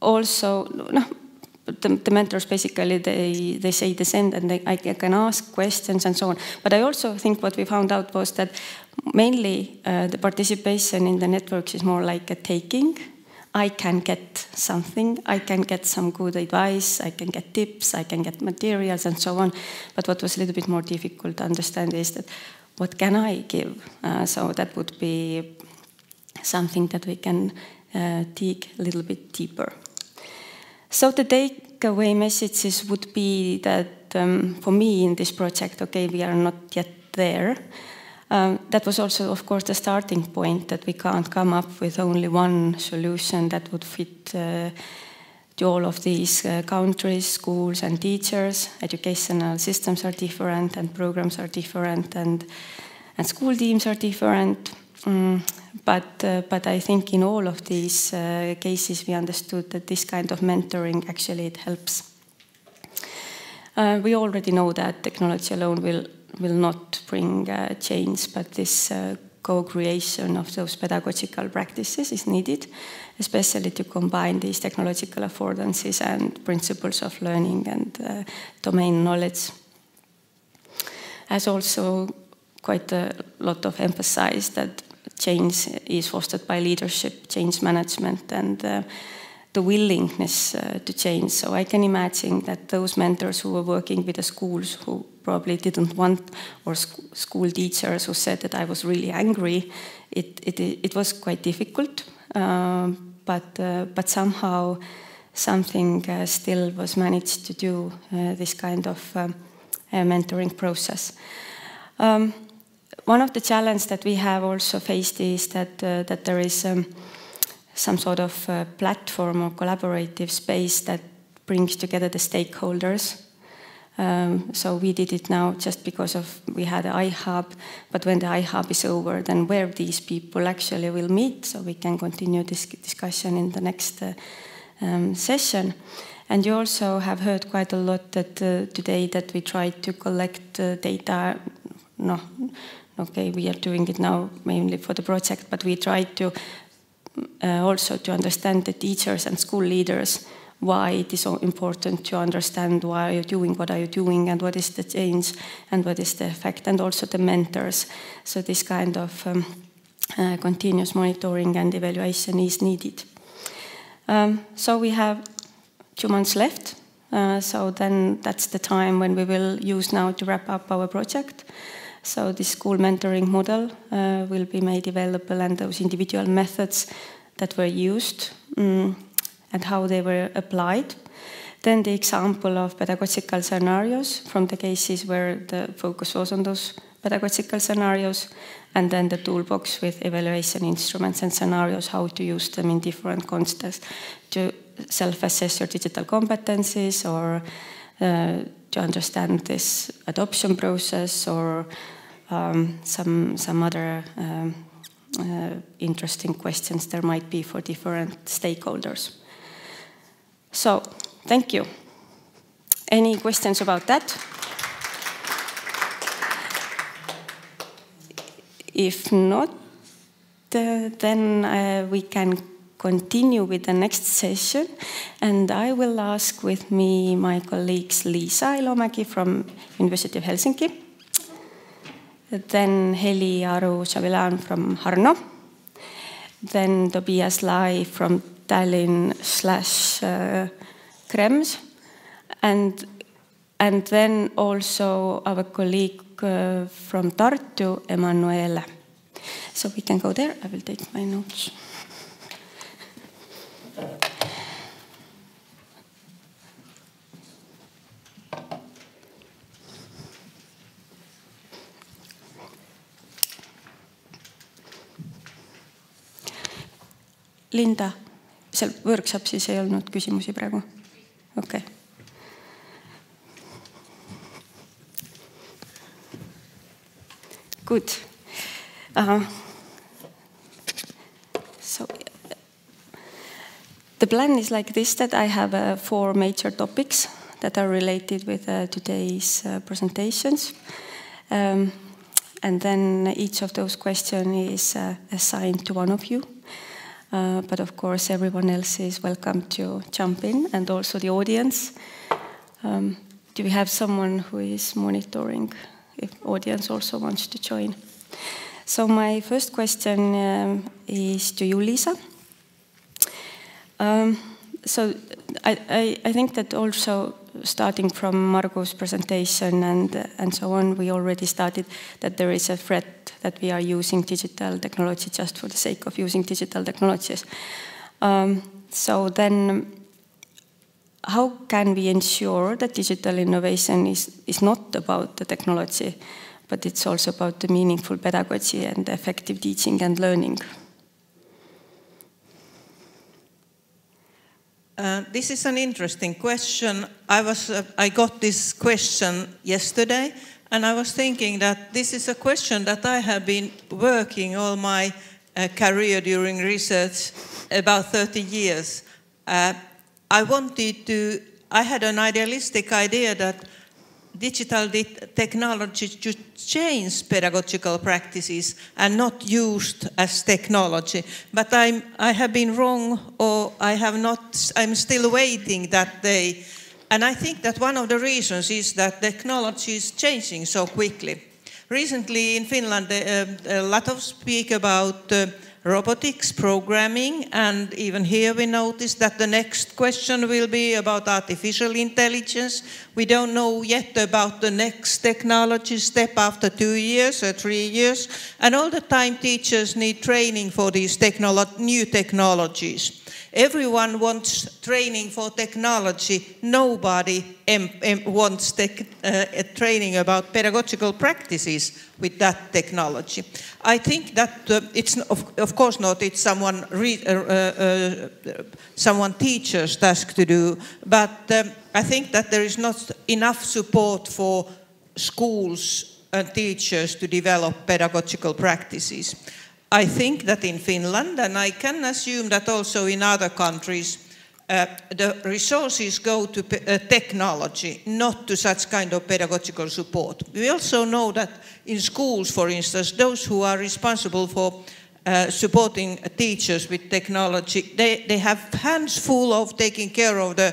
also, the mentors basically, they say the same, and I can ask questions and so on. But I also think what we found out was that mainly the participation in the networks is more like a taking. I can get something, I can get some good advice, I can get tips, I can get materials and so on. But what was a little bit more difficult to understand is that what can I give? So that would be something that we can dig a little bit deeper. So the takeaway messages would be that for me in this project, okay, we are not yet there. That was also, of course, the starting point, that we can't come up with only one solution that would fit to to all of these countries, schools and teachers. Educational systems are different and programs are different and school teams are different. But I think in all of these cases we understood that this kind of mentoring actually it helps. We already know that technology alone will not bring change, but this co-creation of those pedagogical practices is needed, especially to combine these technological affordances and principles of learning and domain knowledge. As also quite a lot of emphasize that change is fostered by leadership, change management, and the willingness to change. So I can imagine that those mentors who were working with the schools who probably didn't want, or school teachers who said that I was really angry, it was quite difficult. But somehow something still was managed to do this kind of mentoring process. One of the challenges that we have also faced is that there is some sort of platform or collaborative space that brings together the stakeholders. So we did it now just because we had an iHub, but when the iHub is over, then where these people actually will meet, so we can continue this discussion in the next session. And you also have heard quite a lot that today that we try to collect data. No, okay, we are doing it now mainly for the project, but we try to also to understand the teachers and school leaders why it is so important to understand why you're doing, what are you doing, and what is the change, and what is the effect, and also the mentors. So this kind of continuous monitoring and evaluation is needed. So we have 2 months left. So then that's the time when we will use now to wrap up our project. So this school mentoring model will be made available, and those individual methods that were used and how they were applied. Then the example of pedagogical scenarios from the cases where the focus was on those pedagogical scenarios, and then the toolbox with evaluation instruments and scenarios, how to use them in different contexts to self-assess your digital competencies, or to understand this adoption process, or some other interesting questions there might be for different stakeholders. So, thank you. Any questions about that? If not, then we can continue with the next session, and I will ask with me my colleagues Liisa Ilomägi from University of Helsinki, then Heli Aru-Chavilan from Harno, then Tobias Lai from Tallinn / Krems, and then also our colleague from Tartu, Emanuele. So we can go there. I will take my notes. Linda, seal workshopsis ei olnud küsimusi praegu? Okay. Good. So the plan is like this, that I have 4 major topics that are related with today's presentations. And then each of those questions is assigned to one of you. But of course, everyone else is welcome to jump in, and also the audience. Do we have someone who is monitoring if audience also wants to join? So my first question is to you, Liisa. So I think that also starting from Margo's presentation and so on, we already started that there is a threat that we are using digital technology just for the sake of using digital technologies. So then how can we ensure that digital innovation is not about the technology, but it's also about the meaningful pedagogy and effective teaching and learning? This is an interesting question. I got this question yesterday, and I was thinking that this is a question that I have been working all my career during research, about 30 years. I had an idealistic idea that digital technology should change pedagogical practices and not used as technology. But I have been wrong, or I'm still waiting that day. And I think that one of the reasons is that technology is changing so quickly. Recently in Finland, a lot of speak about robotics, programming, and even here we notice that the next question will be about artificial intelligence. We don't know yet about the next technology step after 2 years or 3 years. And all the time teachers need training for these new technologies. Everyone wants training for technology. Nobody wants training about pedagogical practices with that technology. I think that it's of course not. It's someone teacher's task to do. But I think that there is not enough support for schools and teachers to develop pedagogical practices. I think that in Finland, and I can assume that also in other countries, the resources go to technology, not to such kind of pedagogical support. We also know that in schools, for instance, those who are responsible for supporting teachers with technology, they have hands full of taking care of the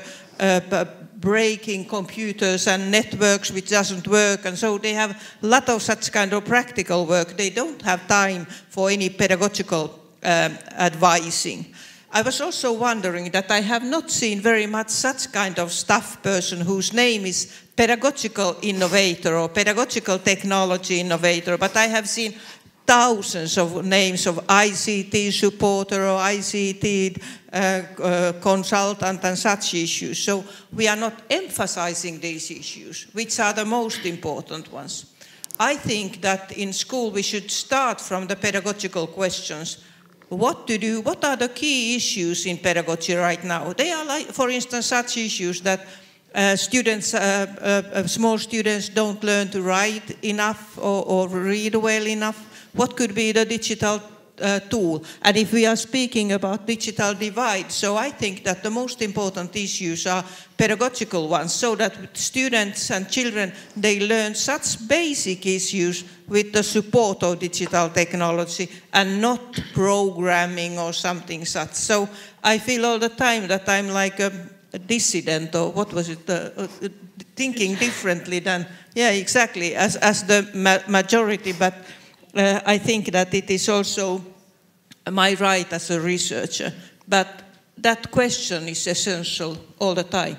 breaking computers and networks which doesn't work, and so they have a lot of such kind of practical work. They don't have time for any pedagogical advising. I was also wondering that I have not seen very much such kind of staff person whose name is pedagogical innovator or pedagogical technology innovator, but I have seen thousands of names of ICT supporter or ICT consultant and such issues. So we are not emphasizing these issues, which are the most important ones. I think that in school we should start from the pedagogical questions. What to do? What are the key issues in pedagogy right now? They are like, for instance, such issues that small students don't learn to write enough or read well enough. What could be the digital tool? And if we are speaking about digital divide, so I think that the most important issues are pedagogical ones, so that students and children, they learn such basic issues with the support of digital technology and not programming or something such. So I feel all the time that I'm like a dissident, or what was it, thinking differently than, yeah, exactly, as the majority, but I think that it is also my right as a researcher, but that question is essential all the time.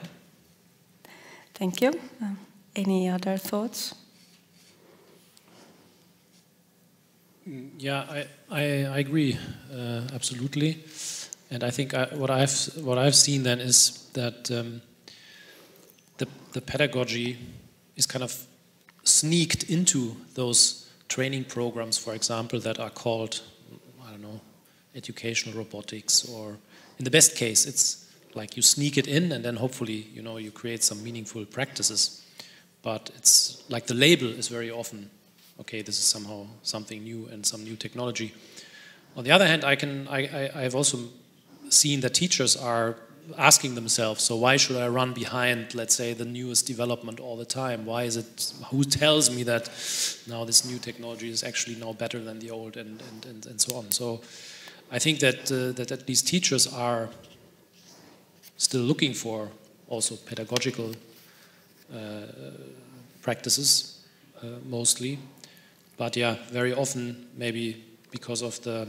Thank you. Any other thoughts? Yeah, I agree absolutely, and I think what I've seen then is that the pedagogy is kind of sneaked into those training programs, for example, that are called, I don't know, educational robotics, or in the best case, it's like you sneak it in and then hopefully, you know, you create some meaningful practices. But it's like the label is very often, okay, this is somehow something new and some new technology. On the other hand, I've also seen that teachers are asking themselves, so why should I run behind, let's say, the newest development all the time? Why is it, who tells me that now this new technology is actually now better than the old, and so on. So I think that that these teachers are still looking for also pedagogical practices mostly, but yeah, very often maybe because of the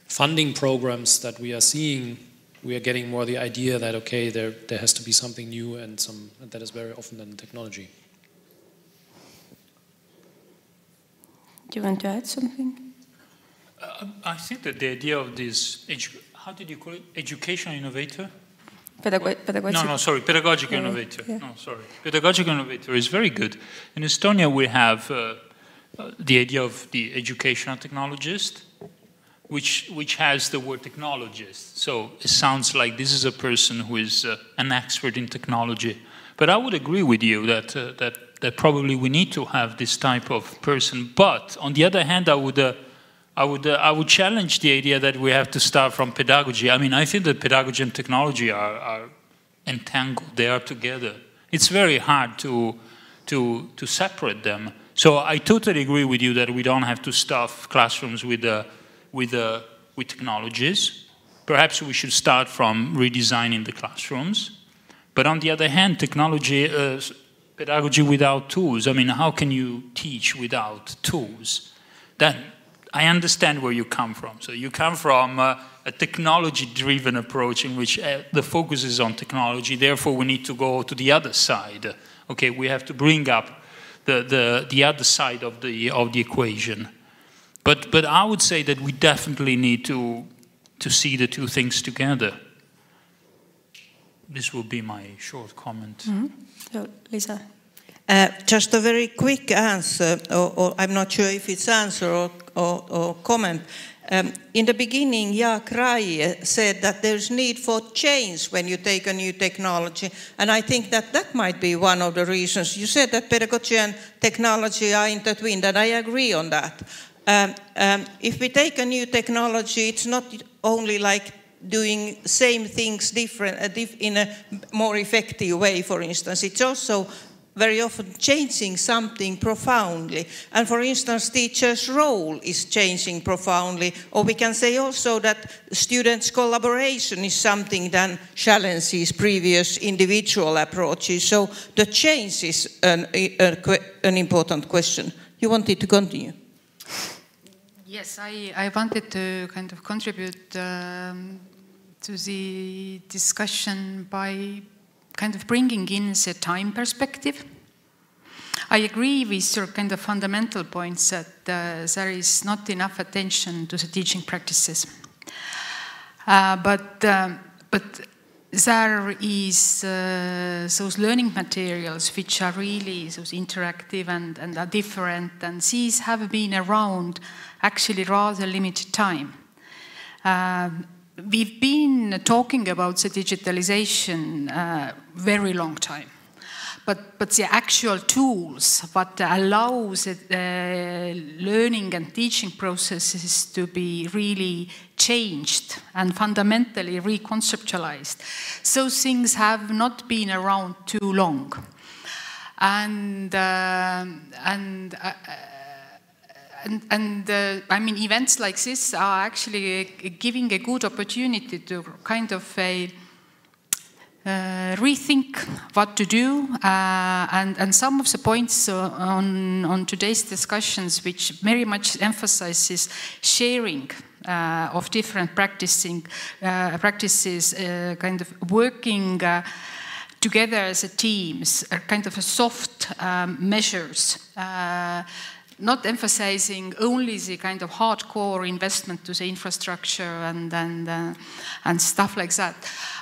funding programs that we are seeing, we are getting more the idea that, okay, there has to be something new, and that is very often then technology. Do you want to add something? I think that the idea of this, how did you call it? Educational innovator? Pedagogical. No, sorry, pedagogical innovator. Yeah. No, sorry. Pedagogical innovator is very good. In Estonia, we have the idea of the educational technologist. which has the word technologist. So it sounds like this is a person who is an expert in technology. But I would agree with you that that probably we need to have this type of person. But on the other hand, I would challenge the idea that we have to start from pedagogy. I mean, I think that pedagogy and technology are entangled. They are together. It's very hard to separate them. So I totally agree with you that we don't have to stuff classrooms with technologies. Perhaps we should start from redesigning the classrooms. But on the other hand, technology, pedagogy without tools, I mean, how can you teach without tools? Then I understand where you come from. So you come from a technology-driven approach in which the focus is on technology. Therefore, we need to go to the other side. Okay, we have to bring up the other side of the equation. But I would say that we definitely need to see the two things together. This will be my short comment. Mm-hmm. So, Lisa. Just a very quick answer, or I'm not sure if it's answer or comment. In the beginning, Jaak Rai said that there's need for change when you take a new technology, and I think that that might be one of the reasons. You said that pedagogy and technology are intertwined, and I agree on that. If we take a new technology, it's not only like doing same things different in a more effective way, for instance. It's also very often changing something profoundly. And for instance, teachers' role is changing profoundly. Or we can say also that students' collaboration is something that challenges previous individual approaches. So the change is an important question. You wanted to continue? Yes, I wanted to kind of contribute to the discussion by kind of bringing in the time perspective. I agree with your kind of fundamental points that there is not enough attention to the teaching practices. But there is those learning materials which are really those interactive and are different, and these have been around actually rather limited time. We've been talking about the digitalization very long time, but the actual tools what allows learning and teaching processes to be really changed and fundamentally reconceptualized, those things have not been around too long, and I mean, events like this are actually giving a good opportunity to kind of rethink what to do, and some of the points on today's discussions, which very much emphasizes sharing of different practices, kind of working together as a teams, kind of a soft measures. Not emphasizing only the kind of hardcore investment to the infrastructure and stuff like that.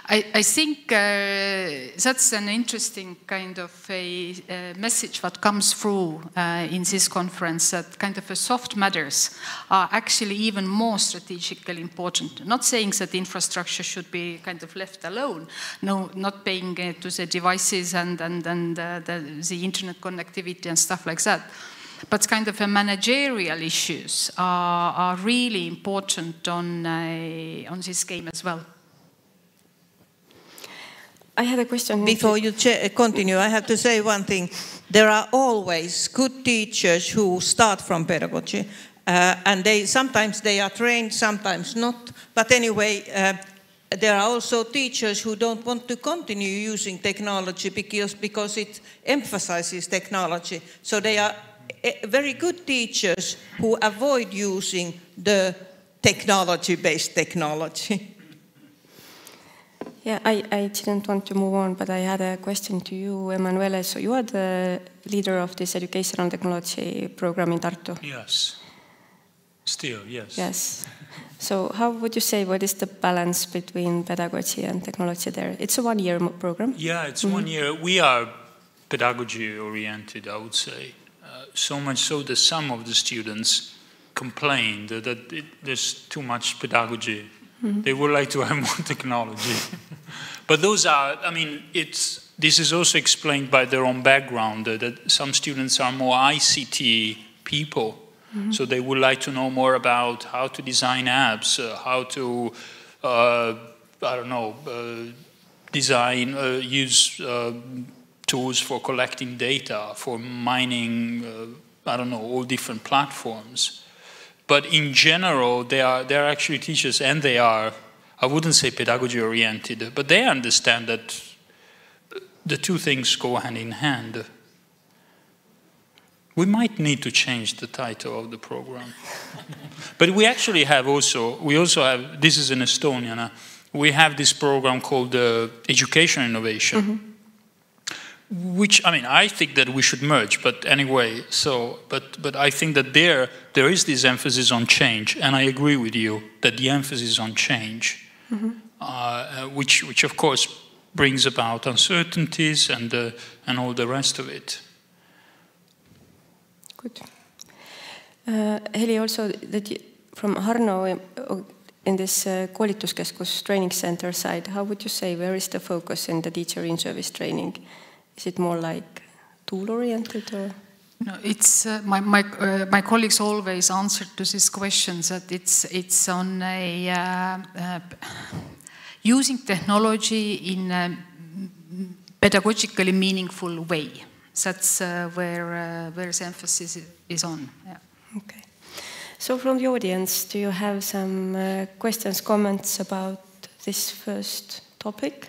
I think that's an interesting kind of a message that comes through in this conference, that kind of a soft matters are actually even more strategically important. Not saying that infrastructure should be kind of left alone, no, not paying to the devices and the internet connectivity and stuff like that. But kind of a managerial issues are really important on this game as well. I had a question. Before you continue, I have to say one thing. There are always good teachers who start from pedagogy, and sometimes they are trained, sometimes not. But anyway, there are also teachers who don't want to continue using technology because it emphasizes technology. So they are very good teachers who avoid using the technology-based technology. Yeah, I didn't want to move on, but I had a question to you, Emanuele. So you are the leader of this educational technology program in Tartu. Yes. Still, yes. Yes. So how would you say, what is the balance between pedagogy and technology there? It's a one-year program. Yeah, it's 1 year. We are pedagogy-oriented, I would say. So much so that some of the students complained that there's too much pedagogy. They would like to have more technology. But those are, I mean, this is also explained by their own background, that some students are more ICT people. So they would like to know more about how to design apps, how to, I don't know, design, use tools for collecting data, for mining, I don't know, all different platforms. But in general, they are actually teachers, and they are, I wouldn't say pedagogy oriented, but they understand that the two things go hand in hand. We might need to change the title of the program. But we actually have we also have, this is in Estonia, we have this program called Education Innovation, which, I mean, I think that we should merge, but anyway, but I think that there is this emphasis on change, and I agree with you that the emphasis on change, which of course brings about uncertainties and all the rest of it. Good. Heli, also that from Harno in this koolituskeskus training center side, how would you say, where is the focus in the teacher in service training? Is it more like tool-oriented or? No, it's my colleagues always answer to these questions that it's on a using technology in a pedagogically meaningful way. That's where the emphasis is on. Yeah. Okay. So from the audience, do you have some questions, comments about this first topic?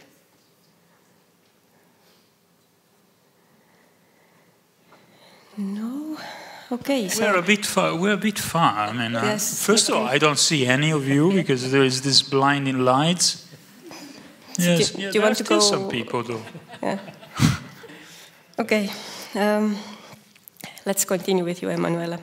No? Okay. So we're a bit far. I mean, yes, first of all, I don't see any of you because there is this blinding lights. Yes, do you want to go? Some people do. Yeah. Okay. Let's continue with you, Emanuela.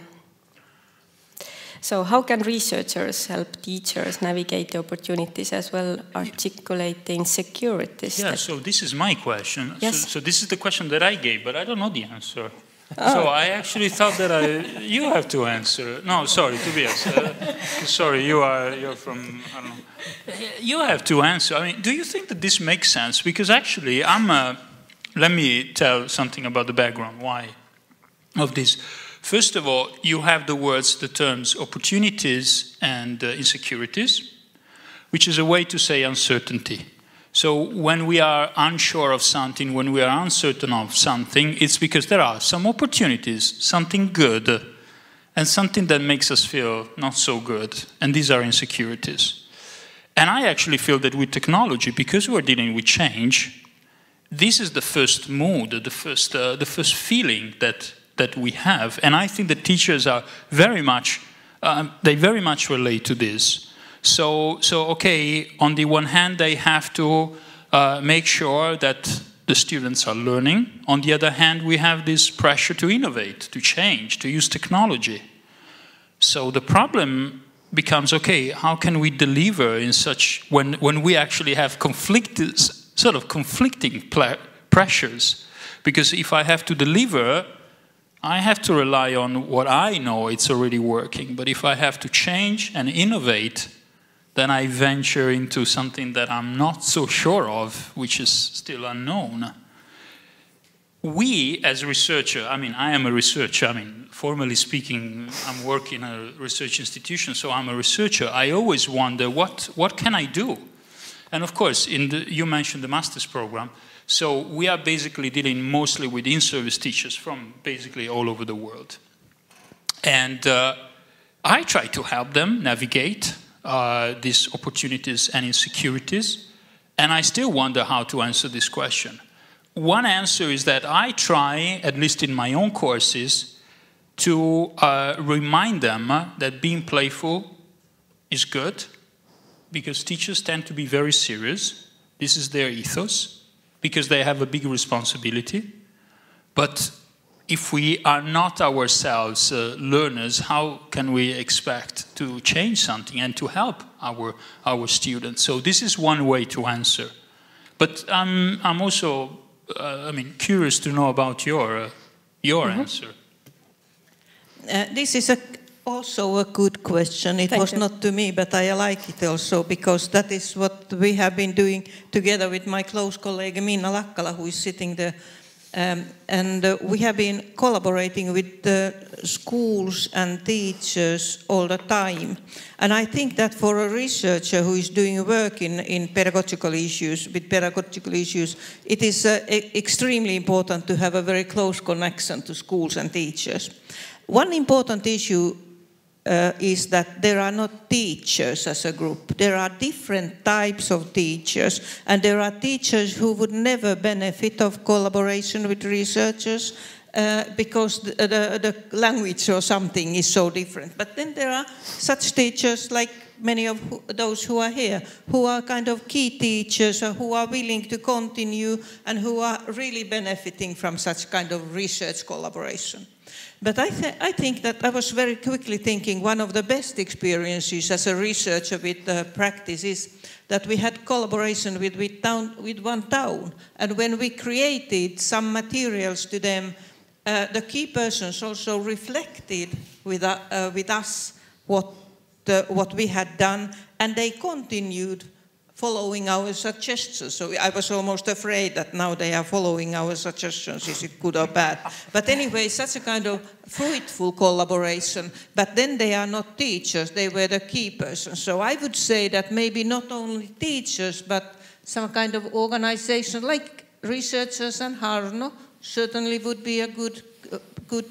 So how can researchers help teachers navigate the opportunities as well articulate the insecurities? Yeah, so this is my question. Yes. So this is the question that I gave, but I don't know the answer. Oh. So I actually thought that you have to answer. No, sorry, Tobias. Sorry, you're from, I don't know. You have to answer. I mean, do you think that this makes sense? Because actually, let me tell something about the background, why of this. First of all, you have the terms opportunities and insecurities, which is a way to say uncertainty. So when we are unsure of something, when we are uncertain of something, it's because there are some opportunities, something good, and something that makes us feel not so good. And these are insecurities. And I actually feel that with technology, because we're dealing with change, this is the first mood, the first feeling that we have. And I think that teachers are very much relate to this. So okay, on the one hand, they have to make sure that the students are learning. On the other hand, we have this pressure to innovate, to change, to use technology. So the problem becomes, okay, how can we deliver in such, when we actually have sort of conflicting pressures? Because if I have to deliver, I have to rely on what I know it's already working. But if I have to change and innovate, then I venture into something that I'm not so sure of, which is still unknown. We, as a researcher, I mean, I am a researcher. I mean, formally speaking, I'm working in a research institution, so I'm a researcher. I always wonder, what can I do? And of course, you mentioned the master's program. So we are basically dealing mostly with in-service teachers from basically all over the world. And I try to help them navigate these opportunities and insecurities, and I still wonder how to answer this question. One answer is that I try, at least in my own courses, to remind them that being playful is good, because teachers tend to be very serious. This is their ethos, because they have a big responsibility. But if we are not ourselves learners, how can we expect to change something and to help our students? So this is one way to answer. But I'm also, curious to know about your answer. This is a Also a good question. It was not to me, but I like it also because that is what we have been doing together with my close colleague Minna Lakkala, who is sitting there. We have been collaborating with the schools and teachers all the time. And I think that for a researcher who is doing work in pedagogical issues, it is extremely important to have a very close connection to schools and teachers. One important issue is that there are not teachers as a group. There are different types of teachers, and there are teachers who would never benefit of collaboration with researchers because the language or something is so different. But then there are such teachers like many of those who are here, who are kind of key teachers or who are willing to continue and who are really benefiting from such kind of research collaboration. But I think that I was very quickly thinking one of the best experiences as a researcher with practice is that we had collaboration with one town. And when we created some materials to them, the key persons also reflected with us what we had done, and they continued following our suggestions. So I was almost afraid that now they are following our suggestions, is it good or bad? But anyway, such a kind of fruitful collaboration, but then they are not teachers, they were the key persons. So I would say that maybe not only teachers, but some kind of organization like researchers and Harno certainly would be a good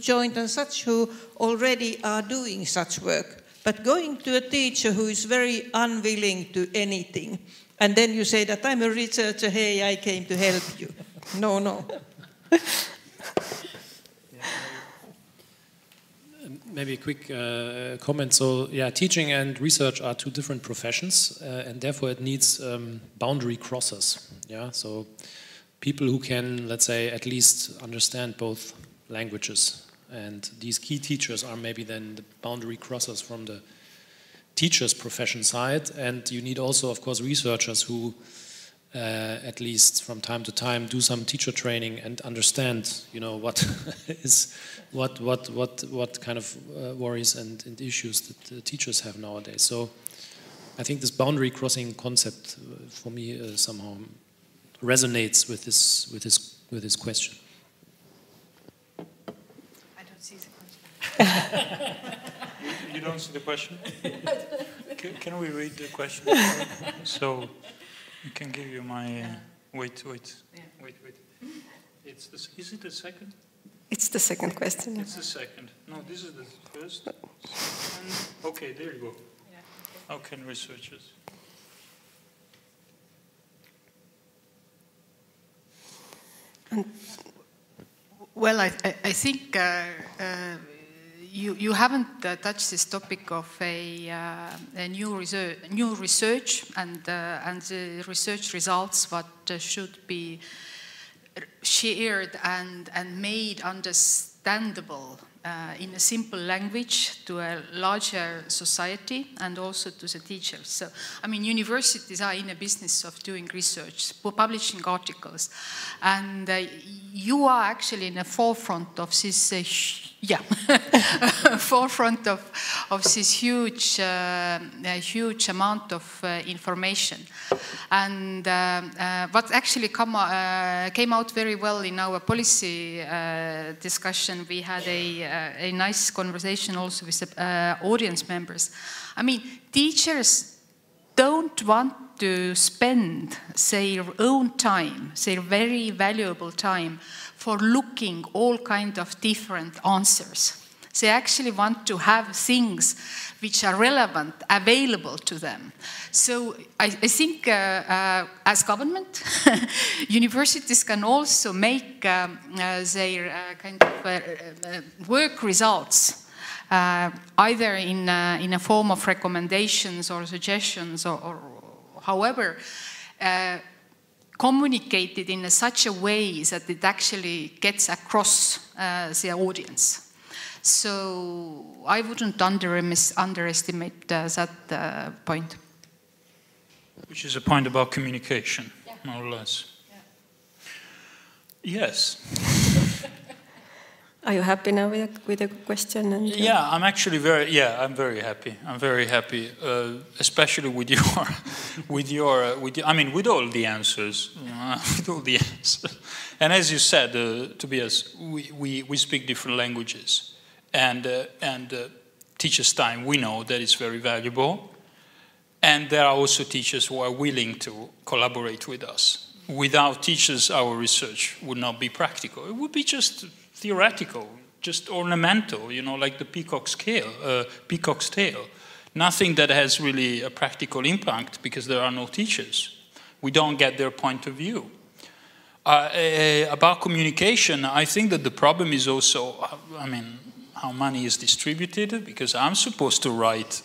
joint, and such who already are doing such work. But going to a teacher who is very unwilling to anything, and then you say that I'm a researcher, hey, I came to help you. No. Maybe a quick comment. So, yeah, teaching and research are two different professions, and therefore it needs boundary crossers. Yeah, so people who can, let's say, at least understand both languages. And these key teachers are maybe then the boundary crossers from the teacher's profession side. And you need also, of course, researchers who, at least from time to time, do some teacher training and understand, you know, what is what kind of worries and issues that the teachers have nowadays. So I think this boundary crossing concept for me somehow resonates with this question. You don't see the question? Can we read the question? So I can give you my wait. Is it the second? It's the second question. It's the second. No, this is the first. Okay, there you go. How can researchers? Well, I think you haven't touched this topic of a new research and the research results what should be shared and made understandable in a simple language to a larger society and also to the teachers. So, I mean, universities are in a business of doing research, publishing articles, and you are actually in the forefront of this, forefront of this huge amount of information. And what actually came out very well in our policy discussion, we had a nice conversation also with the audience members. I mean, teachers don't want to spend their own time, their very valuable time, for looking all kind of different answers. They actually want to have things which are relevant, available to them. So I think as government, universities can also make their kind of work results either in a form of recommendations or suggestions or however communicated in such a way that it actually gets across the audience. So I wouldn't underestimate that point. Which is a point about communication, more or less. Yeah. Yes. Are you happy now with the question? And, yeah, I'm actually I'm very happy. I'm very happy, especially with with all the answers, with all the answers. And as you said, Tobias, we speak different languages, and teachers' time, we know that it's very valuable. And there are also teachers who are willing to collaborate with us. Without teachers, our research would not be practical. It would be just theoretical, just ornamental, like the peacock's tail. Nothing that has really a practical impact because there are no teachers. We don't get their point of view. About communication, I think that the problem is also, how money is distributed, because I'm supposed to write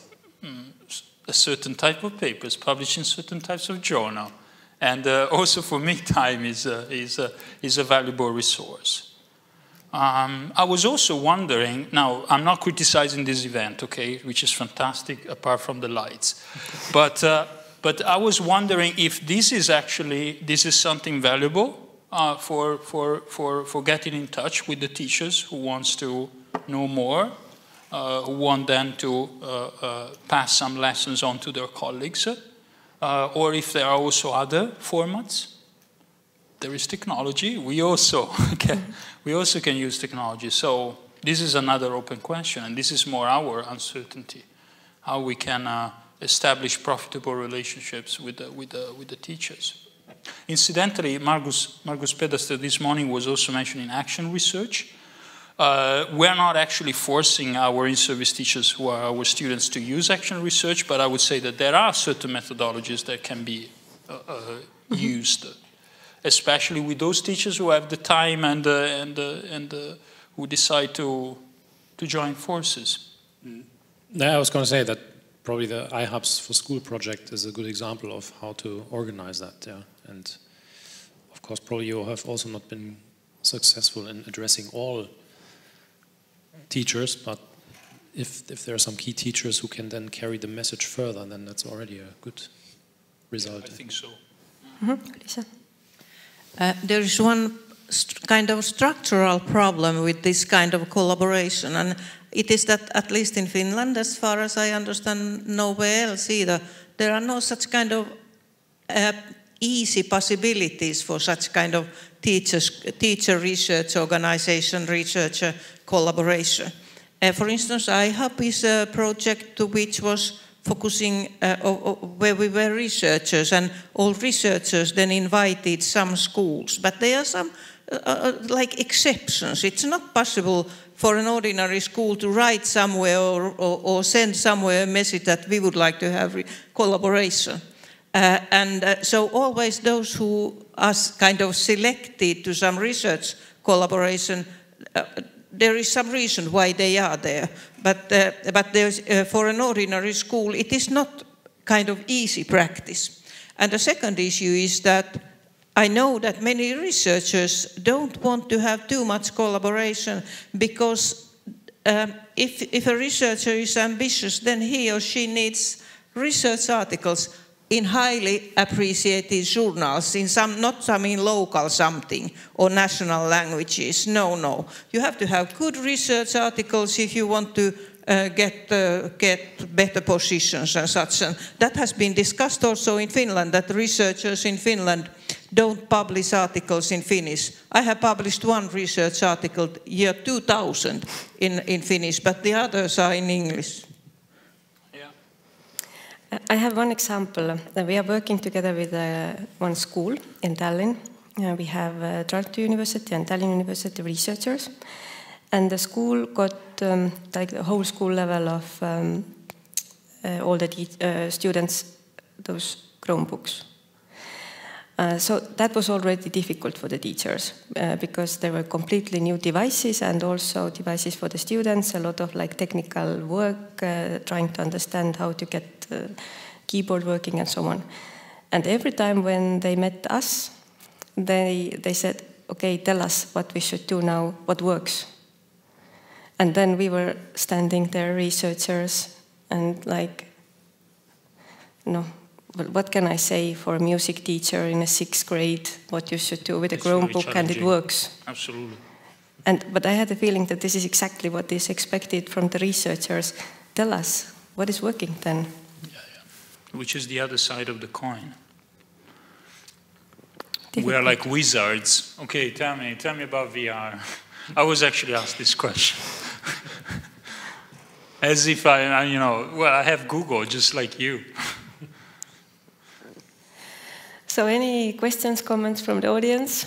a certain type of papers, published in certain types of journal. And also for me, time is a valuable resource. I was also wondering, now I'm not criticizing this event, okay, which is fantastic apart from the lights, but I was wondering if this is something valuable for getting in touch with the teachers who wants to know more, who want then to pass some lessons on to their colleagues, or if there are also other formats. There is technology. We also can use technology. So this is another open question, and this is more our uncertainty, how we can establish profitable relationships with the teachers. Incidentally, Margus Pedersen this morning was also mentioning action research. We're not actually forcing our in-service teachers who are our students to use action research, but I would say that there are certain methodologies that can be used, especially with those teachers who have the time and who decide to join forces. I was going to say that probably the iHub4Schools project is a good example of how to organize that. Yeah, and of course, probably you have also not been successful in addressing all teachers, but if there are some key teachers who can then carry the message further, then that's already a good result. Yeah, I think so. There is one kind of structural problem with this kind of collaboration, and it is that, at least in Finland, as far as I understand, nowhere else either, there are no such kind of easy possibilities for such kind of teacher research organization, researcher collaboration. For instance, iHub is a project which was focusing where we were researchers, and all researchers then invited some schools. But there are some like exceptions. It's not possible for an ordinary school to write somewhere or send somewhere a message that we would like to have collaboration. So always those who are kind of selected to some research collaboration, there is some reason why they are there. But there's, for an ordinary school, it is not kind of easy practice. And the second issue is that I know that many researchers don't want to have too much collaboration because if a researcher is ambitious, then he or she needs research articles in highly appreciated journals, in some, not some in local something or national languages. No. You have to have good research articles if you want to get better positions and such. And that has been discussed also in Finland, that researchers in Finland don't publish articles in Finnish. I have published one research article year 2000 in Finnish, but the others are in English. I have one example. We are working together with one school in Tallinn. We have Tartu University and Tallinn University researchers. And the school got like the whole school level of all the students, those Chromebooks. So that was already difficult for the teachers because there were completely new devices and also devices for the students, a lot of like technical work, trying to understand how to get keyboard working and so on. And every time when they met us, they said, okay, tell us what we should do now, what works. And then we were standing there, researchers, and like, what can I say for a music teacher in a 6th grade, what you should do with a Chromebook, and it works. Absolutely. But I had the feeling that this is exactly what is expected from the researchers. Tell us, what is working then? Which is the other side of the coin. We are like wizards. Okay, tell me about VR. I was actually asked this question. As if I have Google just like you. So any questions, comments from the audience?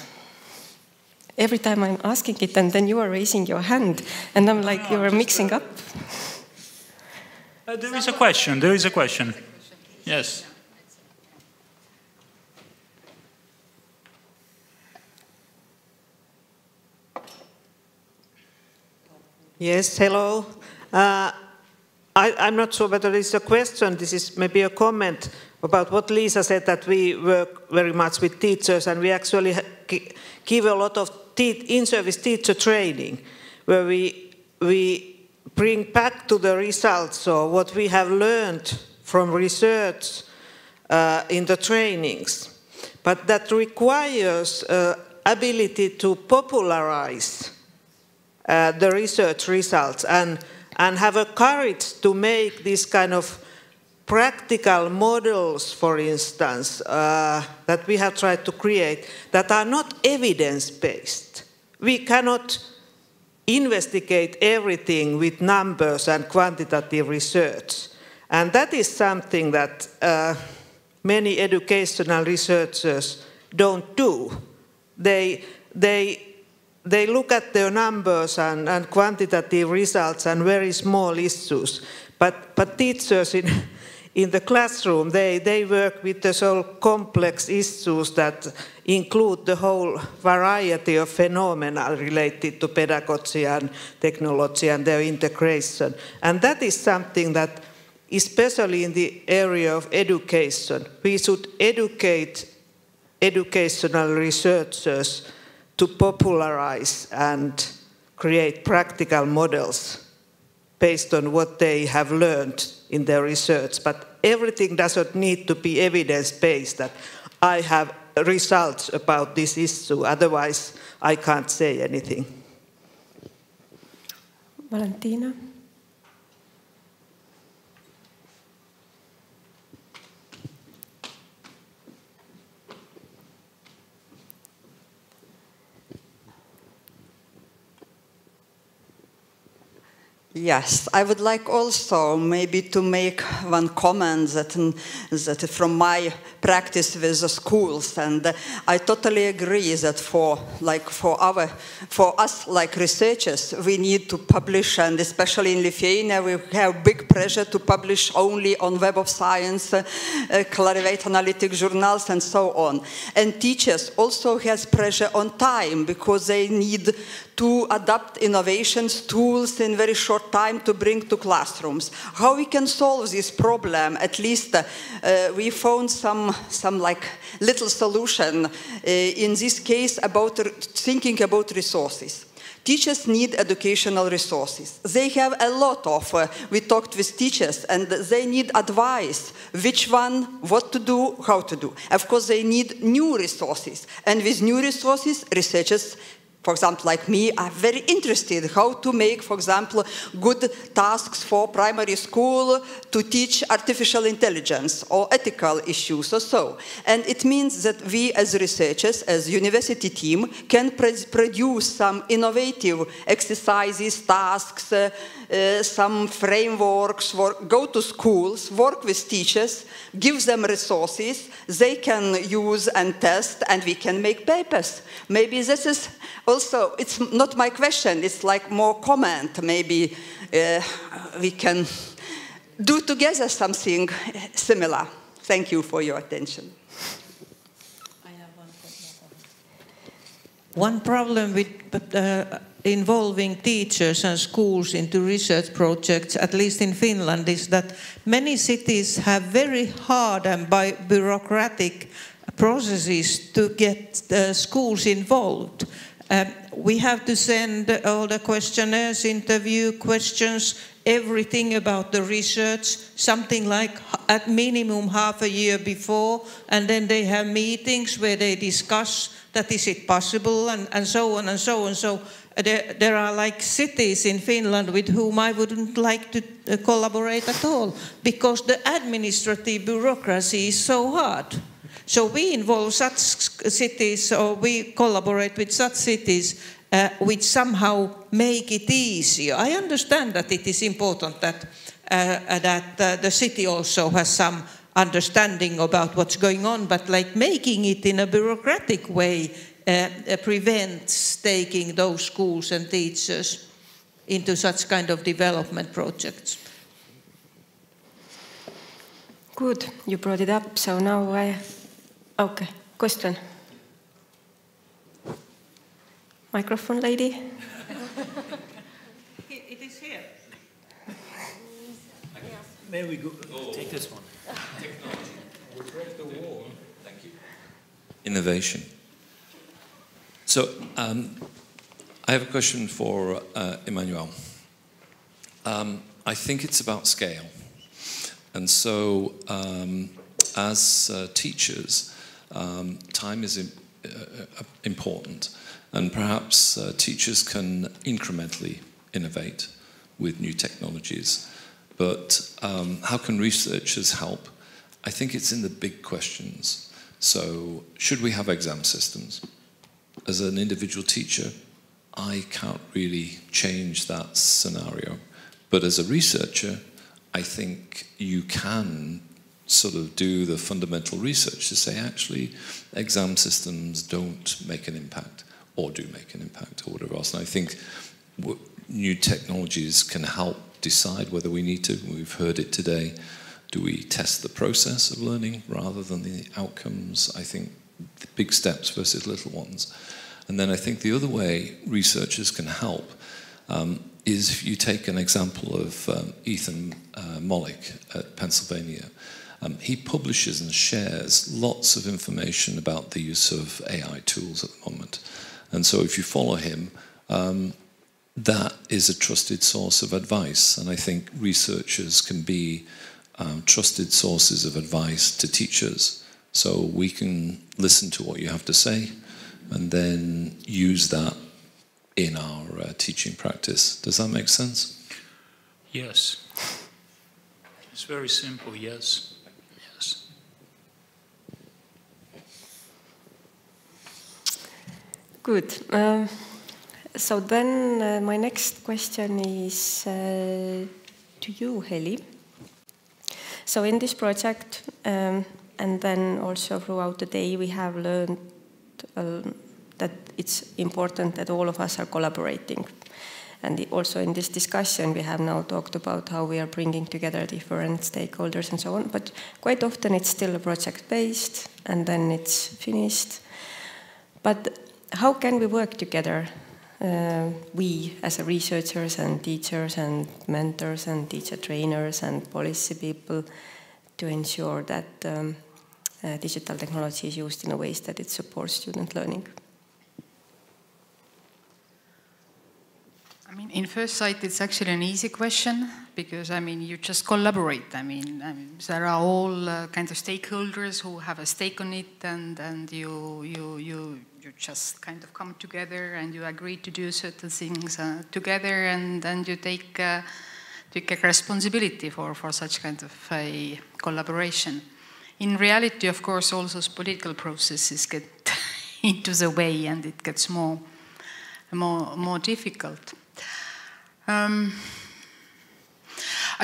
Every time I'm asking it, and then you are raising your hand, and I'm like, you are mixing up. There is a question. Yes. Yes, hello. I'm not sure whether this is a question, this is maybe a comment about what Lisa said, that we work very much with teachers, and we actually give a lot of in-service teacher training, where we bring back to the results or what we have learned from research in the trainings. But that requires ability to popularize the research results and have a courage to make this kind of practical models, for instance, that we have tried to create, that are not evidence-based. We cannot investigate everything with numbers and quantitative research. And that is something that many educational researchers don't do. They look at their numbers and quantitative results and very small issues. But teachers in the classroom, they work with the so complex issues that include the whole variety of phenomena related to pedagogy and technology and their integration. And that is something that, especially in the area of education, we should educate educational researchers to popularize and create practical models based on what they have learned in their research. But everything doesn't need to be evidence-based, that I have results about this issue, otherwise I can't say anything. Valentina? Yes, I would like also maybe to make one comment that from my practice with the schools, and I totally agree that for us like researchers, we need to publish, and especially in Lithuania, we have big pressure to publish only on Web of Science, Clarivate Analytic journals, and so on. And teachers also has pressure on time because they need to adapt innovations, tools in very short time to bring to classrooms. How we can solve this problem? At least we found some like little solution in this case about thinking about resources. Teachers need educational resources. They have a lot of, we talked with teachers, and they need advice, which one, what to do, how to do. Of course, they need new resources. And with new resources, researchers, for example, like me, are very interested how to make, for example, good tasks for primary school to teach artificial intelligence or ethical issues or so. And it means that we as researchers, as university team, can produce some innovative exercises, tasks, some frameworks, go to schools, work with teachers, give them resources, they can use and test, and we can make papers. Maybe this is also, it's not my question, it's like more comment. Maybe we can do together something similar. Thank you for your attention. One problem with involving teachers and schools into research projects, at least in Finland, is that many cities have very hard and bureaucratic processes to get schools involved. We have to send all the questionnaires, interview questions, everything about the research, something like at minimum half a year before, and then they have meetings where they discuss that is it possible, and so on and so on. So there are like cities in Finland with whom I wouldn't like to collaborate at all, because the administrative bureaucracy is so hard. So we involve such cities, or we collaborate with such cities which somehow make it easier. I understand that it is important that the city also has some understanding about what's going on, but like making it in a bureaucratic way prevents taking those schools and teachers into such kind of development projects. Good, you brought it up, so now okay, question. Microphone lady. It is here. May we go? Take this one. Technology. We'll break the wall. Thank you. Innovation. So I have a question for Emmanuel. I think it's about scale. And so as teachers, time is important. And perhaps teachers can incrementally innovate with new technologies. But how can researchers help? I think it's in the big questions. So should we have exam systems? As an individual teacher, I can't really change that scenario. But as a researcher, I think you can sort of do the fundamental research to say, actually, exam systems don't make an impact, or do make an impact, or whatever else. And I think new technologies can help decide whether we need to. We've heard it today. Do we test the process of learning rather than the outcomes? I think the big steps versus little ones. And then I think the other way researchers can help is if you take an example of Ethan Mollick at Pennsylvania. He publishes and shares lots of information about the use of AI tools at the moment. And so if you follow him, that is a trusted source of advice. And I think researchers can be trusted sources of advice to teachers. So we can listen to what you have to say and then use that in our teaching practice. Does that make sense? Yes. It's very simple, yes. Yes. Good. So then my next question is to you, Heli. So in this project, and then also throughout the day, we have learned that it's important that all of us are collaborating. And also in this discussion, we have now talked about how we are bringing together different stakeholders and so on, but quite often it's still project-based, and then it's finished. But how can we work together, we as researchers and teachers and mentors and teacher trainers and policy people, to ensure that digital technology is used in a way that it supports student learning? I mean, in first sight, it's actually an easy question because, I mean, you just collaborate. I mean there are all kinds of stakeholders who have a stake on it, and you just kind of come together and you agree to do certain things together, and you take a responsibility for such kind of a collaboration. In reality, of course, all those political processes get into the way, and it gets more difficult. I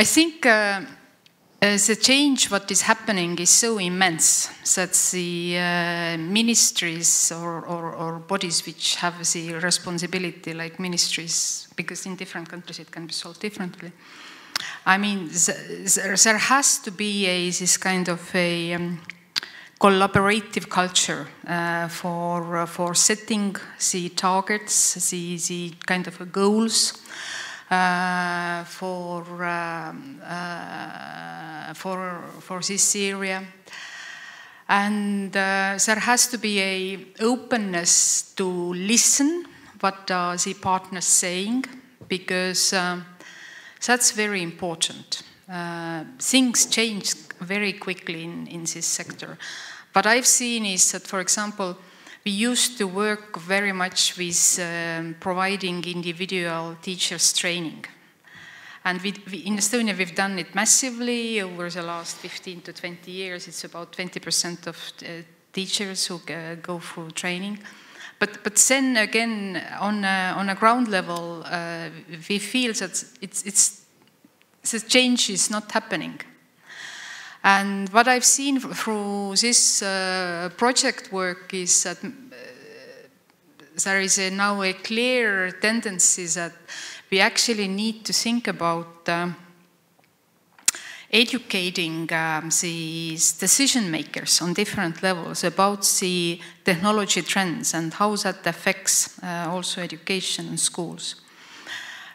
think the change what is happening is so immense that the ministries or bodies which have the responsibility, like ministries, because in different countries it can be solved differently. I mean, there has to be this kind of a collaborative culture for setting the targets, the kind of goals for this area. And there has to be an openness to listen what are the partners saying, because that's very important. Things change very quickly in this sector. What I've seen is that, for example, we used to work very much with providing individual teachers training. And in Estonia, we've done it massively over the last 15 to 20 years. It's about 20% of teachers who go through training. But then again, on a ground level, we feel that the change is not happening. And what I've seen through this project work is that there is now a clear tendency that we actually need to think about educating these decision makers on different levels about the technology trends and how that affects also education in schools.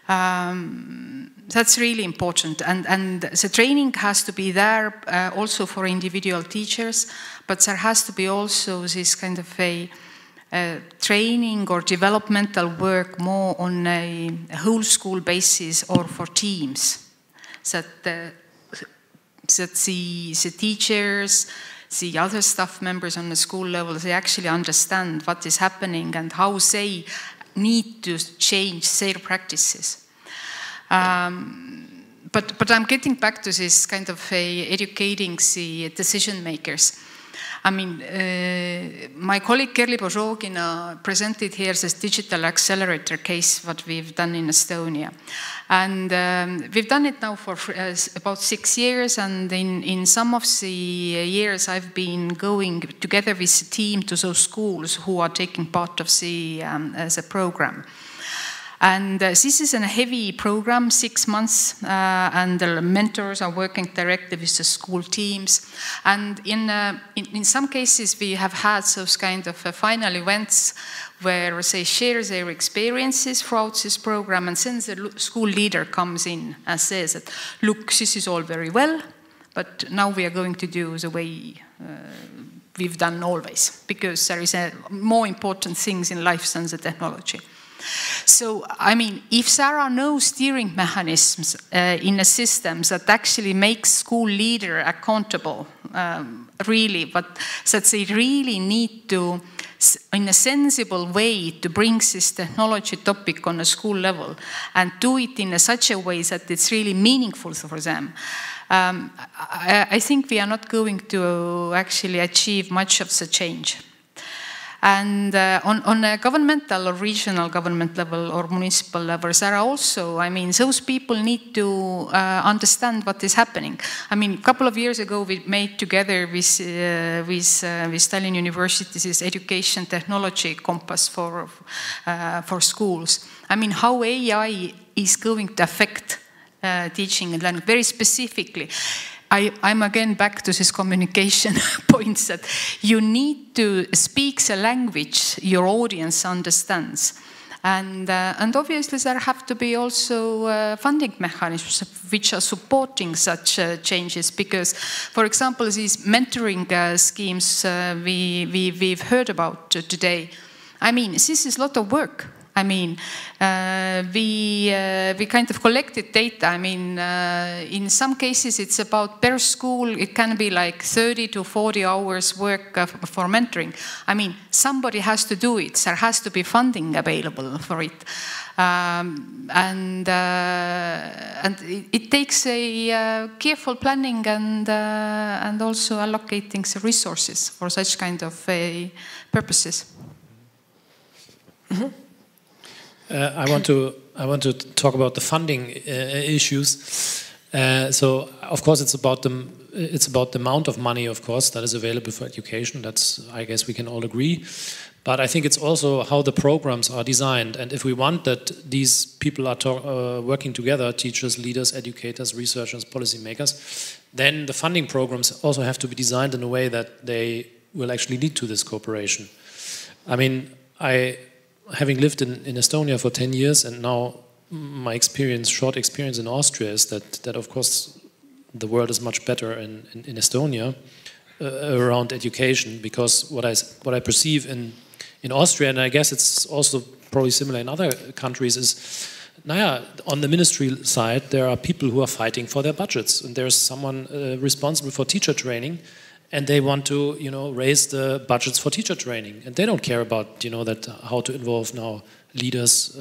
That's really important, and the training has to be there also for individual teachers, but there has to be also this kind of a training or developmental work more on a whole school basis or for teams, that the teachers, the other staff members on the school level, they actually understand what is happening and how they need to change their practices. But I'm getting back to this kind of educating the decision makers. I mean, my colleague Kerli Božogina presented here this digital accelerator case, what we've done in Estonia. And we've done it now for about 6 years, and in some of the years I've been going together with the team to those schools who are taking part of the program. And this is a heavy program, 6 months, and the mentors are working directly with the school teams. And in some cases, we have had those kind of final events where they share their experiences throughout this program, and then the school leader comes in and says that, look, this is all very well, but now we are going to do the way we've done always, because there is more important things in life than the technology. So, I mean, if there are no steering mechanisms in a system that actually makes school leader accountable, really, but that they really need to, in a sensible way, to bring this technology topic on a school level and do it in such a way that it's really meaningful for them, I think we are not going to actually achieve much of the change. And on a governmental or regional government level or municipal level, there are also, I mean, those people need to understand what is happening. I mean, a couple of years ago, we made together with Tallinn University this education technology compass for schools. I mean, how AI is going to affect teaching and learning very specifically. I'm again back to this communication points that you need to speak the language your audience understands. And obviously there have to be also funding mechanisms which are supporting such changes, because, for example, these mentoring schemes we've heard about today, I mean, this is a lot of work. I mean, we kind of collected data. I mean, in some cases it's about per school, it can be like 30 to 40 hours work for mentoring. I mean, somebody has to do it. There has to be funding available for it. And it takes a careful planning and also allocating the resources for such kind of purposes. Mm-hmm. I want to talk about the funding issues. So, of course, it's about the amount of money, of course, that is available for education. That's, I guess, we can all agree. But I think it's also how the programs are designed. And if we want that these people are working together, teachers, leaders, educators, researchers, policymakers, then the funding programs also have to be designed in a way that they will actually lead to this cooperation. I mean, having lived in Estonia for 10 years, and now my short experience in Austria is that of course the world is much better in Estonia around education, because what I perceive in in Austria, and I guess it's also probably similar in other countries, is on the ministry side, there are people who are fighting for their budgets, and there's someone responsible for teacher training, and they want to, raise the budgets for teacher training, and they don't care about, that how to involve now leaders,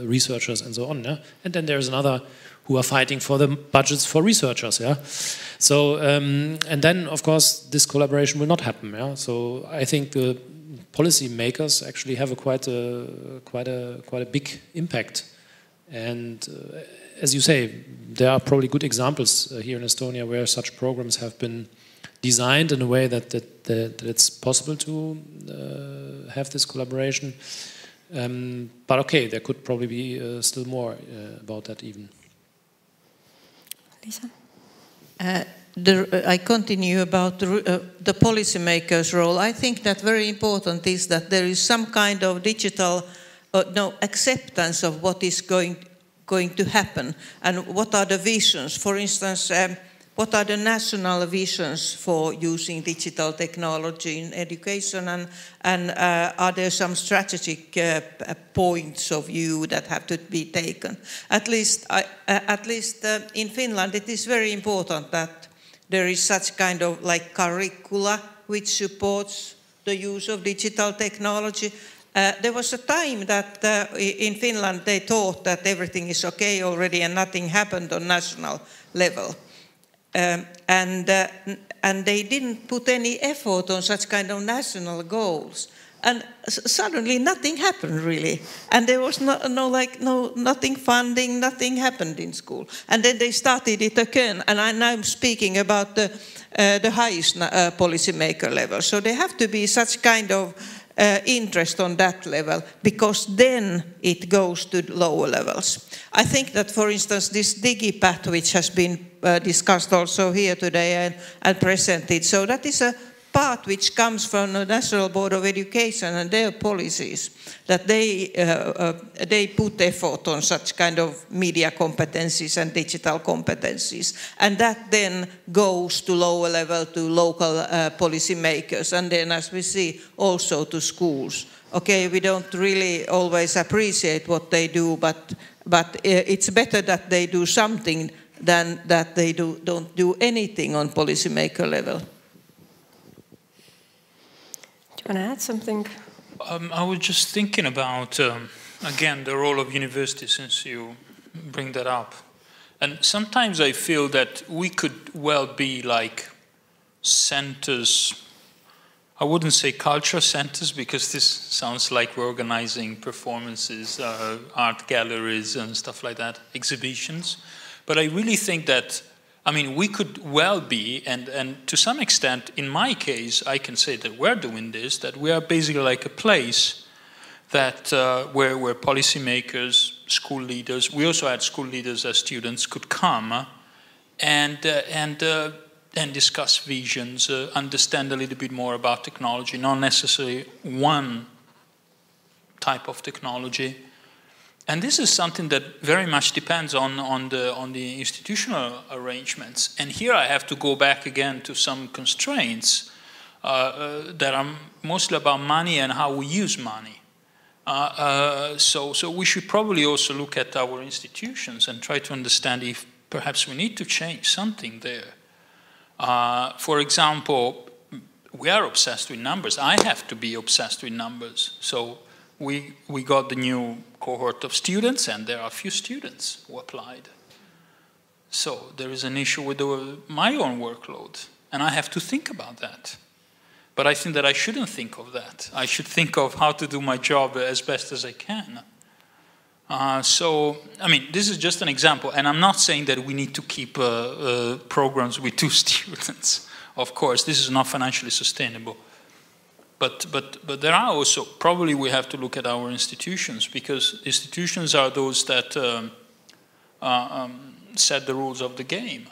researchers, and so on. Yeah? And then there's another who are fighting for the budgets for researchers. Yeah. So and then of course this collaboration will not happen. Yeah. So I think the policy makers actually have quite a big impact. And as you say, there are probably good examples here in Estonia where such programs have been designed in a way that it's possible to have this collaboration. But okay, there could probably be still more about that even. Lisa? I continue about the policymakers' role. I think that very important is that there is some kind of digital acceptance of what is going to happen and what are the visions. For instance, what are the national visions for using digital technology in education, and are there some strategic points of view that have to be taken? At least in Finland, it is very important that there is such kind of like curricula which supports the use of digital technology. There was a time that in Finland they thought that everything is okay already and nothing happened on national level. And they didn't put any effort on such kind of national goals, and suddenly nothing happened really, and there was nothing funding, nothing happened in school, and then they started it again. And I'm speaking about the highest policymaker level. So there have to be such kind of interest on that level, because then it goes to lower levels. I think that, for instance, this DigiPath, which has been discussed also here today and presented, so that is a part which comes from the National Board of Education and their policies, that they put effort on such kind of media competencies and digital competencies, and that then goes to lower level to local policy makers, and then, as we see, also to schools. Okay, we don't really always appreciate what they do, but it's better that they do something than that they don't do anything on policymaker level. Do you want to add something? I was just thinking about, again, the role of university, since you bring that up. And sometimes I feel that we could well be like centers. I wouldn't say culture centers, because this sounds like we're organizing performances, art galleries and stuff like that, exhibitions. But I really think that, I mean, we could well be, and to some extent, in my case, I can say that we're doing this, that we are basically like a place that where policymakers, school leaders, we also had school leaders as students, could come and discuss visions, understand a little bit more about technology, not necessarily one type of technology. And this is something that very much depends on the institutional arrangements. And here I have to go back again to some constraints that are mostly about money and how we use money. So we should probably also look at our institutions and try to understand if perhaps we need to change something there. For example, we are obsessed with numbers. I have to be obsessed with numbers. So we got the new cohort of students, and there are a few students who applied. So there is an issue with my own workload, and I have to think about that. But I think that I shouldn't think of that. I should think of how to do my job as best as I can. So, I mean, this is just an example, and I'm not saying that we need to keep programs with 2 students. Of course, this is not financially sustainable. But there are also, probably we have to look at our institutions, because institutions are those that set the rules of the game,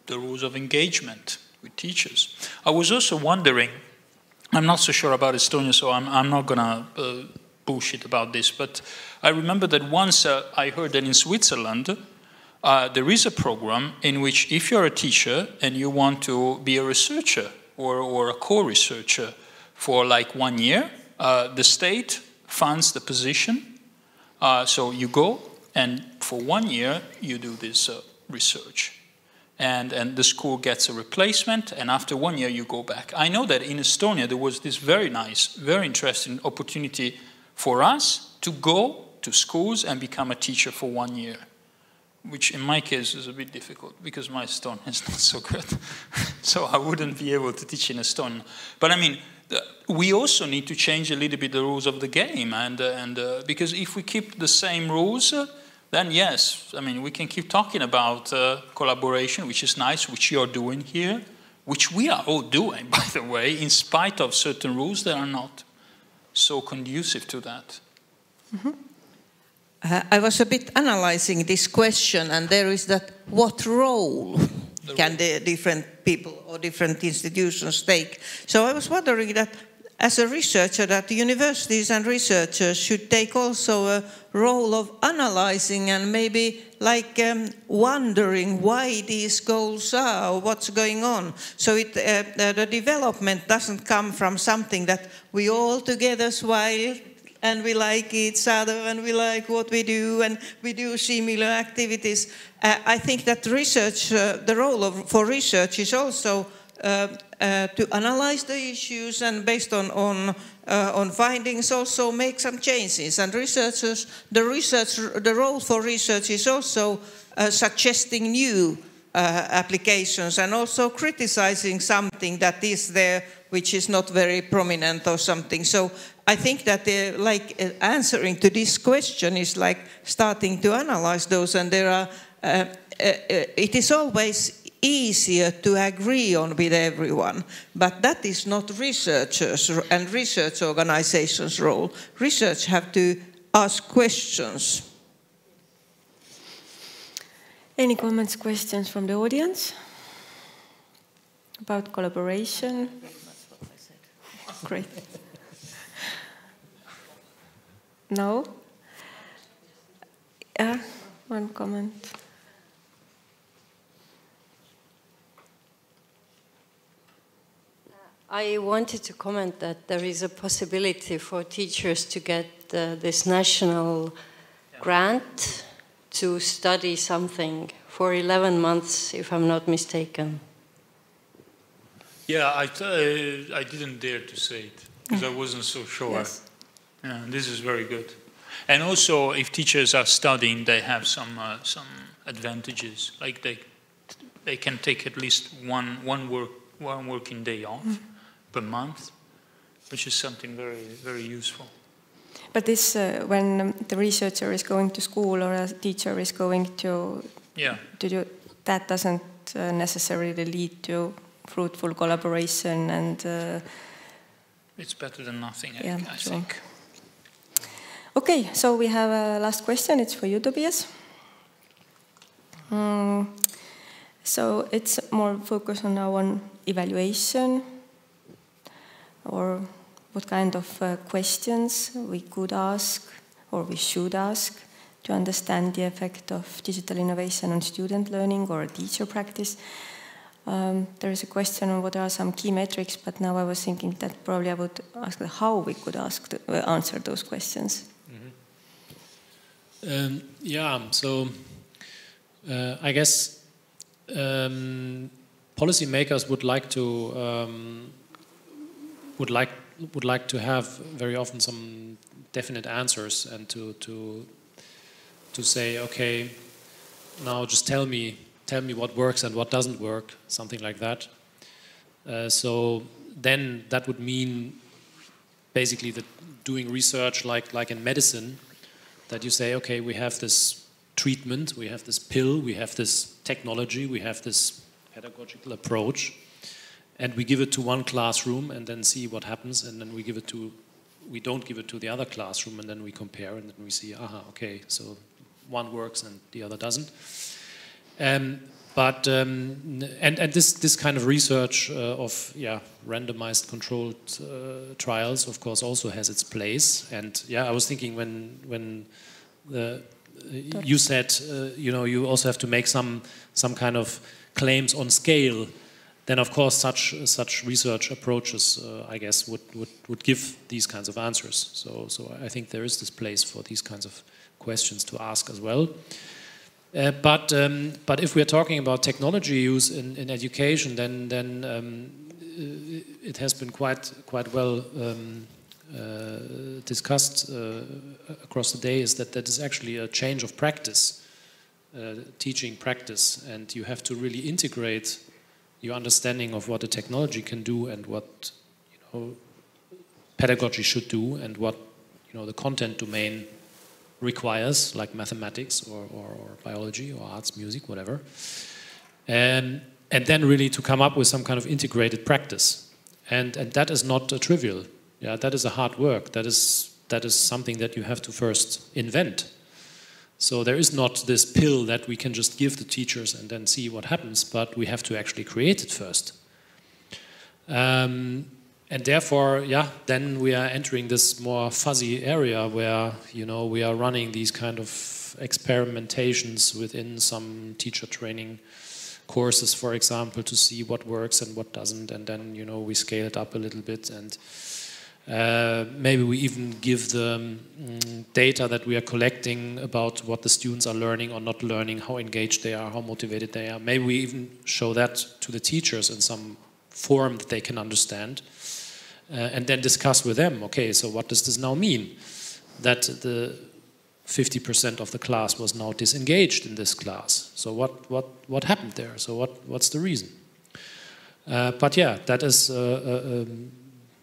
the rules of engagement with teachers. I was also wondering, I'm not so sure about Estonia, so I'm not going to bullshit about this, but I remember that once I heard that in Switzerland, there is a program in which if you're a teacher and you want to be a researcher or a co-researcher for like 1 year, The state funds the position, so you go, and for 1 year you do this research. And the school gets a replacement, and after 1 year you go back. I know that in Estonia there was this very nice, very interesting opportunity for us to go to schools and become a teacher for 1 year, which in my case is a bit difficult because my Estonian is not so good. So I wouldn't be able to teach in Estonian. But I mean, we also need to change a little bit the rules of the game, and because if we keep the same rules, then yes, I mean, we can keep talking about collaboration, which is nice, which you're doing here, which we are all doing, by the way, in spite of certain rules that are not so conducive to that. Mm-hmm. I was a bit analyzing this question, and there is that what role can the different people or different institutions take? So I was wondering that as a researcher, that the universities and researchers should take also a role of analyzing and maybe like wondering why these goals are, or what's going on. So the development doesn't come from something that we all together smile and we like each other and we like what we do and we do similar activities. I think that research, the role for research is also to analyze the issues and based on findings also make some changes. And researchers, the role for research is also suggesting new applications and also criticizing something that is there which is not very prominent or something. So I think that answering to this question is like starting to analyze those, and there are it is always easier to agree on with everyone, but that is not researchers and research organizations' role. Research have to ask questions. Any comments, questions from the audience about collaboration? Great. No? One comment. I wanted to comment that there is a possibility for teachers to get this national grant to study something for 11 months, if I'm not mistaken. Yeah, I didn't dare to say it because I wasn't so sure. Yes. Yeah, this is very good. And also, if teachers are studying, they have some advantages. Like they can take at least one working day off per month, which is something very, very useful. But this, when the researcher is going to school or a teacher is going to do, that doesn't necessarily lead to fruitful collaboration, and it's better than nothing, I think. Okay, so we have a last question. It's for you, Tobias. So it's more focused on our evaluation, or what kind of questions we could ask or we should ask to understand the effect of digital innovation on student learning or teacher practice. There is a question on what are some key metrics, but now I was thinking that probably I would ask how we could answer those questions. So I guess policymakers would like to have very often some definite answers, and to say, okay, now just tell me what works and what doesn't work, something like that. So then that would mean basically that doing research like in medicine, that you say, okay, we have this treatment, we have this pill, we have this technology, we have this pedagogical approach, and we give it to one classroom and then see what happens, and then we don't give it to the other classroom, and then we compare, and then we see, okay, so one works and the other doesn't. But this kind of research of randomized controlled trials, of course, also has its place. And I was thinking when you said you also have to make some kind of claims on scale. then of course such research approaches, I guess, would give these kinds of answers. So I think there is this place for these kinds of questions to ask as well. But if we're talking about technology use in education, then it has been quite well discussed across the day, is that is actually a change of practice, teaching practice, and you have to really integrate your understanding of what the technology can do and what pedagogy should do and what the content domain requires, like mathematics or biology or arts, music, whatever, and then really to come up with some kind of integrated practice, and that is not trivial. Yeah, that is a hard work. That is something that you have to first invent. So there is not this pill that we can just give the teachers and then see what happens, but we have to actually create it first. And therefore, yeah, then we are entering this more fuzzy area where, we are running these kind of experimentations within some teacher training courses, for example, to see what works and what doesn't, and then, we scale it up a little bit, and maybe we even give the data that we are collecting about what the students are learning or not learning, how engaged they are, how motivated they are. Maybe we even show that to the teachers in some form that they can understand, and then discuss with them, okay, so what does this now mean? That the 50% of the class was now disengaged in this class. So what happened there? So what's the reason? But yeah, that is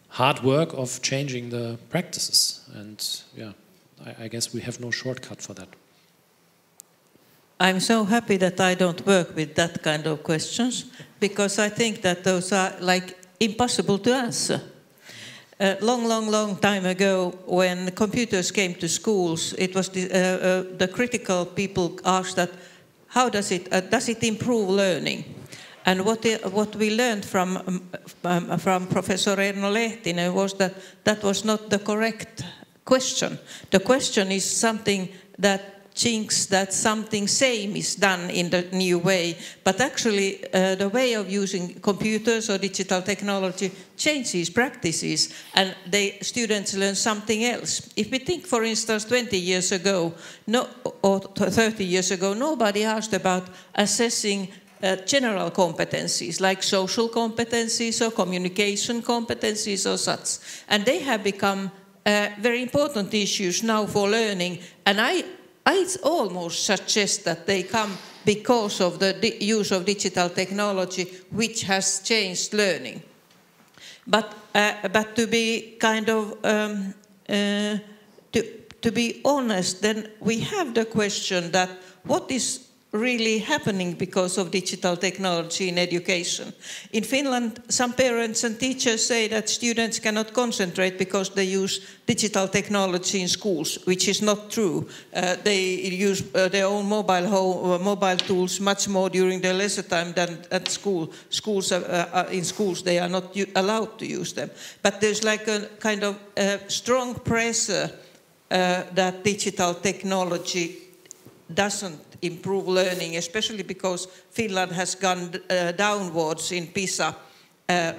hard work of changing the practices, and yeah, I guess we have no shortcut for that. I'm so happy that I don't work with that kind of questions, because I think that those are like impossible to answer. Long time ago, when computers came to schools, it was the critical people asked that, how does it improve learning? And what we learned from Professor Erno Lehtinen was that was not the correct question. The question is something that thinks that something same is done in the new way, but actually the way of using computers or digital technology changes practices, and students learn something else. If we think, for instance, 20 years ago or 30 years ago, nobody asked about assessing general competencies like social competencies or communication competencies or such. And they have become very important issues now for learning. And I almost suggest that they come because of the use of digital technology, which has changed learning. But to be kind of, to be honest, then we have the question that what is really happening because of digital technology in education. In Finland, some parents and teachers say that students cannot concentrate because they use digital technology in schools, which is not true. They use their own mobile tools much more during their leisure time than at school. In schools, they are not allowed to use them. But there's like a kind of strong pressure that digital technology doesn't improve learning, especially because Finland has gone downwards in PISA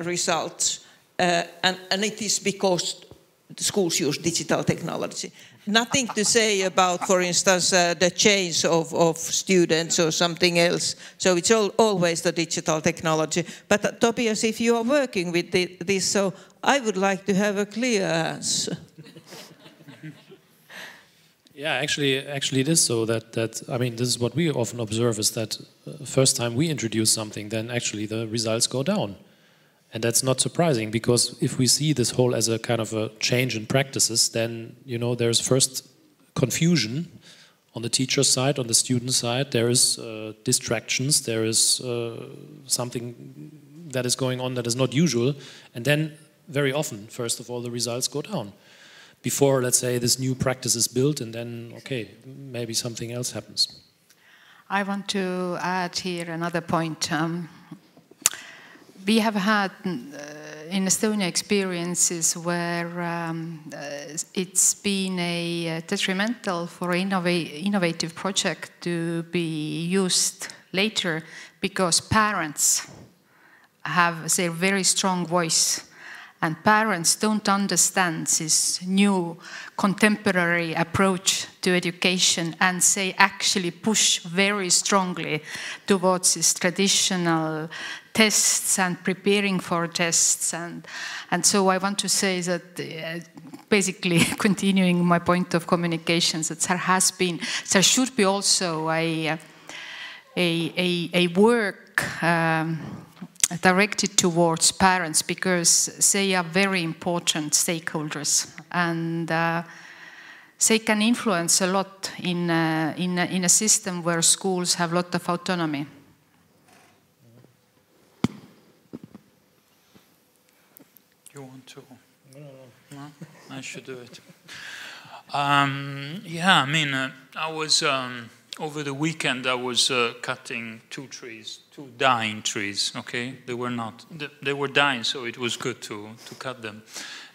results, and it is because schools use digital technology. Nothing to say about, for instance, the change of students or something else. So it's always the digital technology. But Tobias, if you are working with this, so I would like to have a clear answer. Yeah, actually it is so that I mean, this is what we often observe, is that first time we introduce something, then actually the results go down. And that's not surprising, because if we see this whole as a kind of a change in practices, then, there's first confusion on the teacher side, on the student side. There is distractions, there is something that is going on that is not usual. And then very often, first of all, the results go down. Before, let's say, this new practice is built, and then, okay, maybe something else happens. I want to add here another point. We have had in Estonia experiences where it's been a detrimental for innovative project to be used later, because parents have their very strong voice. And parents don't understand this new contemporary approach to education, and they actually push very strongly towards these traditional tests and preparing for tests. And so I want to say that basically continuing my point of communications, that there should be also a work directed towards parents, because they are very important stakeholders, and they can influence a lot in a system where schools have a lot of autonomy. You want to? No? I should do it. Yeah, I mean, I was over the weekend. I was cutting 2 trees, 2 dying trees. Okay, they were dying, so it was good to cut them.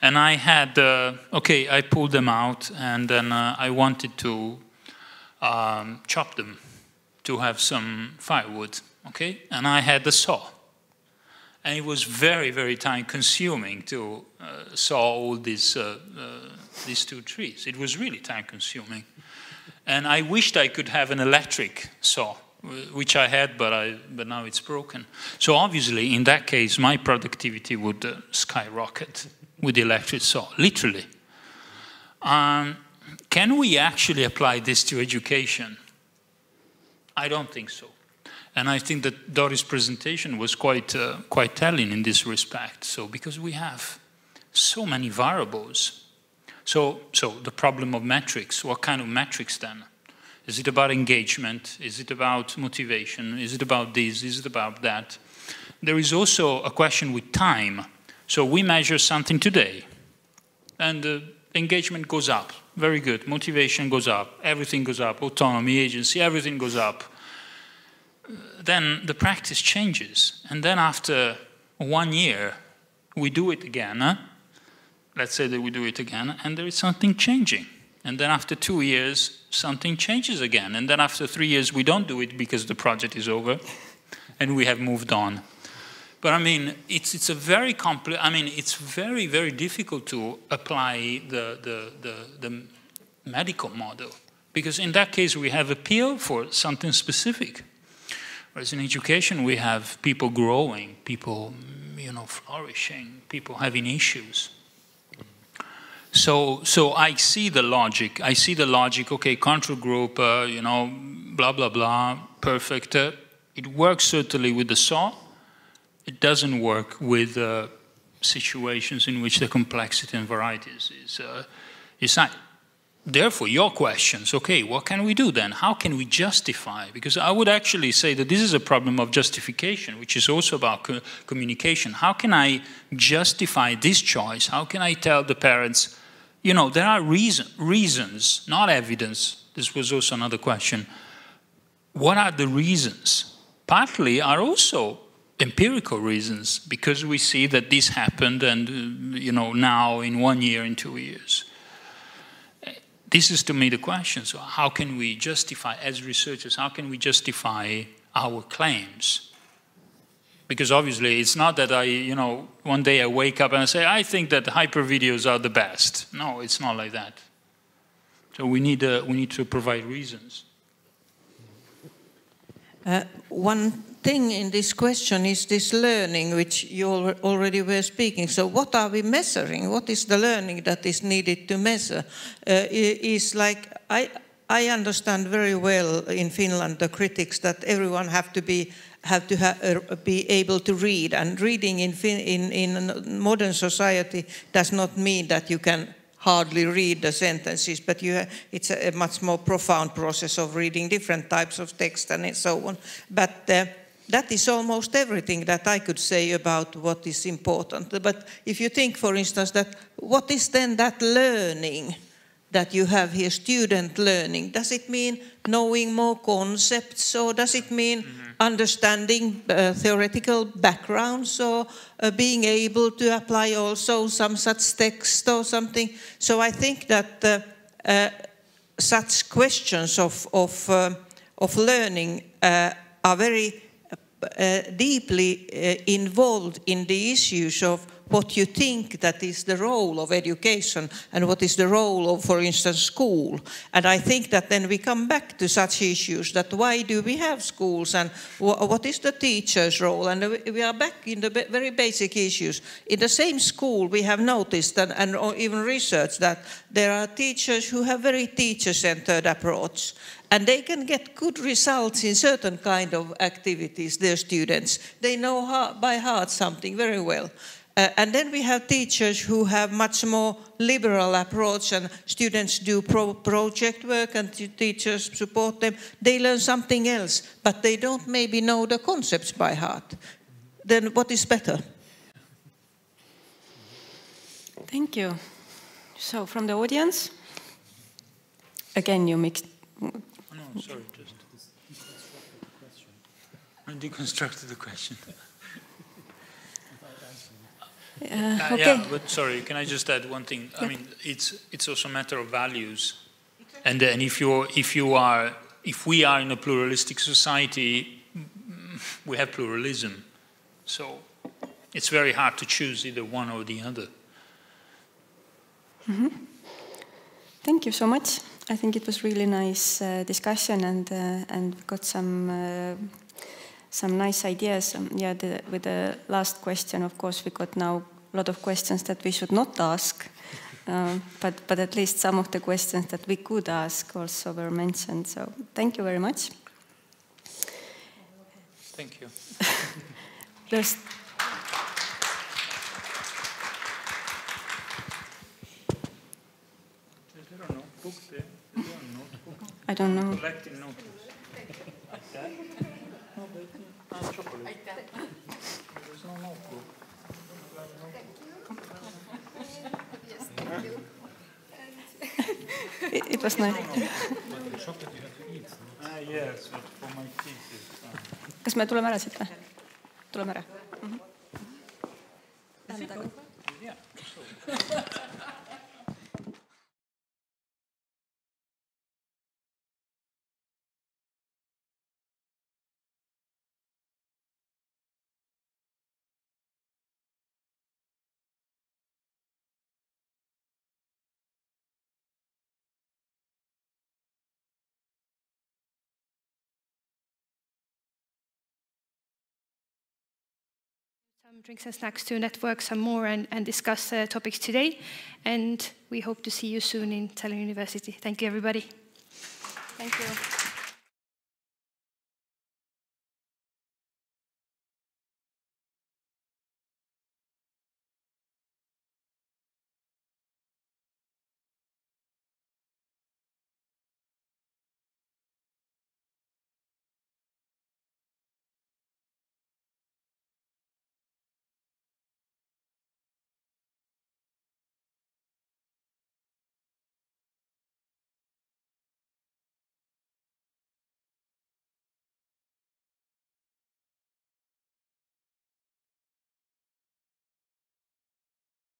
And I had I pulled them out, and then I wanted to chop them to have some firewood. Okay, and I had the saw. And it was very, very time-consuming to saw all these 2 trees. It was really time-consuming. And I wished I could have an electric saw, which I had, but now it's broken. So obviously, in that case, my productivity would skyrocket with the electric saw, literally. Can we actually apply this to education? I don't think so. And I think that Doris' presentation was quite telling in this respect. So, because we have so many variables. So the problem of metrics, what kind of metrics then? Is it about engagement? Is it about motivation? Is it about this? Is it about that? There is also a question with time. So we measure something today, and engagement goes up. Very good. Motivation goes up. Everything goes up. Autonomy, agency, everything goes up. Then the practice changes. And then after 1 year, we do it again. Let's say that we do it again, and there is something changing. And then after 2 years, something changes again. And then after 3 years, we don't do it because the project is over and we have moved on. But I mean, it's a very complex, I mean, it's very, very difficult to apply the medical model. Because in that case, we have a pill for something specific. Whereas in education, we have people growing, people, flourishing, people having issues. So I see the logic. Okay, control group, blah, blah, blah, perfect. It works certainly with the saw. It doesn't work with situations in which the complexity and varieties is high. Therefore, your questions, okay, what can we do then? How can we justify? Because I would actually say that this is a problem of justification, which is also about communication. How can I justify this choice? How can I tell the parents, there are reasons, not evidence. This was also another question. What are the reasons? Partly are also empirical reasons, because we see that this happened and, now in 1 year, in 2 years. This is to me the question. So how can we justify, as researchers, how can we justify our claims? Because obviously it's not that one day I wake up and I say, I think that hyper videos are the best. No, it's not like that. So we need to provide reasons. One thing in this question is this learning, which you already were speaking. So what are we measuring? What is the learning that is needed to measure? I understand very well in Finland the critics that everyone have to be able to read, and reading in modern society does not mean that you can hardly read the sentences, but it's a much more profound process of reading different types of text and so on. But that is almost everything that I could say about what is important. But if you think, for instance, that what is then that learning that you have here, student learning? Does it mean knowing more concepts, or does it mean understanding theoretical backgrounds, or being able to apply also some such text or something? So I think that such questions of learning are very deeply involved in the issues of what you think that is the role of education and what is the role of, for instance, school. And I think that then we come back to such issues that why do we have schools and what is the teacher's role? And we are back in the very basic issues. In the same school, we have noticed and even researched that there are teachers who have very teacher-centered approach. And they can get good results in certain kind of activities, their students. They know by heart something very well. And then we have teachers who have much more liberal approach and students do project work and teachers support them. They learn something else, but they don't maybe know the concepts by heart. Then what is better? Thank you. So from the audience, again you mixed. No, sorry, just I deconstructed the question. Okay. Yeah, but sorry, can I just add one thing? I mean, it's also a matter of values, and if we are in a pluralistic society, we have pluralism, so it's very hard to choose either one or the other. Mm-hmm. Thank you so much. I think it was really nice discussion, and we got some nice ideas. Yeah, with the last question, of course, we got now a lot of questions that we should not ask, but at least some of the questions that we could ask also were mentioned. So thank you very much. Thank you. Just I don't know. Collecting notebooks. Like that? No, but chocolate. Like that. There's no notebook. It was nice. Chocolate you have to eat. Yes, but for my teeth is fine. Kas me tuleme ära siit või? Tuleme ära. Yeah. Some drinks and snacks to network some more and discuss topics today. And we hope to see you soon in Tallinn University. Thank you, everybody. Thank you.